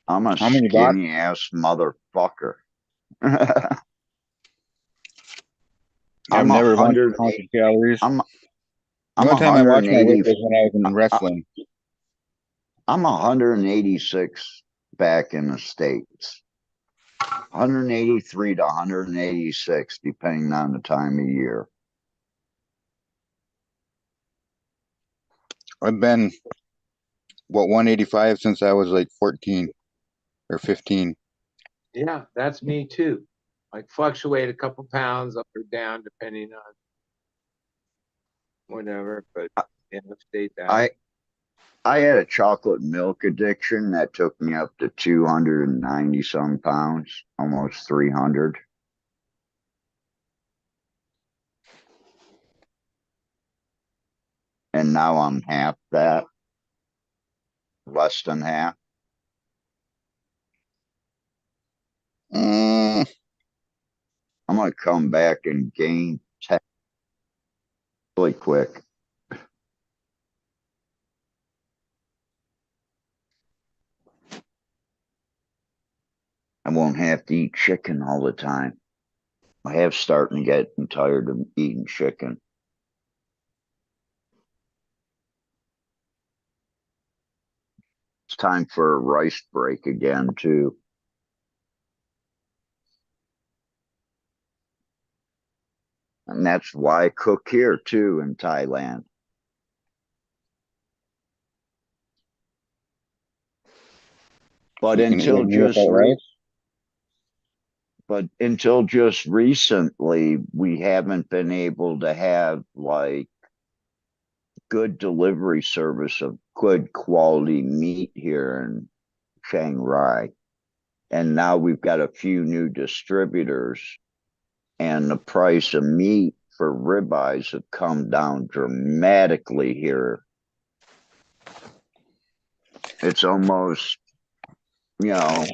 Speaker 5: I'm a
Speaker 7: How many bought?
Speaker 5: skinny ass motherfucker. I'm
Speaker 7: I've
Speaker 5: a
Speaker 7: never once
Speaker 5: hundred.
Speaker 7: counted calories.
Speaker 5: I'm
Speaker 7: The
Speaker 5: I'm
Speaker 7: only time I watched my weight
Speaker 5: 180.
Speaker 7: was when I was in wrestling.
Speaker 5: I'm 186 back in the States. 183 to 186, depending on the time of year.
Speaker 7: I've been, 185 since I was like 14 or 15.
Speaker 6: Yeah, that's me too. Like fluctuate a couple pounds up or down depending on whatever, but yeah, I've stayed that.
Speaker 5: I had a chocolate milk addiction that took me up to 290 some pounds, almost 300. And now I'm half that, less than half.
Speaker 7: Mm,
Speaker 5: I'm going to come back and gain 10 really quick. I won't have to eat chicken all the time. I have starting to get tired of eating chicken. It's time for a rice break again, too. And that's why I cook here, too, in Thailand. But
Speaker 7: you can eat a meal without rice.
Speaker 5: But until just recently, we haven't been able to have like good delivery service of good quality meat here in Chiang Rai. And now we've got a few new distributors, and the price of meat for ribeyes have come down dramatically here. It's almost, you know,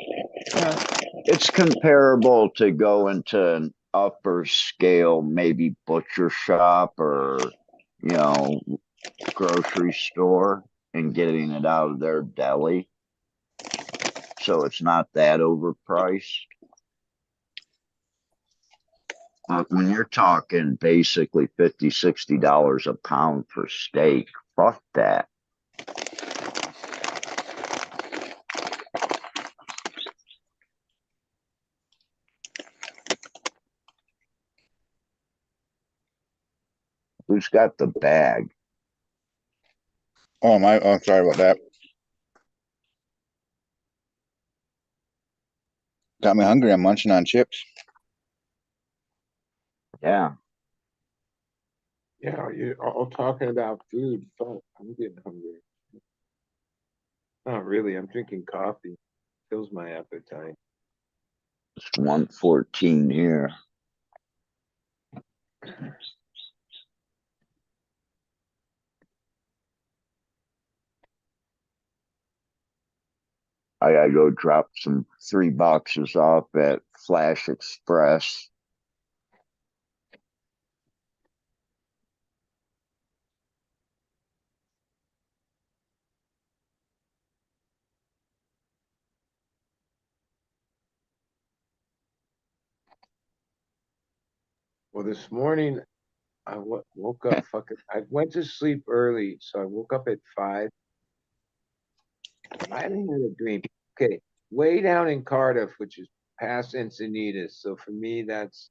Speaker 5: it's comparable to going to an upper scale, maybe butcher shop or, grocery store and getting it out of their deli. So it's not that overpriced. But when you're talking basically $50, $60 a pound for steak, fuck that. Who's got the bag?
Speaker 7: Oh my! Oh, sorry about that. Got me hungry. I'm munching on chips.
Speaker 5: Yeah.
Speaker 6: Yeah, you all talking about food. Fuck, I'm getting hungry. Not really. I'm drinking coffee. Fills my appetite.
Speaker 5: It's 1:14 here. I gotta go drop some 3 boxes off at Flash Express.
Speaker 6: Well, this morning I woke up fucking. I went to sleep early, so I woke up at 5. I didn't have a dream. Okay, way down in Cardiff, which is past Encinitas. So for me, that's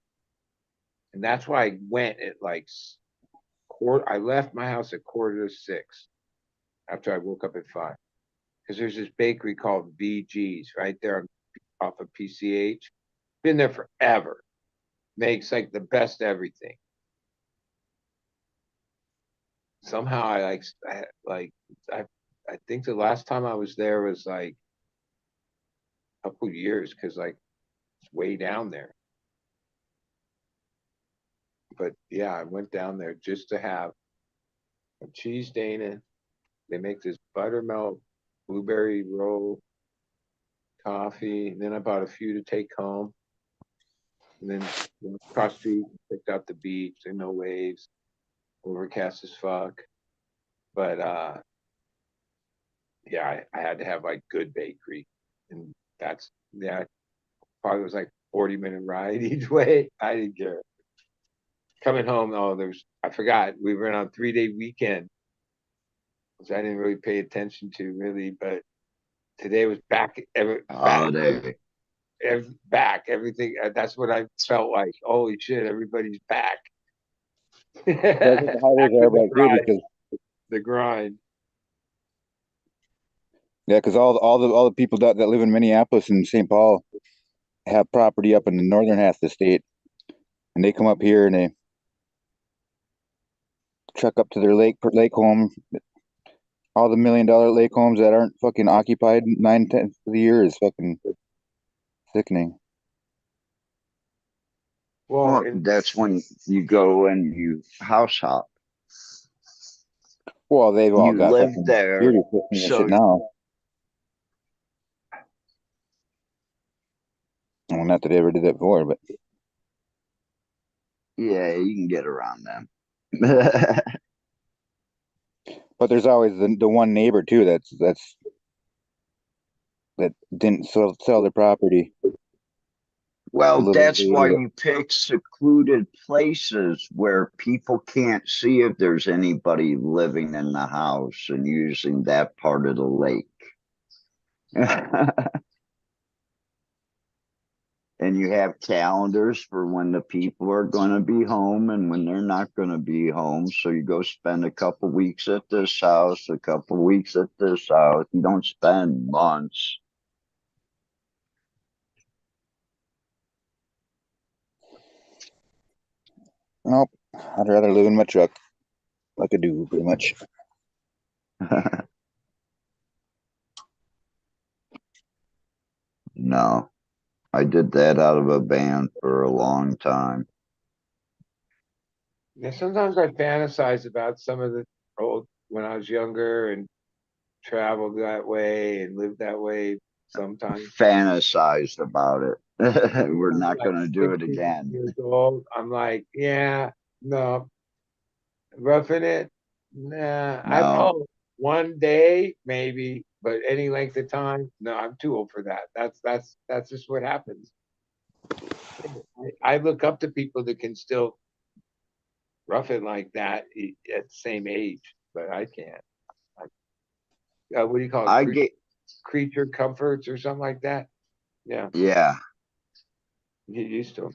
Speaker 6: why I went at like quarter. I left my house at 5:45 after I woke up at 5, because there's this bakery called VG's right there off of PCH. Been there forever. Makes like the best everything. Somehow I think the last time I was there was like couple years because like it's way down there. But yeah, I went down there just to have a cheese Dana. They make this buttermilk blueberry roll coffee, and then I bought a few to take home. And then across the street, picked out the beach and no waves, overcast as fuck. But yeah, I had to have like good bakery, and that's yeah, probably was like 40-minute ride each way. I didn't care. Coming home, oh, I forgot we were on a 3-day weekend, which I didn't really pay attention to really, but today was back,
Speaker 5: Holiday.
Speaker 6: back everything. That's what I felt like. Holy shit, everybody's back.
Speaker 7: That's what the holidays are about too, because
Speaker 6: The grind.
Speaker 7: yeah, because all the people that live in Minneapolis and St. Paul have property up in the northern half of the state, and they come up here and they truck up to their lake home. All the $1 million lake homes that aren't fucking occupied 9/10 of the year is fucking sickening.
Speaker 6: Well,
Speaker 5: That's when you go and you house hop.
Speaker 7: Well, they've all
Speaker 5: You
Speaker 7: got
Speaker 5: live
Speaker 7: fucking
Speaker 5: there,
Speaker 7: security systems and
Speaker 5: so
Speaker 7: shit now. Well, not that I ever did that before, but
Speaker 5: yeah, you can get around them.
Speaker 7: but there's always the one neighbor too that didn't sell their property.
Speaker 5: Well, that's why
Speaker 7: Little
Speaker 5: you pick secluded places where people can't see if there's anybody living in the house and using that part of the lake. And you have calendars for when the people are going to be home and when they're not going to be home. So you go spend a couple weeks at this house, a couple weeks at this house. You don't spend months.
Speaker 7: Nope, I'd rather live in my truck like I do, pretty much.
Speaker 5: No, I did that out of a van for a long time.
Speaker 6: yeah, sometimes I fantasize about some of the old when I was younger and traveled that way and lived that way sometimes.
Speaker 5: Fantasized about it. We're not
Speaker 6: Like
Speaker 5: going to do it
Speaker 6: 60
Speaker 5: again.
Speaker 6: years old. I'm like, yeah, no, roughing it. Nah,
Speaker 5: No.
Speaker 6: one day maybe, but any length of time, no, I'm too old for that. That's just what happens. I look up to people that can still rough it like that at the same age, but I can't. What do you call it?
Speaker 5: I get,
Speaker 6: Creature comforts or something like that. Yeah,
Speaker 5: yeah.
Speaker 6: get used to them.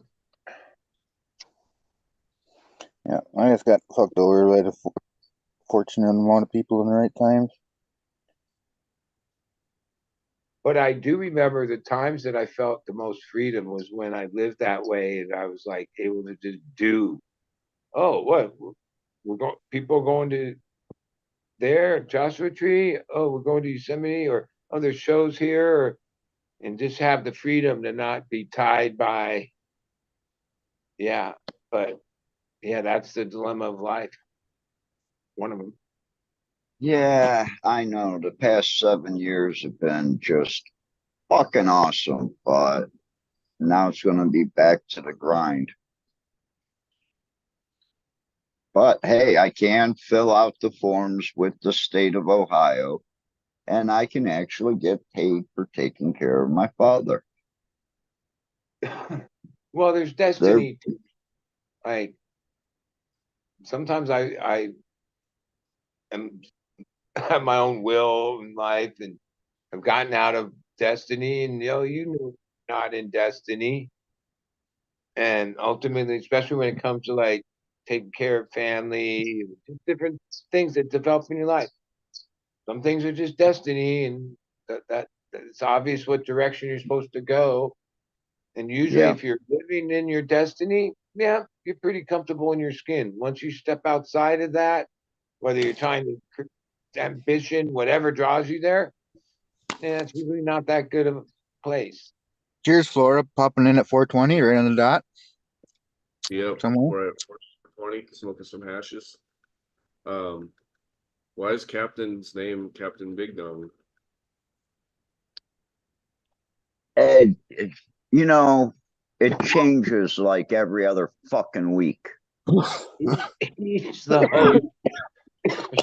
Speaker 7: Yeah, I just got fucked over by the fortunate amount of people in the right times.
Speaker 6: But I do remember the times that I felt the most freedom was when I lived that way and I was like able to just do. Oh, what we're going? People are going to there, Joshua Tree. Oh, we're going to Yosemite, or oh, there's shows here, and just have the freedom to not be tied by. Yeah, but yeah, that's the dilemma of life. One of them.
Speaker 5: Yeah, I know. The past 7 years have been just fucking awesome, but now it's going to be back to the grind. But hey, I can fill out the forms with the state of Ohio, and I can actually get paid for taking care of my father.
Speaker 6: Well, there's
Speaker 5: They're,
Speaker 6: destiny. Like sometimes I am have my own will in life, and I've gotten out of destiny, and you know, not in destiny, and ultimately, especially when it comes to like taking care of family, just different things that develop in your life. Some things are just destiny, and that it's obvious what direction you're supposed to go. And usually,
Speaker 5: yeah,
Speaker 6: if you're living in your destiny, yeah, you're pretty comfortable in your skin. Once you step outside of that, whether you're trying to ambition, whatever draws you there, yeah, it's really not that good of place.
Speaker 7: Cheers, Flora. Popping in at 420 right on the dot.
Speaker 8: Yep,
Speaker 7: Somewhere.
Speaker 8: we're at 420, smoking some hashes. Why is Captain's name Captain Big Dong?
Speaker 5: And you know, it changes like every other fucking week.
Speaker 6: He's the host,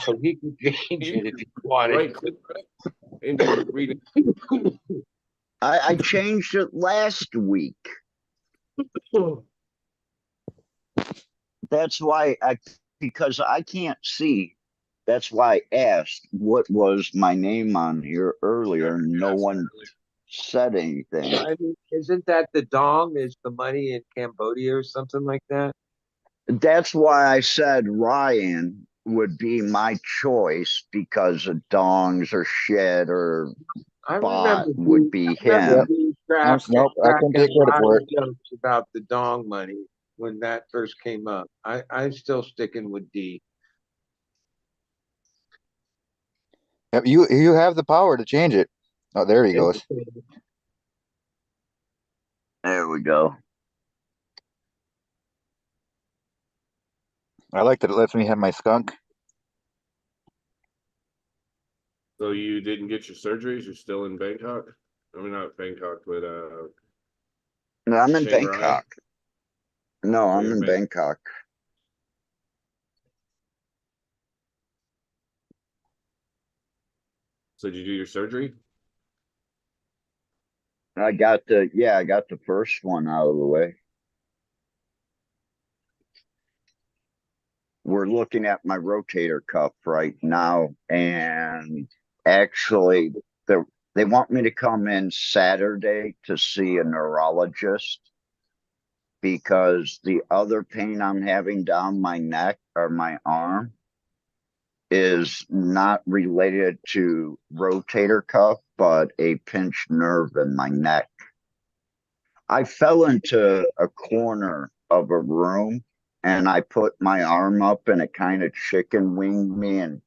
Speaker 6: so he can change it if he wanted.
Speaker 8: Right click and you read it.
Speaker 5: I changed it last week. That's why because I can't see. That's why I asked what was my name on here earlier. No one said anything.
Speaker 6: I mean, isn't that the dong is the money in Cambodia or something like that?
Speaker 5: That's why I said Ryan would be my choice because of dongs or shit or
Speaker 6: I
Speaker 5: bot
Speaker 6: remember
Speaker 5: would be him.
Speaker 7: Nope, I can take credit for it.
Speaker 6: Jokes about the dong money when that first came up. I'm still sticking with D.
Speaker 7: Yep, you have the power to change it. Oh, there he goes.
Speaker 5: There we go.
Speaker 7: I like that it lets me have my skunk.
Speaker 8: So you didn't get your surgeries? You're still in Bangkok? I mean, not Bangkok, but
Speaker 5: No, I'm in
Speaker 8: Chiang Rai?
Speaker 5: Bangkok. No, I'm
Speaker 8: you're
Speaker 5: in
Speaker 8: in
Speaker 5: Bangkok.
Speaker 8: So did you do your surgery?
Speaker 5: I got the first one out of the way. We're looking at my rotator cuff right now, and actually, they want me to come in Saturday to see a neurologist because the other pain I'm having down my neck or my arm is not related to rotator cuff, but a pinched nerve in my neck. I fell into a corner of a room and I put my arm up and it kind of chicken winged me and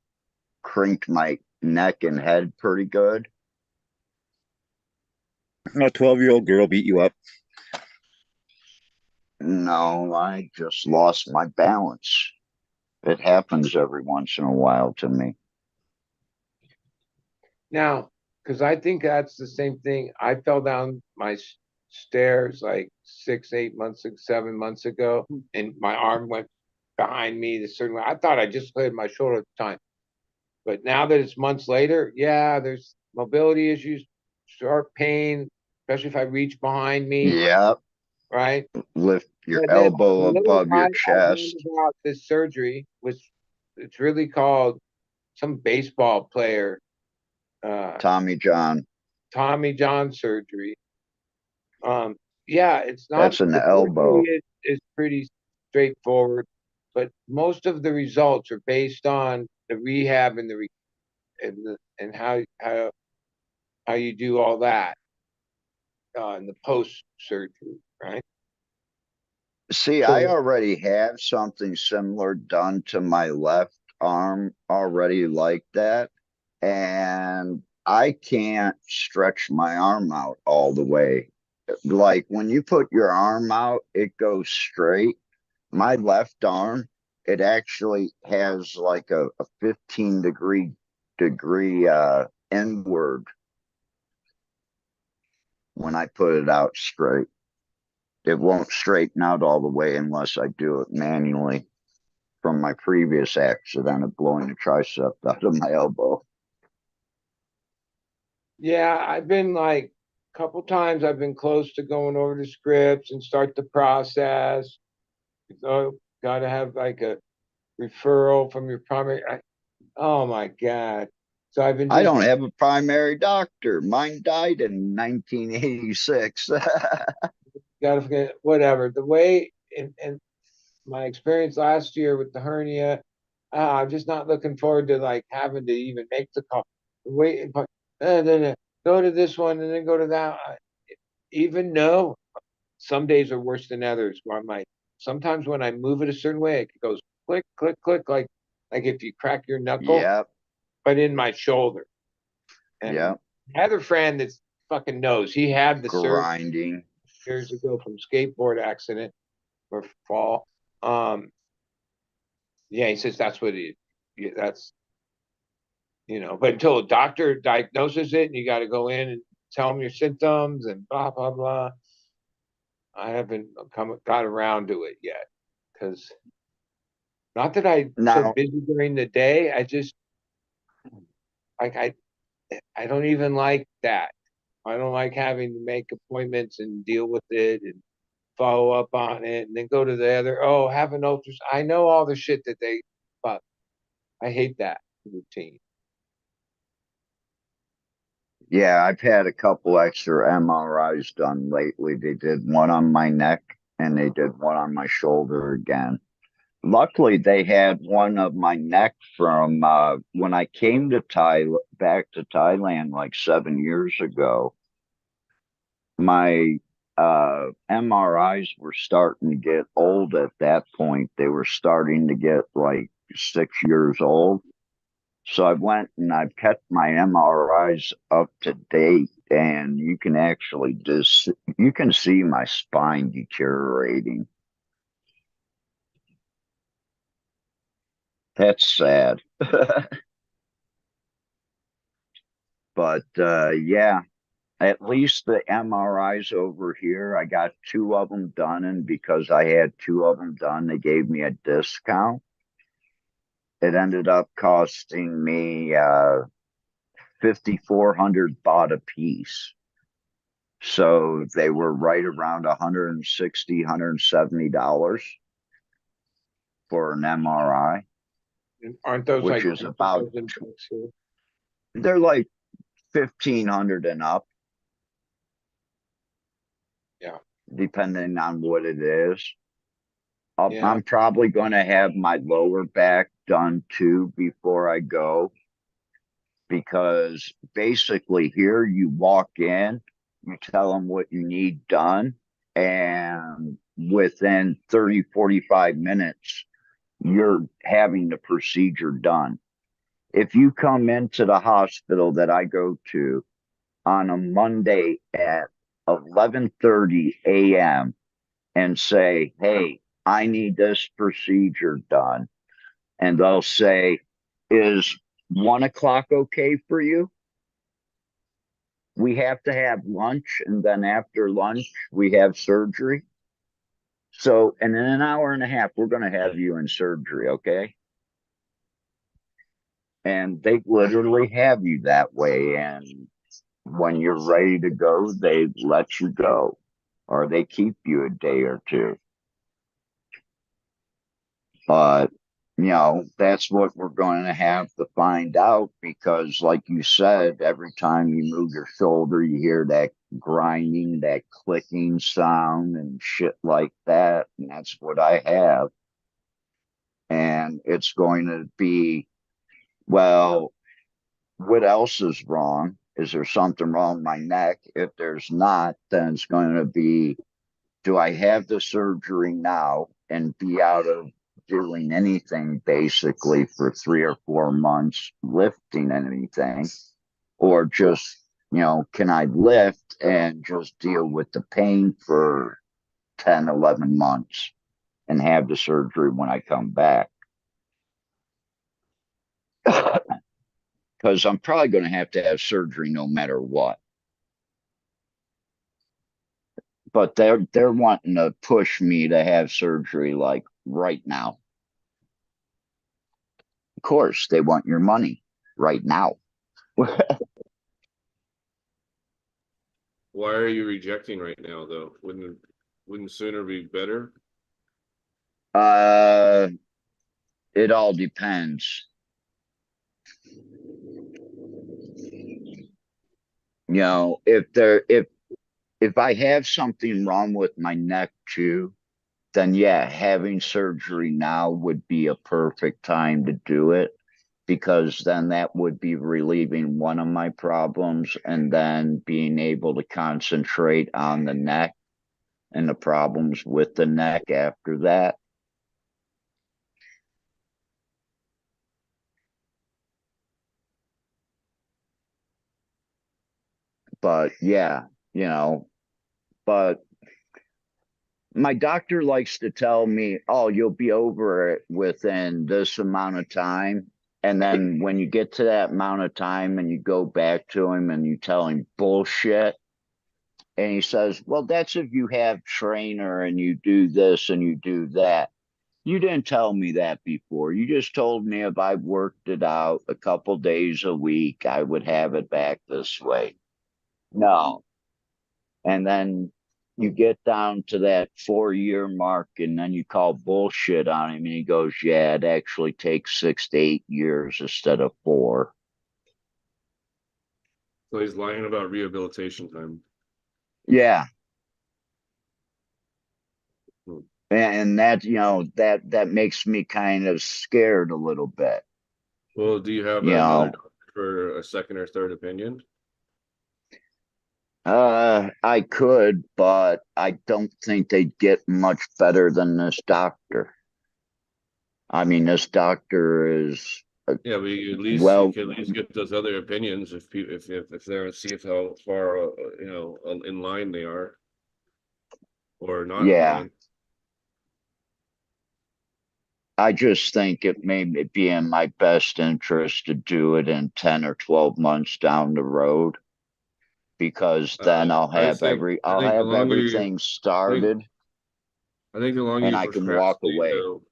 Speaker 5: crinked my neck and head pretty good.
Speaker 7: A 12-year-old girl beat you up.
Speaker 5: No, I just lost my balance. It happens every once in a while to me.
Speaker 6: Now, because I think that's the same thing. I fell down my stairs like 7 months ago, and my arm went behind me the certain way. I thought I just hit my shoulder at the time. But now that it's months later, yeah, there's mobility issues, sharp pain, especially if I reach behind me,
Speaker 5: Yeah,
Speaker 6: right?
Speaker 5: lift your
Speaker 6: And then the
Speaker 5: elbow
Speaker 6: little
Speaker 5: above your
Speaker 6: I learned
Speaker 5: chest.
Speaker 6: about this surgery, which it's really called some baseball player,
Speaker 5: Tommy John.
Speaker 6: Tommy John surgery. Yeah, it's not
Speaker 5: That's an
Speaker 6: the
Speaker 5: elbow.
Speaker 6: surgery is pretty straightforward, but most of the results are based on the rehab and and how you do all that in the post surgery, right?
Speaker 5: See, I
Speaker 6: So
Speaker 5: already have something similar done to my left arm already like that. And I can't stretch my arm out all the way. Like when you put your arm out, it goes straight. My left arm, it actually has like a 15 degree inward when I put it out straight. It won't straighten out all the way unless I do it manually from my previous accident of blowing the tricep out of my elbow.
Speaker 6: yeah, I've been like a couple times I've been close to going over the scripts and start the process. So got to have like a referral from your primary. Oh my God. So I've been
Speaker 5: I
Speaker 6: just
Speaker 5: don't have a primary doctor. Mine died in 1986.
Speaker 6: gotta forget whatever. The way and my experience last year with the hernia, I'm just not looking forward to like having to even make the call. Wait, go to this one and then go to that. Even though some days are worse than others, where I might sometimes when I move it a certain way, it goes click, click, click, like if you crack your knuckle,
Speaker 5: Yep,
Speaker 6: but in my shoulder. And
Speaker 5: yep.
Speaker 6: I had a friend that's fucking knows. He had the surgery
Speaker 5: grinding.
Speaker 6: years ago from skateboard accident or fall. Yeah, he says that's what that's, but until a doctor diagnoses it and you got to go in and tell them your symptoms and blah, blah, blah. I haven't got around to it yet because not that I'm so
Speaker 5: Now,
Speaker 6: busy during the day. I just like, I don't even like that. I don't like having to make appointments and deal with it and follow up on it and then go to the other, have an ultrasound. I know all the shit that but I hate that routine.
Speaker 5: yeah, I've had a couple extra MRIs done lately. They did one on my neck and they did one on my shoulder again. Luckily, they had one of my neck from when I came to back to Thailand like 7 years ago. My MRIs were starting to get old at that point. They were starting to get like 6 years old. So I went and I've kept my MRIs up to date, and you can actually you can see my spine deteriorating. That's sad. But yeah, at least the MRIs over here, I got two of them done, and because I had two of them done, they gave me a discount. It ended up costing me 5,400 baht a piece. So they were right around $160, $170 for an MRI.
Speaker 6: Aren't those
Speaker 5: which
Speaker 6: like
Speaker 5: is about,
Speaker 6: 2,000 bucks here?
Speaker 5: they're like 1,500 and up.
Speaker 6: Yeah.
Speaker 5: Depending on what it is.
Speaker 6: Yeah.
Speaker 5: I'm probably going to have my lower back done too before I go, because basically here you walk in, you tell them what you need done, and within 30, 45 minutes, you're having the procedure done. If you come into the hospital that I go to on a Monday at 11:30 a.m. and say, hey, I need this procedure done, and they'll say, is 1 o'clock okay for you? We have to have lunch, and then after lunch, we have surgery. So, and in an hour and a half, we're going to have you in surgery, okay? And they literally have you that way. And when you're ready to go, they let you go, or they keep you a day or two. But, that's what we're going to have to find out, because like you said, every time you move your shoulder, you hear that grinding, that clicking sound and shit like that. And that's what I have. And it's going to be, well, what else is wrong? Is there something wrong with my neck? If there's not, then it's going to be, do I have the surgery now and be out of doing anything basically for 3 or 4 months, lifting anything, or just, can I lift and just deal with the pain for 10, 11 months and have the surgery when I come back? Because I'm probably going to have surgery no matter what. But they're wanting to push me to have surgery like right now. Of course, they want your money right now.
Speaker 8: Why are you rejecting right now, though? Wouldn't sooner be better?
Speaker 5: It all depends. If I have something wrong with my neck too, then yeah, having surgery now would be a perfect time to do it, because then that would be relieving one of my problems and then being able to concentrate on the neck and the problems with the neck after that. But yeah, but my doctor likes to tell me, oh, you'll be over it within this amount of time. And then when you get to that amount of time and you go back to him and you tell him bullshit, and he says, well, that's if you have trainer and you do this and you do that. You didn't tell me that before. You just told me if I worked it out a couple days a week, I would have it back this way. No. And then you get down to that 4 year mark and then you call bullshit on him and he goes, yeah, it actually takes 6 to 8 years instead of 4.
Speaker 8: So he's lying about rehabilitation time.
Speaker 5: Yeah.
Speaker 8: Hmm.
Speaker 5: And that, that makes me kind of scared a little bit.
Speaker 8: Well, do you have
Speaker 5: You
Speaker 8: another
Speaker 5: know,
Speaker 8: doctor for a second or third opinion?
Speaker 5: I could, but I don't think they'd get much better than this doctor. I mean, this doctor is
Speaker 8: Yeah, but you
Speaker 5: well,
Speaker 8: can at least get those other opinions if people if they're see if how far in line they are or not in
Speaker 5: yeah.
Speaker 8: line.
Speaker 5: I just think it may be in my best interest to do it in 10 or 12 months down the road because then
Speaker 8: I
Speaker 5: I'll
Speaker 8: think the
Speaker 5: have
Speaker 8: longer you
Speaker 5: everything
Speaker 8: I think
Speaker 5: started
Speaker 8: I think the longer
Speaker 5: and
Speaker 8: you
Speaker 5: I can walk
Speaker 8: procrastinate
Speaker 5: away.
Speaker 8: though,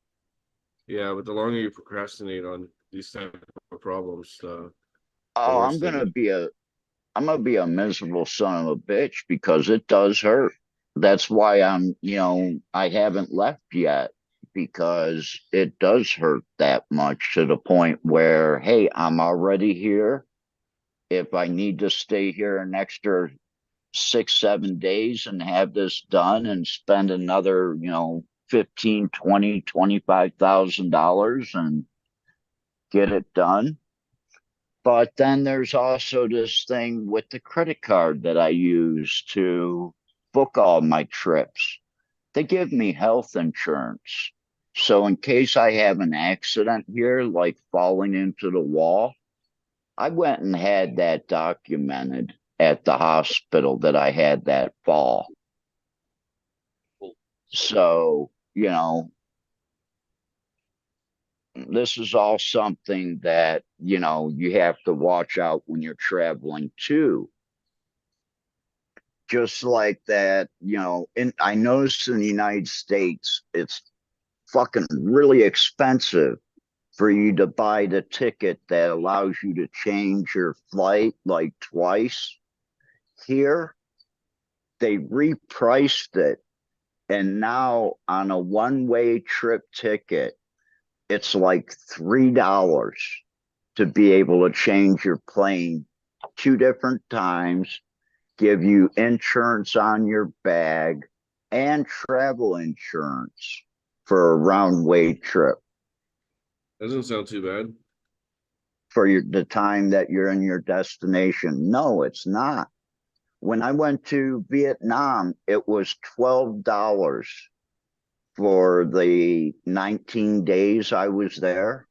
Speaker 8: yeah, but the longer you procrastinate on these type of problems, the
Speaker 5: Oh,
Speaker 8: worse they get.
Speaker 5: I'm gonna be a miserable son of a bitch because it does hurt. That's why I haven't left yet because it does hurt that much to the point where, hey, I'm already here. If I need to stay here an extra 6, 7 days and have this done and spend another, 15, 20, $25,000 and get it done. But then there's also this thing with the credit card that I use to book all my trips. They give me health insurance. So in case I have an accident here, like falling into the wall, I went and had that documented at the hospital that I had that fall. So, this is all something that, you have to watch out when you're traveling too. Just like that, I noticed in the United States, it's fucking really expensive for you to buy the ticket that allows you to change your flight like twice. Here, they repriced it. And now on a one-way trip ticket, it's like $3 to be able to change your plane 2 different times, give you insurance on your bag and travel insurance for a round way trip
Speaker 8: Doesn't sound too bad.
Speaker 5: for the time that you're in your destination. No, it's not. When I went to Vietnam, it was $12 for the 19 days I was there.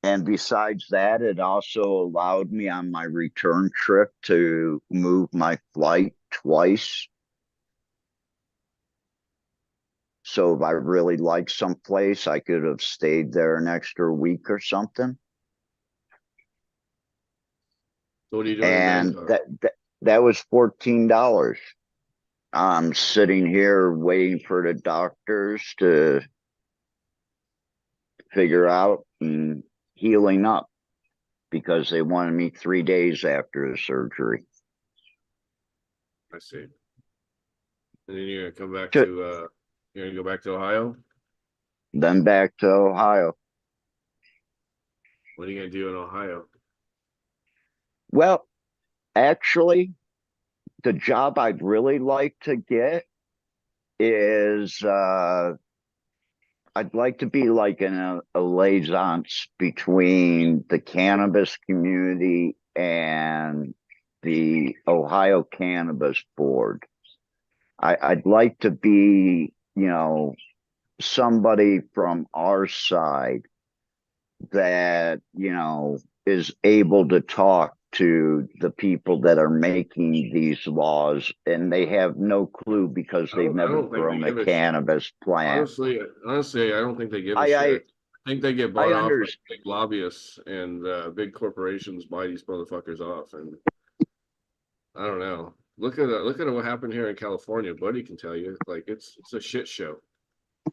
Speaker 5: And besides that, it also allowed me on my return trip to move my flight twice. So if I really liked someplace, I could have stayed there an extra week or something.
Speaker 8: So what are you doing in
Speaker 5: And
Speaker 8: Bangkok?
Speaker 5: that was $14. I'm sitting here waiting for the doctors to figure out and healing up because they wanted me 3 days after the surgery.
Speaker 8: I see. And then you're gonna come back
Speaker 5: To,
Speaker 8: to you're gonna go back to Ohio?
Speaker 5: then back to Ohio.
Speaker 8: What are you gonna do in Ohio?
Speaker 5: Well, actually, the job I'd really like to get is I'd like to be like a liaison between the cannabis community and the Ohio Cannabis Board. I'd like to be, somebody from our side that, is able to talk to the people that are making these laws, and they have no clue because they've
Speaker 8: I
Speaker 5: never
Speaker 8: don't think they
Speaker 5: grown a
Speaker 8: give a shit.
Speaker 5: cannabis plant.
Speaker 8: Honestly, I don't think they give a
Speaker 5: I
Speaker 8: shit. I think they get bought off by
Speaker 5: understand.
Speaker 8: big lobbyists and big corporations buy these motherfuckers off, and I don't know. Look at what happened here in California. Buddy can tell you, like it's a shit show.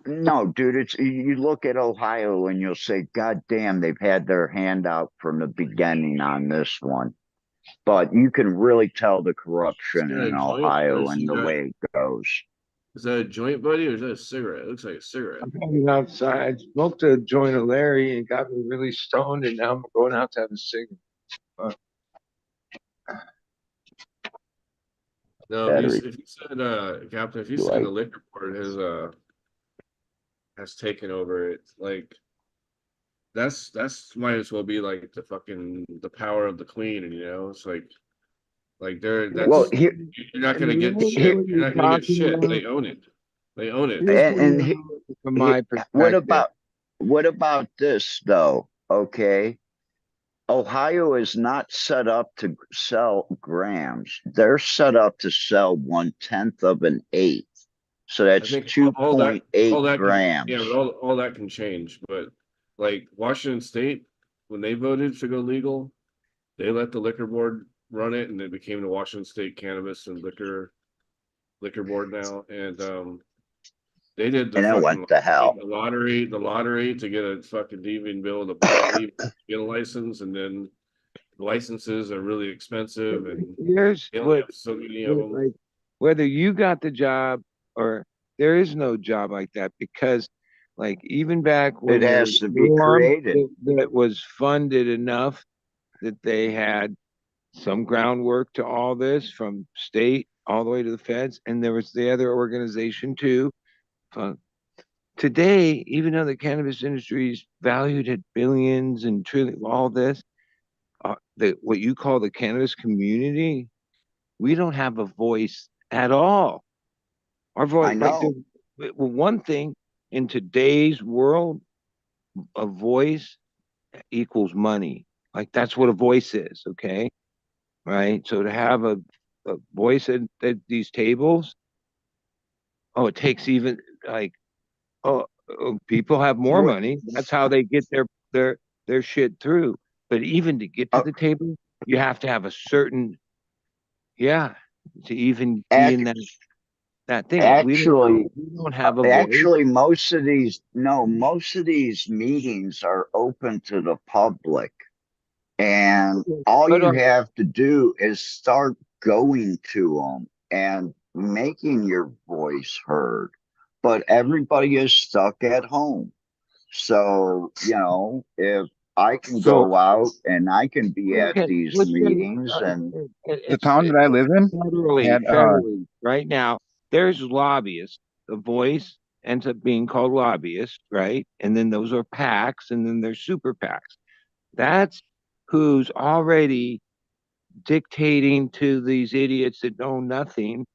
Speaker 5: No, dude, it's you look at Ohio and you'll say, God damn, they've had their hand out from the beginning on this one. But you can really tell the
Speaker 8: Is
Speaker 5: corruption
Speaker 8: that a
Speaker 5: in
Speaker 8: joint, or
Speaker 5: Ohio and the way it goes.
Speaker 8: is that a joint, buddy, or is that a cigarette? It looks like a cigarette.
Speaker 6: I'm heading outside. I smoked a joint of Larry and got me really stoned, and now I'm going out to have a cigarette.
Speaker 8: No,
Speaker 5: Battery.
Speaker 8: if you said Captain, if you
Speaker 5: Do
Speaker 8: said
Speaker 5: I-
Speaker 8: the liquor board has taken over it, like that's might as well be like the power of the queen, and it's like they're
Speaker 5: Well,
Speaker 8: that's
Speaker 5: here,
Speaker 8: you're not gonna get
Speaker 6: Here's
Speaker 8: shit.
Speaker 6: what
Speaker 8: You're
Speaker 6: you're
Speaker 8: not gonna get
Speaker 6: talking
Speaker 8: shit.
Speaker 6: about.
Speaker 8: They own it. They own it.
Speaker 6: Here's
Speaker 5: and
Speaker 6: what from my perspective.
Speaker 5: what about this though? Okay. Ohio is not set up to sell grams. They're set up to sell 1/10 of an eighth. So
Speaker 8: I
Speaker 5: that's
Speaker 8: think all that
Speaker 5: 2.8
Speaker 8: can
Speaker 5: grams.
Speaker 8: but all that can change. But like Washington State, when they voted to go legal, they let the liquor board run it, and it became the Washington State Cannabis and Liquor Board now, and they did the
Speaker 5: And then
Speaker 8: fucking
Speaker 5: what the hell?
Speaker 8: the lottery to get a fucking deviant bill to even get a license, and then the licenses are really expensive, and
Speaker 6: Here's
Speaker 8: they only
Speaker 6: what,
Speaker 8: have so many of them.
Speaker 6: like, whether you got the job or there is no job like that, because like even back when
Speaker 5: It
Speaker 6: there
Speaker 5: has
Speaker 6: was
Speaker 5: to be
Speaker 6: reform
Speaker 5: created.
Speaker 6: that was funded enough that they had some groundwork to all this from state all the way to the feds, and there was the other organization too. Today, even though the cannabis industry is valued at billions and trillions, all this, what you call the cannabis community, we don't have a voice at all. Our voice,
Speaker 5: I know.
Speaker 6: well, one thing in today's world, a voice equals money. Like that's what a voice is, okay? Right? So to have a voice at these tables, oh, it takes even like people have more
Speaker 5: What-
Speaker 6: money. That's how they get their shit through. But even to get to
Speaker 5: Uh,
Speaker 6: the table, you have to have a certain, yeah, to even be in
Speaker 5: Ac-
Speaker 6: that thing.
Speaker 5: Actually,
Speaker 6: We don't have a voice.
Speaker 5: most of these meetings are open to the public. And all
Speaker 6: But
Speaker 5: you have to do is start going to them and making your voice heard. But everybody is stuck at home. So, if I can
Speaker 4: So
Speaker 5: go out and I can be at
Speaker 6: okay,
Speaker 5: these
Speaker 6: listen,
Speaker 5: meetings and
Speaker 4: the town that I live in had
Speaker 6: federally, right now, there's lobbyists. The voice ends up being called lobbyists, right? And then those are PACs, and then there's super PACs. That's who's already dictating to these idiots that know nothing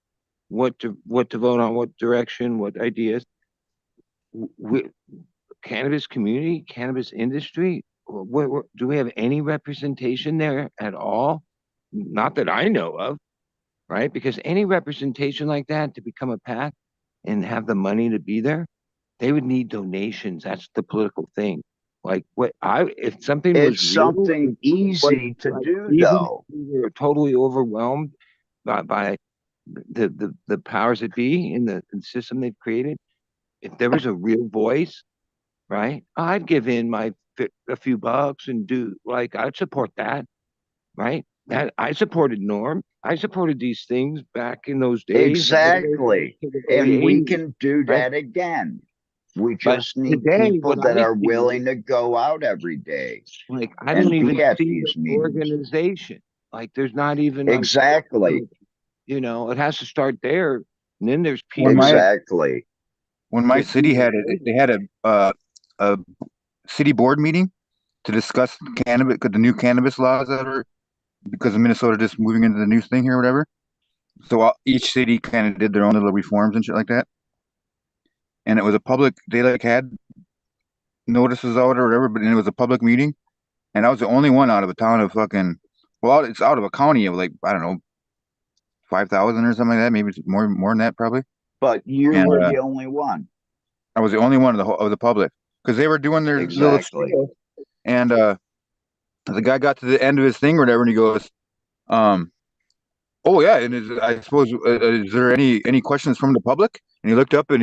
Speaker 6: what to vote on, what direction, what ideas. We, cannabis community, cannabis industry, do we have any representation there at all? Not that I know of, right? Because any representation like that to become a PAC and have the money to be there, they would need donations. That's the political thing. Like if something was
Speaker 5: it's
Speaker 6: real,
Speaker 5: something easy to do
Speaker 6: even if
Speaker 5: though.
Speaker 6: we were totally overwhelmed by the powers that be in the system they've created, if there was a real voice, right? I'd give in a few bucks and do like I'd support that, right? That I supported Norm. I supported these things back in those days, all the way
Speaker 5: Exactly.
Speaker 6: to the early
Speaker 5: And we
Speaker 6: 80s,
Speaker 5: can do
Speaker 6: right?
Speaker 5: that again. We
Speaker 6: But
Speaker 5: just need
Speaker 6: today,
Speaker 5: people
Speaker 6: what
Speaker 5: that
Speaker 6: I
Speaker 5: are
Speaker 6: see,
Speaker 5: willing to go out every day
Speaker 6: like I don't
Speaker 5: and
Speaker 6: even
Speaker 5: be at
Speaker 6: see
Speaker 5: these
Speaker 6: the
Speaker 5: meetings.
Speaker 6: organization. Like there's not even
Speaker 5: Exactly.
Speaker 6: it has to start there, and then there's
Speaker 4: when
Speaker 6: people
Speaker 5: Exactly.
Speaker 4: my
Speaker 6: that
Speaker 4: city had it, they had a city board meeting to discuss cannabis, the new cannabis laws that are because of Minnesota just moving into the new thing here or whatever. So each city kind of did their own little reforms and shit like that. And it was a public. They like had notices out or whatever, but it was a public meeting. And I was the only one out of a town of fucking
Speaker 7: Well, it's out of a county of like, I don't know, 5,000 or something like that. Maybe it's more than that, probably.
Speaker 5: But you
Speaker 7: And
Speaker 5: were the only one.
Speaker 7: I was the only one of the public because they were doing their little
Speaker 5: Exactly.
Speaker 7: spiel, and the guy got to the end of his thing or whatever, and he goes, "Oh yeah, and I suppose is there any questions from the public?" And he looked up and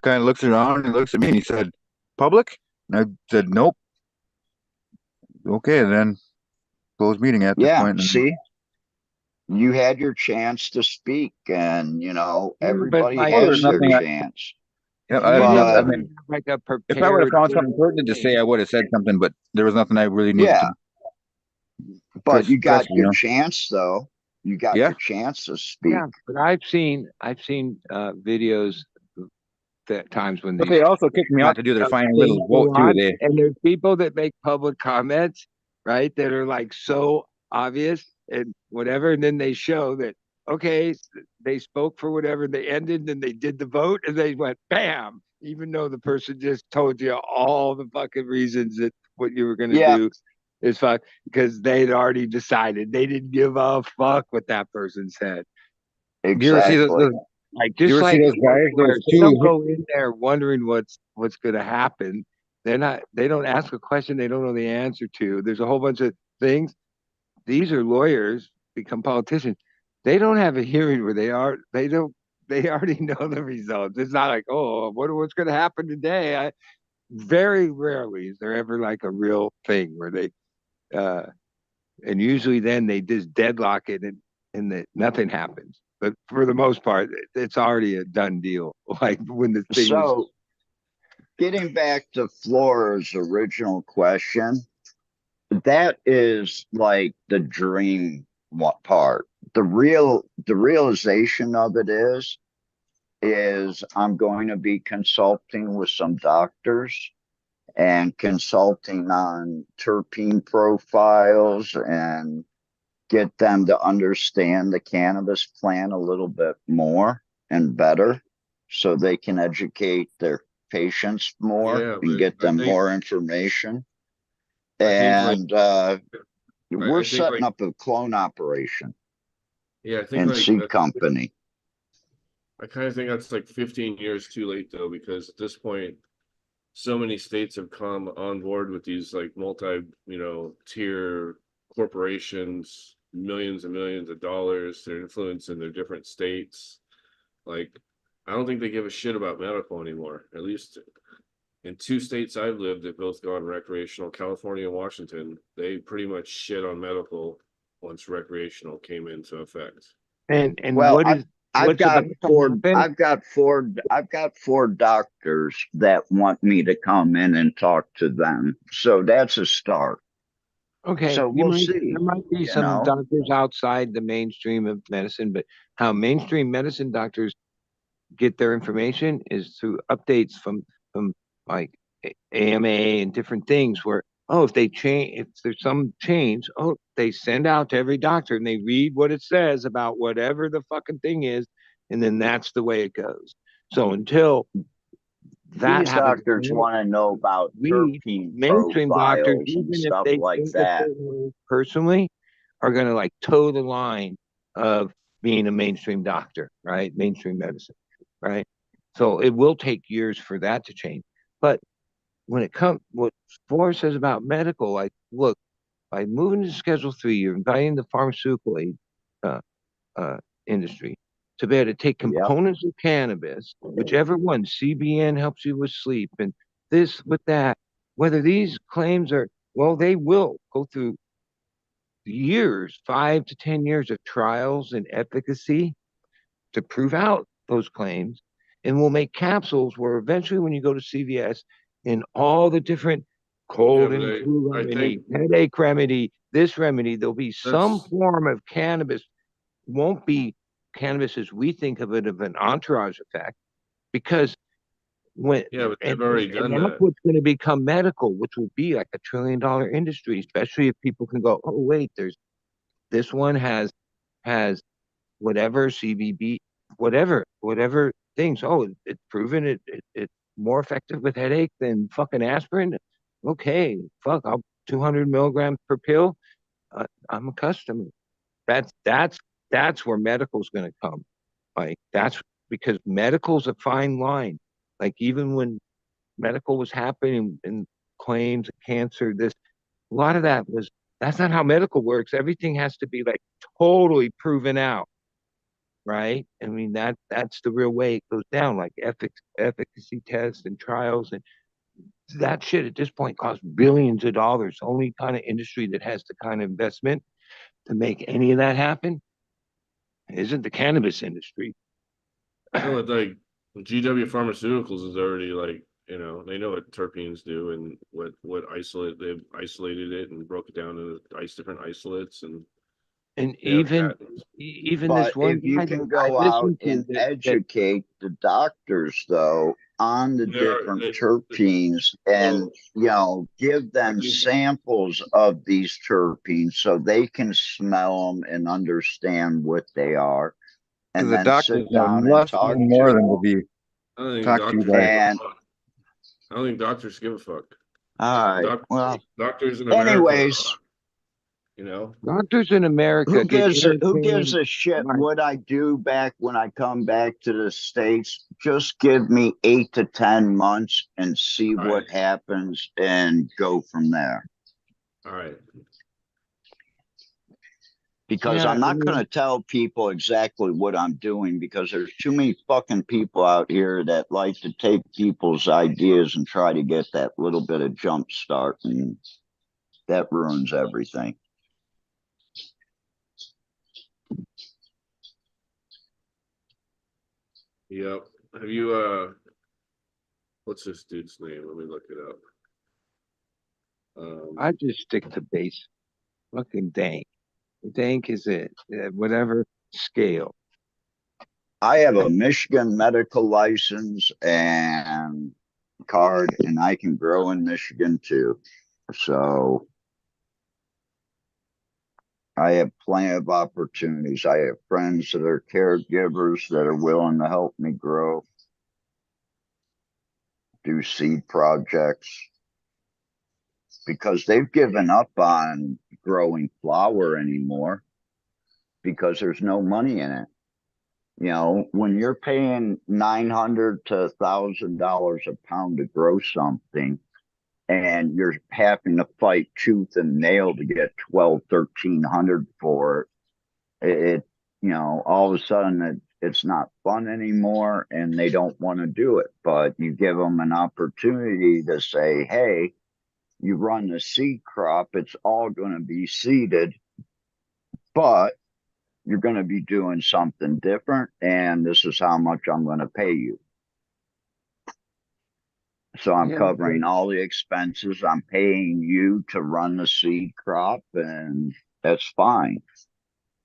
Speaker 7: kind of looks around and he looks at me and he said, "Public?" And I said, "Nope." Okay, and then closed meeting at this
Speaker 5: Yeah,
Speaker 7: point. And
Speaker 5: see, you had your chance to speak, and
Speaker 6: Yeah, but
Speaker 5: everybody
Speaker 6: like
Speaker 7: well, there's
Speaker 5: has their
Speaker 7: nothing.
Speaker 5: chance.
Speaker 7: Yeah,
Speaker 6: you didn't
Speaker 7: I
Speaker 5: But
Speaker 7: mean,
Speaker 6: have like a
Speaker 7: if I would have
Speaker 6: prepared
Speaker 7: found something pertinent to say, I would have said something, but there was nothing I really needed
Speaker 5: yeah,
Speaker 7: to
Speaker 5: but you
Speaker 7: press,
Speaker 5: got
Speaker 7: you
Speaker 5: your
Speaker 7: know.
Speaker 5: chance though. You got
Speaker 7: Yeah,
Speaker 5: your chance to speak.
Speaker 6: yeah, but I've seen videos that times when
Speaker 7: but
Speaker 6: these
Speaker 7: they also kicked me out to do their final
Speaker 6: things
Speaker 7: little
Speaker 6: go
Speaker 7: vote too.
Speaker 6: on, and there's people that make public comments, right, that are like so obvious and whatever, and then they show that okay, they spoke for whatever, they ended, and they did the vote, and they went bam, even though the person just told you all the fucking reasons that what you were going to
Speaker 5: Yeah,
Speaker 6: do is fuck because they'd already decided they didn't give a fuck what that person said.
Speaker 7: Do you ever see
Speaker 5: exactly.
Speaker 6: Like
Speaker 7: you
Speaker 6: just
Speaker 7: ever see
Speaker 6: like
Speaker 7: those
Speaker 6: sports
Speaker 7: guys, those
Speaker 6: players, they
Speaker 7: two?
Speaker 6: don't go in there wondering what's going to happen. They don't ask a question they don't know the answer to. There's a whole bunch of things. These are lawyers become politicians. They don't have a hearing where they don't they already know the results. It's not like, oh, what's going to happen today. Very rarely is there ever like a real thing where they uh and usually then they just deadlock it and that nothing happens. But for the most part, it's already a done deal. Like when the thing was,
Speaker 5: So getting back to Flora's original question, that is like the dream part. The realization of it is I'm going to be consulting with some doctors and consulting on terpene profiles and get them to understand the cannabis plant a little bit more and better so they can educate their patients more
Speaker 8: Yeah,
Speaker 5: and
Speaker 8: but
Speaker 5: get them more information.
Speaker 8: I think like
Speaker 5: And we're
Speaker 8: I think
Speaker 5: setting
Speaker 8: like
Speaker 5: up a clone operation
Speaker 8: yeah, I think
Speaker 5: in
Speaker 8: like
Speaker 5: seed company.
Speaker 8: I kind of think that's like 15 years too late though, because at this point, so many states have come on board with these like tier corporations, millions and millions of dollars, their influence in their different states. Like, I don't think they give a shit about medical anymore. At least in two states I've lived that both gone recreational, California and Washington, they pretty much shit on medical once recreational came into effect.
Speaker 6: and
Speaker 5: Well, I've
Speaker 6: what's about
Speaker 5: got
Speaker 6: to
Speaker 5: four
Speaker 6: happen?
Speaker 5: I've got four doctors that want me to come in and talk to them. So that's a start.
Speaker 6: Okay,
Speaker 5: So we'll see,
Speaker 6: there might be
Speaker 5: you
Speaker 6: some
Speaker 5: know.
Speaker 6: doctors outside the mainstream of medicine, but how mainstream medicine doctors get their information is through updates from like AMA and different things where oh if there's some change oh they send out to every doctor and they read what it says about whatever the fucking thing is and then that's the way it goes. So until that
Speaker 5: These
Speaker 6: happens,
Speaker 5: doctors want to know about
Speaker 6: we
Speaker 5: terpene
Speaker 6: mainstream doctors,
Speaker 5: profiles and
Speaker 6: even if
Speaker 5: stuff
Speaker 6: they
Speaker 5: like
Speaker 6: think a
Speaker 5: that.
Speaker 6: certain way personally, are going to like toe the line of being a mainstream doctor, right? Mainstream medicine, right? So it will take years for that to change. But when it comes, what Flores says about medical, like, look, by moving to Schedule 3, you're inviting the pharmaceutical aid, uh, uh, industry to be able to take
Speaker 5: Yep.
Speaker 6: components of cannabis, whichever one, CBN helps you with sleep and this with that, whether these claims are, well, they will go through years, 5 to 10 years of trials and efficacy to prove out those claims. And we'll make capsules where eventually when you go to CVS in all the different
Speaker 8: Yeah,
Speaker 6: cold
Speaker 8: but
Speaker 6: and flu
Speaker 8: I
Speaker 6: remedy,
Speaker 8: think
Speaker 6: headache remedy, this remedy, there'll be some
Speaker 8: that's
Speaker 6: form of cannabis. Won't be cannabis as we think of it of an entourage effect because when
Speaker 8: yeah, but they've already
Speaker 6: and
Speaker 8: done
Speaker 6: that's
Speaker 8: that.
Speaker 6: what's going to become medical, which will be like $1 trillion industry, especially if people can go, oh wait, there's this one has whatever CBD, whatever things. Oh, it's proven it's more effective with headache than fucking aspirin. Okay, fuck, I'll 200 milligrams per pill. I'm a customer. That's where medical's going to come. Like that's because medical's a fine line. Like even when medical was happening and claims of cancer, this a lot of that was that's not how medical works. Everything has to be like totally proven out, right? I mean that's the real way it goes down, like efficacy tests and trials and that shit at this point costs billions of dollars. Only kind of industry that has the kind of investment to make any of that happen isn't the cannabis industry.
Speaker 8: No, it's like GW Pharmaceuticals is already like, they know what terpenes do and what isolate they've isolated it and broke it down into different isolates and
Speaker 6: And
Speaker 8: they have
Speaker 6: even
Speaker 8: patents.
Speaker 6: even this
Speaker 5: But
Speaker 6: one
Speaker 5: if you
Speaker 6: guy that
Speaker 5: can
Speaker 6: I
Speaker 5: go out
Speaker 6: listened to
Speaker 5: and
Speaker 6: that
Speaker 5: educate the doctors, though, on the
Speaker 8: There are
Speaker 5: different terpenes and,
Speaker 8: well,
Speaker 5: give
Speaker 8: I
Speaker 5: them
Speaker 8: think
Speaker 5: samples of these terpenes so they can smell them and understand what they are,
Speaker 4: Because
Speaker 5: and
Speaker 4: the
Speaker 5: then
Speaker 4: doctors
Speaker 5: sit
Speaker 4: know
Speaker 5: down and
Speaker 4: must know
Speaker 5: talk to
Speaker 4: more than
Speaker 5: them.
Speaker 4: to be
Speaker 8: I don't think
Speaker 4: talked to you
Speaker 8: doctors
Speaker 4: by.
Speaker 8: give a
Speaker 5: And
Speaker 8: fuck. I don't think doctors give a fuck.
Speaker 5: all right,
Speaker 8: Doc,
Speaker 5: well,
Speaker 8: doctors in America,
Speaker 5: anyways,
Speaker 8: you know.
Speaker 6: doctors in America get
Speaker 5: who gives
Speaker 6: entertained
Speaker 5: a shit
Speaker 6: by
Speaker 5: what I do back when I come back to the States? Just give me 8 to 10 months and see
Speaker 8: All right,
Speaker 5: what happens and go from there.
Speaker 8: all right.
Speaker 5: Because
Speaker 6: yeah,
Speaker 5: I'm not going to tell people exactly what I'm doing because there's too many fucking people out here that like to take people's ideas and try to get that little bit of jump start, and that ruins everything.
Speaker 8: Yep. Have you what's this dude's name? Let me look it up.
Speaker 6: I just stick to base fucking dank. Dank is it, whatever scale.
Speaker 5: I have a Michigan medical license and card, and I can grow in Michigan too. So I have plenty of opportunities. I have friends that are caregivers that are willing to help me grow, do seed projects, because they've given up on growing flower anymore because there's no money in it. When you're paying $900 to $1,000 a pound to grow something, and you're having to fight tooth and nail to get 1,200, 1,300 for it, all of a sudden it's not fun anymore, and they don't want to do it. But you give them an opportunity to say, hey, you run the seed crop, it's all going to be seeded, but you're going to be doing something different, and this is how much I'm going to pay you. So I'm
Speaker 6: Yeah,
Speaker 5: covering all the expenses. I'm paying you to run the seed crop, and that's fine.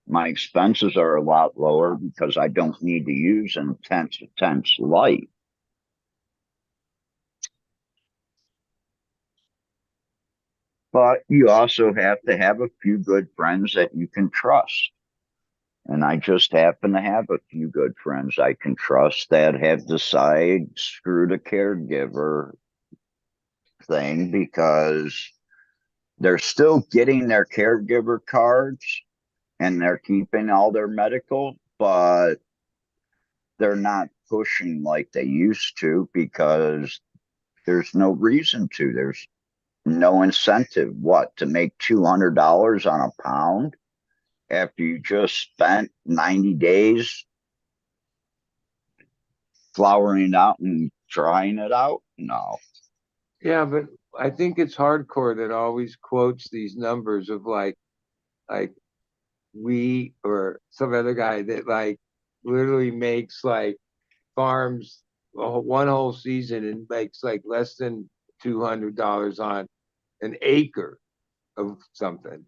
Speaker 5: My expenses are a lot lower because I don't need to use intense light. But you also have to have a few good friends that you can trust. And I just happen to have a few good friends I can trust that have decided screw the caregiver thing, because they're still getting their caregiver cards and they're keeping all their medical, but they're not pushing like they used to because there's no reason to. There's no incentive. What, to make $200 on a pound after you just spent 90 days flowering it out and trying it out? No.
Speaker 6: yeah, but I think it's hardcore that always quotes these numbers of like we or some other guy that like literally makes like farms one whole season and makes like less than $200 on an acre of something.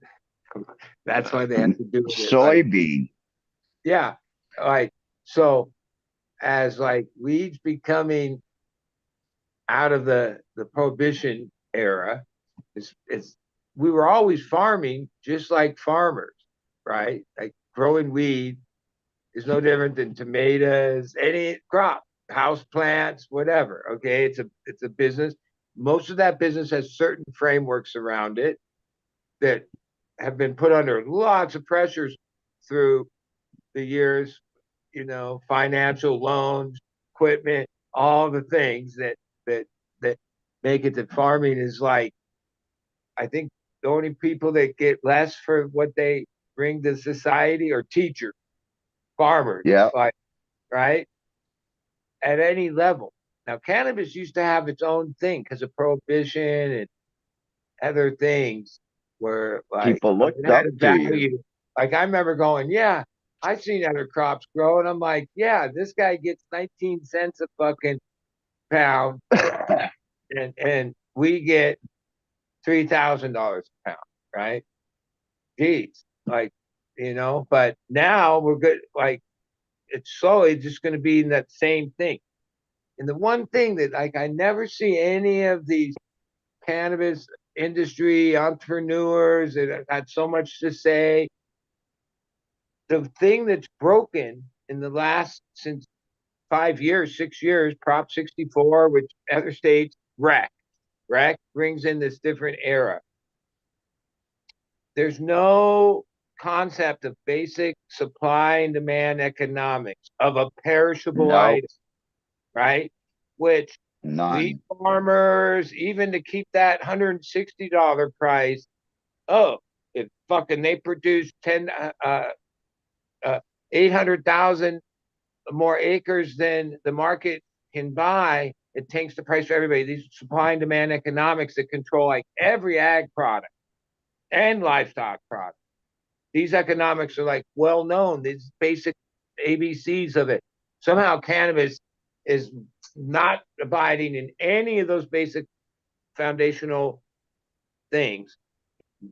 Speaker 6: That's why they have to do it. Like,
Speaker 5: Soybean.
Speaker 6: yeah, like so as like weeds becoming out of the prohibition era, it's we were always farming just like farmers, right? Like growing weed is no different than tomatoes, any crop, house plants, whatever. Okay, it's a business. Most of that business has certain frameworks around it that have been put under lots of pressures through the years, you know, financial loans, equipment, all the things that that make it that farming is like, I think the only people that get less for what they bring to society are teachers, farmers,
Speaker 5: Yeah.
Speaker 6: like, right? At any level. Now, cannabis used to have its own thing because of prohibition and other things where, like,
Speaker 5: People
Speaker 6: it
Speaker 5: looked
Speaker 6: had
Speaker 5: up
Speaker 6: a
Speaker 5: to you.
Speaker 6: value. Like, I remember going, yeah, I've seen other crops grow, and I'm like, yeah, this guy gets 19 cents a fucking pound, and we get $3,000 a pound, right? Geez, like, you know, but now we're good. Like, it's slowly just going to be in that same thing. And the one thing that, like, I never see any of these cannabis industry entrepreneurs that have had so much to say. The thing that's broken in the last, since 5 years, 6 years, Prop 64, which other states rec brings in this different era. There's no concept of basic supply and demand economics of a perishable
Speaker 5: No,
Speaker 6: item, right? Which these
Speaker 5: none.
Speaker 6: farmers, even to keep that $160 price, oh, if fucking they produce 800,000 more acres than the market can buy, it tanks the price for everybody. These supply and demand economics that control like every ag product and livestock product. These economics are like well known, these basic ABCs of it. Somehow cannabis is not abiding in any of those basic foundational things.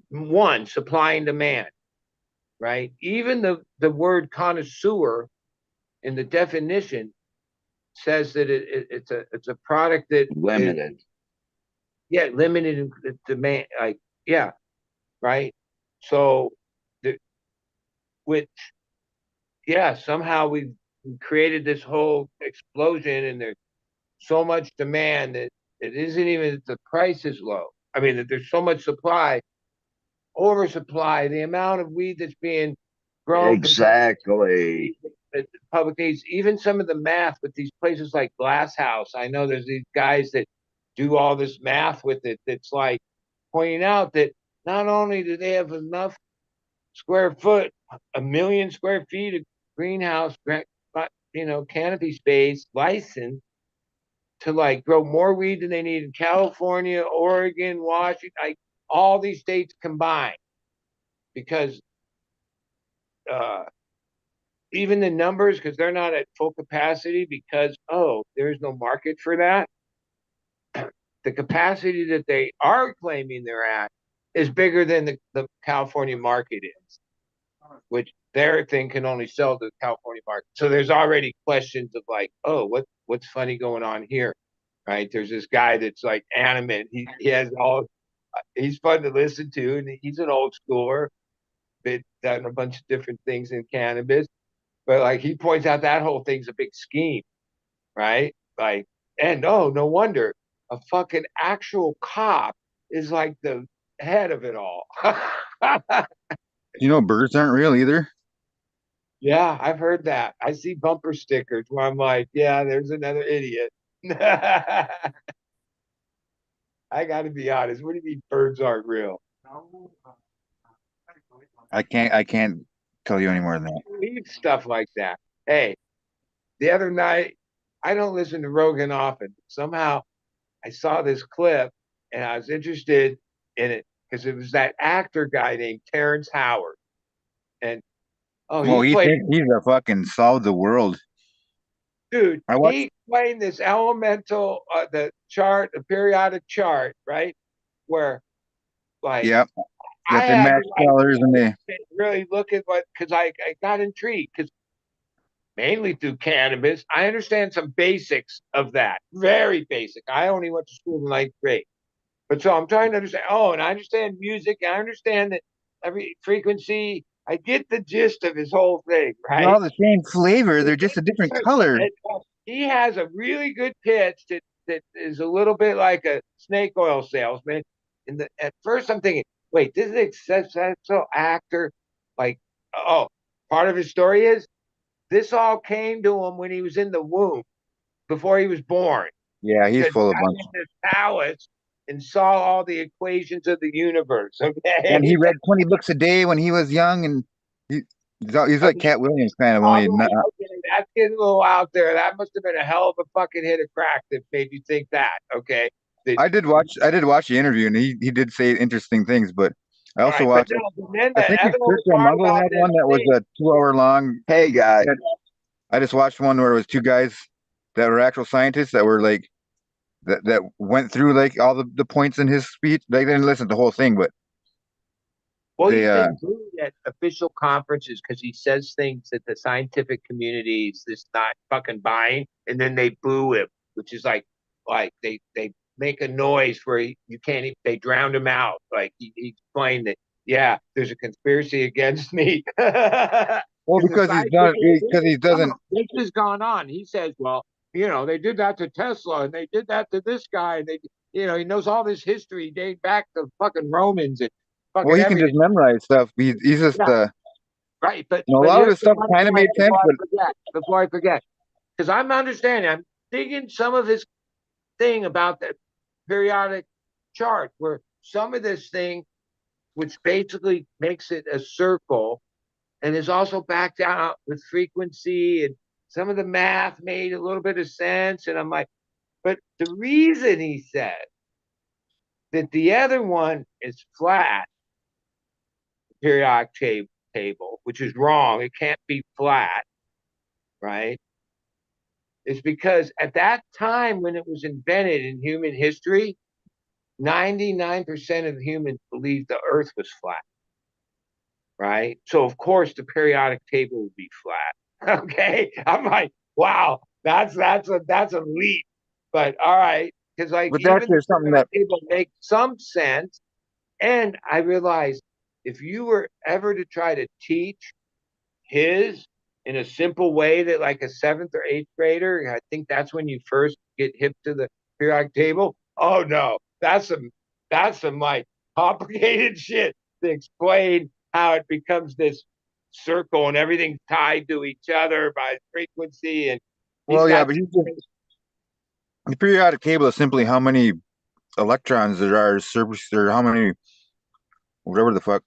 Speaker 6: One, supply and demand, right? Even the word connoisseur in the definition says that it's a product that is,
Speaker 5: Limited.
Speaker 6: yeah, limited in demand, like, yeah, right. So the, which, yeah, somehow we've created this whole explosion, and there's so much demand that it isn't even that the price is low. I mean, that there's so much supply, oversupply, the amount of weed that's being grown compared
Speaker 5: Exactly.
Speaker 6: to public needs, even some of the math with these places like Glass House. I know there's these guys that do all this math with it that's like pointing out that not only do they have enough square foot, 1 million square feet of greenhouse, you know, canopy space license to like grow more weed than they need in California, Oregon, Washington, like all these states combined, because uh, even the numbers, because they're not at full capacity, because there's no market for that. The capacity that they are claiming they're at is bigger than the California market is, which their thing can only sell to the California market. So there's already questions of like, what's funny going on here, right? There's this guy that's like animate. He has all. He's fun to listen to, and he's an old schooler. Been done a bunch of different things in cannabis, but like he points out that whole thing's a big scheme, right? Like, and no wonder a fucking actual cop is like the head of it all.
Speaker 7: You know, birds aren't real either.
Speaker 6: Yeah, I've heard that. I see bumper stickers where I'm like, yeah, there's another idiot. I got to be honest. What do you mean birds aren't real?
Speaker 7: I can't tell you any more than that.
Speaker 6: Leave stuff like that. Hey, the other night, I don't listen to Rogan often. Somehow I saw this clip and I was interested in it because it was that actor guy named Terrence Howard. And
Speaker 7: Well,
Speaker 6: he
Speaker 7: he
Speaker 6: played,
Speaker 7: thinks he's a fucking solved the world.
Speaker 6: dude,
Speaker 7: I watched.
Speaker 6: he played this elemental, the periodic chart, right? Where like
Speaker 7: Yep.
Speaker 6: I
Speaker 7: That they
Speaker 6: had
Speaker 7: match
Speaker 6: to like
Speaker 7: colors and they.
Speaker 6: really look at what, because I got intrigued because mainly through cannabis, I understand some basics of that, very basic. I only went to school in ninth grade. But so I'm trying to understand. Oh, and I understand music. I understand that every frequency. I get the gist of his whole thing,
Speaker 7: They're all
Speaker 6: right?
Speaker 7: the same flavor. They're just a different color.
Speaker 6: He has a really good pitch that is a little bit like a snake oil salesman. And at first, I'm thinking, wait, this is a successful actor. Like, oh, part of his story is this all came to him when he was in the womb, before he was born.
Speaker 7: Yeah, he's
Speaker 6: Because he
Speaker 7: full of
Speaker 6: got
Speaker 7: bunch.
Speaker 6: in this palace and saw all the equations of the universe.
Speaker 7: And he
Speaker 6: Okay.
Speaker 7: read 20 books a day when he was young, and he's like Cat Williams, kind of
Speaker 6: All
Speaker 7: only
Speaker 6: right,
Speaker 7: not.
Speaker 6: okay, that's getting a little out there. That must have been a hell of a fucking hit of crack that made you think that. Okay. That,
Speaker 7: I did watch the interview, and he did say interesting things, but I
Speaker 6: all
Speaker 7: also
Speaker 6: right, but
Speaker 7: watched.
Speaker 6: no, but then
Speaker 7: I
Speaker 6: the
Speaker 7: think
Speaker 6: other
Speaker 7: Kurt
Speaker 6: part
Speaker 7: Mungle
Speaker 6: about
Speaker 7: had
Speaker 6: this
Speaker 7: one that was
Speaker 6: thing,
Speaker 7: a 2 hour long.
Speaker 5: Hey guys,
Speaker 7: I just watched one where it was two guys that were actual scientists that were like that went through like all the points in his speech. They didn't listen to the whole thing, but
Speaker 6: well,
Speaker 7: they
Speaker 6: he's been booed at official conferences because he says things that the scientific community is just not fucking buying, and then they boo him, which is like they make a noise where you can't even, they drowned him out. Like he explained that, yeah, there's a conspiracy against me.
Speaker 7: well,
Speaker 6: Because the scientific,
Speaker 7: because he doesn't.
Speaker 6: this has gone on. He says, well, they did that to Tesla and they did that to this guy. And he knows all this history dating back to fucking Romans and
Speaker 7: Well,
Speaker 6: fucking
Speaker 7: he can
Speaker 6: everything.
Speaker 7: just memorize stuff. He's just
Speaker 6: Yeah, right. But
Speaker 7: a lot of
Speaker 6: here's
Speaker 7: his
Speaker 6: the
Speaker 7: stuff
Speaker 6: funny
Speaker 7: kind of
Speaker 6: part
Speaker 7: made sense, but
Speaker 6: before I forget, because I'm understanding, I'm digging some of his thing about the periodic chart where some of this thing, which basically makes it a circle and is also backed out with frequency, and some of the math made a little bit of sense. And I'm like, but the reason he said that the other one is flat, periodic table, which is wrong, it can't be flat, right? Is because at that time when it was invented in human history, 99% of humans believed the earth was flat, right? So of course the periodic table would be flat. Okay. I'm like, wow, that's a leap. But all right, because like
Speaker 7: but that's
Speaker 6: even the
Speaker 7: just something
Speaker 6: periodic
Speaker 7: that.
Speaker 6: table makes some sense. And I realized if you were ever to try to teach his in a simple way that like a seventh or eighth grader, I think that's when you first get hip to the periodic table. Oh no, that's some like complicated shit to explain how it becomes this circle and everything's tied to each other by frequency. And he's
Speaker 7: Well, yeah,
Speaker 6: got
Speaker 7: but the periodic table is simply how many electrons there are surface or how many whatever the fuck.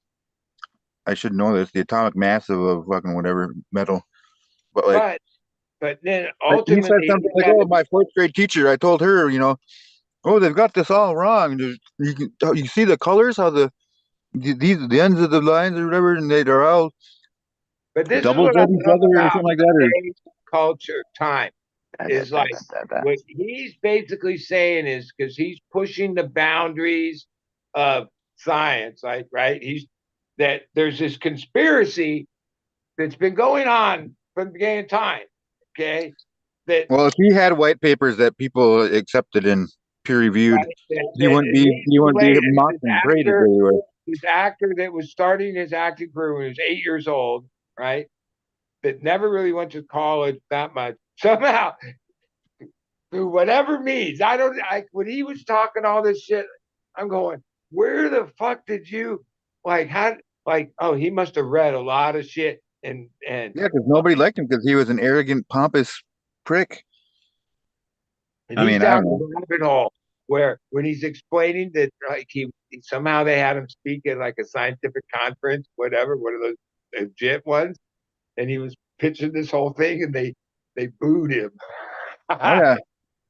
Speaker 7: I should know this. The atomic mass of a fucking whatever metal. But
Speaker 6: but then
Speaker 7: like he said
Speaker 6: ultimately
Speaker 7: something like, "Oh, my fourth grade teacher." I told her, oh, they've got this all wrong. You see the colors, how the ends of the lines or whatever, and they're all
Speaker 6: but this is
Speaker 7: doubles
Speaker 6: what I
Speaker 7: at each
Speaker 6: love
Speaker 7: other or
Speaker 6: about
Speaker 7: something like that. Or
Speaker 6: today's culture time is like what he's basically saying is because he's pushing the boundaries of science, right? He's that there's this conspiracy that's been going on from the beginning of time. Okay, that
Speaker 7: well, if he had white papers that people accepted and peer reviewed,
Speaker 6: right, that,
Speaker 7: he
Speaker 6: that
Speaker 7: wouldn't be
Speaker 6: he's
Speaker 7: he wouldn't be
Speaker 6: related.
Speaker 7: mocked and paraded everywhere.
Speaker 6: This actor that was starting his acting career when he was 8 years old, right? That never really went to college that much. Somehow through whatever means. I don't like when he was talking all this shit. I'm going, where the fuck did you how oh, he must have read a lot of shit
Speaker 7: Yeah, because nobody liked him because he was an arrogant, pompous prick. I
Speaker 6: he's
Speaker 7: mean, I
Speaker 6: down
Speaker 7: don't know.
Speaker 6: the rabbit hole where when he's explaining that he somehow they had him speak at like a scientific conference, whatever, one of those legit ones, and he was pitching this whole thing and they booed him.
Speaker 7: Oh yeah.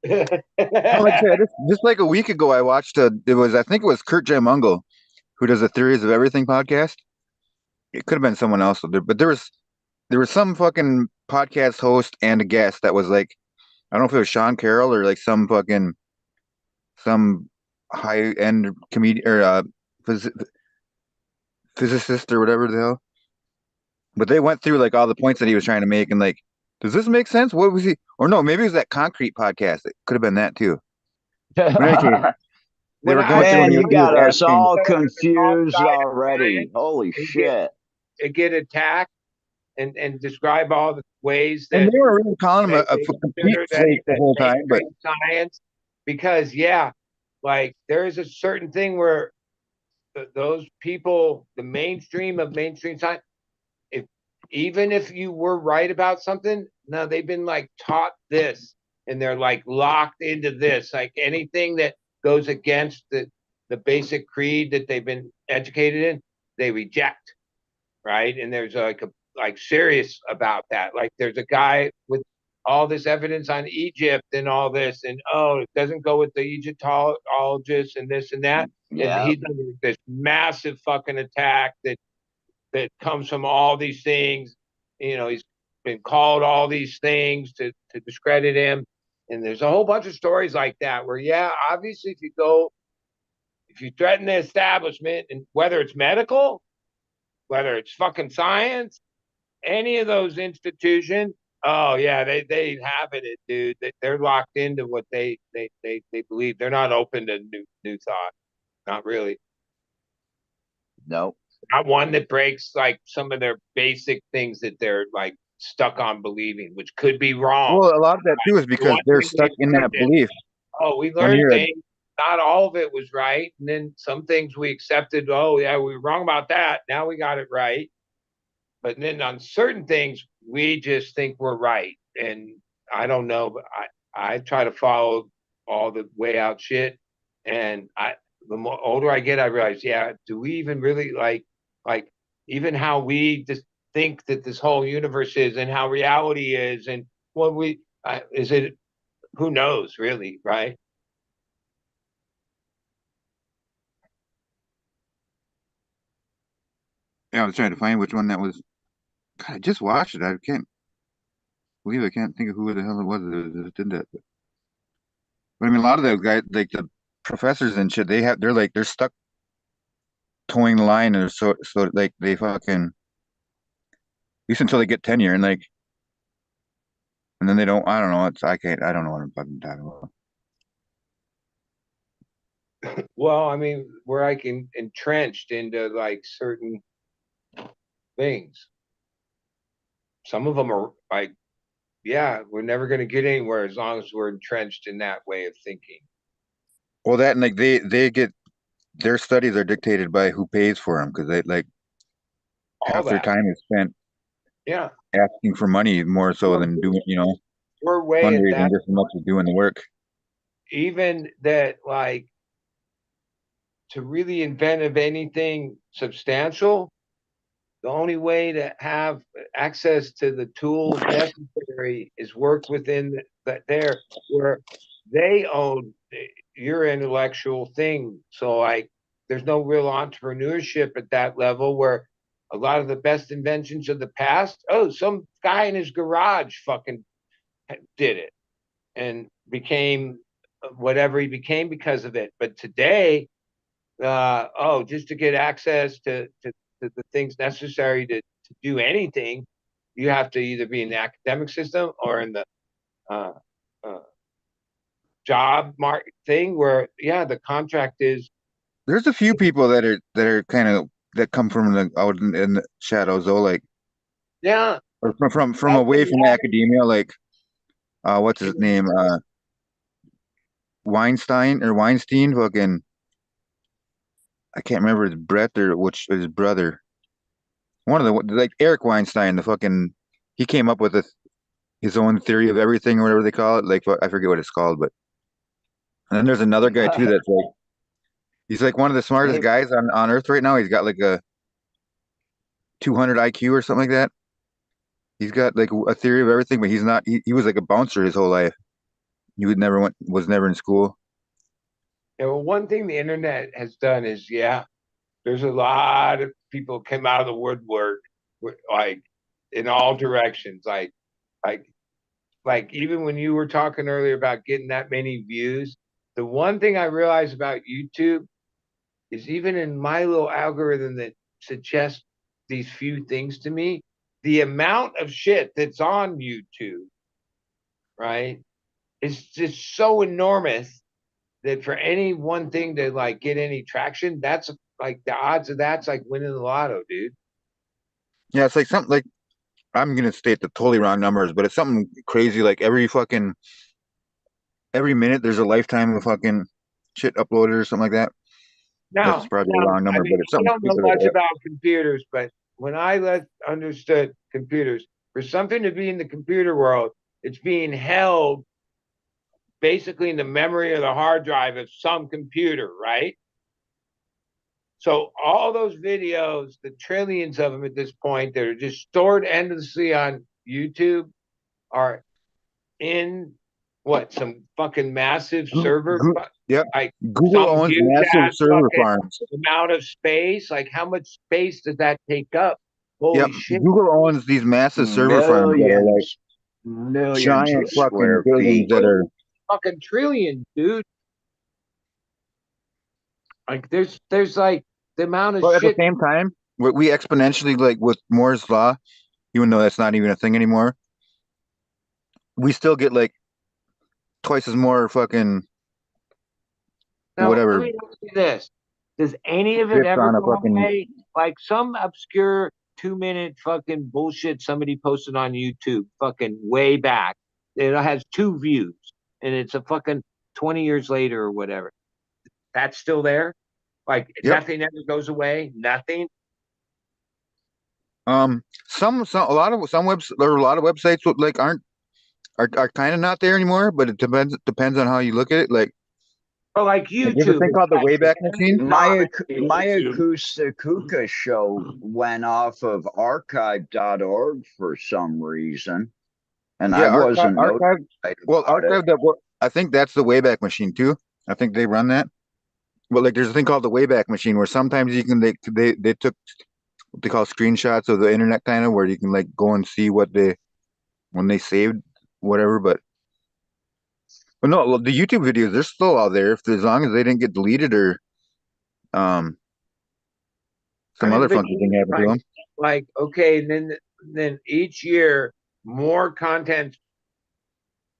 Speaker 7: No, like I said, just like a week ago, I watched I think it was Kurt J. Mungle, who does the Theories of Everything podcast. It could have been someone else, but there was some fucking podcast host and a guest that was like, I don't know if it was Sean Carroll or like some high end comedian or physicist or whatever the hell. But they went through like all the points that he was trying to make and like, does this make sense? What was he? Or no, maybe it was that concrete podcast. It could have been that too. But in any case, they
Speaker 6: When
Speaker 7: were
Speaker 6: I
Speaker 7: going through
Speaker 5: Man,
Speaker 7: and
Speaker 5: you
Speaker 7: he was
Speaker 5: got us
Speaker 7: asking.
Speaker 5: all
Speaker 6: wrong
Speaker 5: confused
Speaker 6: side of
Speaker 5: already.
Speaker 6: science
Speaker 5: Holy
Speaker 6: and
Speaker 5: shit.
Speaker 6: get attacked and describe all the ways
Speaker 7: And
Speaker 6: that
Speaker 7: they were really calling him a
Speaker 6: they
Speaker 7: complete
Speaker 6: consider
Speaker 7: flake the
Speaker 6: that
Speaker 7: whole time. But
Speaker 6: mainstream science because yeah, like there is a certain thing where those people, the mainstream of mainstream science, if even if you were right about something, no, they've been like taught this, and they're like locked into this. Like anything that goes against the basic creed that they've been educated in, they reject, right? And there's like serious about that. Like there's a guy with all this evidence on Egypt and all this, and oh, it doesn't go with the Egyptologists and this and that. And
Speaker 5: Yeah.
Speaker 6: he's under this massive fucking attack that comes from all these things. You know, he's been called all these things to discredit him. And there's a whole bunch of stories like that where, yeah, obviously, if you threaten the establishment, and whether it's medical, whether it's fucking science, any of those institutions, oh yeah, they inhabit it, dude. They're locked into what they believe. They're not open to new thought. Not really.
Speaker 5: No.
Speaker 6: Not one that breaks like some of their basic things that they're like stuck on believing, which could be wrong.
Speaker 7: Well, a lot of that too is because they're stuck in that belief.
Speaker 6: Oh, we
Speaker 7: When
Speaker 6: learned
Speaker 7: you're
Speaker 6: things. Not all of it was right, and then some things we accepted. Oh yeah, we were wrong about that. Now we got it right. But then on certain things, we just think we're right. And I don't know, but I try to follow all the way out shit. And the more older I get, I realize, yeah, do we even really like even how we just think that this whole universe is and how reality is and what is it, who knows really, right?
Speaker 7: Yeah, I was trying to find which one that was. God, I just watched it. I can't think of who the hell it was that did that. But I mean, a lot of those guys, like the professors and shit, they're stuck towing the line, and so like they fucking at least until they get tenure, and like, and then they don't. I don't know. I don't know what I'm fucking talking about.
Speaker 6: Well, I mean, we're like entrenched into like certain things. Some of them are like, yeah, we're never going to get anywhere as long as we're entrenched in that way of thinking.
Speaker 7: Well, that and like they get their studies are dictated by who pays for them because they like
Speaker 6: All
Speaker 7: half their
Speaker 6: that.
Speaker 7: time is spent
Speaker 6: Yeah.
Speaker 7: asking for money more so than doing,
Speaker 6: We're way at
Speaker 7: fundraising
Speaker 6: that.
Speaker 7: just as much as doing the work.
Speaker 6: Even that, like, to really invent of anything substantial, the only way to have access to the tools necessary is work within there where they own your intellectual thing. So like there's no real entrepreneurship at that level where a lot of the best inventions of the past, oh, some guy in his garage fucking did it and became whatever he became because of it. But today, just to get access to the things necessary to do anything, you have to either be in the academic system or in the uh, uh, job market thing where, yeah, the contract is.
Speaker 7: There's a few people that are kind of that come from the out in the shadows though, like
Speaker 6: Yeah.
Speaker 7: or from away from academia, like what's his name? Weinstein, fucking I can't remember his Brett or which his brother. One of the like Eric Weinstein, the fucking he came up with his own theory of everything or whatever they call it. Like I forget what it's called, but and then there's another guy too that's like he's like one of the smartest guys on earth right now. He's got like a 200 IQ or something like that. He's got like a theory of everything, but he's not. He was like a bouncer his whole life. Was never in school.
Speaker 6: Yeah, well, one thing the internet has done is, yeah, there's a lot of people came out of the woodwork, like in all directions, like like even when you were talking earlier about getting that many views, the one thing I realized about YouTube is even in my little algorithm that suggests these few things to me, the amount of shit that's on YouTube, right, is just so enormous that for any one thing to like get any traction, that's like the odds of that's like winning the lotto, dude.
Speaker 7: Yeah, it's like something like I'm gonna state the totally wrong numbers, but it's something crazy. Like every minute there's a lifetime of fucking shit uploaded or something like that.
Speaker 4: That's
Speaker 6: Now,
Speaker 4: probably the wrong
Speaker 6: I
Speaker 4: number,
Speaker 6: mean,
Speaker 4: but it's
Speaker 6: I
Speaker 4: something
Speaker 6: don't know
Speaker 4: stupid like
Speaker 6: much
Speaker 4: that.
Speaker 6: about computers, but when I understood computers, for something to be in the computer world, it's being held basically in the memory of the hard drive of some computer, right? So all those videos, the trillions of them at this point that are just stored endlessly on YouTube are in what, some fucking massive server,
Speaker 4: Yeah,
Speaker 6: like
Speaker 4: Google
Speaker 6: some
Speaker 4: owns
Speaker 6: huge
Speaker 4: massive
Speaker 6: ass
Speaker 4: server
Speaker 6: fucking
Speaker 4: farms.
Speaker 6: amount of space. Like how much space does that take up?
Speaker 4: Yep,
Speaker 6: Holy shit.
Speaker 4: Google owns these massive server farms that are like
Speaker 5: Millions
Speaker 4: giant
Speaker 5: of
Speaker 4: fucking
Speaker 5: square
Speaker 4: buildings
Speaker 5: feet.
Speaker 4: that are.
Speaker 6: Fucking trillion, dude. Like there's like the amount of
Speaker 4: But at the
Speaker 6: shit.
Speaker 4: same time, we exponentially, like with Moore's law, even though that's not even a thing anymore, we still get like twice as more fucking
Speaker 6: Now, let
Speaker 4: whatever
Speaker 6: me ask you this. Does any of it
Speaker 4: bits
Speaker 6: ever
Speaker 4: on a
Speaker 6: go
Speaker 4: fucking.
Speaker 6: away? Like some obscure 2 minute fucking bullshit somebody posted on YouTube fucking way back. It has 2 views and it's a fucking 20 years later or whatever. That's still there? Like
Speaker 4: Yep.
Speaker 6: nothing ever goes away? Nothing?
Speaker 4: Some a lot of some webs there are a lot of websites that like aren't are kind of not there anymore, but it depends on how you look at it. Like
Speaker 6: Or like
Speaker 4: there's a
Speaker 6: YouTube.
Speaker 4: thing called the
Speaker 6: It's
Speaker 4: Wayback
Speaker 6: very
Speaker 4: Machine.
Speaker 5: My
Speaker 6: YouTube.
Speaker 5: acoustic hookah show went off of archive.org for some reason, and I
Speaker 4: Yeah,
Speaker 5: wasn't
Speaker 4: archive.
Speaker 5: notified
Speaker 4: Well,
Speaker 5: about it.
Speaker 4: I think that's the Wayback Machine too. I think they run that. But like, there's a thing called the Wayback Machine where sometimes you can they took what they call screenshots of the internet, kind of where you can like go and see what they when they saved whatever. But no, well, the YouTube videos they're still out there if as long as they didn't get deleted or um
Speaker 6: I
Speaker 4: some
Speaker 6: mean,
Speaker 4: other
Speaker 6: but
Speaker 4: funky thing happened to them.
Speaker 6: like okay, and then each year more content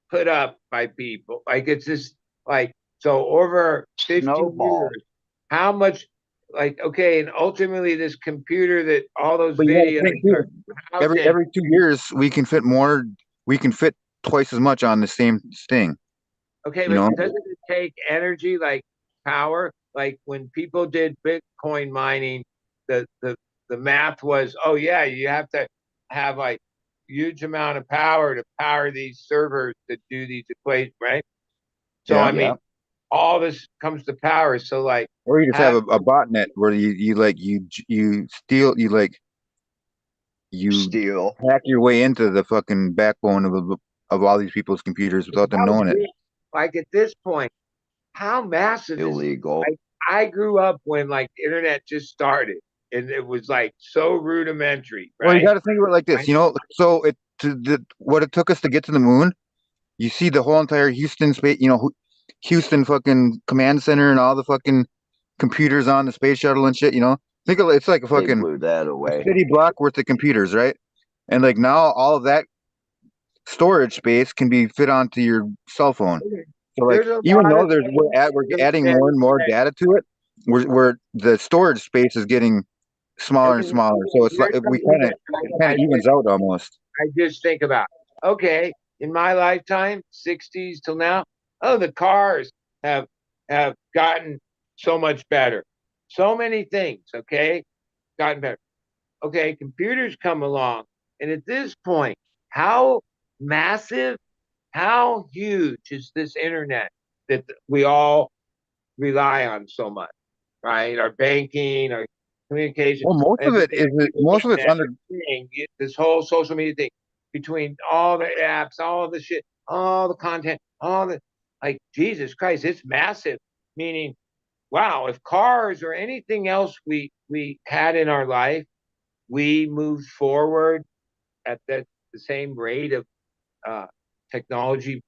Speaker 6: put up by people. Like it's just like so over 50
Speaker 5: Snowball.
Speaker 6: years, how much like okay, and ultimately this computer that all those
Speaker 4: But you got to
Speaker 6: videos
Speaker 4: think too.
Speaker 6: are housed in.
Speaker 4: Every 2 years we can fit more. We can fit twice as much on the same thing.
Speaker 6: Okay,
Speaker 4: You know.
Speaker 6: but doesn't it take energy like power? Like when people did Bitcoin mining, the the the math was, oh yeah, you have to have like huge amount of power to power these servers to do these equations, right? So
Speaker 4: Yeah.
Speaker 6: I mean, all this comes to power. So like,
Speaker 4: Or you just have
Speaker 6: have
Speaker 4: a botnet where you steal you
Speaker 5: Steel.
Speaker 4: hack your way into the fucking backbone of all these people's computers without them
Speaker 6: how
Speaker 4: knowing it.
Speaker 6: big, like at this point, how massive is
Speaker 5: Illegal.
Speaker 6: like I grew up when like the internet just started and it was like so rudimentary,
Speaker 4: Well, you
Speaker 6: right?
Speaker 4: got to think of it like this,
Speaker 6: Right?
Speaker 4: you know. So what it took us to get to the moon. You see the whole entire Houston space, Houston fucking command center and all the fucking computers on the space shuttle and shit. Think of it's like a
Speaker 5: They
Speaker 4: fucking
Speaker 5: blew that
Speaker 4: a
Speaker 5: away.
Speaker 4: city block worth of computers, right? And like now, all of that storage space can be fit onto your cell phone. So like,
Speaker 6: There's a
Speaker 4: even
Speaker 6: lot
Speaker 4: though
Speaker 6: of
Speaker 4: we're
Speaker 6: things
Speaker 4: adding
Speaker 6: that
Speaker 4: more and more data to it, we're the storage space is getting smaller and
Speaker 6: okay,
Speaker 4: smaller. So it's like
Speaker 6: here's
Speaker 4: we
Speaker 6: something that
Speaker 4: kind of evens out almost.
Speaker 6: I just think about. Okay, in my lifetime, 60s till now, oh, the cars have have gotten so much better. So many things, okay, gotten better. Okay, computers come along, and at this point, how massive, how huge is this internet that we all rely on so much, right? Our banking, our communication,
Speaker 4: Well,
Speaker 6: and
Speaker 4: most of it's under.
Speaker 6: this whole social media thing between all the apps, all the shit, all the content, all the like Jesus Christ, it's massive. Meaning, wow, if cars or anything else we had in our life, we moved forward at the same rate of uh, technology.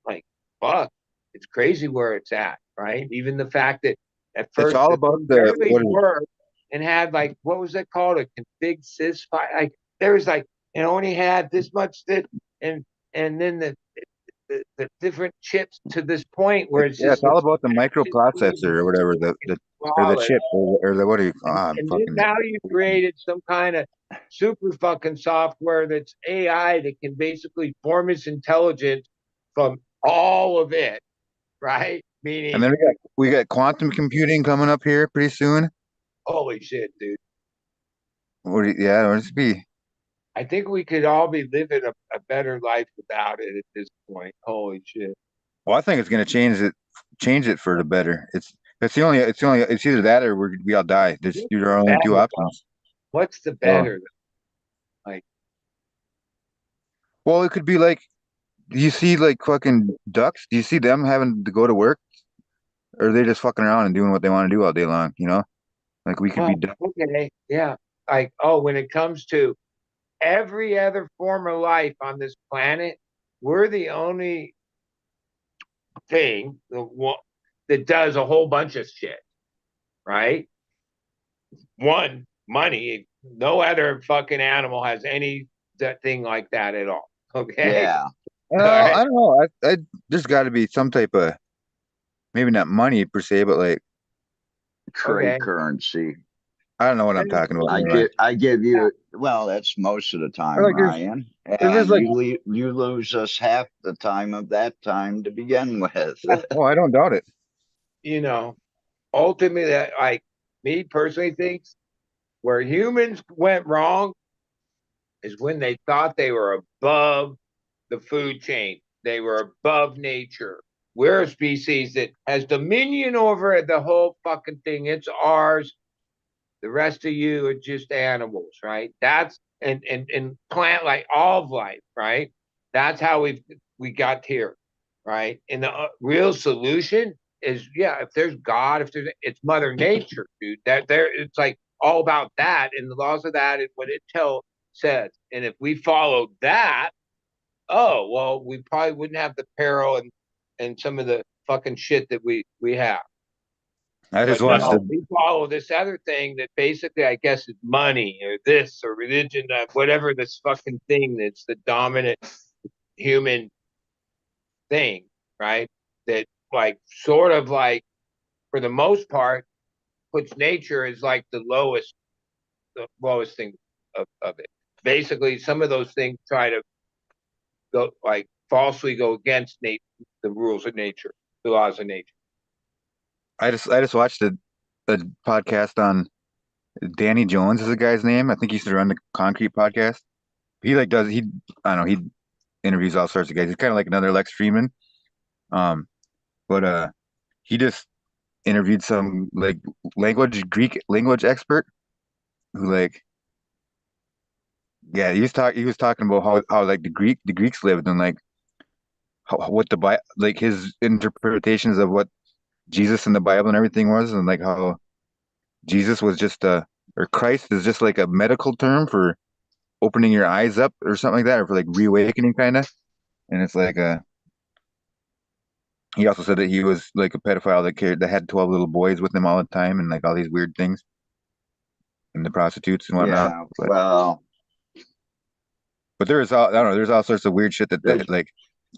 Speaker 6: Like, fuck, it's crazy where it's at, right? Even the fact that at
Speaker 4: It's
Speaker 6: first
Speaker 4: all
Speaker 6: the
Speaker 4: about
Speaker 6: thing
Speaker 4: the
Speaker 6: barely
Speaker 4: what is it?
Speaker 6: worked and had like what was it called, a config sys file? Like there was like it only had this much that and then the different chips to this point where it's
Speaker 4: Yeah,
Speaker 6: just
Speaker 4: it's all about the microprocessor or whatever or the
Speaker 6: flawless.
Speaker 4: chip or the what do you
Speaker 6: And then
Speaker 4: fucking
Speaker 6: now you created some kind of super fucking software that's AI that can basically form its intelligence from all of it, right? Meaning,
Speaker 7: And then we got quantum computing coming up here pretty soon.
Speaker 6: holy shit, dude.
Speaker 7: Yeah, what it be?
Speaker 6: I think we could all be living a better life without it at this point. Holy shit.
Speaker 7: Well, I think it's gonna change it for the better. It's either that or we all die. These are our only two
Speaker 6: Better,
Speaker 7: options.
Speaker 6: what's the
Speaker 7: So,
Speaker 6: better? Like,
Speaker 7: well, it could be like, do you see like fucking ducks? Do you see them having to go to work, or are they just fucking around and doing what they want to do all day long? You know, like we could be
Speaker 6: well,
Speaker 7: ducks.
Speaker 6: okay, yeah. Like, oh, when it comes to every other form of life on this planet, we're the only thing that does a whole bunch of shit, right? One, money. No other fucking animal has any that thing like that at all. Okay.
Speaker 5: Yeah.
Speaker 6: All
Speaker 7: Well,
Speaker 6: right.
Speaker 7: I don't know. I there's got to be some type of, maybe not money per se, but like,
Speaker 5: Trade
Speaker 6: Okay.
Speaker 5: currency.
Speaker 7: I don't know what I'm talking about.
Speaker 5: I give you, well, that's most of the time,
Speaker 7: Like
Speaker 5: Ryan.
Speaker 7: there's
Speaker 5: And
Speaker 7: like,
Speaker 5: you lose us half the time of that time to begin with.
Speaker 7: oh, I don't doubt it.
Speaker 6: You know, ultimately, like me personally thinks where humans went wrong is when they thought they were above the food chain. They were above nature. We're a species that has dominion over the whole fucking thing. It's ours. The rest of you are just animals, right? That's and plant like all of life, right? That's how we got here, right? And the real solution is, yeah, if there's God, if there's it's Mother Nature, dude. That there, it's like all about that and the laws of that and what it says. And if we followed that, oh well, we probably wouldn't have the peril and some of the fucking shit that we have.
Speaker 7: I just
Speaker 6: But
Speaker 7: watched
Speaker 6: no,
Speaker 7: the
Speaker 6: we follow this other thing that basically, I guess, is money or this or religion, whatever this fucking thing that's the dominant human thing, right? That, like, sort of like, for the most part, puts nature as like the lowest thing of it. Basically, some of those things try to go, like, falsely go against the rules of nature, the laws of nature.
Speaker 7: I just watched a podcast on Danny Jones is the guy's name. I think he used to run the Concrete podcast. He like does he I don't know, he interviews all sorts of guys. He's kind of like another Lex Freeman. Um, but he just interviewed some like Greek language expert who like, yeah, he was talking about how like the Greeks lived, and like what the Bible, like his interpretations of what Jesus and the Bible and everything was, and like how Jesus was just or Christ is just like a medical term for opening your eyes up or something like that, or for like reawakening kind of. And it's like he also said that he was like a pedophile that had 12 little boys with him all the time, and like all these weird things, and the prostitutes and whatnot.
Speaker 5: Yeah. Well,
Speaker 7: But there is all, I don't know, there's all sorts of weird shit that like,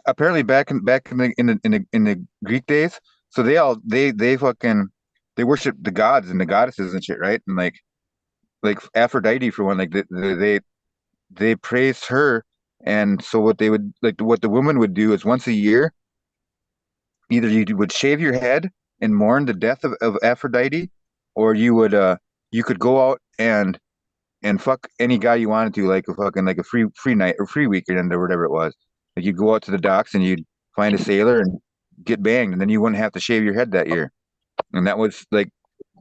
Speaker 7: apparently back in the Greek days, so they fucking, they worship the gods and the goddesses and shit, right? And like Aphrodite for one, like they praised her. And so what they would, like, what the woman would do is once a year, either you would shave your head and mourn the death of Aphrodite, or you could go out and fuck any guy you wanted to, like a fucking, like a free night or free weekend or whatever it was. Like you'd go out to the docks and you'd find a sailor and get banged, and then you wouldn't have to shave your head that year. And that was like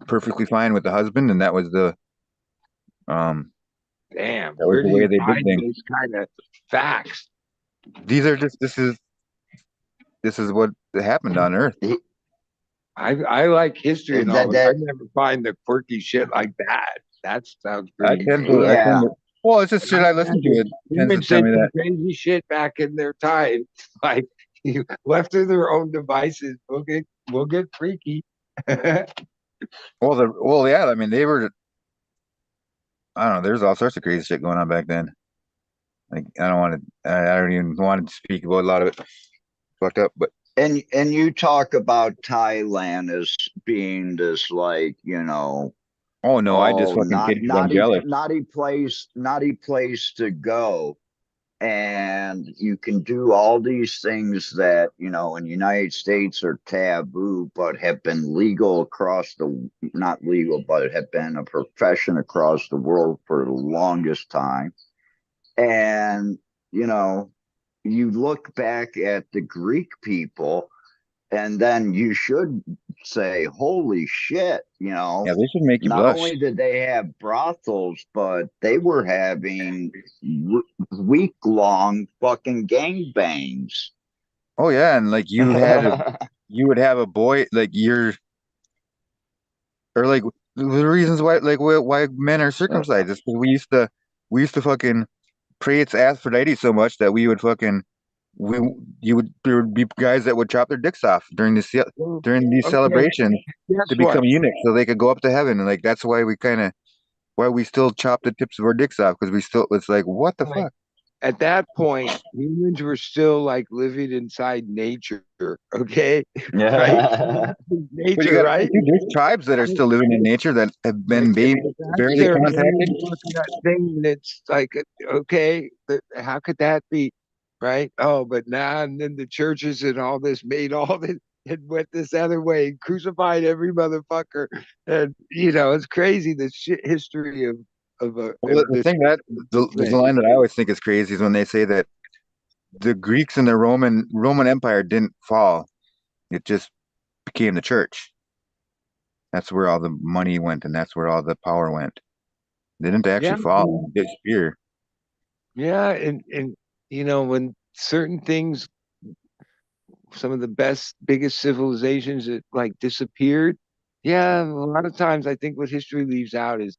Speaker 7: perfectly fine with the husband, and um
Speaker 6: Damn,
Speaker 7: that was
Speaker 6: where
Speaker 7: the
Speaker 6: do
Speaker 7: way
Speaker 6: you
Speaker 7: they did
Speaker 6: find
Speaker 7: things.
Speaker 6: these kind of facts?
Speaker 7: These are just this is what happened on Earth.
Speaker 6: I like history and all, but I
Speaker 5: that
Speaker 6: never find the quirky shit like that. That sounds
Speaker 7: I
Speaker 6: pretty.
Speaker 7: tend to I
Speaker 5: yeah.
Speaker 7: tend to well, it's just shit I listen to. It tends to
Speaker 6: Humans
Speaker 7: tell
Speaker 6: said
Speaker 7: me
Speaker 6: some
Speaker 7: that.
Speaker 6: crazy shit back in their time. Like, you left to their own devices, we'll get freaky.
Speaker 7: Well, yeah, I mean they were, I don't know, there's all sorts of crazy shit going on back then. Like I don't even want to speak about a lot of it. Fucked up, but
Speaker 5: And you talk about Thailand as being this, like,
Speaker 7: oh no, I just
Speaker 5: oh,
Speaker 7: fucking kid because I'm jealous.
Speaker 5: naughty place to go. and you can do all these things that, in the United States are taboo, but have been legal across not legal, but have been a profession across the world for the longest time. And, you look back at the Greek people, and then you should say, holy shit,
Speaker 7: Yeah, they should make you
Speaker 5: not
Speaker 7: blush.
Speaker 5: only did they have brothels, but they were having week-long fucking gangbangs.
Speaker 7: Oh yeah, and like you would have a boy like or like the reasons why why men are circumcised is because we used to fucking pray its Aphrodite so much that we would fucking we there would be guys that would chop their dicks off
Speaker 6: Well,
Speaker 7: during these
Speaker 6: okay,
Speaker 7: celebrations
Speaker 6: guess
Speaker 7: to
Speaker 6: what?
Speaker 7: become eunuchs so they could go up to heaven, and like that's why we still chop the tips of our dicks off, because it's like, what the
Speaker 6: Like
Speaker 7: fuck.
Speaker 6: at that point, humans were still like living inside nature. Okay, right?
Speaker 5: Yeah.
Speaker 7: But you
Speaker 6: Nature,
Speaker 7: got to
Speaker 6: right?
Speaker 7: think too, there's tribes that are still living in nature that have been
Speaker 6: If that's
Speaker 7: barely
Speaker 6: their
Speaker 7: contacted.
Speaker 6: main fucking thing, it's like, okay, how could that be, right? Oh, but now and then the churches and all this made all this and went this other way, crucified every motherfucker, and it's crazy the shit history
Speaker 7: Well,
Speaker 6: of
Speaker 7: the
Speaker 6: this
Speaker 7: thing that the
Speaker 6: thing.
Speaker 7: line that I always think is crazy is when they say that the Greeks and the Roman Empire didn't fall; it just became the church. That's where all the money went, and that's where all the power went. They didn't
Speaker 6: Yeah,
Speaker 7: actually fall and disappear.
Speaker 6: yeah, and when certain things, some of the best, biggest civilizations that like disappeared. Yeah, a lot of times I think what history leaves out is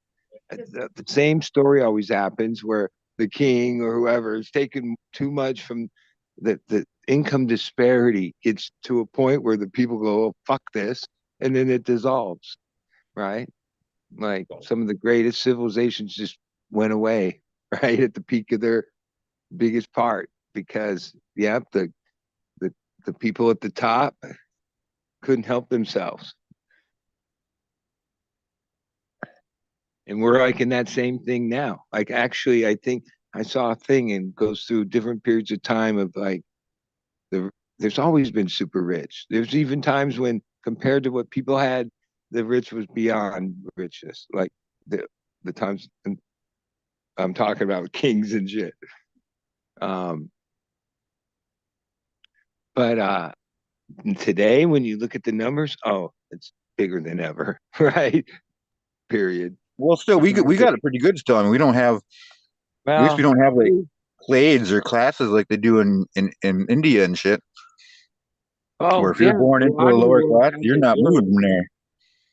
Speaker 6: the same story always happens where the king or whoever is taking too much from the income disparity gets to a point where the people go, oh, fuck this, and then it dissolves, right? Like some of the greatest civilizations just went away, right, at the peak of their biggest part because, yeah, the, the people at the top couldn't help themselves. And we're like in that same thing now. Like, actually, I think I saw a thing and goes through different periods of time of like there's always been super rich. There's even times when compared to what people had, the rich was beyond richness. Like the times I'm talking about kings and shit. Um, but today, when you look at the numbers, oh, it's bigger than ever, right? Period.
Speaker 7: Well, still, we got it pretty good still. I mean, at least we
Speaker 6: Well,
Speaker 7: don't have like clades or classes like they do in India and shit, where
Speaker 6: oh
Speaker 7: if
Speaker 6: yeah,
Speaker 7: you're born
Speaker 6: a
Speaker 7: into
Speaker 6: lot
Speaker 7: a
Speaker 6: of the
Speaker 7: lower
Speaker 6: world
Speaker 7: class,
Speaker 6: has
Speaker 7: you're
Speaker 6: it
Speaker 7: not
Speaker 6: worse.
Speaker 7: moving from there.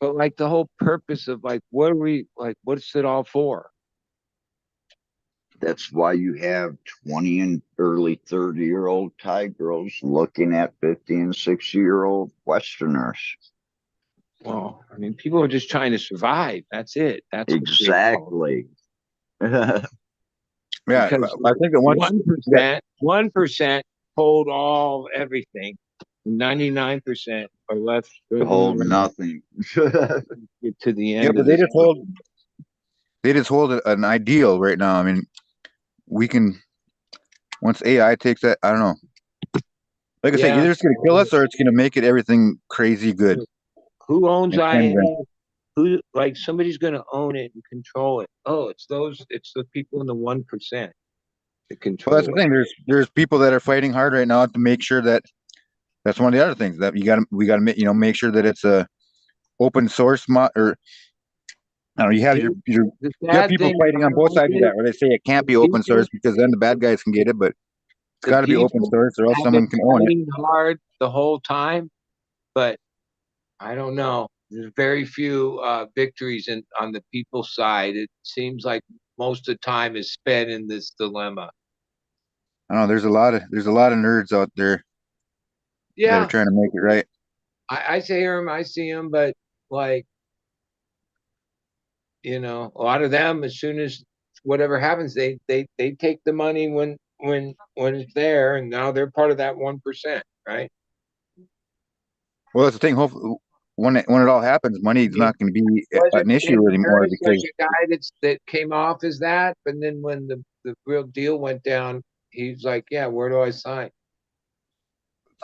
Speaker 6: But like the whole purpose of like, what are we like? What's it all for?
Speaker 5: That's why you have 20 and early 30-year-old Thai girls looking at 50 and 60-year-old Westerners.
Speaker 6: Well, I mean, people are just trying to survive. That's it. That's what they call
Speaker 5: Exactly.
Speaker 6: it.
Speaker 7: Yeah,
Speaker 6: Because
Speaker 7: I think that once that
Speaker 6: 1% hold all everything. 99% are left
Speaker 5: Hold
Speaker 6: around
Speaker 5: nothing.
Speaker 6: get to the
Speaker 7: yeah,
Speaker 6: end
Speaker 7: but
Speaker 6: of this.
Speaker 7: they just hold an ideal right now. I mean, we can once AI takes that, I don't know. Like I say,
Speaker 6: Yeah.
Speaker 7: either it's gonna kill us or it's gonna make it everything crazy good.
Speaker 6: Who owns
Speaker 7: And, and
Speaker 6: IA? Who like somebody's going to own it and control it? Oh, it's those. It's the people in the 1% that
Speaker 7: well, that's the
Speaker 6: control it.
Speaker 7: thing. There's people that are fighting hard right now to make sure that that's one of the other things that we got to make sure that it's a open source or I don't know,
Speaker 6: The
Speaker 7: you have
Speaker 6: sad
Speaker 7: people
Speaker 6: thing
Speaker 7: fighting on both
Speaker 6: about
Speaker 7: sides of
Speaker 6: it,
Speaker 7: that where they say it can't
Speaker 6: the
Speaker 7: be open source
Speaker 6: people,
Speaker 7: because then the bad guys can get it, but it's
Speaker 6: the
Speaker 7: got to be open
Speaker 6: people
Speaker 7: source or else
Speaker 6: have been
Speaker 7: someone can own it.
Speaker 6: fighting hard the whole time, but I don't know. There's very few victories on the people's side. It seems like most of the time is spent in this dilemma.
Speaker 7: I don't know. There's a lot of nerds out there that are
Speaker 6: Yeah,
Speaker 7: trying to make it right.
Speaker 6: I hear them, I see them, but like a lot of them, as soon as whatever happens, they take the money when it's there, and now they're part of that 1%, right?
Speaker 7: Well, that's the thing. Hopefully, when it all happens, money is not going to be an issue
Speaker 6: David
Speaker 7: anymore
Speaker 6: Harris like
Speaker 7: because
Speaker 6: a guy that came off as that, but then when the real deal went down, he's like, yeah, where do I sign?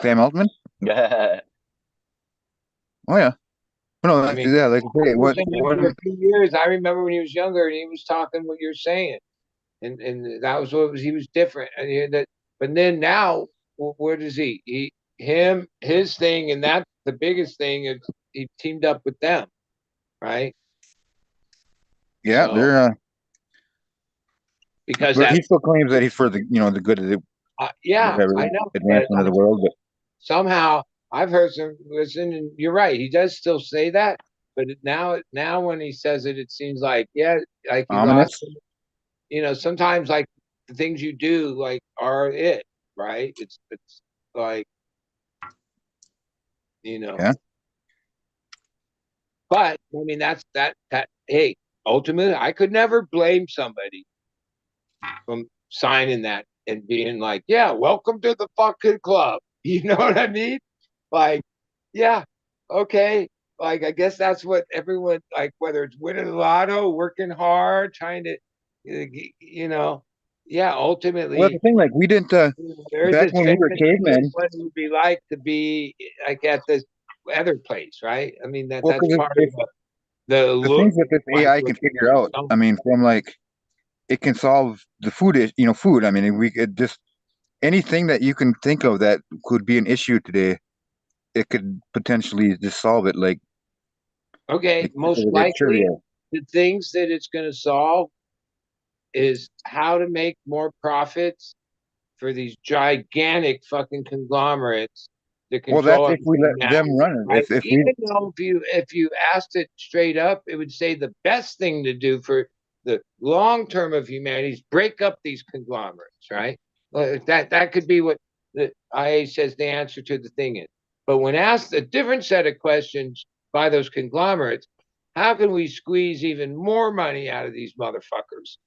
Speaker 7: Sam Altman?
Speaker 5: Yeah.
Speaker 7: Oh yeah. No,
Speaker 6: I mean,
Speaker 7: yeah, like I say,
Speaker 6: I've
Speaker 7: what
Speaker 6: listened to him for a few years. I remember when he was younger and he was talking what you're saying, and that was what it was. He was different, and but then now, where does his thing, and that's the biggest thing is he teamed up with them, right?
Speaker 7: yeah,
Speaker 6: So
Speaker 7: they're
Speaker 6: because
Speaker 7: but
Speaker 6: that,
Speaker 7: he still claims that he's for the good of the
Speaker 6: yeah,
Speaker 7: whatever
Speaker 6: I know, but
Speaker 7: advancement of the world, but
Speaker 6: somehow I've heard some listen, and you're right. He does still say that, but now when he says it, it seems like yeah, like he lost.
Speaker 7: ominous.
Speaker 6: Sometimes like the things you do like are it, right? It's like you know,
Speaker 7: Yeah.
Speaker 6: but I mean that. Hey, ultimately, I could never blame somebody from signing that and being like, yeah, welcome to the fucking club. You know what I mean? Like, yeah, okay. Like, I guess that's what everyone like, whether it's winning the lotto, working hard, trying to, yeah.
Speaker 7: Well, the
Speaker 6: Ultimately,
Speaker 7: thing, like we didn't
Speaker 6: there's
Speaker 7: back
Speaker 6: this
Speaker 7: when we were
Speaker 6: fantasy of
Speaker 7: cavemen.
Speaker 6: what it would be like to be like at this other place, right? I mean
Speaker 7: Well,
Speaker 6: that's
Speaker 7: because
Speaker 6: part
Speaker 7: if
Speaker 6: of the
Speaker 7: the
Speaker 6: look.
Speaker 7: things that this
Speaker 6: Like,
Speaker 7: AI can figure out, I mean, from like it can solve the food. I mean, we could just anything that you can think of that could be an issue today, it could potentially just solve it.
Speaker 6: okay,
Speaker 7: Like
Speaker 6: most
Speaker 7: it's
Speaker 6: likely
Speaker 7: trivial.
Speaker 6: the things that it's going to solve is how to make more profits for these gigantic fucking conglomerates that
Speaker 7: Well, that's
Speaker 6: control
Speaker 7: if we
Speaker 6: everything
Speaker 7: let
Speaker 6: now.
Speaker 7: them run it.
Speaker 6: Right?
Speaker 7: If we
Speaker 6: Even though if you asked it straight up, it would say the best thing to do for the long term of humanity is break up these conglomerates, right? That could be what the IA says the answer to the thing is. But when asked a different set of questions by those conglomerates, how can we squeeze even more money out of these motherfuckers?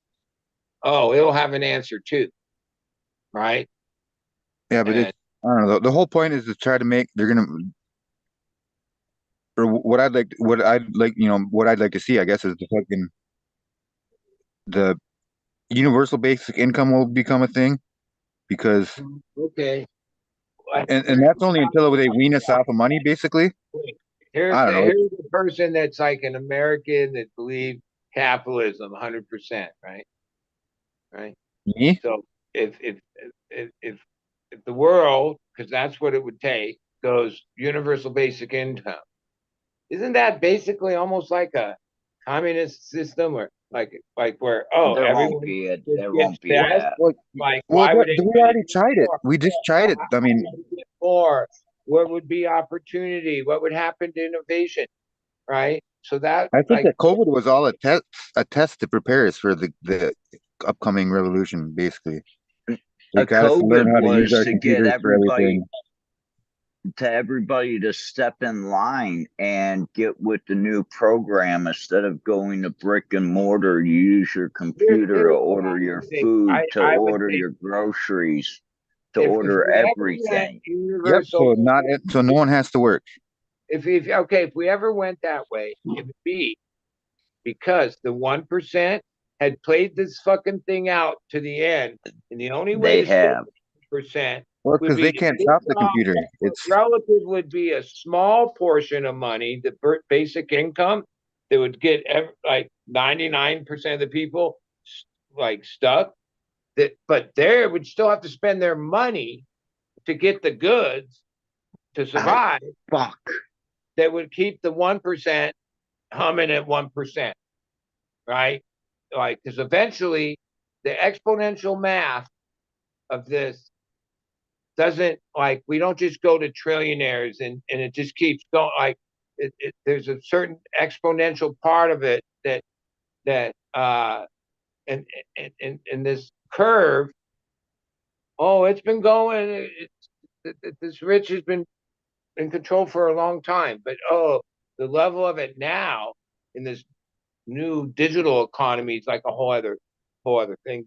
Speaker 6: Oh, it'll have an answer too, right?
Speaker 7: yeah, but
Speaker 6: And
Speaker 7: it's I don't know. The whole point is to try to make they're gonna or what I'd like to see, I guess, is the universal basic income will become a thing because
Speaker 6: okay,
Speaker 7: and that's only until they wean us off of money, basically.
Speaker 6: here's
Speaker 7: I don't
Speaker 6: the
Speaker 7: know.
Speaker 6: here's the person that's like an American that believes capitalism 100%, right? Right.
Speaker 7: Me?
Speaker 6: So if if if the world, because that's what it would take, goes universal basic income, isn't that basically almost like a communist system, or like where
Speaker 5: There won't
Speaker 6: everyone
Speaker 5: be a
Speaker 6: just
Speaker 5: there
Speaker 6: gets
Speaker 5: won't be
Speaker 6: fed?
Speaker 5: that.
Speaker 7: Well,
Speaker 6: Like,
Speaker 7: well,
Speaker 6: why would
Speaker 7: we
Speaker 6: anybody
Speaker 7: already
Speaker 6: get
Speaker 7: tried it.
Speaker 6: more?
Speaker 7: We just tried it. I mean,
Speaker 6: Get more? What would be opportunity? What would happen to innovation? Right? So that
Speaker 7: I think
Speaker 6: like
Speaker 7: that COVID was all a test to prepare us for the upcoming revolution. Basically, they
Speaker 5: A
Speaker 7: got us to learn
Speaker 5: COVID
Speaker 7: how to use
Speaker 5: was
Speaker 7: our
Speaker 5: to get
Speaker 7: computers for everything.
Speaker 5: everybody to step in line and get with the new program instead of going to brick and mortar. You use your computer to
Speaker 6: here's what I
Speaker 5: order your
Speaker 6: would think.
Speaker 5: food,
Speaker 6: I
Speaker 5: to
Speaker 6: I would
Speaker 5: order
Speaker 6: think
Speaker 5: your groceries, to
Speaker 6: if
Speaker 5: order
Speaker 6: we ever went
Speaker 5: everything.
Speaker 7: Yep.
Speaker 6: universal,
Speaker 7: So no one has to work.
Speaker 6: if we ever went that way, it would be because the 1% had played this fucking thing out to the end, and the only way
Speaker 5: They
Speaker 6: to stay
Speaker 5: have.
Speaker 6: 1%
Speaker 7: Well,
Speaker 6: would
Speaker 7: because
Speaker 6: be
Speaker 7: they
Speaker 6: to
Speaker 7: can't
Speaker 6: give
Speaker 7: stop the computer.
Speaker 6: what
Speaker 7: It's
Speaker 6: relative would be a small portion of money, the basic income, that would get like 99% of the people like stuck. But they would still have to spend their money to get the goods to
Speaker 5: Oh,
Speaker 6: survive.
Speaker 5: fuck.
Speaker 6: That would keep the 1% humming at 1%, right? Like, because eventually the exponential math of this doesn't, like, we don't just go to trillionaires and it just keeps going. Like, there's a certain exponential part of it that and this curve. Oh, it's been going. This rich has been in control for a long time, but the level of it now in this new digital economy is like a whole other thing.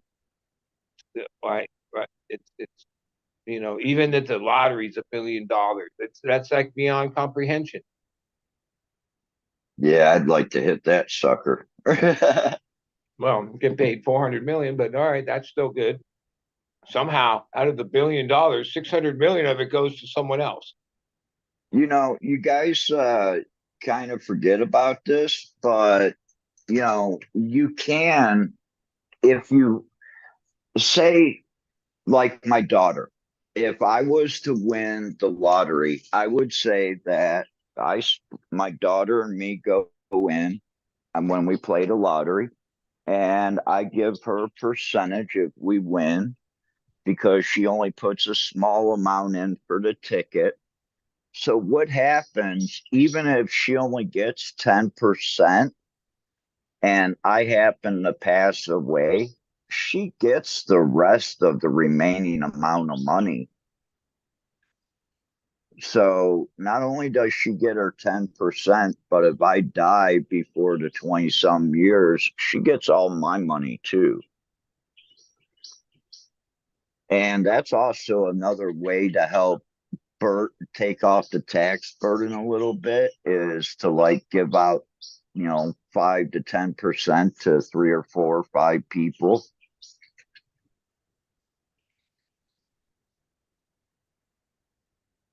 Speaker 6: Right, right. It's even that the lottery's $1 billion. That's like beyond comprehension.
Speaker 5: Yeah, I'd like to hit that sucker.
Speaker 6: Well, get paid 400 million, but all right, that's still good. somehow out of the $1 billion, 600 million of it goes to someone else.
Speaker 5: You know, you guys kind of forget about this, but you know, you can, if you say, like my daughter, if I was to win the lottery, I would say that my daughter and me go in, and when we play the lottery, and I give her a percentage if we win because she only puts a small amount in for the ticket. So what happens, even if she only gets 10% and I happen to pass away, she gets the rest of the remaining amount of money. So not only does she get her 10%, but if I die before the 20 some years, she gets all my money too. And that's also another way to help take off the tax burden a little bit, is to like give out, you know, 5 to 10% to 3 or 4 or 5 people.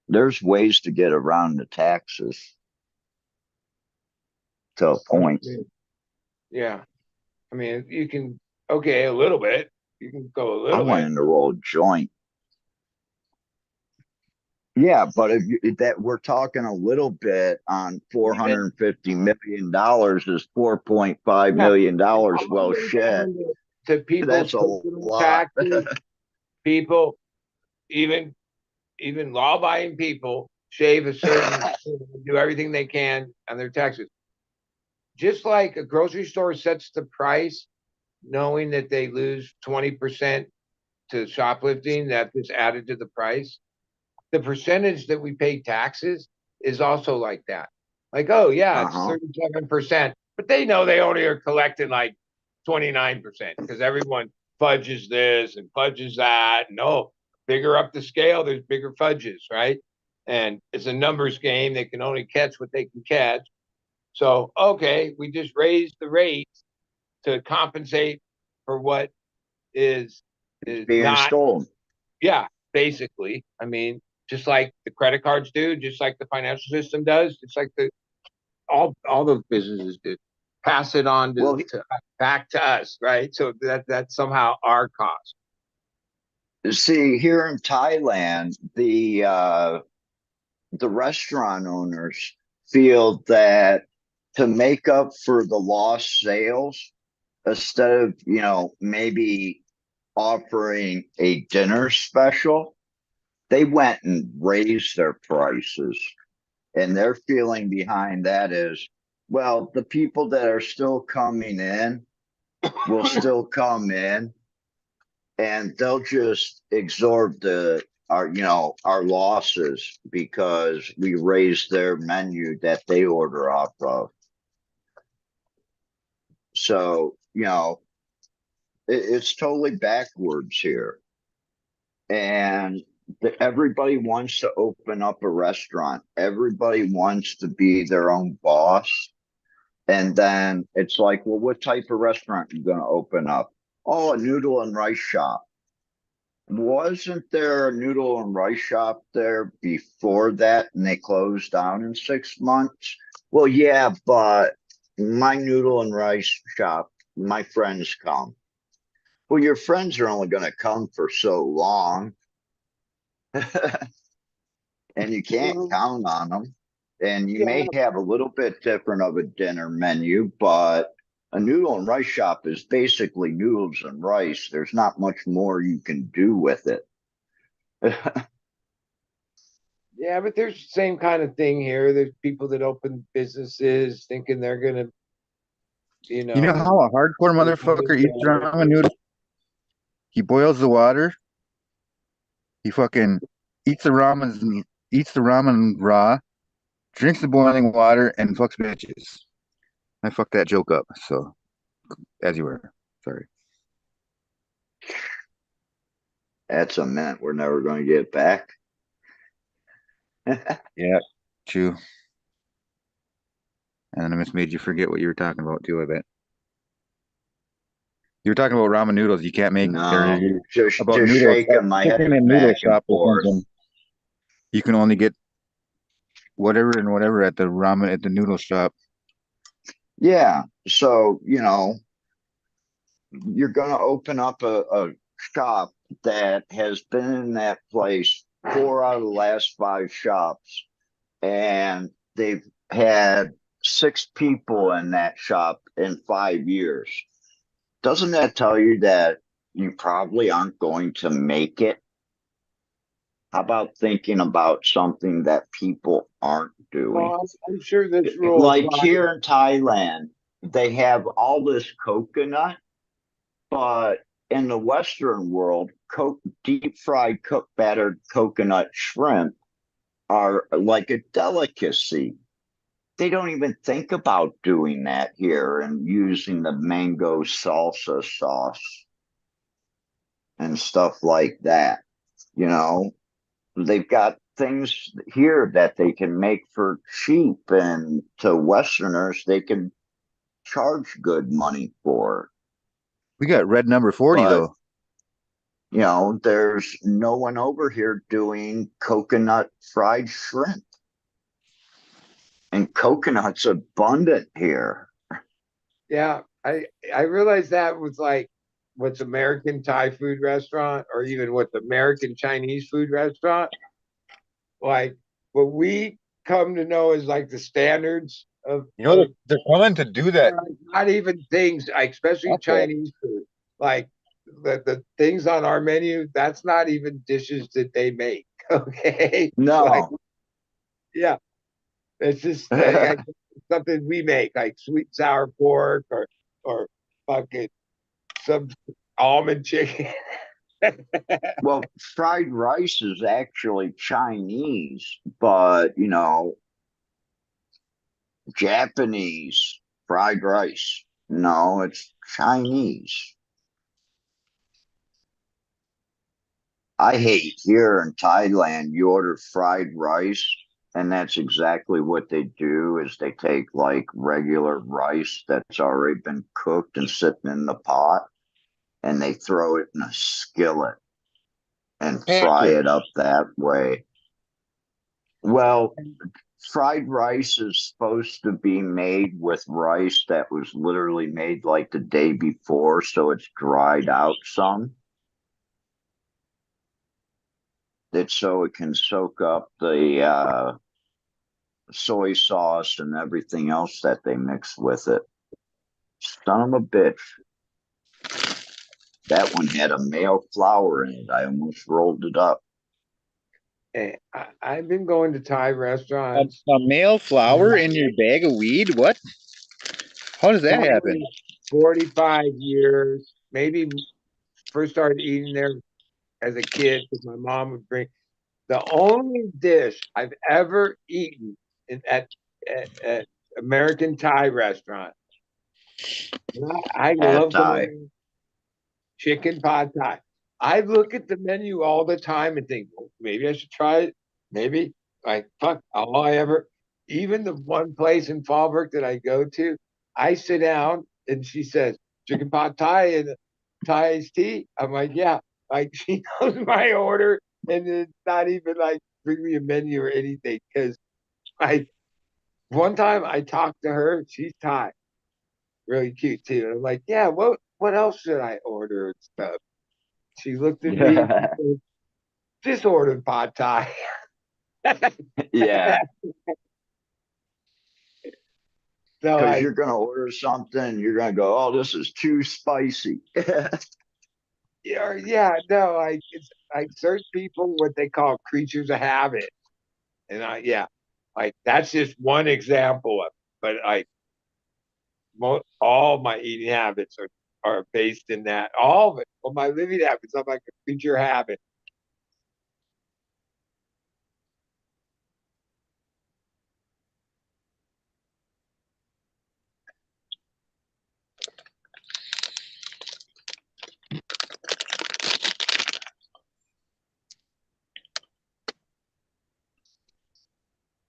Speaker 5: There's ways to get around the taxes to a point.
Speaker 6: Yeah. I mean, you can, okay, a little bit. You can go a
Speaker 5: I
Speaker 6: little
Speaker 5: went
Speaker 6: bit.
Speaker 5: in the roll joint. Yeah, but if that we're talking a little bit on $450 million is $4.5 million. Well, shit,
Speaker 6: To people's
Speaker 5: that's a
Speaker 6: personal
Speaker 5: lot.
Speaker 6: taxes, people, even law-abiding people shave a certain, do everything they can on their taxes. Just like a grocery store sets the price, knowing that they lose 20% to shoplifting, that is added to the price. The percentage that we pay taxes is also like that. Like, oh yeah, it's 37%, but they know they only are collecting like 29% because everyone fudges this and fudges that. No, bigger up the scale, there's bigger fudges, right? And it's a numbers game. They can only catch what they can catch. So, okay, we just raised the rates to compensate for what is
Speaker 5: Being
Speaker 6: not.
Speaker 5: stolen.
Speaker 6: Yeah, basically. I mean, just like the credit cards do, just like the financial system does, just like all those businesses do. Pass it on to back to us, right? So that's somehow our cost.
Speaker 5: See, here in Thailand, the restaurant owners feel that to make up for the lost sales, instead of, you know, maybe offering a dinner special, they went and raised their prices. And their feeling behind that is, well, the people that are still coming in will still come in, and they'll just absorb our losses because we raised their menu that they order off of. So, you know, it's totally backwards here. And everybody wants to open up a restaurant. Everybody wants to be their own boss. And then it's like, well, what type of restaurant are you going to open up? Oh, a noodle and rice shop. Wasn't there a noodle and rice shop there before that and they closed down in 6 months? Well, yeah, but my noodle and rice shop, my friends come. Well, your friends are only going to come for so long. And you can't count on them. And you may have a little bit different of a dinner menu, but a noodle and rice shop is basically noodles and rice. There's not much more you can do with it.
Speaker 6: Yeah, but there's the same kind of thing here. There's people that open businesses thinking they're gonna,
Speaker 4: You know how a hardcore motherfucker eats ramen noodles? He boils the water. He fucking eats the ramen raw, drinks the boiling water, and fucks bitches. I fucked that joke up. So, as you were, sorry.
Speaker 5: That's a mint we're never going to get back.
Speaker 4: Yeah, true. And then I just made you forget what you were talking about too, I bet.
Speaker 7: You're talking about ramen noodles. You can't make
Speaker 5: No, just
Speaker 7: about
Speaker 5: just
Speaker 7: noodles,
Speaker 5: shaking my head
Speaker 7: chicken and noodle
Speaker 5: back and
Speaker 7: shop or
Speaker 5: forth.
Speaker 7: something. You can only get whatever and whatever at the ramen at the noodle shop.
Speaker 5: Yeah. So, you're going to open up a shop that has been in that place 4 out of the last 5 shops, and they've had 6 people in that shop in 5 years. Doesn't that tell you that you probably aren't going to make it? How about thinking about something that people aren't doing?
Speaker 6: Well, I'm sure this rule
Speaker 5: Like
Speaker 6: applies.
Speaker 5: here in Thailand, they have all this coconut, but in the Western world, deep fried cooked battered coconut shrimp are like a delicacy. They don't even think about doing that here and using the mango salsa sauce and stuff like that. You know, they've got things here that they can make for cheap, and to Westerners, they can charge good money for.
Speaker 7: We got red number 40
Speaker 5: But
Speaker 7: though.
Speaker 5: there's no one over here doing coconut fried shrimp. And coconut's abundant here.
Speaker 6: Yeah, I realized that was like what's American Thai food restaurant, or even what's American Chinese food restaurant. Like what we come to know as like the standards of,
Speaker 4: They're coming to do that.
Speaker 6: not even things like, especially
Speaker 4: Okay.
Speaker 6: Chinese food, like the things on our menu, that's not even dishes that they make. Okay. Like,
Speaker 5: No.
Speaker 6: yeah, it's just like something we make, like sweet and sour pork, or fucking some almond chicken.
Speaker 5: Well, fried rice is actually Chinese, but Japanese fried rice. No, it's Chinese. I hate here in Thailand, you order fried rice, and that's exactly what they do is they take like regular rice that's already been cooked and sitting in the pot, and they throw it in a skillet and fry it up that way. Well, fried rice is supposed to be made with rice that was literally made like the day before, so it's dried out some. It's so it can soak up the soy sauce and everything else that they mix with it. Son of a bitch. That one had a male flower in it. I almost rolled it up.
Speaker 6: Hey, I've been going to Thai restaurants
Speaker 7: A male flower in your bag of weed? What? How does that happen?
Speaker 6: 45 years, maybe. First started eating there as a kid because my mom would bring. The only dish I've ever eaten at American Thai restaurant. I love
Speaker 5: Thai.
Speaker 6: the chicken pad Thai. I look at the menu all the time and think, well, maybe I should try it. Maybe, like, fuck, all I ever, even the one place in Fallbrook that I go to, I sit down and she says, chicken pot Thai and Thai iced tea. I'm like, yeah, like she knows my order, and it's not even like bring me a menu or anything. Because I, one time I talked to her, she's Thai, really cute too. And I'm like, yeah, what else should I order and stuff? She looked at me,
Speaker 5: Yeah.
Speaker 6: just ordered pad Thai.
Speaker 5: Yeah.
Speaker 6: So
Speaker 5: Because you're going to order something, you're going to go, oh, this is too spicy.
Speaker 6: yeah, no, it's like certain people, what they call creatures of habit. And yeah, like that's just one example of it. But all my eating habits are based in that. All of it. Well, my living habits, I'm like a creature habit.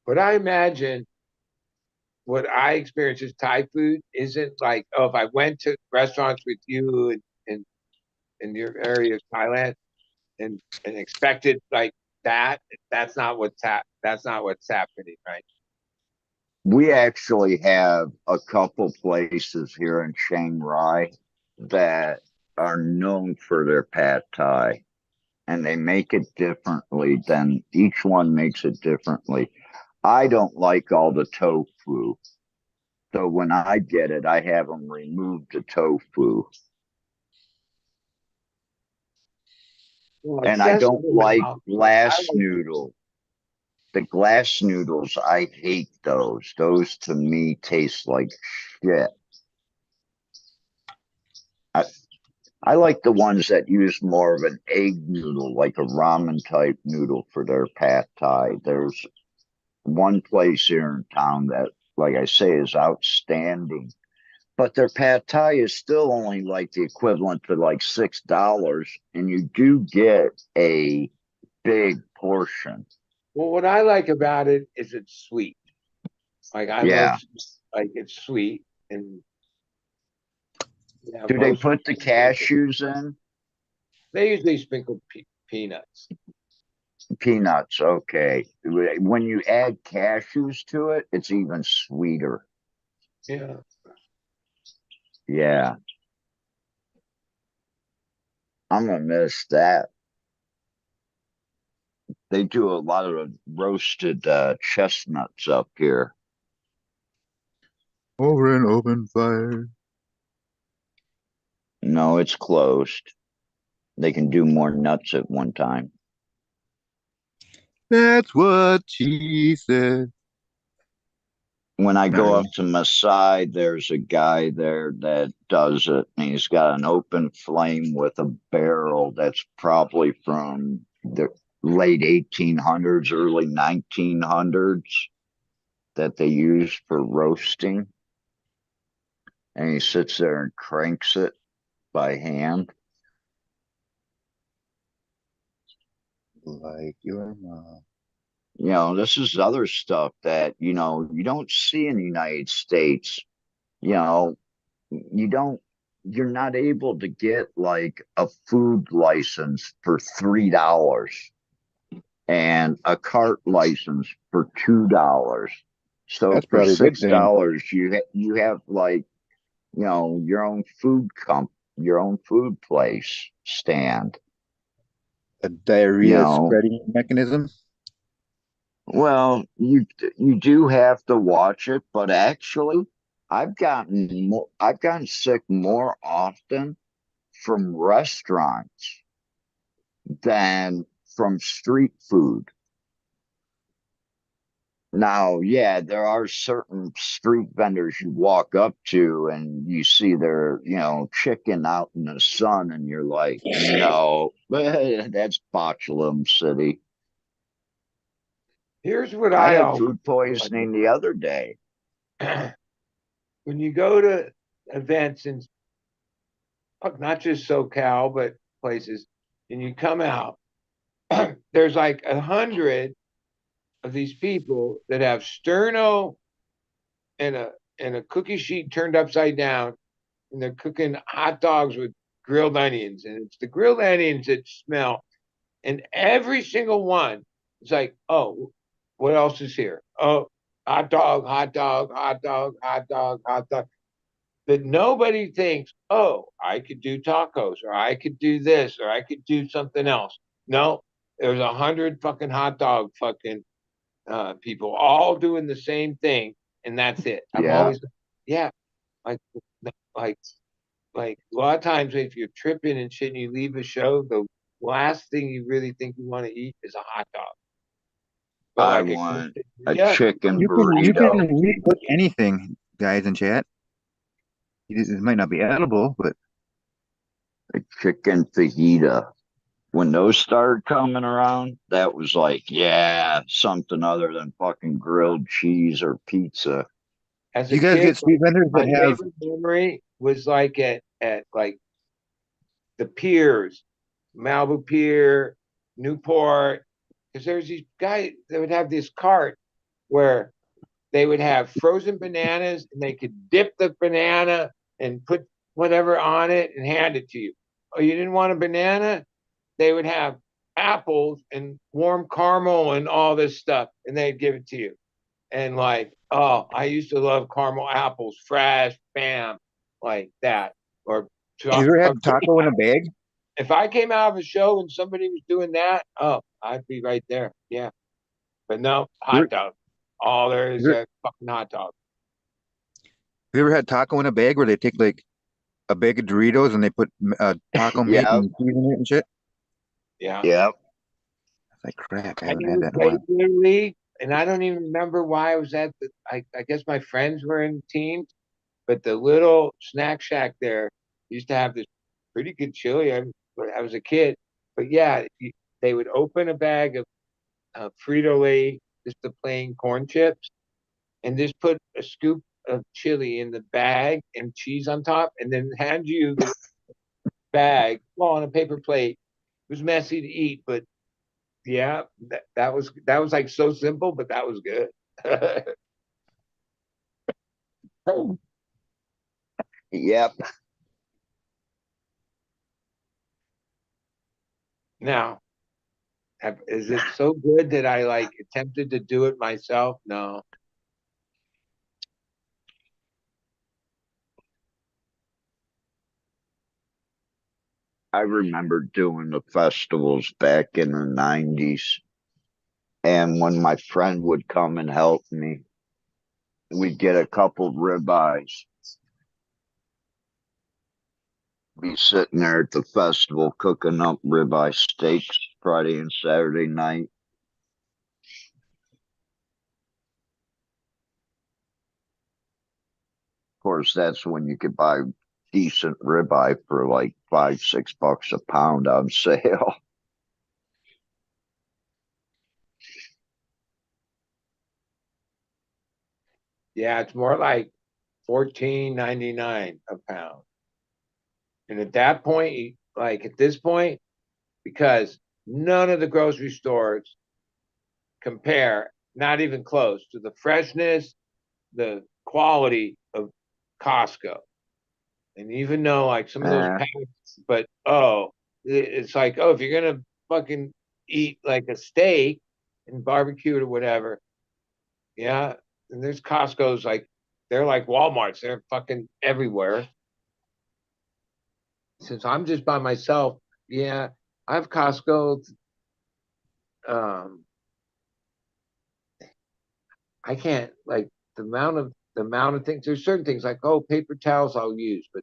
Speaker 6: But I imagine what I experience as Thai food isn't like, oh, if I went to restaurants with you in your area of Thailand and expected like that, that's not what's happening, right?
Speaker 5: We actually have a couple places here in Chiang Rai that are known for their pad thai, and they make it differently. Then each one makes it differently. I don't like all the tofu, so when I get it, I have them remove the tofu,
Speaker 6: Well,
Speaker 5: and I don't
Speaker 6: accessible
Speaker 5: like
Speaker 6: now, but I
Speaker 5: glass
Speaker 6: like
Speaker 5: noodle. The glass noodles, I hate those. Those to me taste like shit. I, I like the ones that use more of an egg noodle, like a ramen type noodle for their pad thai. There's one place here in town that, like I say, is outstanding. But their pad thai is still only like the equivalent to like $6, and you do get a big portion.
Speaker 6: well, what I like about it is it's sweet. Like I love
Speaker 5: Yeah.
Speaker 6: like it's sweet and yeah,
Speaker 5: Do they
Speaker 6: most
Speaker 5: put the cashews in?
Speaker 6: they usually sprinkle peanuts.
Speaker 5: Peanuts, okay. When you add cashews to it, it's even sweeter.
Speaker 6: Yeah.
Speaker 5: Yeah, I'm gonna miss that. They do a lot of roasted chestnuts up here.
Speaker 7: Over an open fire.
Speaker 5: No, it's closed. They can do more nuts at one time.
Speaker 7: That's what she said.
Speaker 5: When I
Speaker 7: Not
Speaker 5: go up
Speaker 7: really.
Speaker 5: to Maasai, there's a guy there that does it, and he's got an open flame with a barrel that's probably from the late 1800s, early 1900s that they use for roasting. And he sits there and cranks it by hand.
Speaker 7: Like your mom.
Speaker 5: This is other stuff that, you don't see in the United States. You know, you don't, you're not able to get like a food license for $3 and a cart license for $2. So
Speaker 7: That's
Speaker 5: for
Speaker 7: probably a good thing.
Speaker 5: $6, you have like, your own your own food place stand.
Speaker 7: A
Speaker 5: You
Speaker 7: diarrhea
Speaker 5: know,
Speaker 7: spreading mechanism.
Speaker 5: well, you do have to watch it, but actually, I've gotten sick more often from restaurants than from street food. Now, yeah, there are certain street vendors you walk up to and you see their, chicken out in the sun, and you're like, no, that's Botulum City.
Speaker 6: Here's what
Speaker 5: I
Speaker 6: I
Speaker 5: had
Speaker 6: always
Speaker 5: food poisoning the other day.
Speaker 6: when you go to events in not just SoCal, but places, and you come out, there's like 100 of these people that have sterno and a cookie sheet turned upside down, and they're cooking hot dogs with grilled onions, and it's the grilled onions that smell, and every single one is like, oh, what else is here? Oh, hot dog, hot dog, hot dog, hot dog, hot dog. But nobody thinks, oh, I could do tacos, or I could do this, or I could do something else. No, there's 100 fucking hot dog fucking people all doing the same thing, and that's it. I'm
Speaker 5: Yeah,
Speaker 6: always, yeah, like, like, like a lot of times if you're tripping and shit, and you leave a show, the last thing you really think you want to eat is a hot dog. But
Speaker 5: I
Speaker 6: like a
Speaker 5: want a
Speaker 6: yeah,
Speaker 5: chicken
Speaker 4: You can
Speaker 5: burrito.
Speaker 4: recook anything, guys in chat. It might not be edible, but
Speaker 5: A chicken fajita. When those started coming around, that was like, yeah, something other than fucking grilled cheese or pizza.
Speaker 6: as
Speaker 4: do
Speaker 6: a
Speaker 4: you guys
Speaker 6: kid,
Speaker 4: get street vendors
Speaker 6: my
Speaker 4: that have?
Speaker 6: favorite memory was like at like the piers, Malibu Pier, Newport, because there's these guys that would have this cart where they would have frozen bananas, and they could dip the banana and put whatever on it and hand it to you. Oh, you didn't want a banana? They would have apples and warm caramel and all this stuff, and they'd give it to you. And like, oh, I used to love caramel apples, fresh, bam, like that. Or,
Speaker 7: You ever had taco in a bag?
Speaker 6: if I came out of a show and somebody was doing that, oh, I'd be right there. Yeah. But no, hot dog. All there is
Speaker 7: You ever,
Speaker 6: a fucking hot dog.
Speaker 7: you ever had taco in a bag where they take like a bag of Doritos and they put taco meat
Speaker 5: Yeah,
Speaker 7: and cheese in it and shit?
Speaker 6: Yeah.
Speaker 5: yeah.
Speaker 7: It's like crap. I
Speaker 6: I
Speaker 7: haven't had
Speaker 6: used
Speaker 7: that in a while.
Speaker 6: regularly, and I don't even remember why I was at the. I guess my friends were in teams, but the little snack shack there used to have this pretty good chili. I was a kid, but yeah, they would open a bag of Frito-Lay, just the plain corn chips, and just put a scoop of chili in the bag and cheese on top, and then hand you the bag, well, on a paper plate. It was messy to eat, but yeah, that was like so simple, but that was good.
Speaker 5: Yep.
Speaker 6: Now, is it so good that I like attempted to do it myself? No.
Speaker 5: I remember doing the festivals back in the 90s. And when my friend would come and help me, we'd get a couple ribeyes. Be sitting there at the festival cooking up ribeye steaks Friday and Saturday night. Of course, that's when you could buy decent ribeye for like $5, $6 a pound on sale.
Speaker 6: Yeah, it's more like $14.99 a pound. And at that point, like at this point, because none of the grocery stores compare, not even close to the freshness, the quality of Costco. And even though like some of those
Speaker 5: Eh,
Speaker 6: packs, but oh, it's like, oh, if you're gonna fucking eat like a steak and barbecue or whatever, yeah. And there's Costco's like they're like Walmart's, they're fucking everywhere. Since I'm just by myself, yeah, I have Costco. Um, I can't like the amount of things. There's certain things like oh, paper towels I'll use, but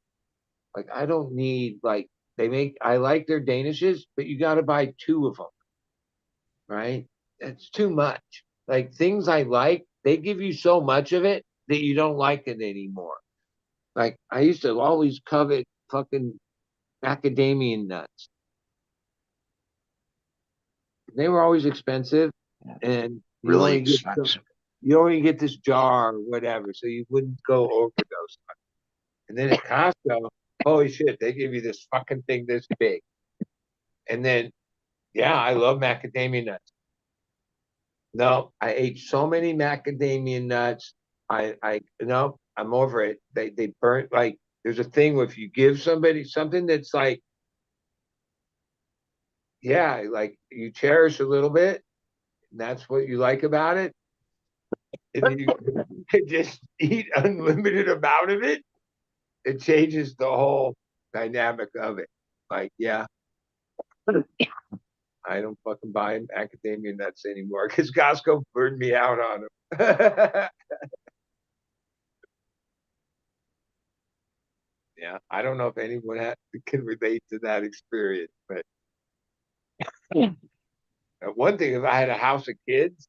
Speaker 6: like I don't need like they make. I like their Danishes, but you got to buy two of them, right? It's too much. Like things I like, they give you so much of it that you don't like it anymore. Like I used to always covet fucking macadamia nuts. They were always expensive, and
Speaker 5: really expensive.
Speaker 6: you only get this jar or whatever, so you wouldn't go overdose. And then at Costco, holy shit, they give you this fucking thing this big. And then, yeah, I love macadamia nuts. No, I ate so many macadamia nuts. No, I'm over it. They burnt like there's a thing where if you give somebody something that's like, yeah, like you cherish a little bit, and that's what you like about it, and you can just eat unlimited amount of it, it changes the whole dynamic of it. Like, yeah, I don't fucking buy macadamia nuts anymore because Costco burned me out on them. Yeah, I don't know if anyone can relate to that experience, but one thing, if I had a house of kids,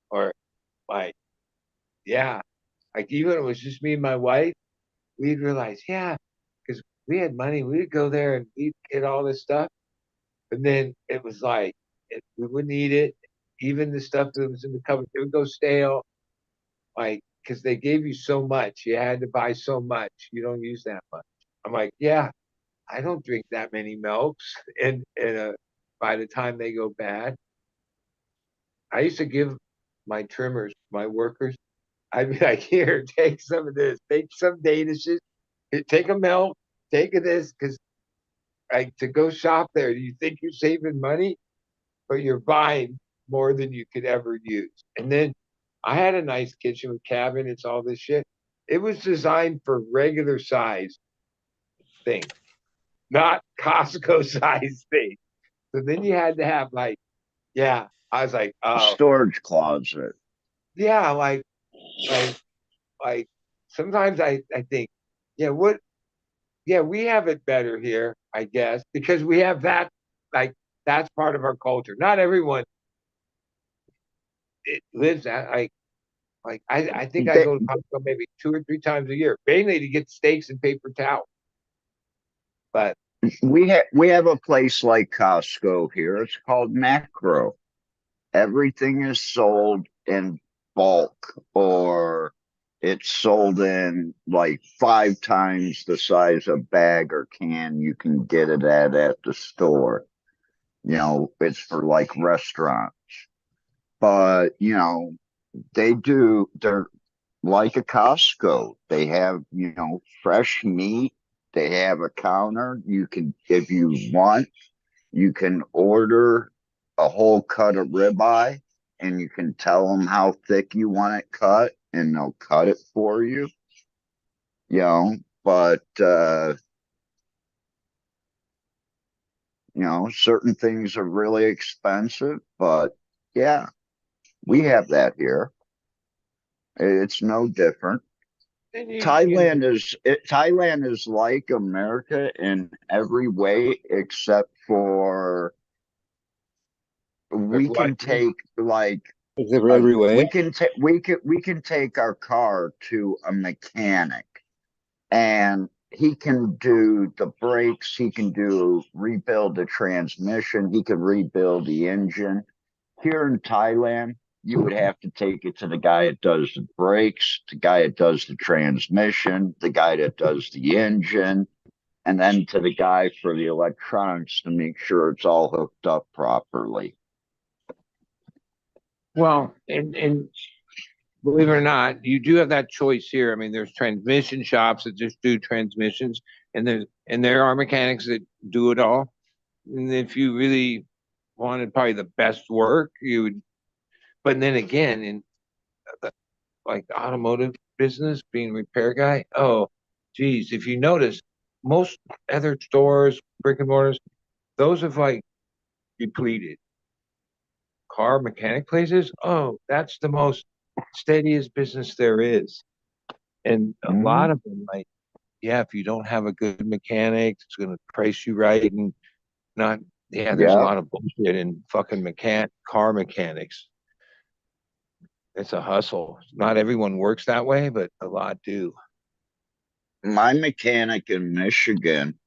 Speaker 6: or like, yeah, like even if it was just me and my wife, we'd realize, yeah, because we had money, we'd go there and we'd get all this stuff, and then it was like we wouldn't eat it. Even the stuff that was in the cupboard, it would go stale, like because they gave you so much, you had to buy so much, you don't use that much. I'm like, yeah, I don't drink that many milks, and by the time they go bad, I used to give my trimmers, my workers, I'd be like, here, take some of this, take some Danishes, take a milk, take a this, because like to go shop there, you think you're saving money, but you're buying more than you could ever use. And then I had a nice kitchen with cabinets, all this shit. It was designed for regular size things, not Costco size things. So then you had to have like, yeah, I was like, oh,
Speaker 5: Storage closet.
Speaker 6: yeah, like, like sometimes I think, yeah, yeah, we have it better here, I guess, because we have that, like, that's part of our culture. Not everyone lives that. I think I
Speaker 5: They,
Speaker 6: go to Costco maybe 2 or 3 times a year, mainly to get steaks and paper towels. But
Speaker 5: we have a place like Costco here. It's called Macro. Everything is sold in bulk, or it's sold in like 5 times the size of bag or can you can get it at the store. It's for like restaurants. But, they're like a Costco. They have, fresh meat. They have a counter. You can, if you want, you can order a whole cut of ribeye and you can tell them how thick you want it cut and they'll cut it for you, but, certain things are really expensive, but yeah, we have that here. It's no different.
Speaker 6: then you can
Speaker 5: Thailand is like America in every way except for
Speaker 6: the
Speaker 5: we can
Speaker 6: gluttony.
Speaker 5: take like
Speaker 4: Is it every
Speaker 5: we
Speaker 4: way?
Speaker 5: can take we can take our car to a mechanic and he can do the brakes, he can rebuild the transmission, he can rebuild the engine. Here in Thailand, you would have to take it to the guy that does the brakes, the guy that does the transmission, the guy that does the engine, and then to the guy for the electronics to make sure it's all hooked up properly.
Speaker 6: Well, and believe it or not, you do have that choice here. I mean, there's transmission shops that just do transmissions, and there are mechanics that do it all. And if you really wanted probably the best work, you would. But then again, in the, like the automotive business, being a repair guy, oh, geez, if you notice, most other stores, brick and mortars, those have like depleted. Car mechanic places, oh, that's the most steadiest business there is. And a
Speaker 5: Mm-hmm.
Speaker 6: lot of them, like, yeah, if you don't have a good mechanic, it's going to price you right and not, yeah, there's a
Speaker 5: Yeah.
Speaker 6: lot of bullshit in fucking car mechanics. It's a hustle. Not everyone works that way, but a lot do.
Speaker 5: My mechanic in Michigan,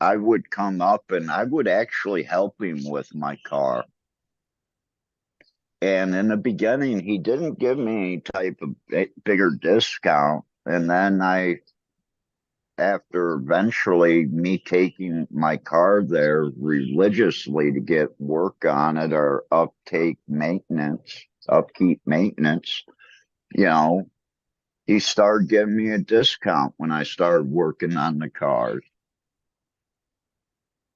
Speaker 5: I would come up and I would actually help him with my car. And in the beginning, he didn't give me any type of bigger discount. And then after eventually me taking my car there religiously to get work on it or upkeep maintenance, you know, he started giving me a discount when I started working on the cars.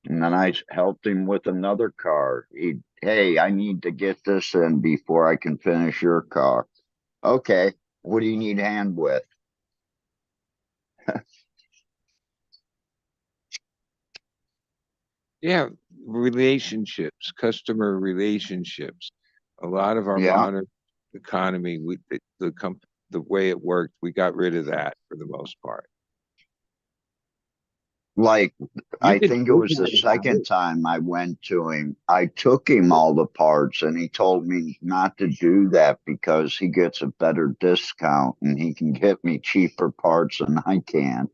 Speaker 5: And then I helped him with another car. Hey, I need to get this in before I can finish your car. Okay, what do you need hand with?
Speaker 6: Yeah, relationships, customer relationships. A lot of our
Speaker 5: Yeah,
Speaker 6: modern economy, the way it worked, we got rid of that for the most part.
Speaker 5: like
Speaker 6: You
Speaker 5: I
Speaker 6: could
Speaker 5: think it
Speaker 6: you
Speaker 5: was
Speaker 6: could
Speaker 5: the
Speaker 6: have
Speaker 5: second
Speaker 6: it.
Speaker 5: time I went to him. I took him all the parts and he told me not to do that because he gets a better discount and he can get me cheaper parts than I can.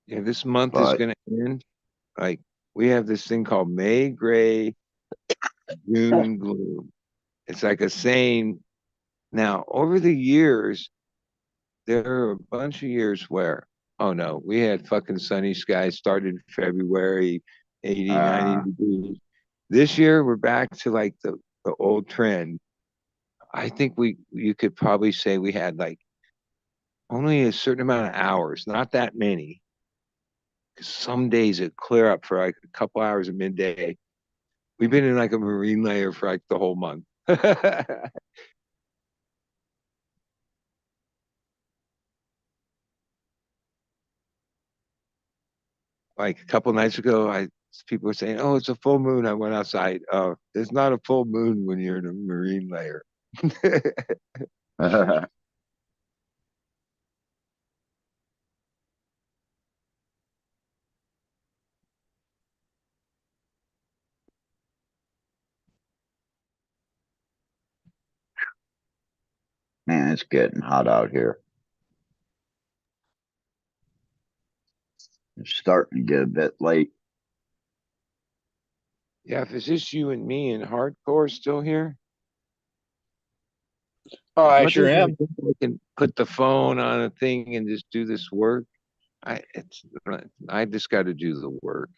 Speaker 6: Yeah, this month is
Speaker 5: But
Speaker 6: gonna end. Like we have this thing called May Gray, June Gloom. It's like a saying. Now, over the years, there are a bunch of years where, oh no, we had fucking sunny skies, started February, 80, 90 degrees. This year we're back to like the old trend. I think you could probably say we had like only a certain amount of hours, not that many. 'Cause some days it clear up for like a couple hours at midday. We've been in like a marine layer for like the whole month. Like a couple nights ago, people were saying, "Oh, it's a full moon." I went outside. Oh, it's not a full moon when you're in a marine layer.
Speaker 5: Man, it's getting hot out here. It's starting to get a bit late.
Speaker 6: Yeah, if it's just you and me and hardcore still here,
Speaker 5: Oh,
Speaker 6: as
Speaker 5: I
Speaker 6: much
Speaker 5: sure
Speaker 6: as
Speaker 5: am.
Speaker 6: I can put the phone on a thing and just do this work, I just got to do the work.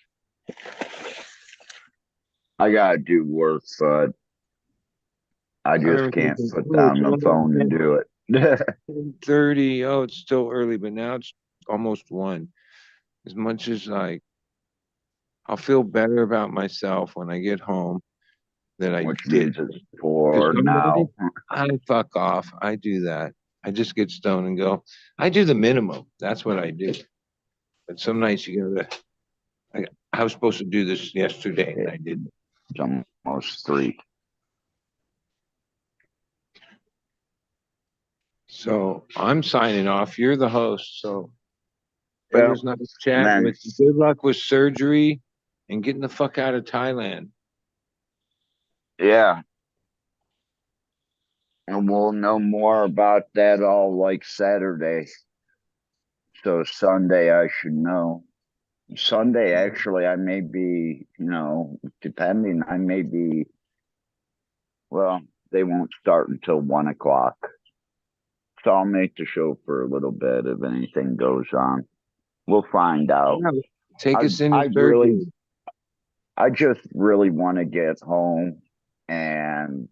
Speaker 5: I gotta do work, but I just
Speaker 6: remember
Speaker 5: can't
Speaker 6: thinking,
Speaker 5: put
Speaker 6: oh,
Speaker 5: down
Speaker 6: it's
Speaker 5: the
Speaker 6: only
Speaker 5: phone and do it.
Speaker 6: 10:30. Oh, it's still early, but now it's almost 1. As much as I'll feel better about myself when I get home than I
Speaker 5: Which
Speaker 6: did.
Speaker 5: means it's
Speaker 6: Because
Speaker 5: 4
Speaker 6: some days
Speaker 5: now.
Speaker 6: I fuck off. I do that. I just get stoned and go. I do the minimum. That's what I do. But some nights you gotta. I was supposed to do this yesterday and I didn't.
Speaker 5: It's almost 3.
Speaker 6: So I'm signing off. You're the host. So it
Speaker 5: Well,
Speaker 6: was nice chatting
Speaker 5: man,
Speaker 6: with you. Good luck with surgery and getting the fuck out of Thailand.
Speaker 5: yeah. And we'll know more about that all like Saturday. So Sunday, I should know. Sunday, actually, I may be, depending, I may be, well, they won't start until 1 o'clock. So I'll make the show for a little bit if anything goes on. We'll find out.
Speaker 6: Yeah, take us into
Speaker 5: I
Speaker 6: surgery.
Speaker 5: I just really want to get home and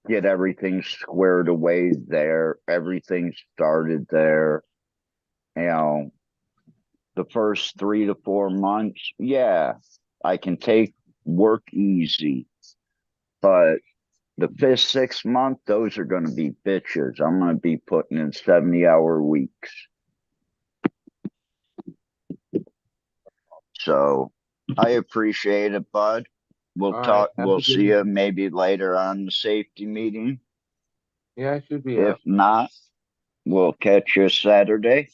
Speaker 5: get everything squared away there. Everything started there. You know, the first 3 to 4 months, yeah, I can take work easy. But the fifth, 6th month, those are going to be bitches. I'm going to be putting in 70-hour weeks. So I appreciate it, bud. We'll
Speaker 6: All right.
Speaker 5: talk.
Speaker 6: Have a
Speaker 5: We'll
Speaker 6: good
Speaker 5: see
Speaker 6: one.
Speaker 5: you maybe later on the safety meeting.
Speaker 6: Yeah, I should be
Speaker 5: If
Speaker 6: up.
Speaker 5: not, we'll catch you Saturday.